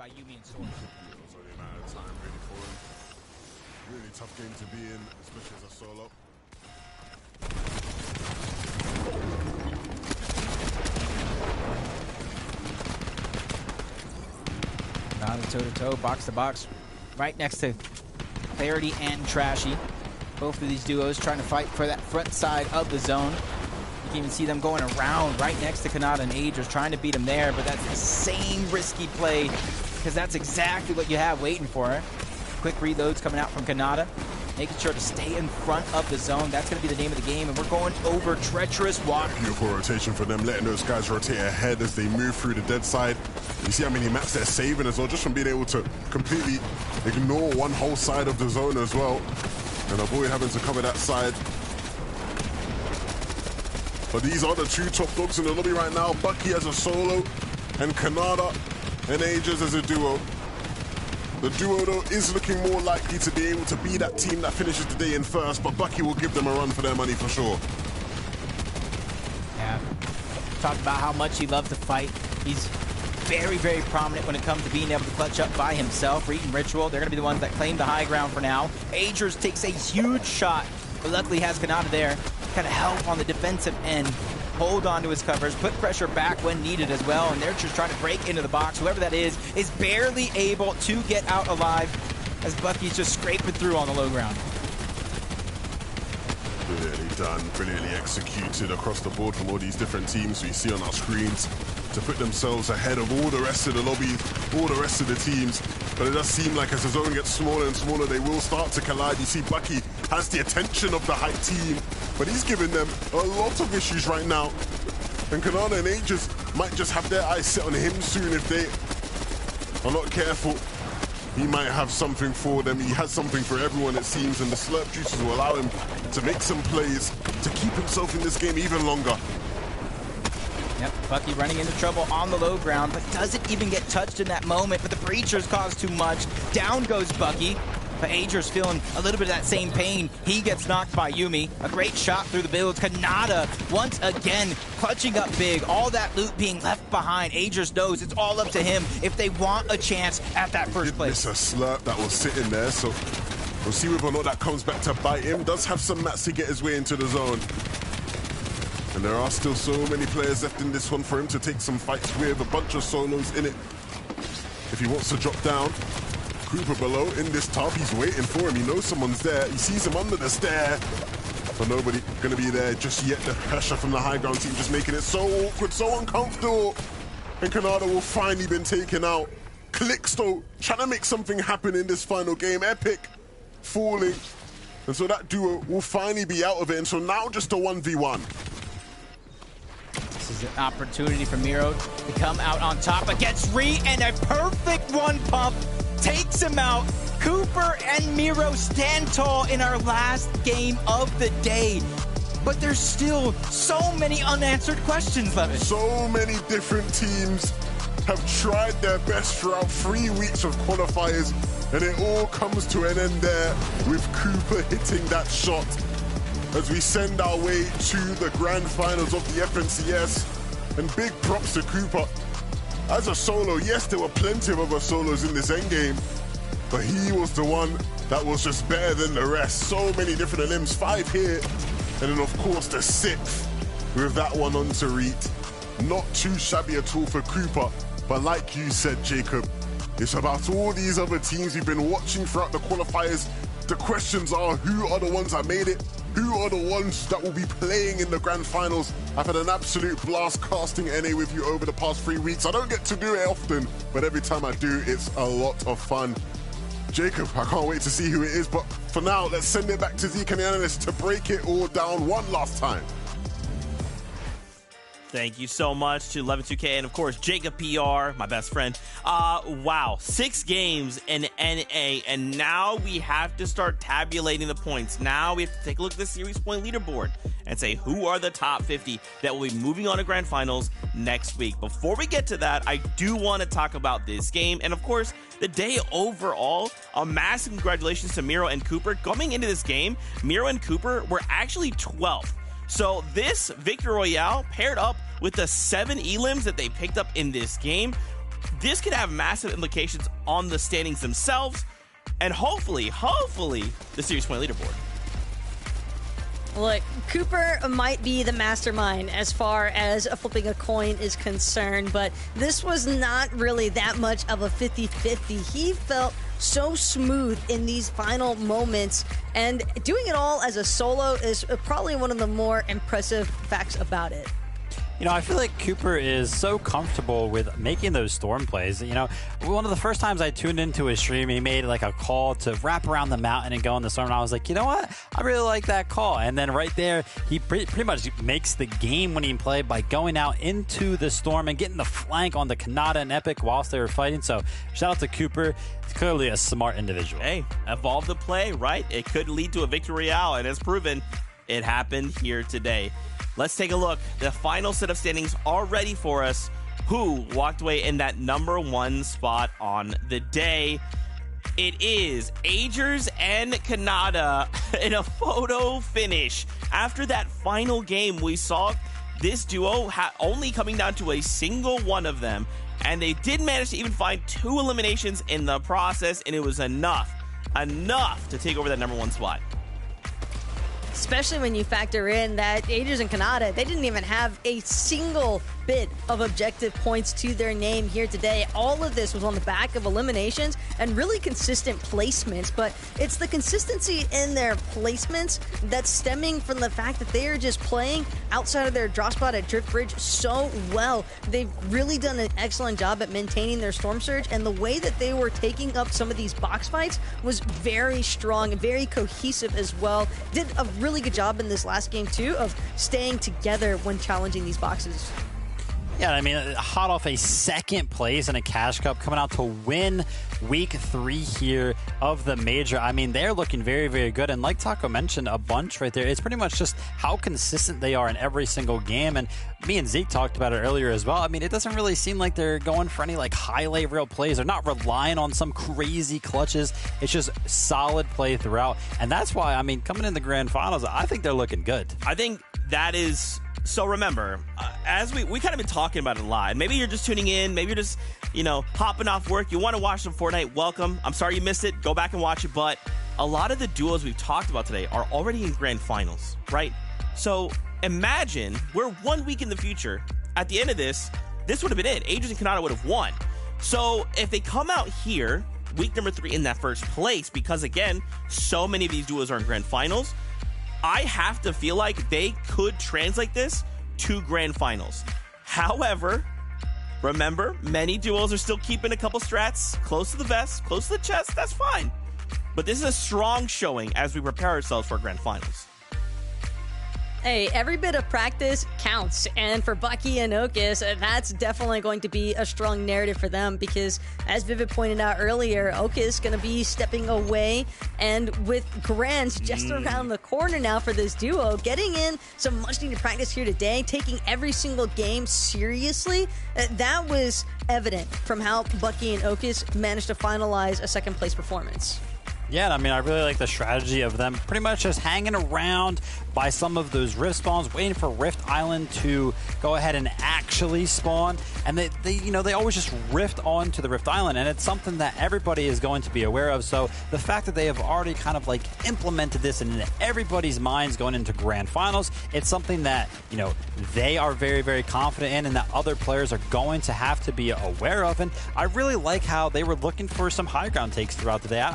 by Yumi and Sword. It's only a matter of time really for him. Really tough game to be in, especially as a solo. Now the toe-to-toe, box-to-box, right next to Clarity and Trashy. Both of these duos trying to fight for that front side of the zone. You can even see them going around right next to Kanata and Agers, trying to beat him there, but that's the same risky play because that's exactly what you have waiting for her. Quick reloads coming out from Kanata, making sure to stay in front of the zone. That's going to be the name of the game, and we're going over treacherous water. Beautiful rotation for them, letting those guys rotate ahead as they move through the dead side. You see how many maps they're saving as well, just from being able to completely ignore one whole side of the zone as well, and avoid having to cover that side. But these are the two top dogs in the lobby right now, Bucky as a solo, and Kanata and Ages as a duo. The duo, though, is looking more likely to be able to be that team that finishes the day in first, but Bucky will give them a run for their money for sure. Yeah, talked about how much he loved to fight. He's very, very prominent when it comes to being able to clutch up by himself. Reed and Ritual, they're going to be the ones that claim the high ground for now. Agers takes a huge shot, but luckily has Kanata there. Kind of help on the defensive end. Hold on to his covers, put pressure back when needed as well, and they're just trying to break into the box. Whoever that is barely able to get out alive as Bucky's just scraping through on the low ground. Brilliantly done, brilliantly executed across the board from all these different teams we see on our screens to put themselves ahead of all the rest of the lobbies, all the rest of the teams. But it does seem like as the zone gets smaller and smaller, they will start to collide. You see Bucky has the attention of the hype team, but he's giving them a lot of issues right now. And Kanata and Aegis might just have their eyes set on him soon if they are not careful. He might have something for them. He has something for everyone, it seems, and the slurp juices will allow him to make some plays to keep himself in this game even longer. Yep, Bucky running into trouble on the low ground, but doesn't even get touched in that moment, but the Breachers cause too much. Down goes Bucky, but Agers feeling a little bit of that same pain. He gets knocked by Yumi. A great shot through the builds. Kanata, once again, clutching up big. All that loot being left behind. Agers knows it's all up to him if they want a chance at that first place. It's a slurp that was sitting there, so we'll see whether or not that comes back to bite him. Does have some mats to get his way into the zone. And there are still so many players left in this one for him to take some fights with, a bunch of solos in it. If he wants to drop down, Cooper below in this top, he's waiting for him. He knows someone's there. He sees him under the stair, but nobody going to be there just yet. The pressure from the high ground team just making it so awkward, so uncomfortable. And Kanata will finally been taken out. Clicks though, trying to make something happen in this final game. Epic falling. And so that duo will finally be out of it. And so now just a 1v1. This is an opportunity for Miro to come out on top against Ree, and a perfect one pump takes him out. Cooper and Miro stand tall in our last game of the day. But there's still so many unanswered questions, Levin. So many different teams have tried their best throughout 3 weeks of qualifiers, and it all comes to an end there with Cooper hitting that shot as we send our way to the grand finals of the FNCS. And big props to Cooper. As a solo, yes, there were plenty of other solos in this endgame, but he was the one that was just better than the rest. So many different limbs, 5 here, and then of course the 6th with that one on to Reet. Not too shabby at all for Cooper, but like you said, Jacob, it's about all these other teams we've been watching throughout the qualifiers. The questions are, who are the ones that made it? Who are the ones that will be playing in the grand finals? I've had an absolute blast casting NA with you over the past 3 weeks. I don't get to do it often, but every time I do, it's a lot of fun. Jacob, I can't wait to see who it is, but for now, let's send it back to Zeke and the analysts to break it all down one last time. Thank you so much to 112K and, of course, Jacob PR, my best friend. Wow, 6 games in NA, and now we have to start tabulating the points. Now we have to take a look at the series point leaderboard and say who are the top 50 that will be moving on to grand finals next week. Before we get to that, I do want to talk about this game and, of course, the day overall. A massive congratulations to Miro and Cooper. Coming into this game, Miro and Cooper were actually 12th. So this Victory Royale paired up with the 7 elims that they picked up in this game this could have massive implications on the standings themselves, and hopefully, the series point leaderboard. Look, Cooper might be the mastermind as far as flipping a coin is concerned, but this was not really that much of a 50-50. He felt so smooth in these final moments, and doing it all as a solo is probably one of the more impressive facts about it. You know, I feel like Cooper is so comfortable with making those storm plays. You know, one of the first times I tuned into his stream, he made like a call to wrap around the mountain and go on the storm. And I was like, you know what? I really like that call. And then right there, he pretty much makes the game-winning play by going out into the storm and getting the flank on the Kanata and Epic whilst they were fighting. So shout out to Cooper. He's clearly a smart individual. Hey, evolve the play, right? It could lead to a victory royale, and as proven, it happened here today. Let's take a look. The final set of standings are ready for us. Who walked away in that #1 spot on the day? It is Agers and Kanata in a photo finish. After that final game, we saw this duo only coming down to a single one of them, and they did manage to even find 2 eliminations in the process, and it was enough to take over that #1 spot. Especially when you factor in that Agers and Kanata, they didn't even have a single bit of objective points to their name here today. All of this was on the back of eliminations and really consistent placements, but it's the consistency in their placements that's stemming from the fact that they are just playing outside of their drop spot at Drift Bridge so well. They've really done an excellent job at maintaining their Storm Surge, and the way that they were taking up some of these box fights was very strong and very cohesive as well. Did a really good job in this last game too of staying together when challenging these boxes. Yeah, I mean, hot off a second place in a Cash Cup, coming out to win week 3 here of the major. I mean, they're looking very, very good. And like Taco mentioned a bunch right there, it's pretty much just how consistent they are in every single game. And me and Zeke talked about it earlier as well. I mean, it doesn't really seem like they're going for any like highlight reel plays. They're not relying on some crazy clutches. It's just solid play throughout. And that's why, I mean, coming in the grand finals, I think they're looking good. I think that is... So remember, as we kind of been talking about it a lot, and maybe you're just tuning in, maybe you're just, hopping off work, you want to watch some Fortnite, welcome. I'm sorry you missed it, go back and watch it, but a lot of the duos we've talked about today are already in grand finals, right? So imagine we're 1 week in the future. At the end of this would have been it. Agers and Kanata would have won. So if they come out here, week #3 in that first place, because again, so many of these duos are in grand finals, I have to feel like they could translate this to grand finals. However, remember, many duos are still keeping a couple strats close to the vest, close to the chest. That's fine. But this is a strong showing as we prepare ourselves for grand finals. Hey, every bit of practice counts, and for Bucky and Okus, that's definitely going to be a strong narrative for them because, as Vivid pointed out earlier, Okus is going to be stepping away, and with Grands just around the corner now for this duo, getting in some much-needed practice here today, taking every single game seriously, that was evident from how Bucky and Okus managed to finalize a second-place performance. Yeah, I mean, I really like the strategy of them pretty much just hanging around by some of those rift spawns, waiting for Rift Island to go ahead and actually spawn. And they always just rift onto the Rift Island, and it's something that everybody is going to be aware of. So the fact that they have already kind of like implemented this in everybody's minds going into grand finals, it's something that, they are very, very confident in and that other players are going to have to be aware of. And I really like how they were looking for some high ground takes throughout the day.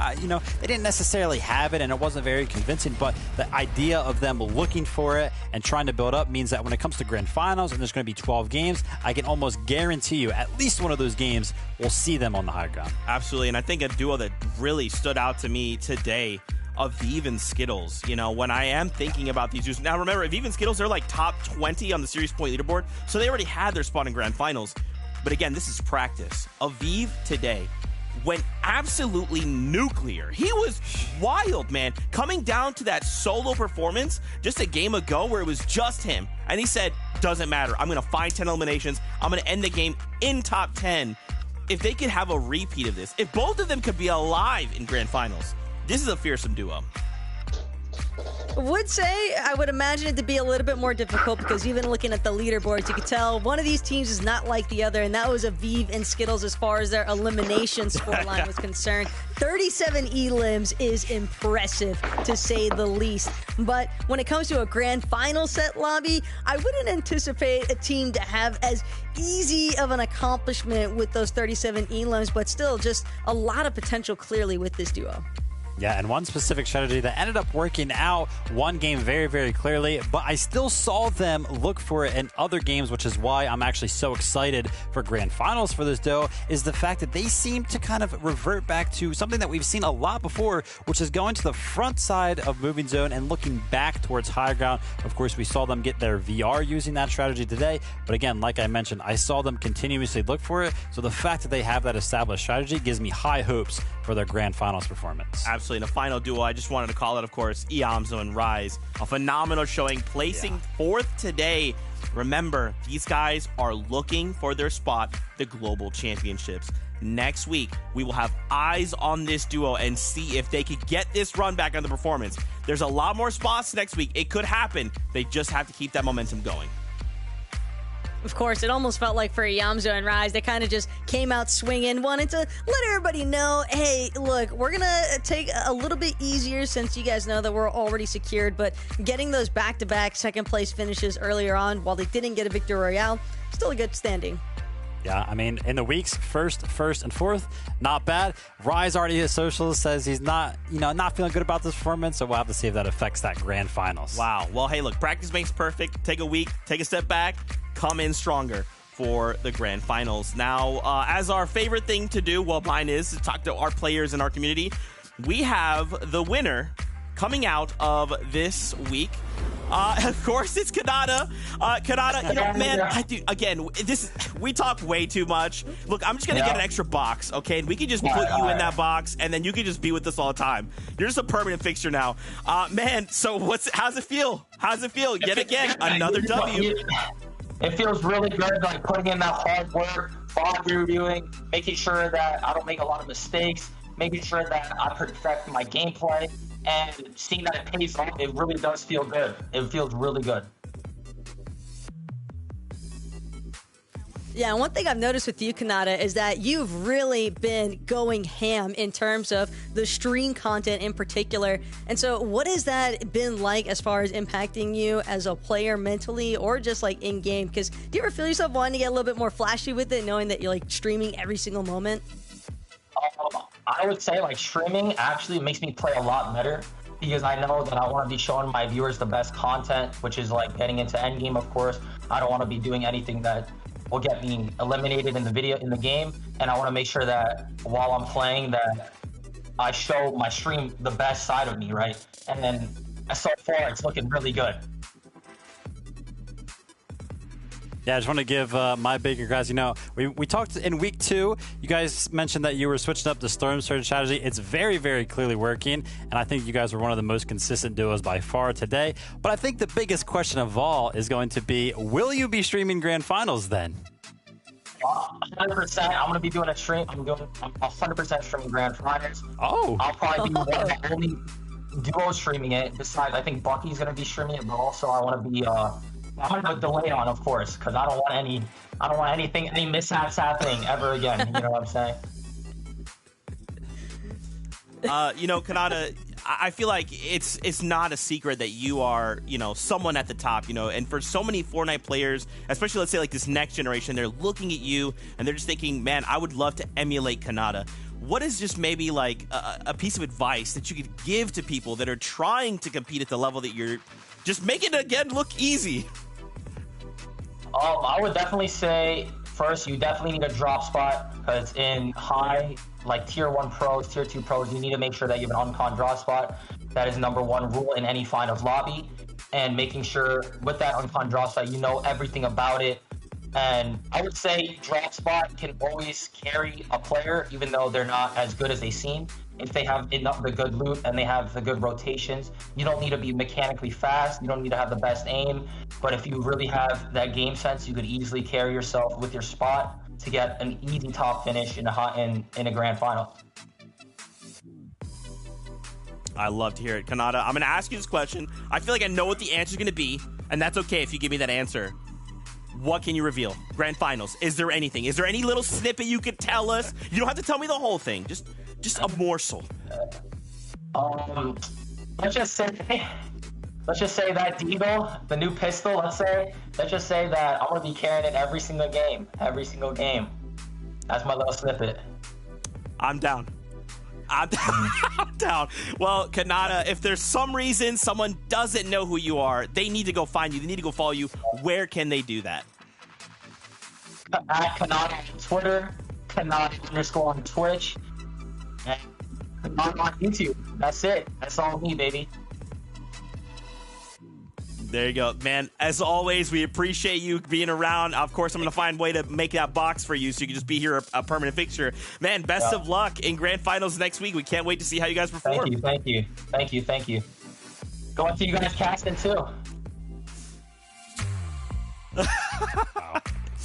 They didn't necessarily have it, and it wasn't very convincing, but the idea of them looking for it and trying to build up means that when it comes to grand finals and there's going to be 12 games, I can almost guarantee you at least one of those games will see them on the high ground. Absolutely, and I think a duo that really stood out to me today, Aviv and Skittles. When I am thinking about these duos, now remember, Aviv and Skittles, they're like top 20 on the series point leaderboard, so they already had their spot in grand finals. But again, this is practice. Aviv today went absolutely nuclear. He was wild, man. Coming down to that solo performance just a game ago where it was just him. And he said, doesn't matter. I'm going to find 10 eliminations. I'm going to end the game in top 10. If they could have a repeat of this, if both of them could be alive in grand finals, this is a fearsome duo. Would say I would imagine it to be a little bit more difficult because even looking at the leaderboards, you could tell one of these teams is not like the other, and that was Aviv and Skittles as far as their elimination scoreline was concerned. 37 elims is impressive, to say the least. But when it comes to a grand final set lobby, I wouldn't anticipate a team to have as easy of an accomplishment with those 37 elims, but still just a lot of potential clearly with this duo. Yeah, and one specific strategy that ended up working out one game very, very clearly, but I still saw them look for it in other games, which is why I'm actually so excited for grand finals for this duo, is the fact that they seem to kind of revert back to something that we've seen a lot before, which is going to the front side of moving zone and looking back towards high ground. Of course, we saw them get their VR using that strategy today, but again, like I mentioned, I saw them continuously look for it, so the fact that they have that established strategy gives me high hopes for their grand finals performance. Absolutely. In a final duo, I just wanted to call it, of course, Iamzo and Rise. A phenomenal showing, placing fourth today. Remember, these guys are looking for their spot, the Global Championships. Next week, we will have eyes on this duo and see if they could get this run back on the performance. There's a lot more spots next week. It could happen. They just have to keep that momentum going. Of course, it almost felt like for Iamzo and Rise, they kind of just came out swinging, wanted to let everybody know, hey, look, we're going to take a little bit easier since you guys know that we're already secured, but getting those back-to-back second-place finishes earlier on, while they didn't get a victory royale, still a good standing. Yeah, I mean, in the weeks, first, and fourth, not bad. Rise already his socials, says he's not feeling good about this performance, so we'll have to see if that affects that grand finals. Wow. Well, hey, look, practice makes perfect. Take a week, take a step back, come in stronger for the grand finals. Now, as our favorite thing to do, well, mine is to talk to our players in our community. We have the winner coming out of this week. Of course, it's Kanata. Kanata, you know, man, we talk way too much. Look, I'm just going to get an extra box, okay? And we can just put you in that box, and then you can just be with us all the time. You're just a permanent fixture now. Man, so how's it feel? How's it feel? Yet again, another W. It feels really good, like putting in that hard work, fog reviewing, making sure that I don't make a lot of mistakes, making sure that I perfect my gameplay, and seeing that it pays off. It really does feel good. It feels really good. Yeah, and one thing I've noticed with you, Kanata, is that you've really been going ham in terms of the stream content in particular. And so what has that been like as far as impacting you as a player mentally or just like in-game? Because do you ever feel yourself wanting to get a little bit more flashy with it, knowing that you're like streaming every single moment? I would say like streaming actually makes me play a lot better because I know that I want to be showing my viewers the best content, which is like getting into endgame, of course. I don't want to be doing anything that will get me eliminated in the game, and I want to make sure that while I'm playing that I show my stream the best side of me, right? And then so far it's looking really good. Yeah, I just want to give my big congrats. You know, we talked in week 2. You guys mentioned that you were switching up the Storm Surge strategy. It's very, very clearly working, and I think you guys were one of the most consistent duos by far today. But I think the biggest question of all is going to be, will you be streaming Grand Finals then? 100%. I'm going to be doing a stream. I'm 100% streaming Grand Finals. Oh. I'll probably be one of the only duos streaming it. Besides, I think Bucky's going to be streaming it, but also I want to be... I have a delay on, of course, because I don't want any mishaps happening ever again. You know what I'm saying? You know, Kanata, I feel like it's not a secret that you are, you know, someone at the top, you know, and for so many Fortnite players, especially let's say like this next generation, they're looking at you and they're just thinking, man, I would love to emulate Kanata. What is just maybe like a piece of advice that you could give to people that are trying to compete at the level that you're just making it again look easy? I would definitely say, first, you definitely need a drop spot, because in high, like tier 1 pros, tier 2 pros, you need to make sure that you have an uncon drop spot. That is #1 rule in any finals lobby. And making sure with that uncon drop spot, you know everything about it. And I would say drop spot can always carry a player, even though they're not as good as they seem. If they have enough the good loot and they have the good rotations, you don't need to be mechanically fast. You don't need to have the best aim. But if you really have that game sense, you could easily carry yourself with your spot to get an easy top finish in a grand final. I love to hear it. Kanata, I'm going to ask you this question. I feel like I know what the answer is going to be, and that's okay if you give me that answer. What can you reveal? Grand Finals. Is there anything? Is there any little snippet you could tell us? You don't have to tell me the whole thing. Just a morsel. Let's just say that Deagle, the new pistol, let's just say that I'm going to be carrying it every single game. Every single game. That's my little snippet. I'm down. I'm down. Well, Kanata, if there's some reason someone doesn't know who you are, they need to go find you. They need to go follow you. Where can they do that? At Kanata on Twitter, Kanata_ on Twitch, and Kanata on YouTube. That's it. That's all me, baby. There you go, man. As always, we appreciate you being around. Of course, I'm going to find a way to make that box for you so you can just be here a permanent fixture. Man, best of luck in Grand Finals next week. We can't wait to see how you guys perform. Thank you. Going to you guys casting too.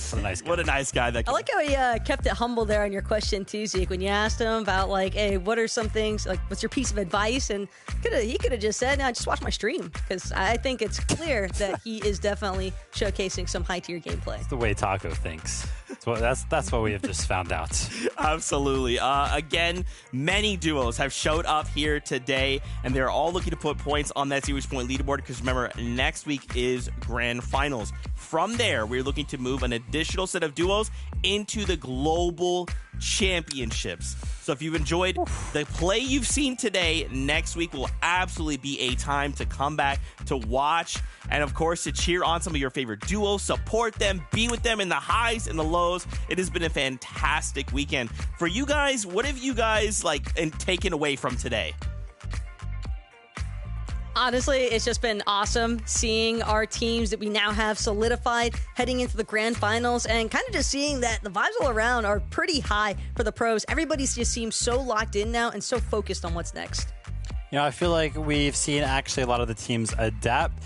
What a nice guy. What a nice guy. That I like how he kept it humble there on your question too, Zeke. When you asked him about like, hey, what are some things, like, what's your piece of advice? And he could have just said, no, just watch my stream, because I think it's clear that he is definitely showcasing some high tier gameplay. It's the way Taco thinks. That's what we have just found out. Absolutely. Again, many duos have showed up here today, and they're all looking to put points on that series point leaderboard, because remember, next week is Grand Finals. From there, we're looking to move an additional set of duos into the global championships. So if you've enjoyed the play you've seen today, next week will absolutely be a time to come back to watch, and of course to cheer on some of your favorite duos, support them, be with them in the highs and the lows. It has been a fantastic weekend for you guys. What have you guys taken away from today? Honestly, it's just been awesome seeing our teams that we now have solidified heading into the Grand Finals, and kind of just seeing that the vibes all around are pretty high for the pros. Everybody just seems so locked in now and so focused on what's next. You know, I feel like we've seen actually a lot of the teams adapt.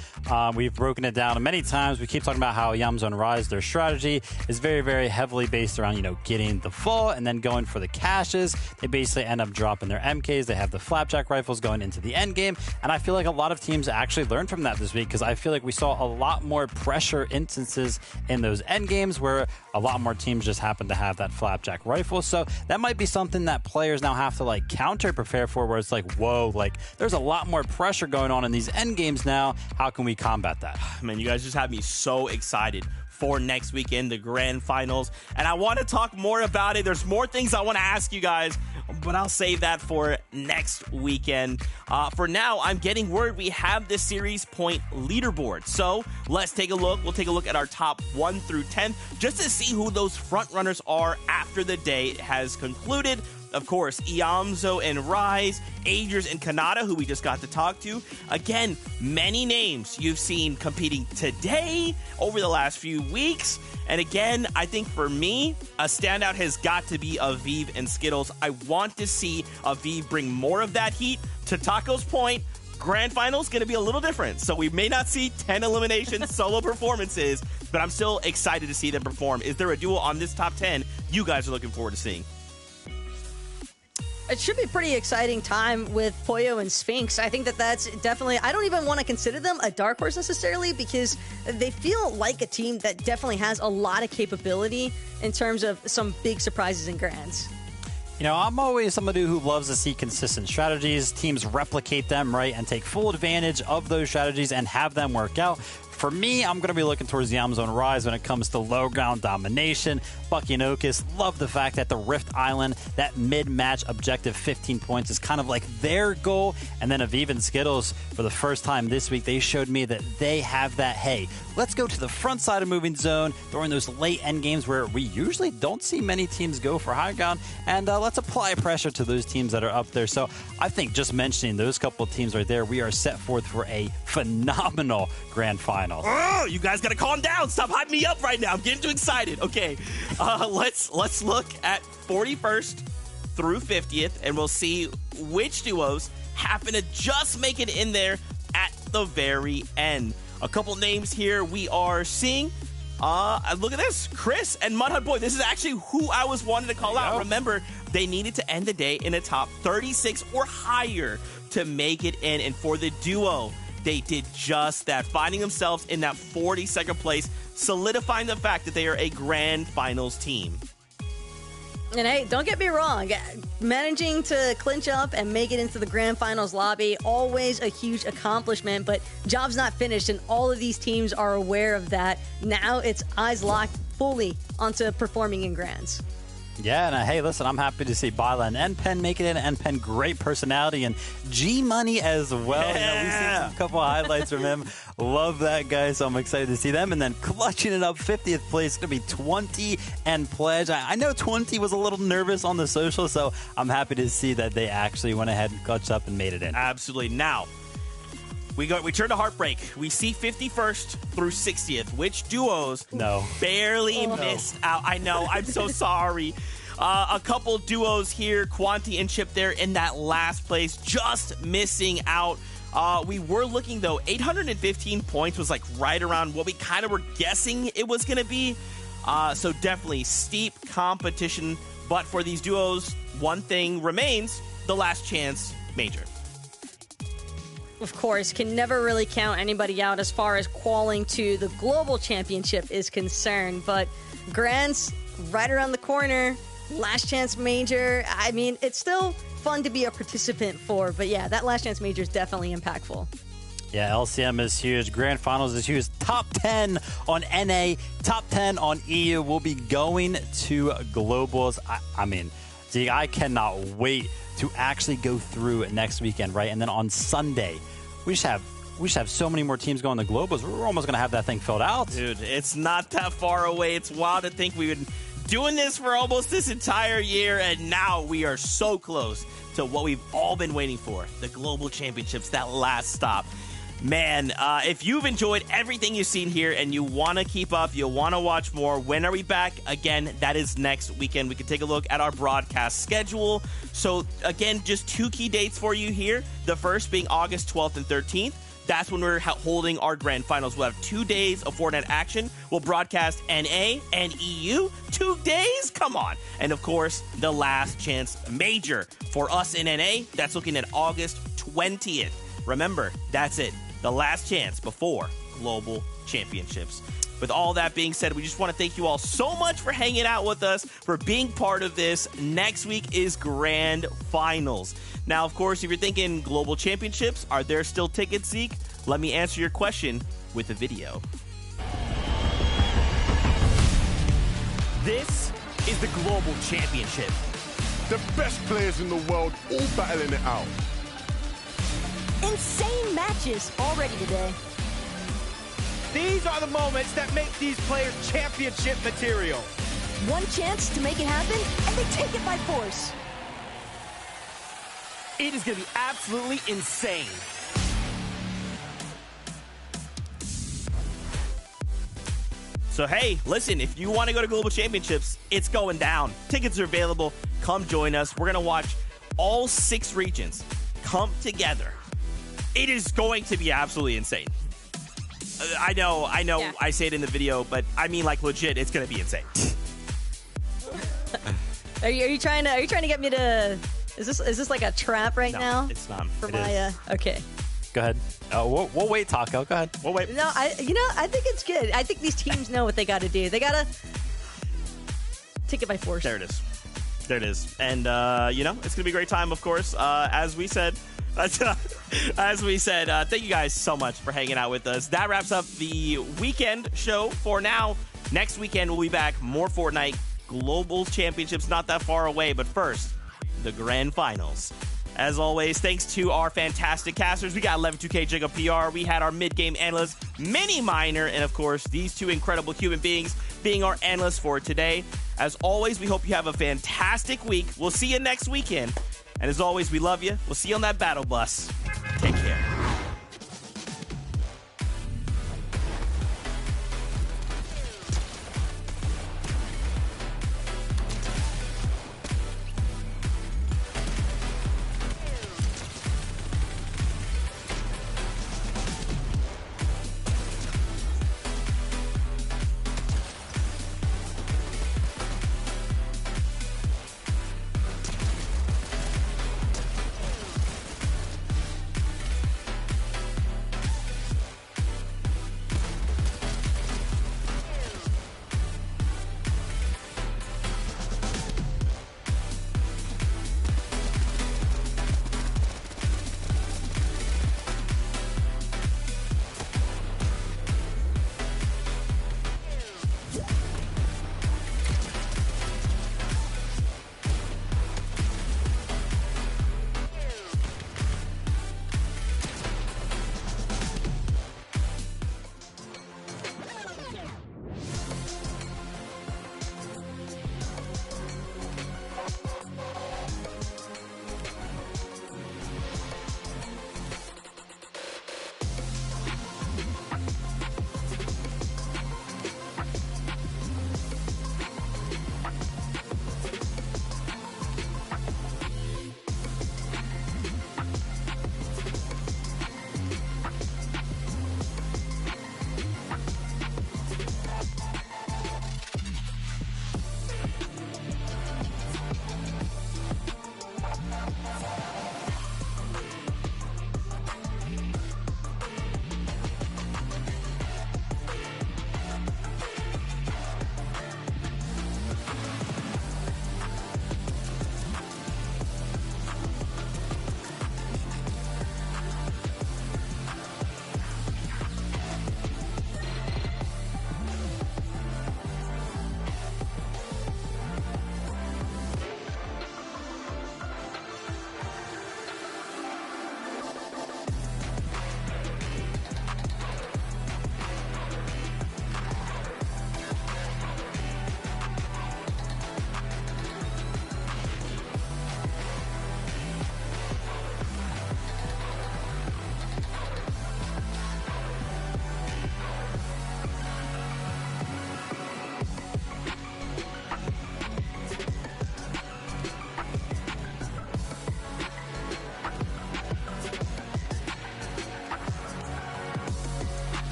We've broken it down many times. We keep talking about how Yamzo and Rise, their strategy is very, very heavily based around, getting the full and then going for the caches. They basically end up dropping their MKs. They have the flapjack rifles going into the end game. And I feel like a lot of teams actually learned from that this week, because I feel like we saw a lot more pressure instances in those end games where a lot more teams just happen to have that flapjack rifle. So that might be something that players now have to counter prepare for, where it's whoa, there's a lot more pressure going on in these end games now. How can we combat that? Man, you guys just have me so excited for next weekend, the Grand Finals. And I want to talk more about it. There's more things I want to ask you guys, but I'll save that for next weekend. For now, I'm getting word we have this series point leaderboard. So let's take a look. We'll take a look at our top 1 through 10 just to see who those front runners are after the day has concluded. Of course, Iamzo and Rise, Agers and Kanata, who we just got to talk to. Again, many names you've seen competing today over the last few weeks. And again, I think for me, a standout has got to be Aviv and Skittles. I want to see Aviv bring more of that heat. To Taco's point, Grand Finals going to be a little different. So we may not see 10 elimination solo performances, but I'm still excited to see them perform. Is there a duo on this top 10 you guys are looking forward to seeing? It should be a pretty exciting time with Poyo and Sphinx. I think that's definitely, I don't even want to consider them a dark horse necessarily, because they feel like a team that definitely has a lot of capability in terms of some big surprises in grands. I'm always somebody who loves to see consistent strategies, teams replicate them, right, and take full advantage of those strategies and have them work out. For me, I'm going to be looking towards the Amazon Rise when it comes to low ground domination. Bucky and Okus love the fact that the Rift Island, that mid-match objective 15 points is kind of like their goal. And then Aviv and Skittles, for the first time this week, they showed me that they have that, hey, let's go to the front side of moving zone during those late end games where we usually don't see many teams go for high ground, and let's apply pressure to those teams that are up there. So I think just mentioning those couple of teams right there, we are set forth for a phenomenal Grand Final. Oh, you guys gotta calm down. Stop hyping me up right now. I'm getting too excited. Okay, let's look at 41st through 50th, and we'll see which duos happen to just make it in there at the very end. A couple names here we are seeing. Look at this. Chris and Mudhut Boy. This is actually who I was wanting to call out. Remember, they needed to end the day in a top 36 or higher to make it in. And for the duo, they did just that, finding themselves in that 42nd place, solidifying the fact that they are a grand finals team. And hey, don't get me wrong, managing to clinch up and make it into the grand finals lobby, always a huge accomplishment, but job's not finished, and all of these teams are aware of that. Now it's eyes locked fully onto performing in grands. Yeah, and hey, listen, I'm happy to see Byla and NPen make it in. NPen, great personality, and G Money as well. Yeah. You know, we've seen a couple of highlights from him. Love that guy, so I'm excited to see them. And then clutching it up, 50th place, going to be 20 and Pledge. I know 20 was a little nervous on the social, so I'm happy to see that they actually went ahead and clutched up and made it in. Absolutely. Now, we turn to heartbreak. We see 51st through 60th. Which duos barely missed out? I know. I'm so sorry. A couple duos here, Quanti and Chip there in that last place, just missing out. We were looking, though, 815 points was like right around what we kind of were guessing it was going to be. So definitely steep competition. But for these duos, one thing remains, the last chance major. Of course, can never really count anybody out as far as qualing to the global championship is concerned. But Grand's right around the corner. Last chance major. I mean, it's still fun to be a participant for. But yeah, that last chance major is definitely impactful. Yeah, LCM is huge. Grand Finals is huge. Top 10 on NA, top 10 on EU. We'll be going to Globals. I mean, Zeke, I cannot wait to actually go through next weekend, right? And then on Sunday, we just have so many more teams going to Globals. We're almost going to have that thing filled out. Dude, it's not that far away. It's wild to think we've been doing this for almost this entire year, and now we are so close to what we've all been waiting for, the Global Championships, that last stop. Man, if you've enjoyed everything you've seen here and you want to keep up, you want to watch more, when are we back? Again, that is next weekend. We can take a look at our broadcast schedule. So, again, just two key dates for you here. The first being August 12th and 13th. That's when we're holding our grand finals. We'll have 2 days of Fortnite action. We'll broadcast NA and EU. 2 days? Come on. And, of course, the last chance major for us in NA. That's looking at August 20th. Remember, that's it. The last chance before Global Championships. With all that being said, we just want to thank you all so much for hanging out with us, for being part of this. Next week is Grand Finals. Now, of course, if you're thinking Global Championships, are there still tickets, Zeke? Let me answer your question with a video. This is the Global Championship. The best players in the world all battling it out. Insane matches already today. These are the moments that make these players championship material. One chance to make it happen, and they take it by force. It is going to be absolutely insane. So, hey, listen, if you want to go to Global Championships, it's going down. Tickets are available. Come join us. We're going to watch all 6 regions come together. It is going to be absolutely insane. I know, yeah. I say it in the video, but I mean, like, legit, it's going to be insane. Are you trying to get me to? Is this like a trap right now? It's not. For my okay. Go ahead. We'll wait, Taco. Go ahead. We'll wait. No, I think it's good. I think these teams know what they got to do. They got to take it by force. There it is. And it's going to be a great time, of course. As we said, thank you guys so much for hanging out with us. That wraps up the weekend show for now. Next weekend, we'll be back. More Fortnite. Global Championships not that far away. But first, the Grand Finals. As always, thanks to our fantastic casters. We got 112K Jacob PR. We had our mid-game analyst, Mini Miner. And, of course, these two incredible human beings being our analysts for today. As always, we hope you have a fantastic week. We'll see you next weekend. And as always, we love you. We'll see you on that battle bus. Take care.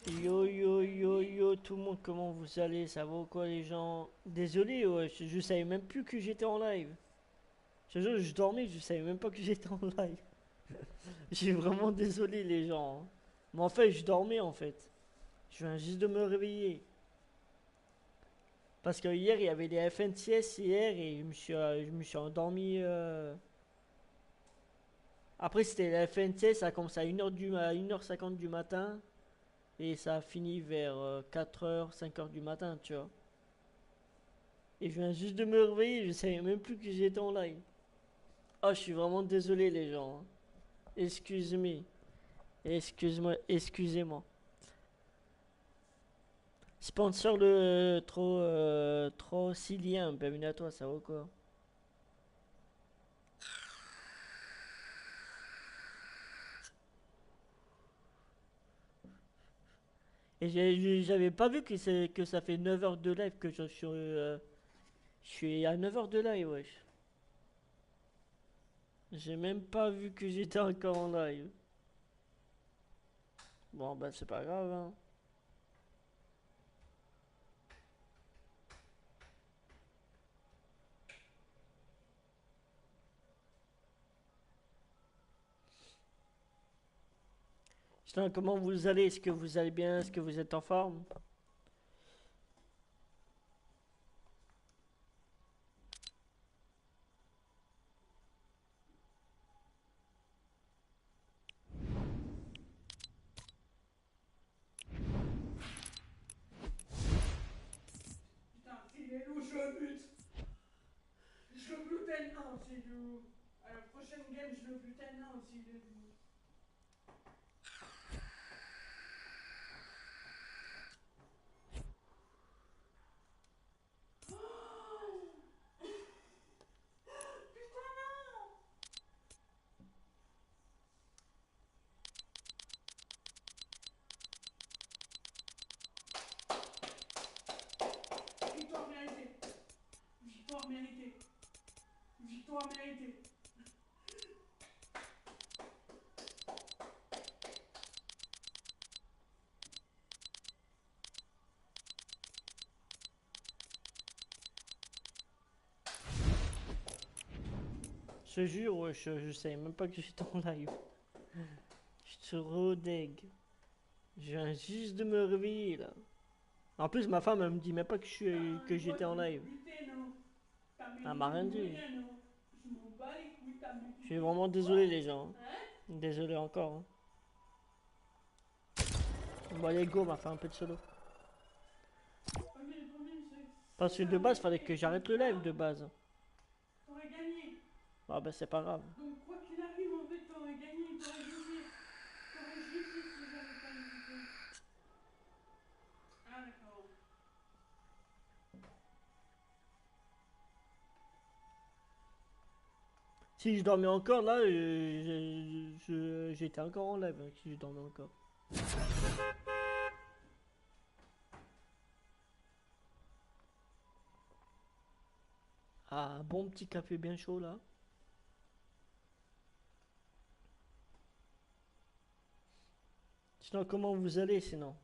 Yo yo yo yo tout le monde, comment vous allez? Ça va ou quoi les gens? Désolé, ouais, je savais même plus que j'étais en live. Je dormais, je savais même pas que j'étais en live. Je suis vraiment désolé les gens, hein. Mais en fait, je dormais en fait. Je viens juste de me réveiller. Parce que hier, il y avait les FNCS hier et je me suis endormi. Après, c'était la FNCS, ça a commencé à 1h50 du matin. Et ça a fini vers 4h, 5h du matin, tu vois. Et je viens juste de me réveiller, je savais même plus que j'étais en live. Oh, je suis vraiment désolé les gens, hein. Excuse-moi. Excuse-moi, excusez-moi. Sponsor le trop silien, bienvenue à toi, ça va quoi? Et j'avais pas vu que ça fait 9 heures de live que je suis à 9 heures de live, wesh. J'ai même pas vu que j'étais encore en live. Bon, bah c'est pas grave, hein. Sinon, comment vous allez? Est-ce que vous allez bien? Est-ce que vous êtes en forme? Putain, il est loup, je le bute. Je le bute un s'il est loup. À la prochaine game, je le bute un s'il est loup. Victoire méritée. Victoire méritée. Victoire méritée. Je te jure, ouais, je savais même pas que j'étais en live. Je suis trop deg. Je viens juste de me réveiller là. En plus, ma femme, elle me dit même pas que j'étais en live. Elle m'a rien dit. Je suis vraiment désolé, les gens. Désolé encore, hein. Bon, allez, go, on va faire un peu de solo. Parce que de base, fallait que j'arrête le live de base. T'aurais gagné. Ah, bah, c'est pas grave. Donc, quoi qu'il arrive, en fait, t'aurais gagné. T'aurais joué. T'aurais joué si j'avais pas hésité. Ah, d'accord. Si je dormais encore là, j'étais encore en live, hein, si je dormais encore. Ah, bon petit café bien chaud là. Sinon, comment vous allez sinon?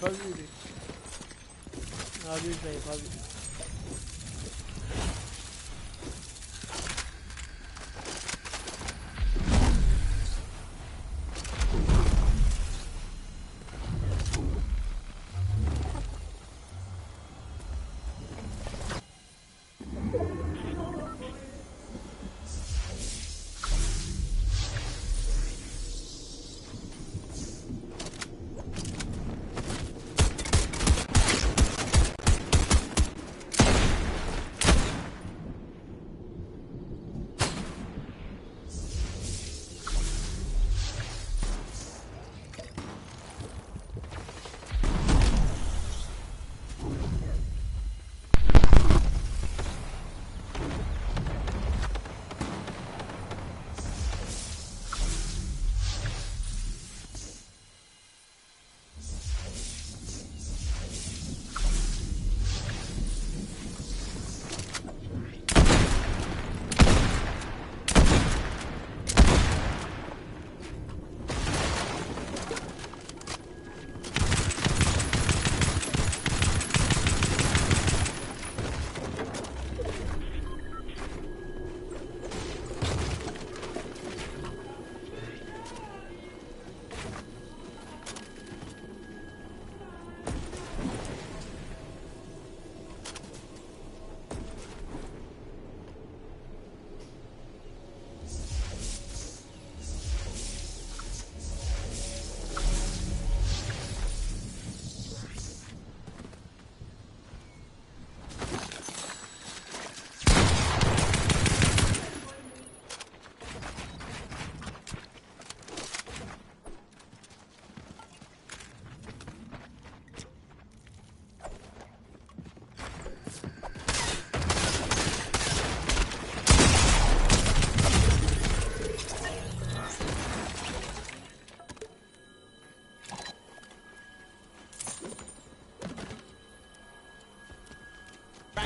pas vu lui. Ah lui je l'avais pas vu.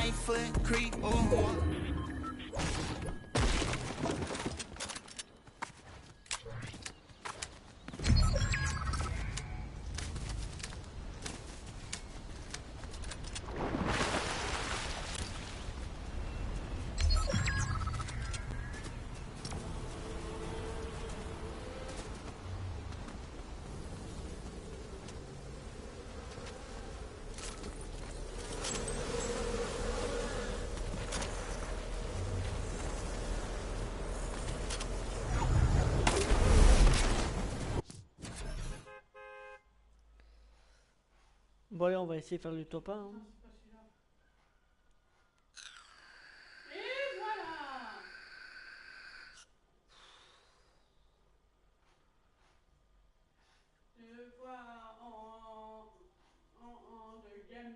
Right foot creep, oh. Bon allez, on va essayer de faire le top 1. Hein. Et voilà. Deux fois en de game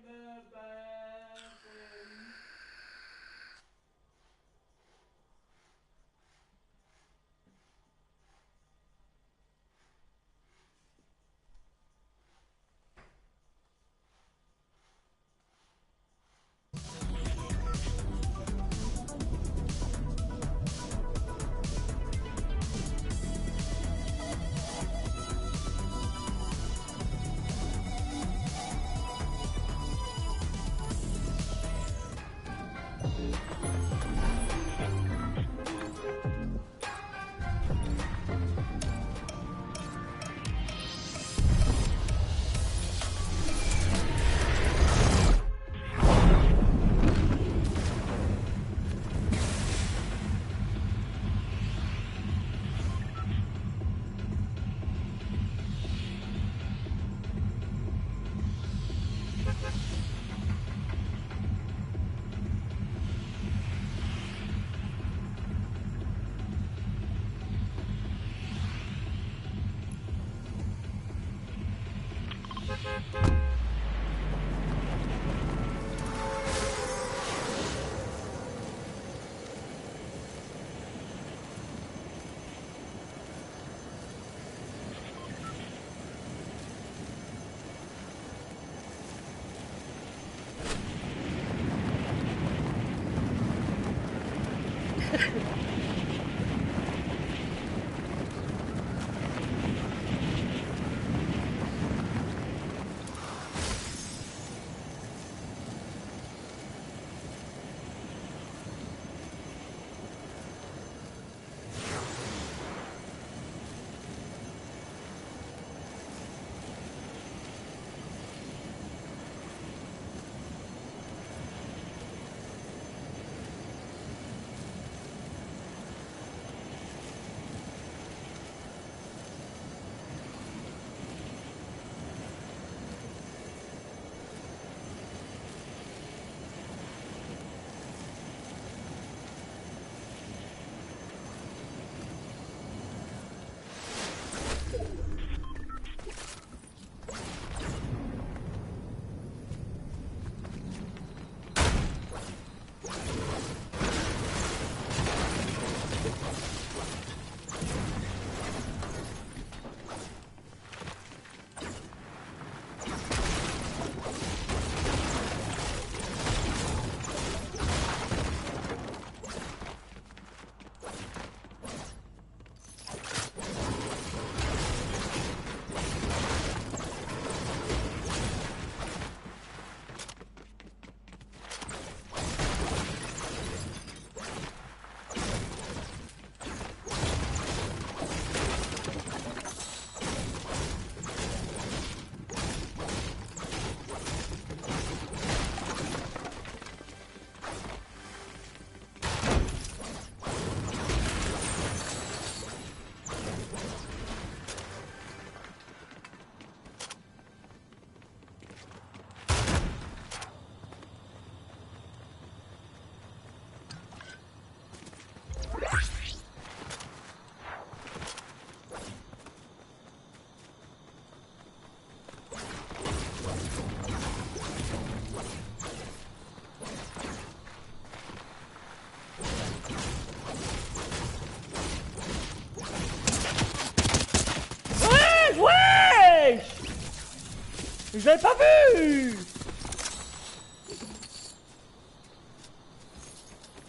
Je l'avais pas vu.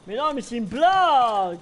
Mais non, mais c'est une blague.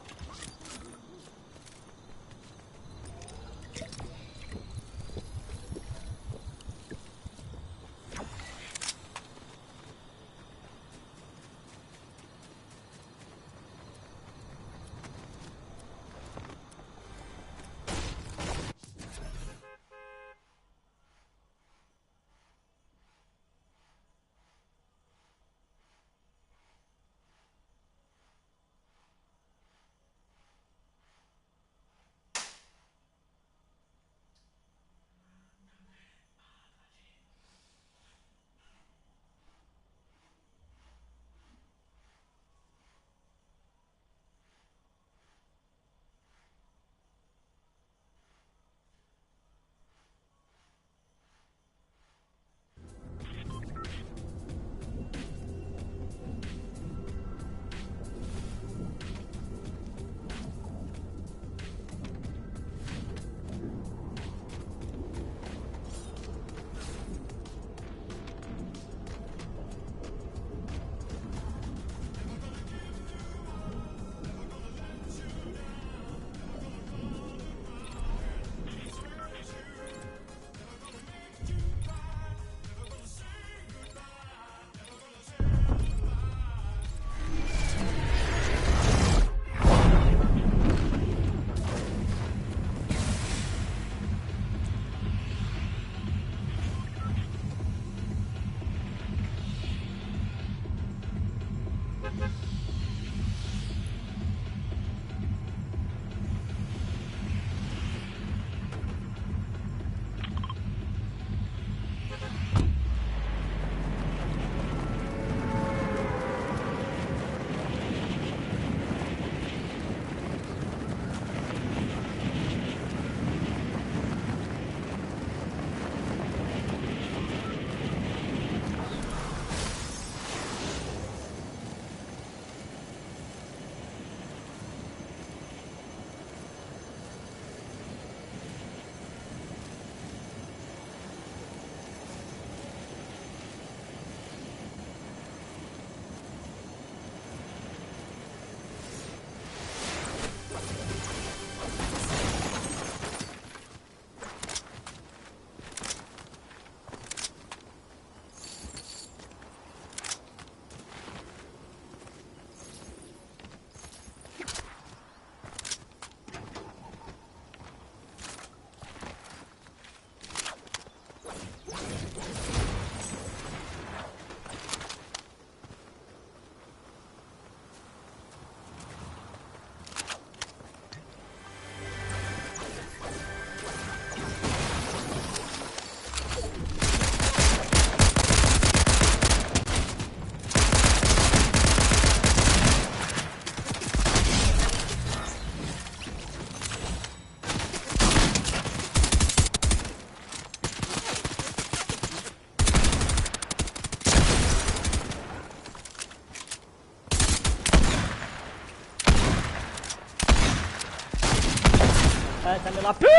Ah, ça me la pute!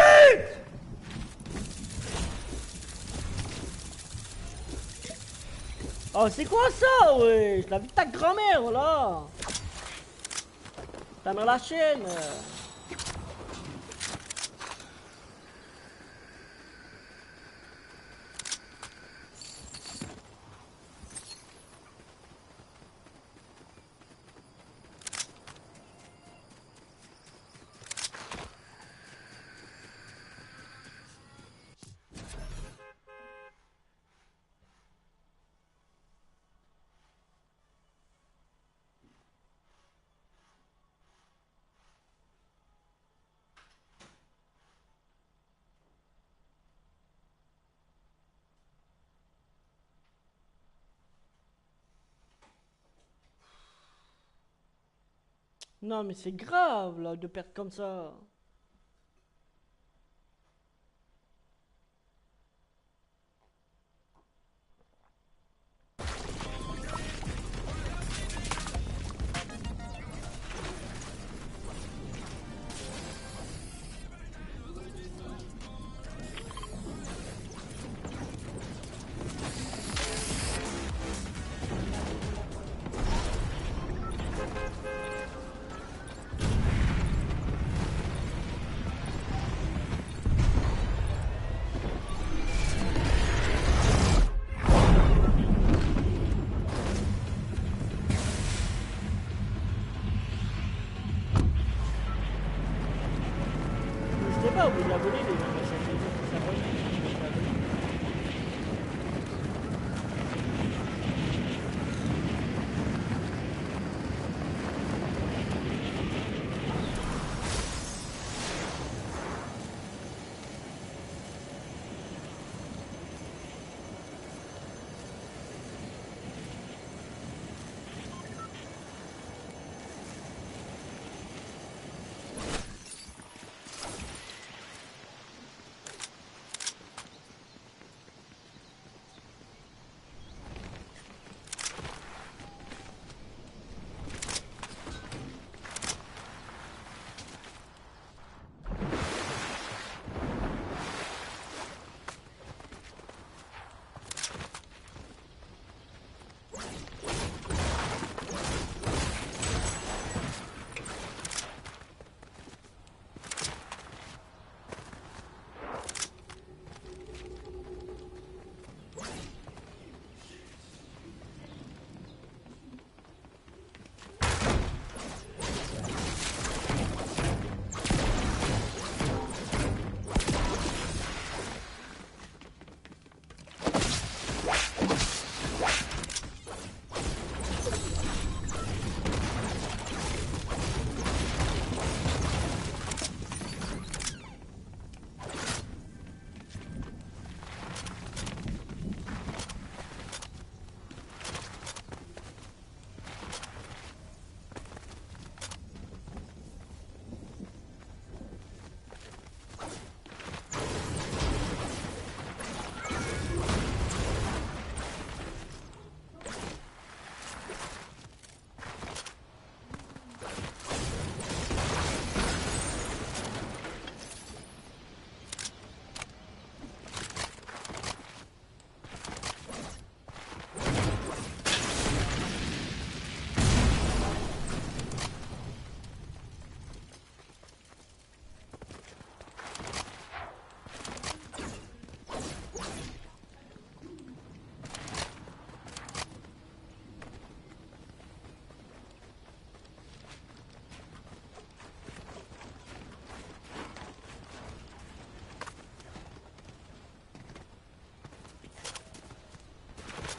Oh, c'est quoi ça, ouais? Je la vie de ta grand-mère, là! Ta mère la chaîne! Non, mais c'est grave, là, de perdre comme ça. pas oublié de l'abonner, les gens, merci à tous les gens qui s'abonnent.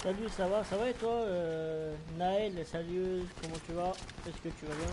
Salut, ça va et toi Naël, salut, comment tu vas? Est-ce que tu vas bien?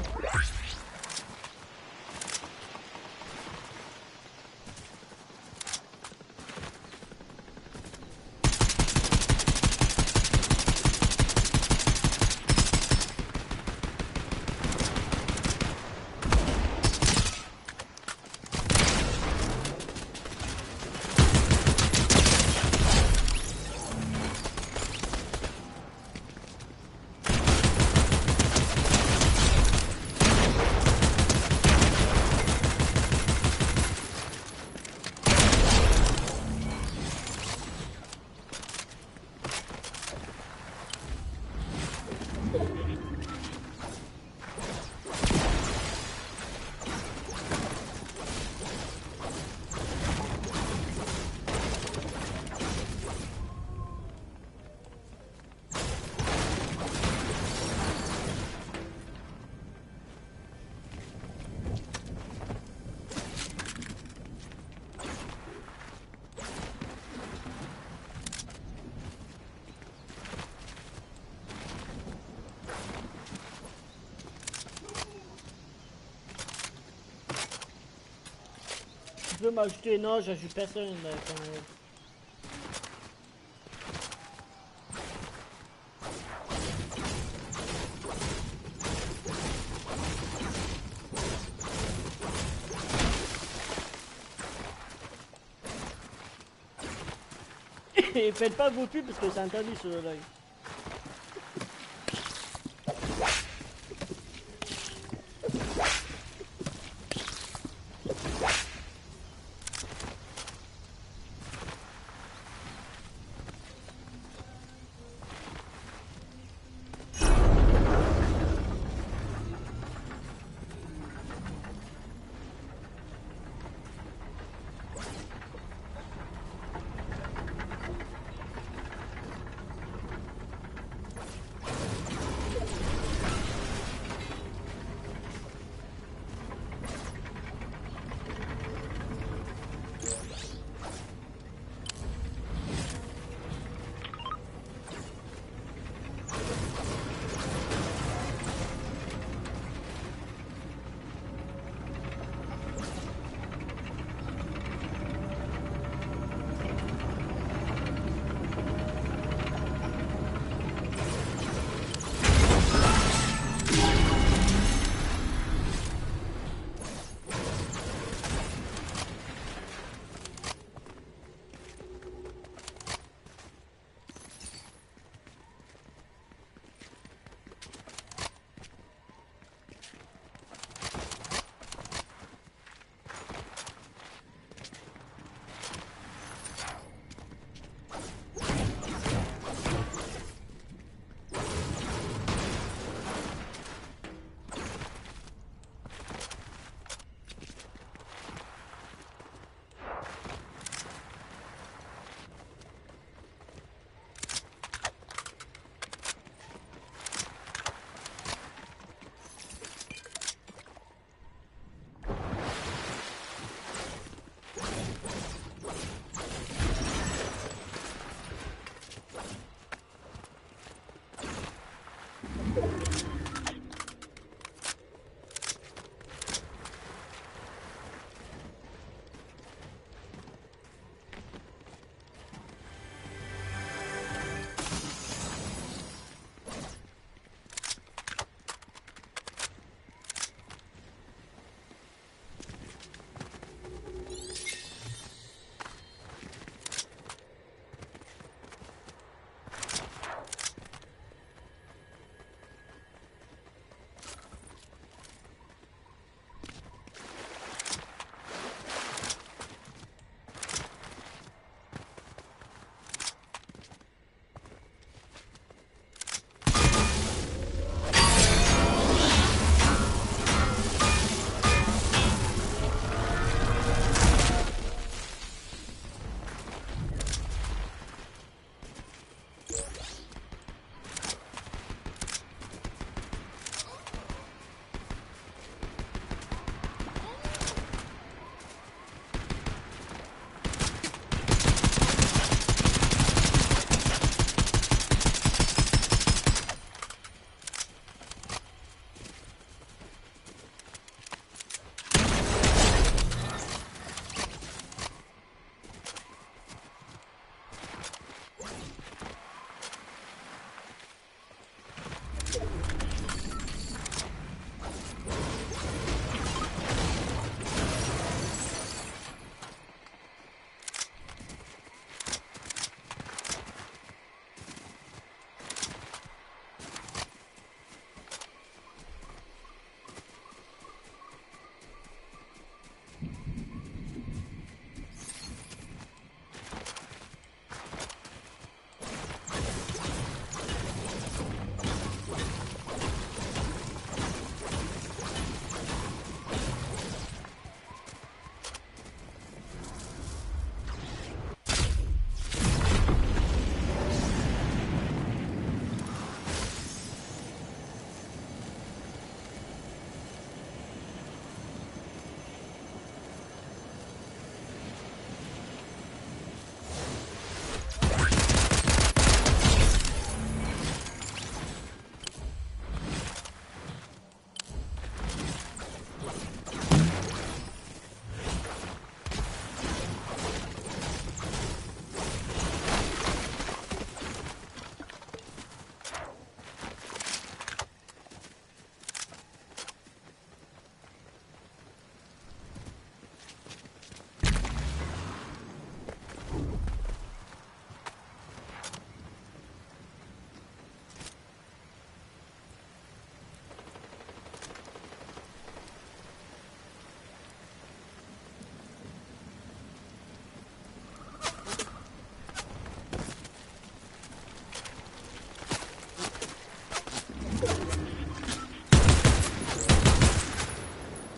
Tu peux m'ajouter? Non, j'ajoute personne quand même. Et faites pas vos pubs parce que c'est interdit sur le live.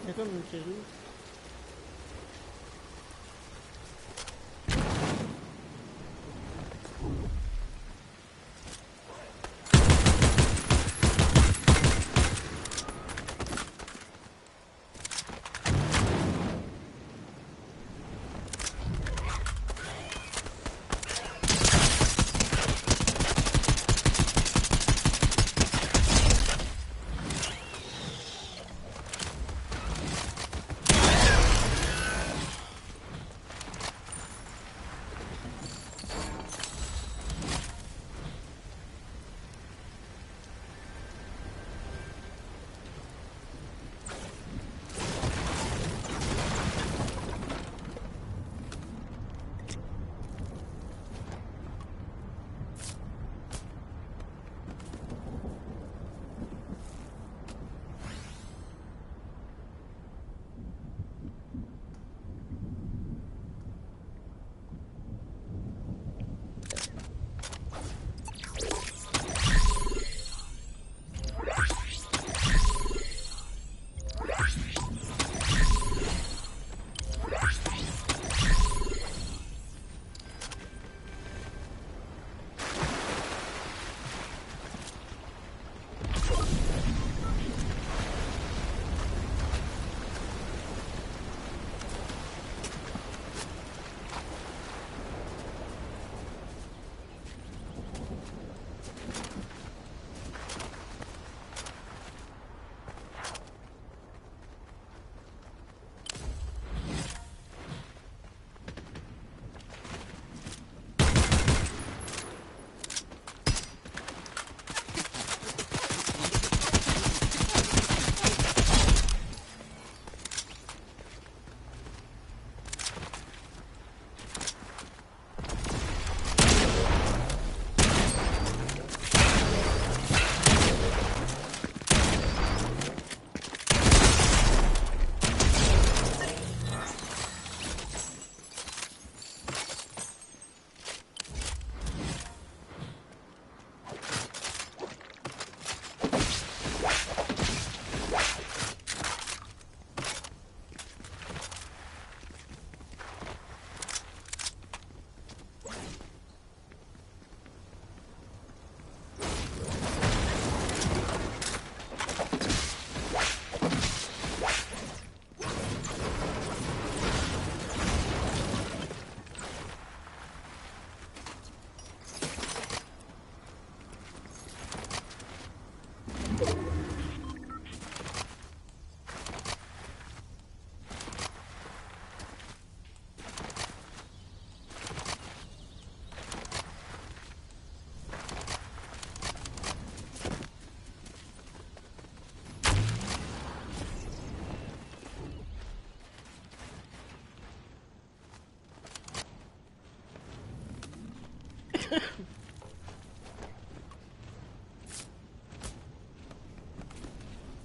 C'est comme une série.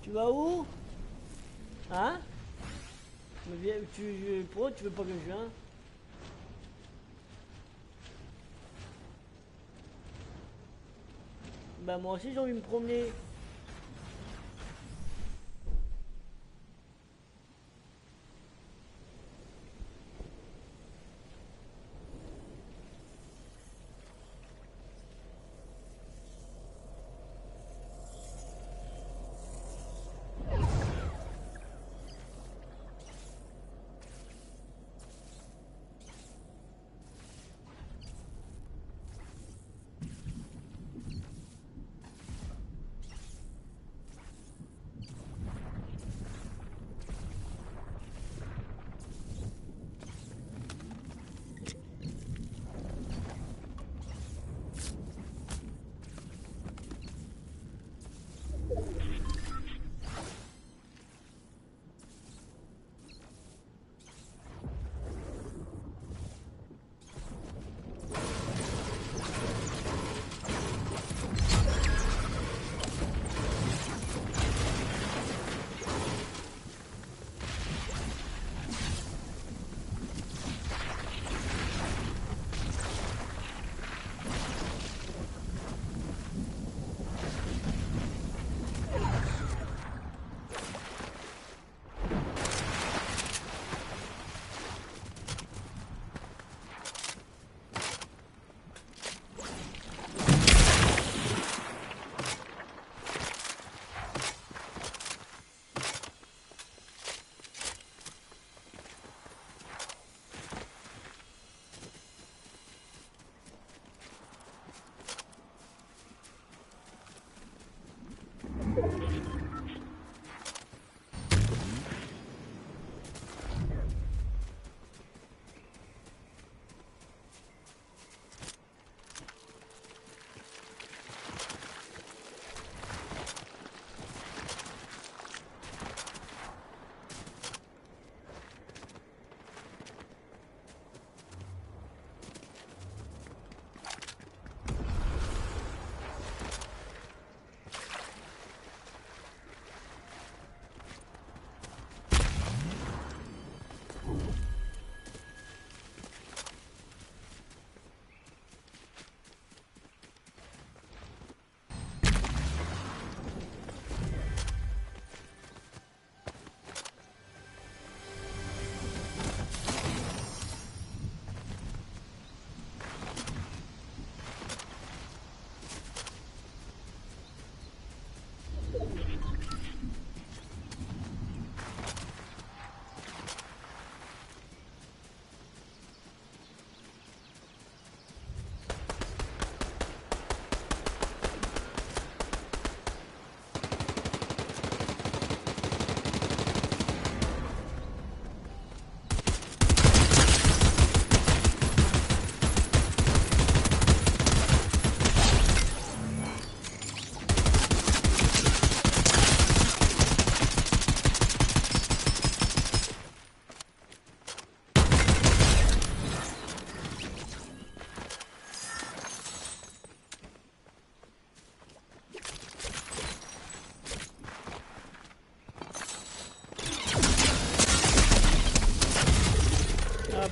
Tu vas où? Hein? Mais viens, pourquoi tu veux pas que je vienne? Bah moi aussi j'ai envie de me promener.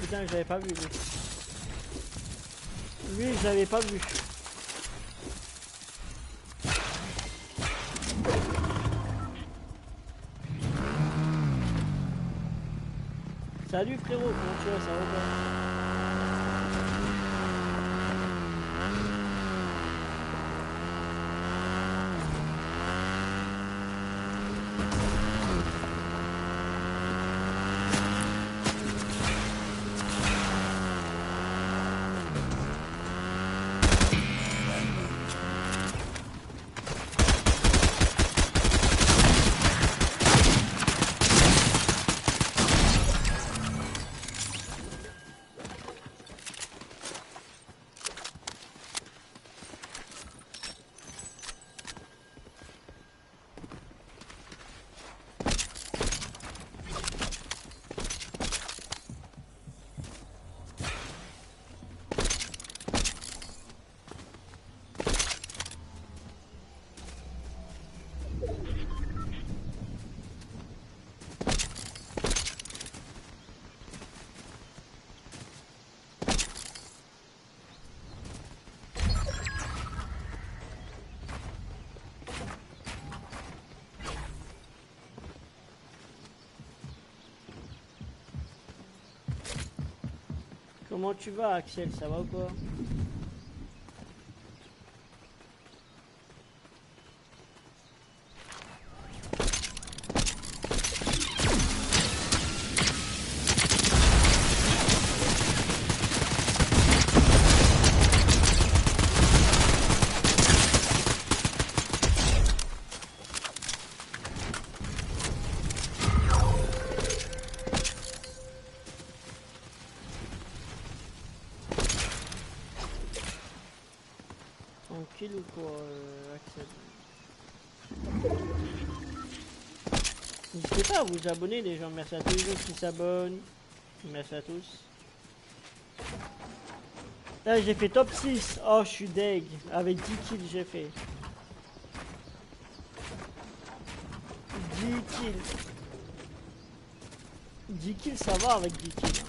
putain, je l'avais pas vu lui. Lui, je l'avais pas vu. Salut frérot, comment tu vas, ça va pas? Comment tu vas, Axel? Ça va ou quoi? Tranquille ou quoi, Axel? N'hésitez pas à vous abonner les gens, merci à tous les gens qui s'abonnent. Merci à tous. Là j'ai fait top 6. Oh je suis deg. Avec 10 kills j'ai fait. 10 kills. 10 kills ça va avec 10 kills.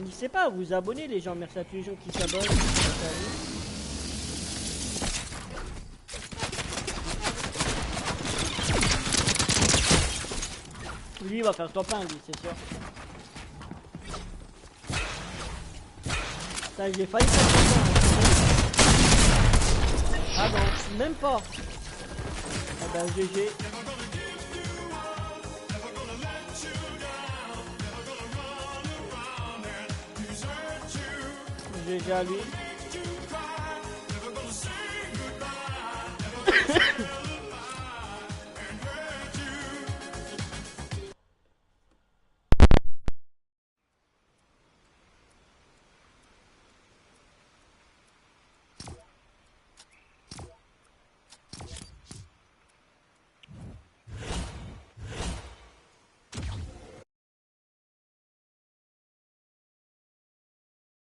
N'hésitez pas à vous abonner les gens, merci à tous les gens qui s'abonnent. Lui il va faire top 1 lui, c'est sûr. Putain, j'ai failli faire top 1. Ah non, même pas. Ah ben GG. GG à lui.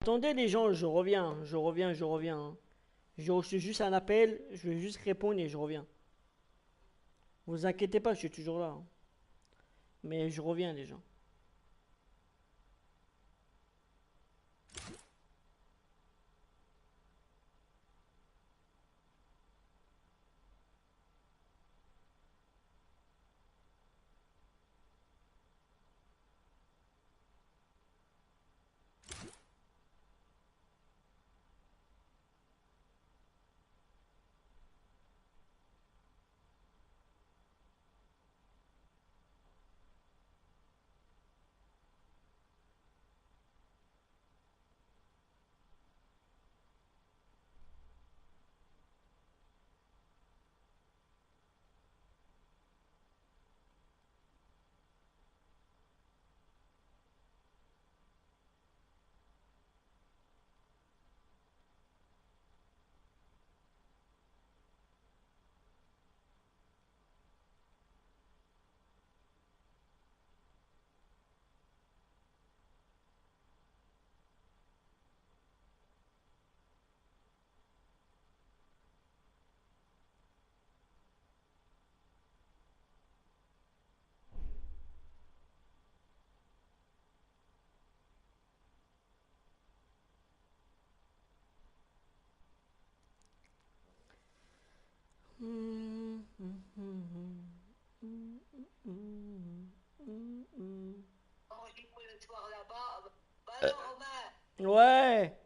Attendez les gens, je reviens. Hein. Je reçois juste un appel, je vais juste répondre et je reviens. Vous inquiétez pas, je suis toujours là. Hein. Mais je reviens les gens. Ouais.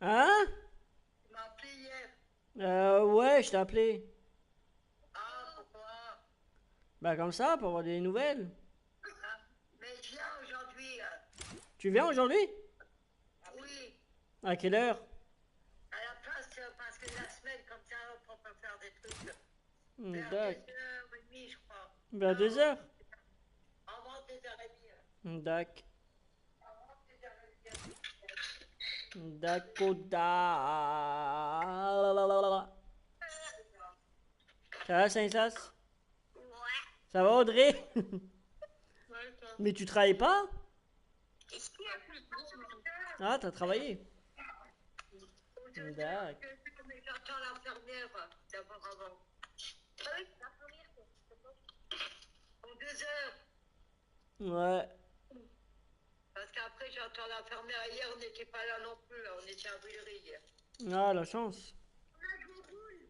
Hein? Ouais, je t'ai appelé. Bah comme ça, pour avoir des nouvelles. Mais je viens aujourd'hui. Tu viens aujourd'hui? Oui, À quelle heure? à la place, parce que la semaine, comme ça, on peut faire des trucs. Vers D'accord. 2h30, je crois. Vers 2 heures? Avant 2h30. D'accord. D'accord. Ça va, Saint-Sas? Ça va, Audrey? Mais tu travailles pas? Ah, t'as travaillé. D'accord. J'entends l'infirmière d'abord avant. En 2 heures. Ouais. Parce qu'après, j'entends l'infirmière. Hier, on n'était pas là non plus. On était à Villery hier. Ah, la chance. On a joué au boule.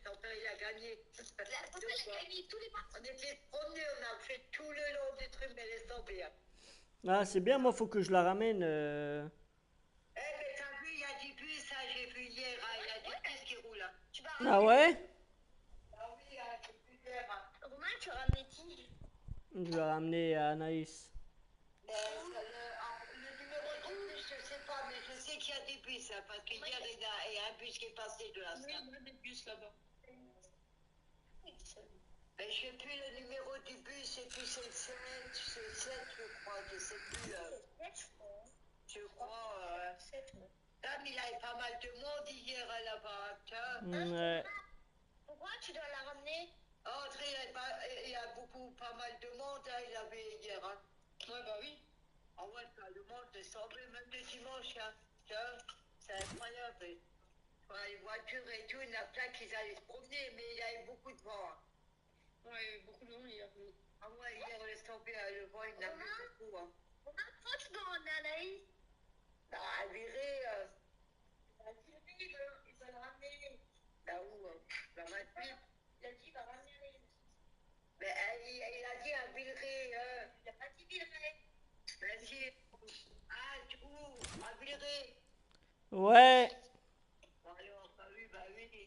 Ton père, il a gagné. On était promenés, on a fait tout le long du truc, mais laisse tomber. Ah, c'est bien, moi, faut que je la ramène. Eh, mais t'as vu, il y a du bus, ça, j'ai vu hier. Il y a du bus qui roule. Ah ouais? Ah oui, il y a du bus hier. Romain, tu ramenais qui? Je vais ramener Anaïs. Le numéro du bus, je sais pas, mais je sais qu'il y a des bus, parce qu'hier, il y a un bus qui est passé de la salle. Il y a des bus là-bas. Mais je sais plus le numéro du bus, et puis c'est 7, je crois, je sais plus. Je crois. Dame, il y avait pas mal de monde hier là-bas. Ouais. Pourquoi tu dois la ramener? André, il y a pas mal de monde, il avait hier. Ouais, bah oui. Ah ouais, le monde est tombé, même le dimanche. C'est incroyable. Les voitures et tout, il y en a plein qui allaient se promener, mais il y avait beaucoup de vent. Ouais, il y avait beaucoup de vent hier. Ah ouais, hier, on laisse tomber, le vent, il y en avait beaucoup. Pourquoi tu dois ramener Anaïs? Bah, à virer. Il va le ramener. Là où? La 28. Il a dit qu'il va ramener Anaïs. Mais il a dit à Villeray. Il a pas dit Villeray. Mais si. Ah, où? À Villeray. Ouais. Bon, alors, bah oui, il a dit.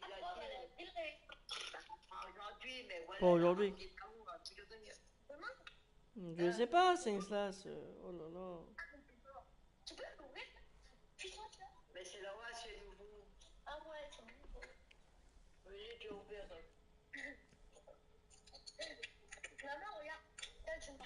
Villeray. Pas aujourd'hui, mais voilà. Pas aujourd'hui. Demain? Je sais pas, Saint-Sas. Oh là là. Tu peux l'ouvrir? Tu sens ça? Mais c'est là-bas, c'est nouveau. Ah ouais, c'est nouveau. Oui, j'ai ouvert. Maman, regarde. Là, tu me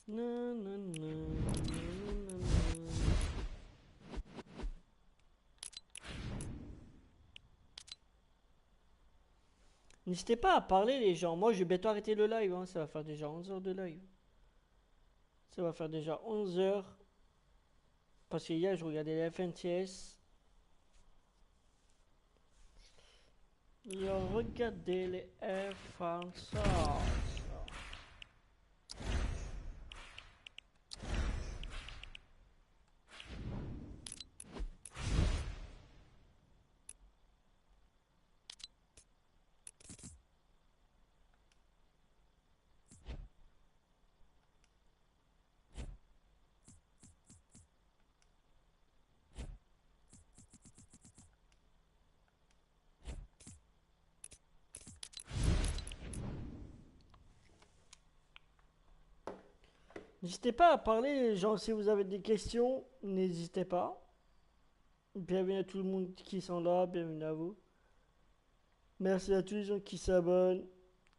Non, non, non, non, non. N'hésitez pas à parler les gens. Moi je vais bientôt arrêter le live, hein. Ça va faire déjà 11 heures de live. Ça va faire déjà 11 heures. Parce que hier je regardais les FNCS. Je regardais les FNCS. N'hésitez pas à parler, les gens, si vous avez des questions, n'hésitez pas. Bienvenue à tout le monde qui sont là, bienvenue à vous. Merci à tous les gens qui s'abonnent,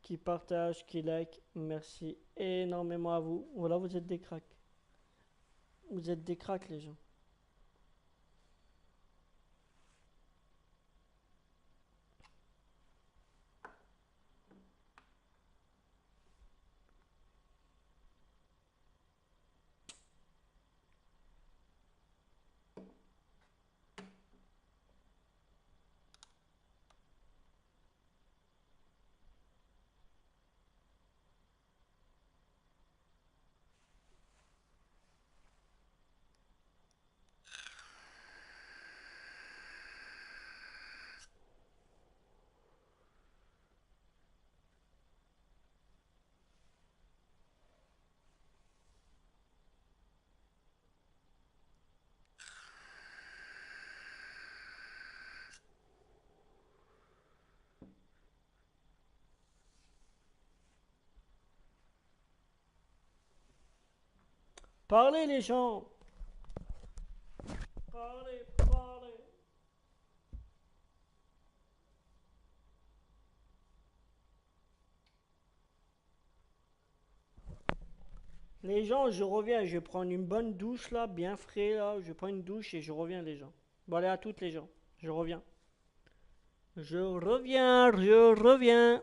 qui partagent, qui like. Merci énormément à vous. Voilà, vous êtes des cracks. Vous êtes des cracks, les gens. Parlez, les gens. Parlez, parlez. Les gens, je reviens, je vais prendre une bonne douche là, bien frais là, je prends une douche et je reviens les gens. Bon allez à toutes les gens, je reviens. Je reviens, je reviens.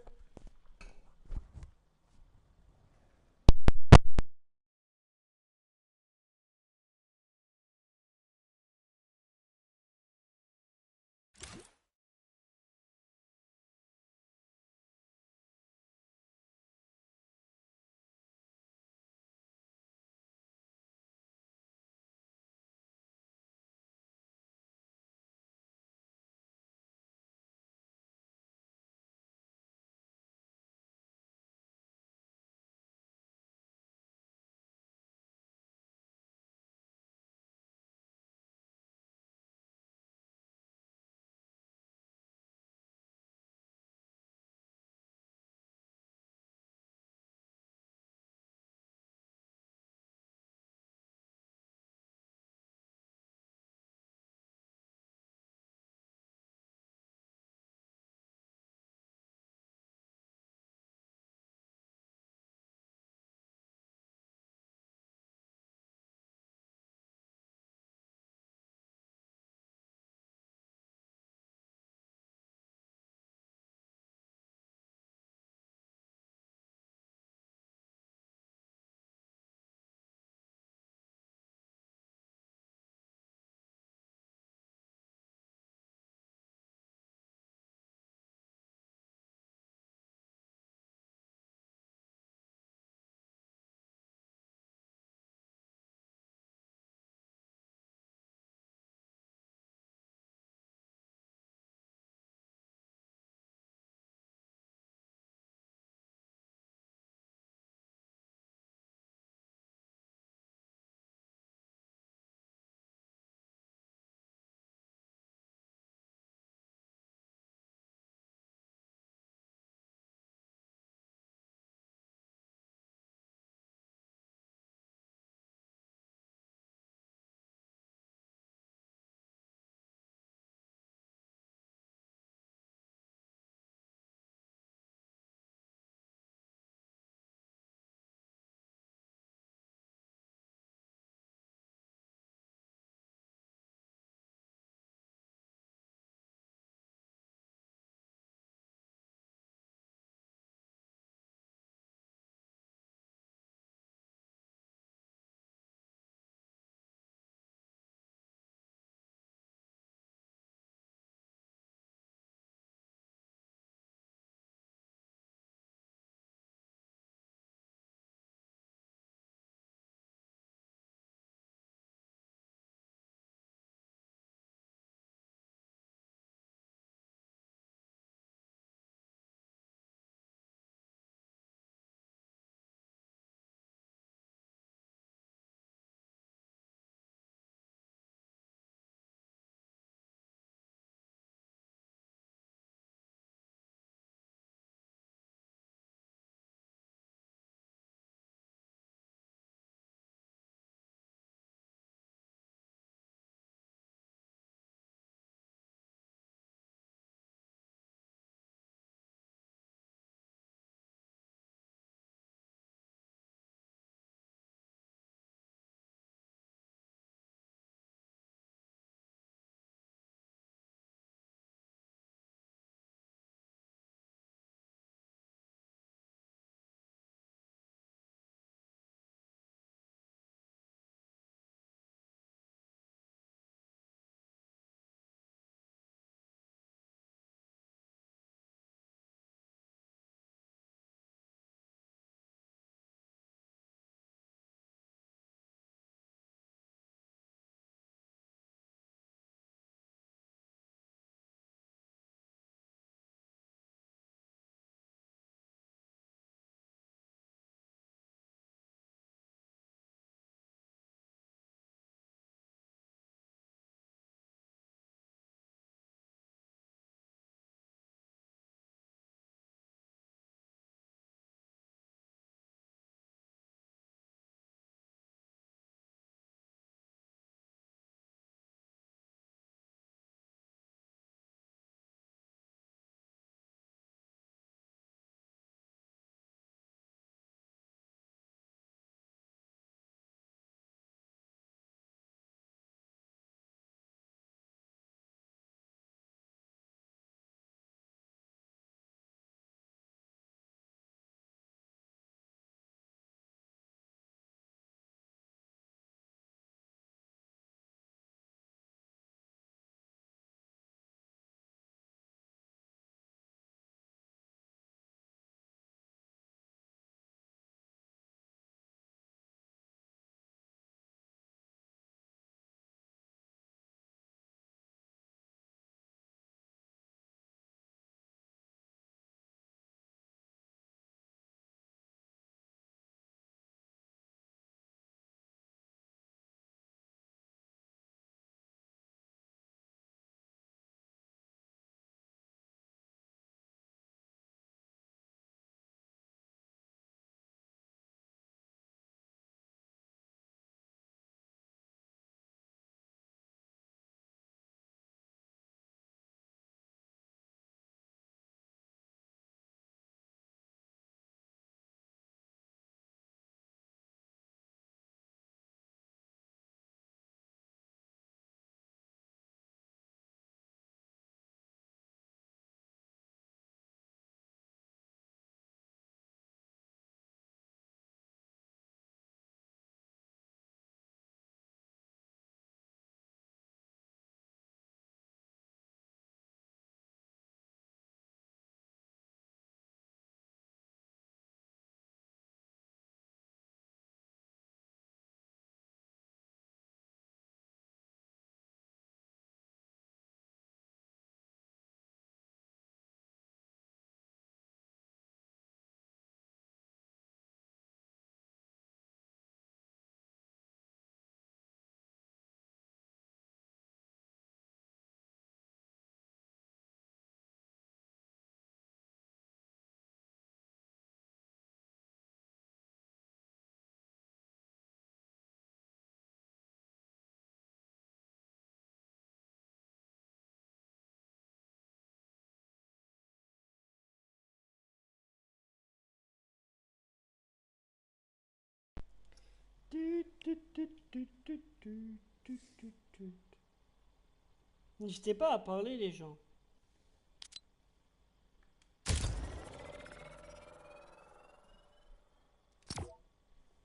N'hésitez pas à parler, les gens.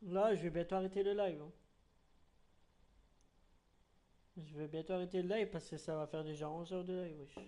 Là, je vais bientôt arrêter le live. Hein. Je vais bientôt arrêter le live parce que ça va faire déjà 11 heures de live. Wesh.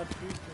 a plus.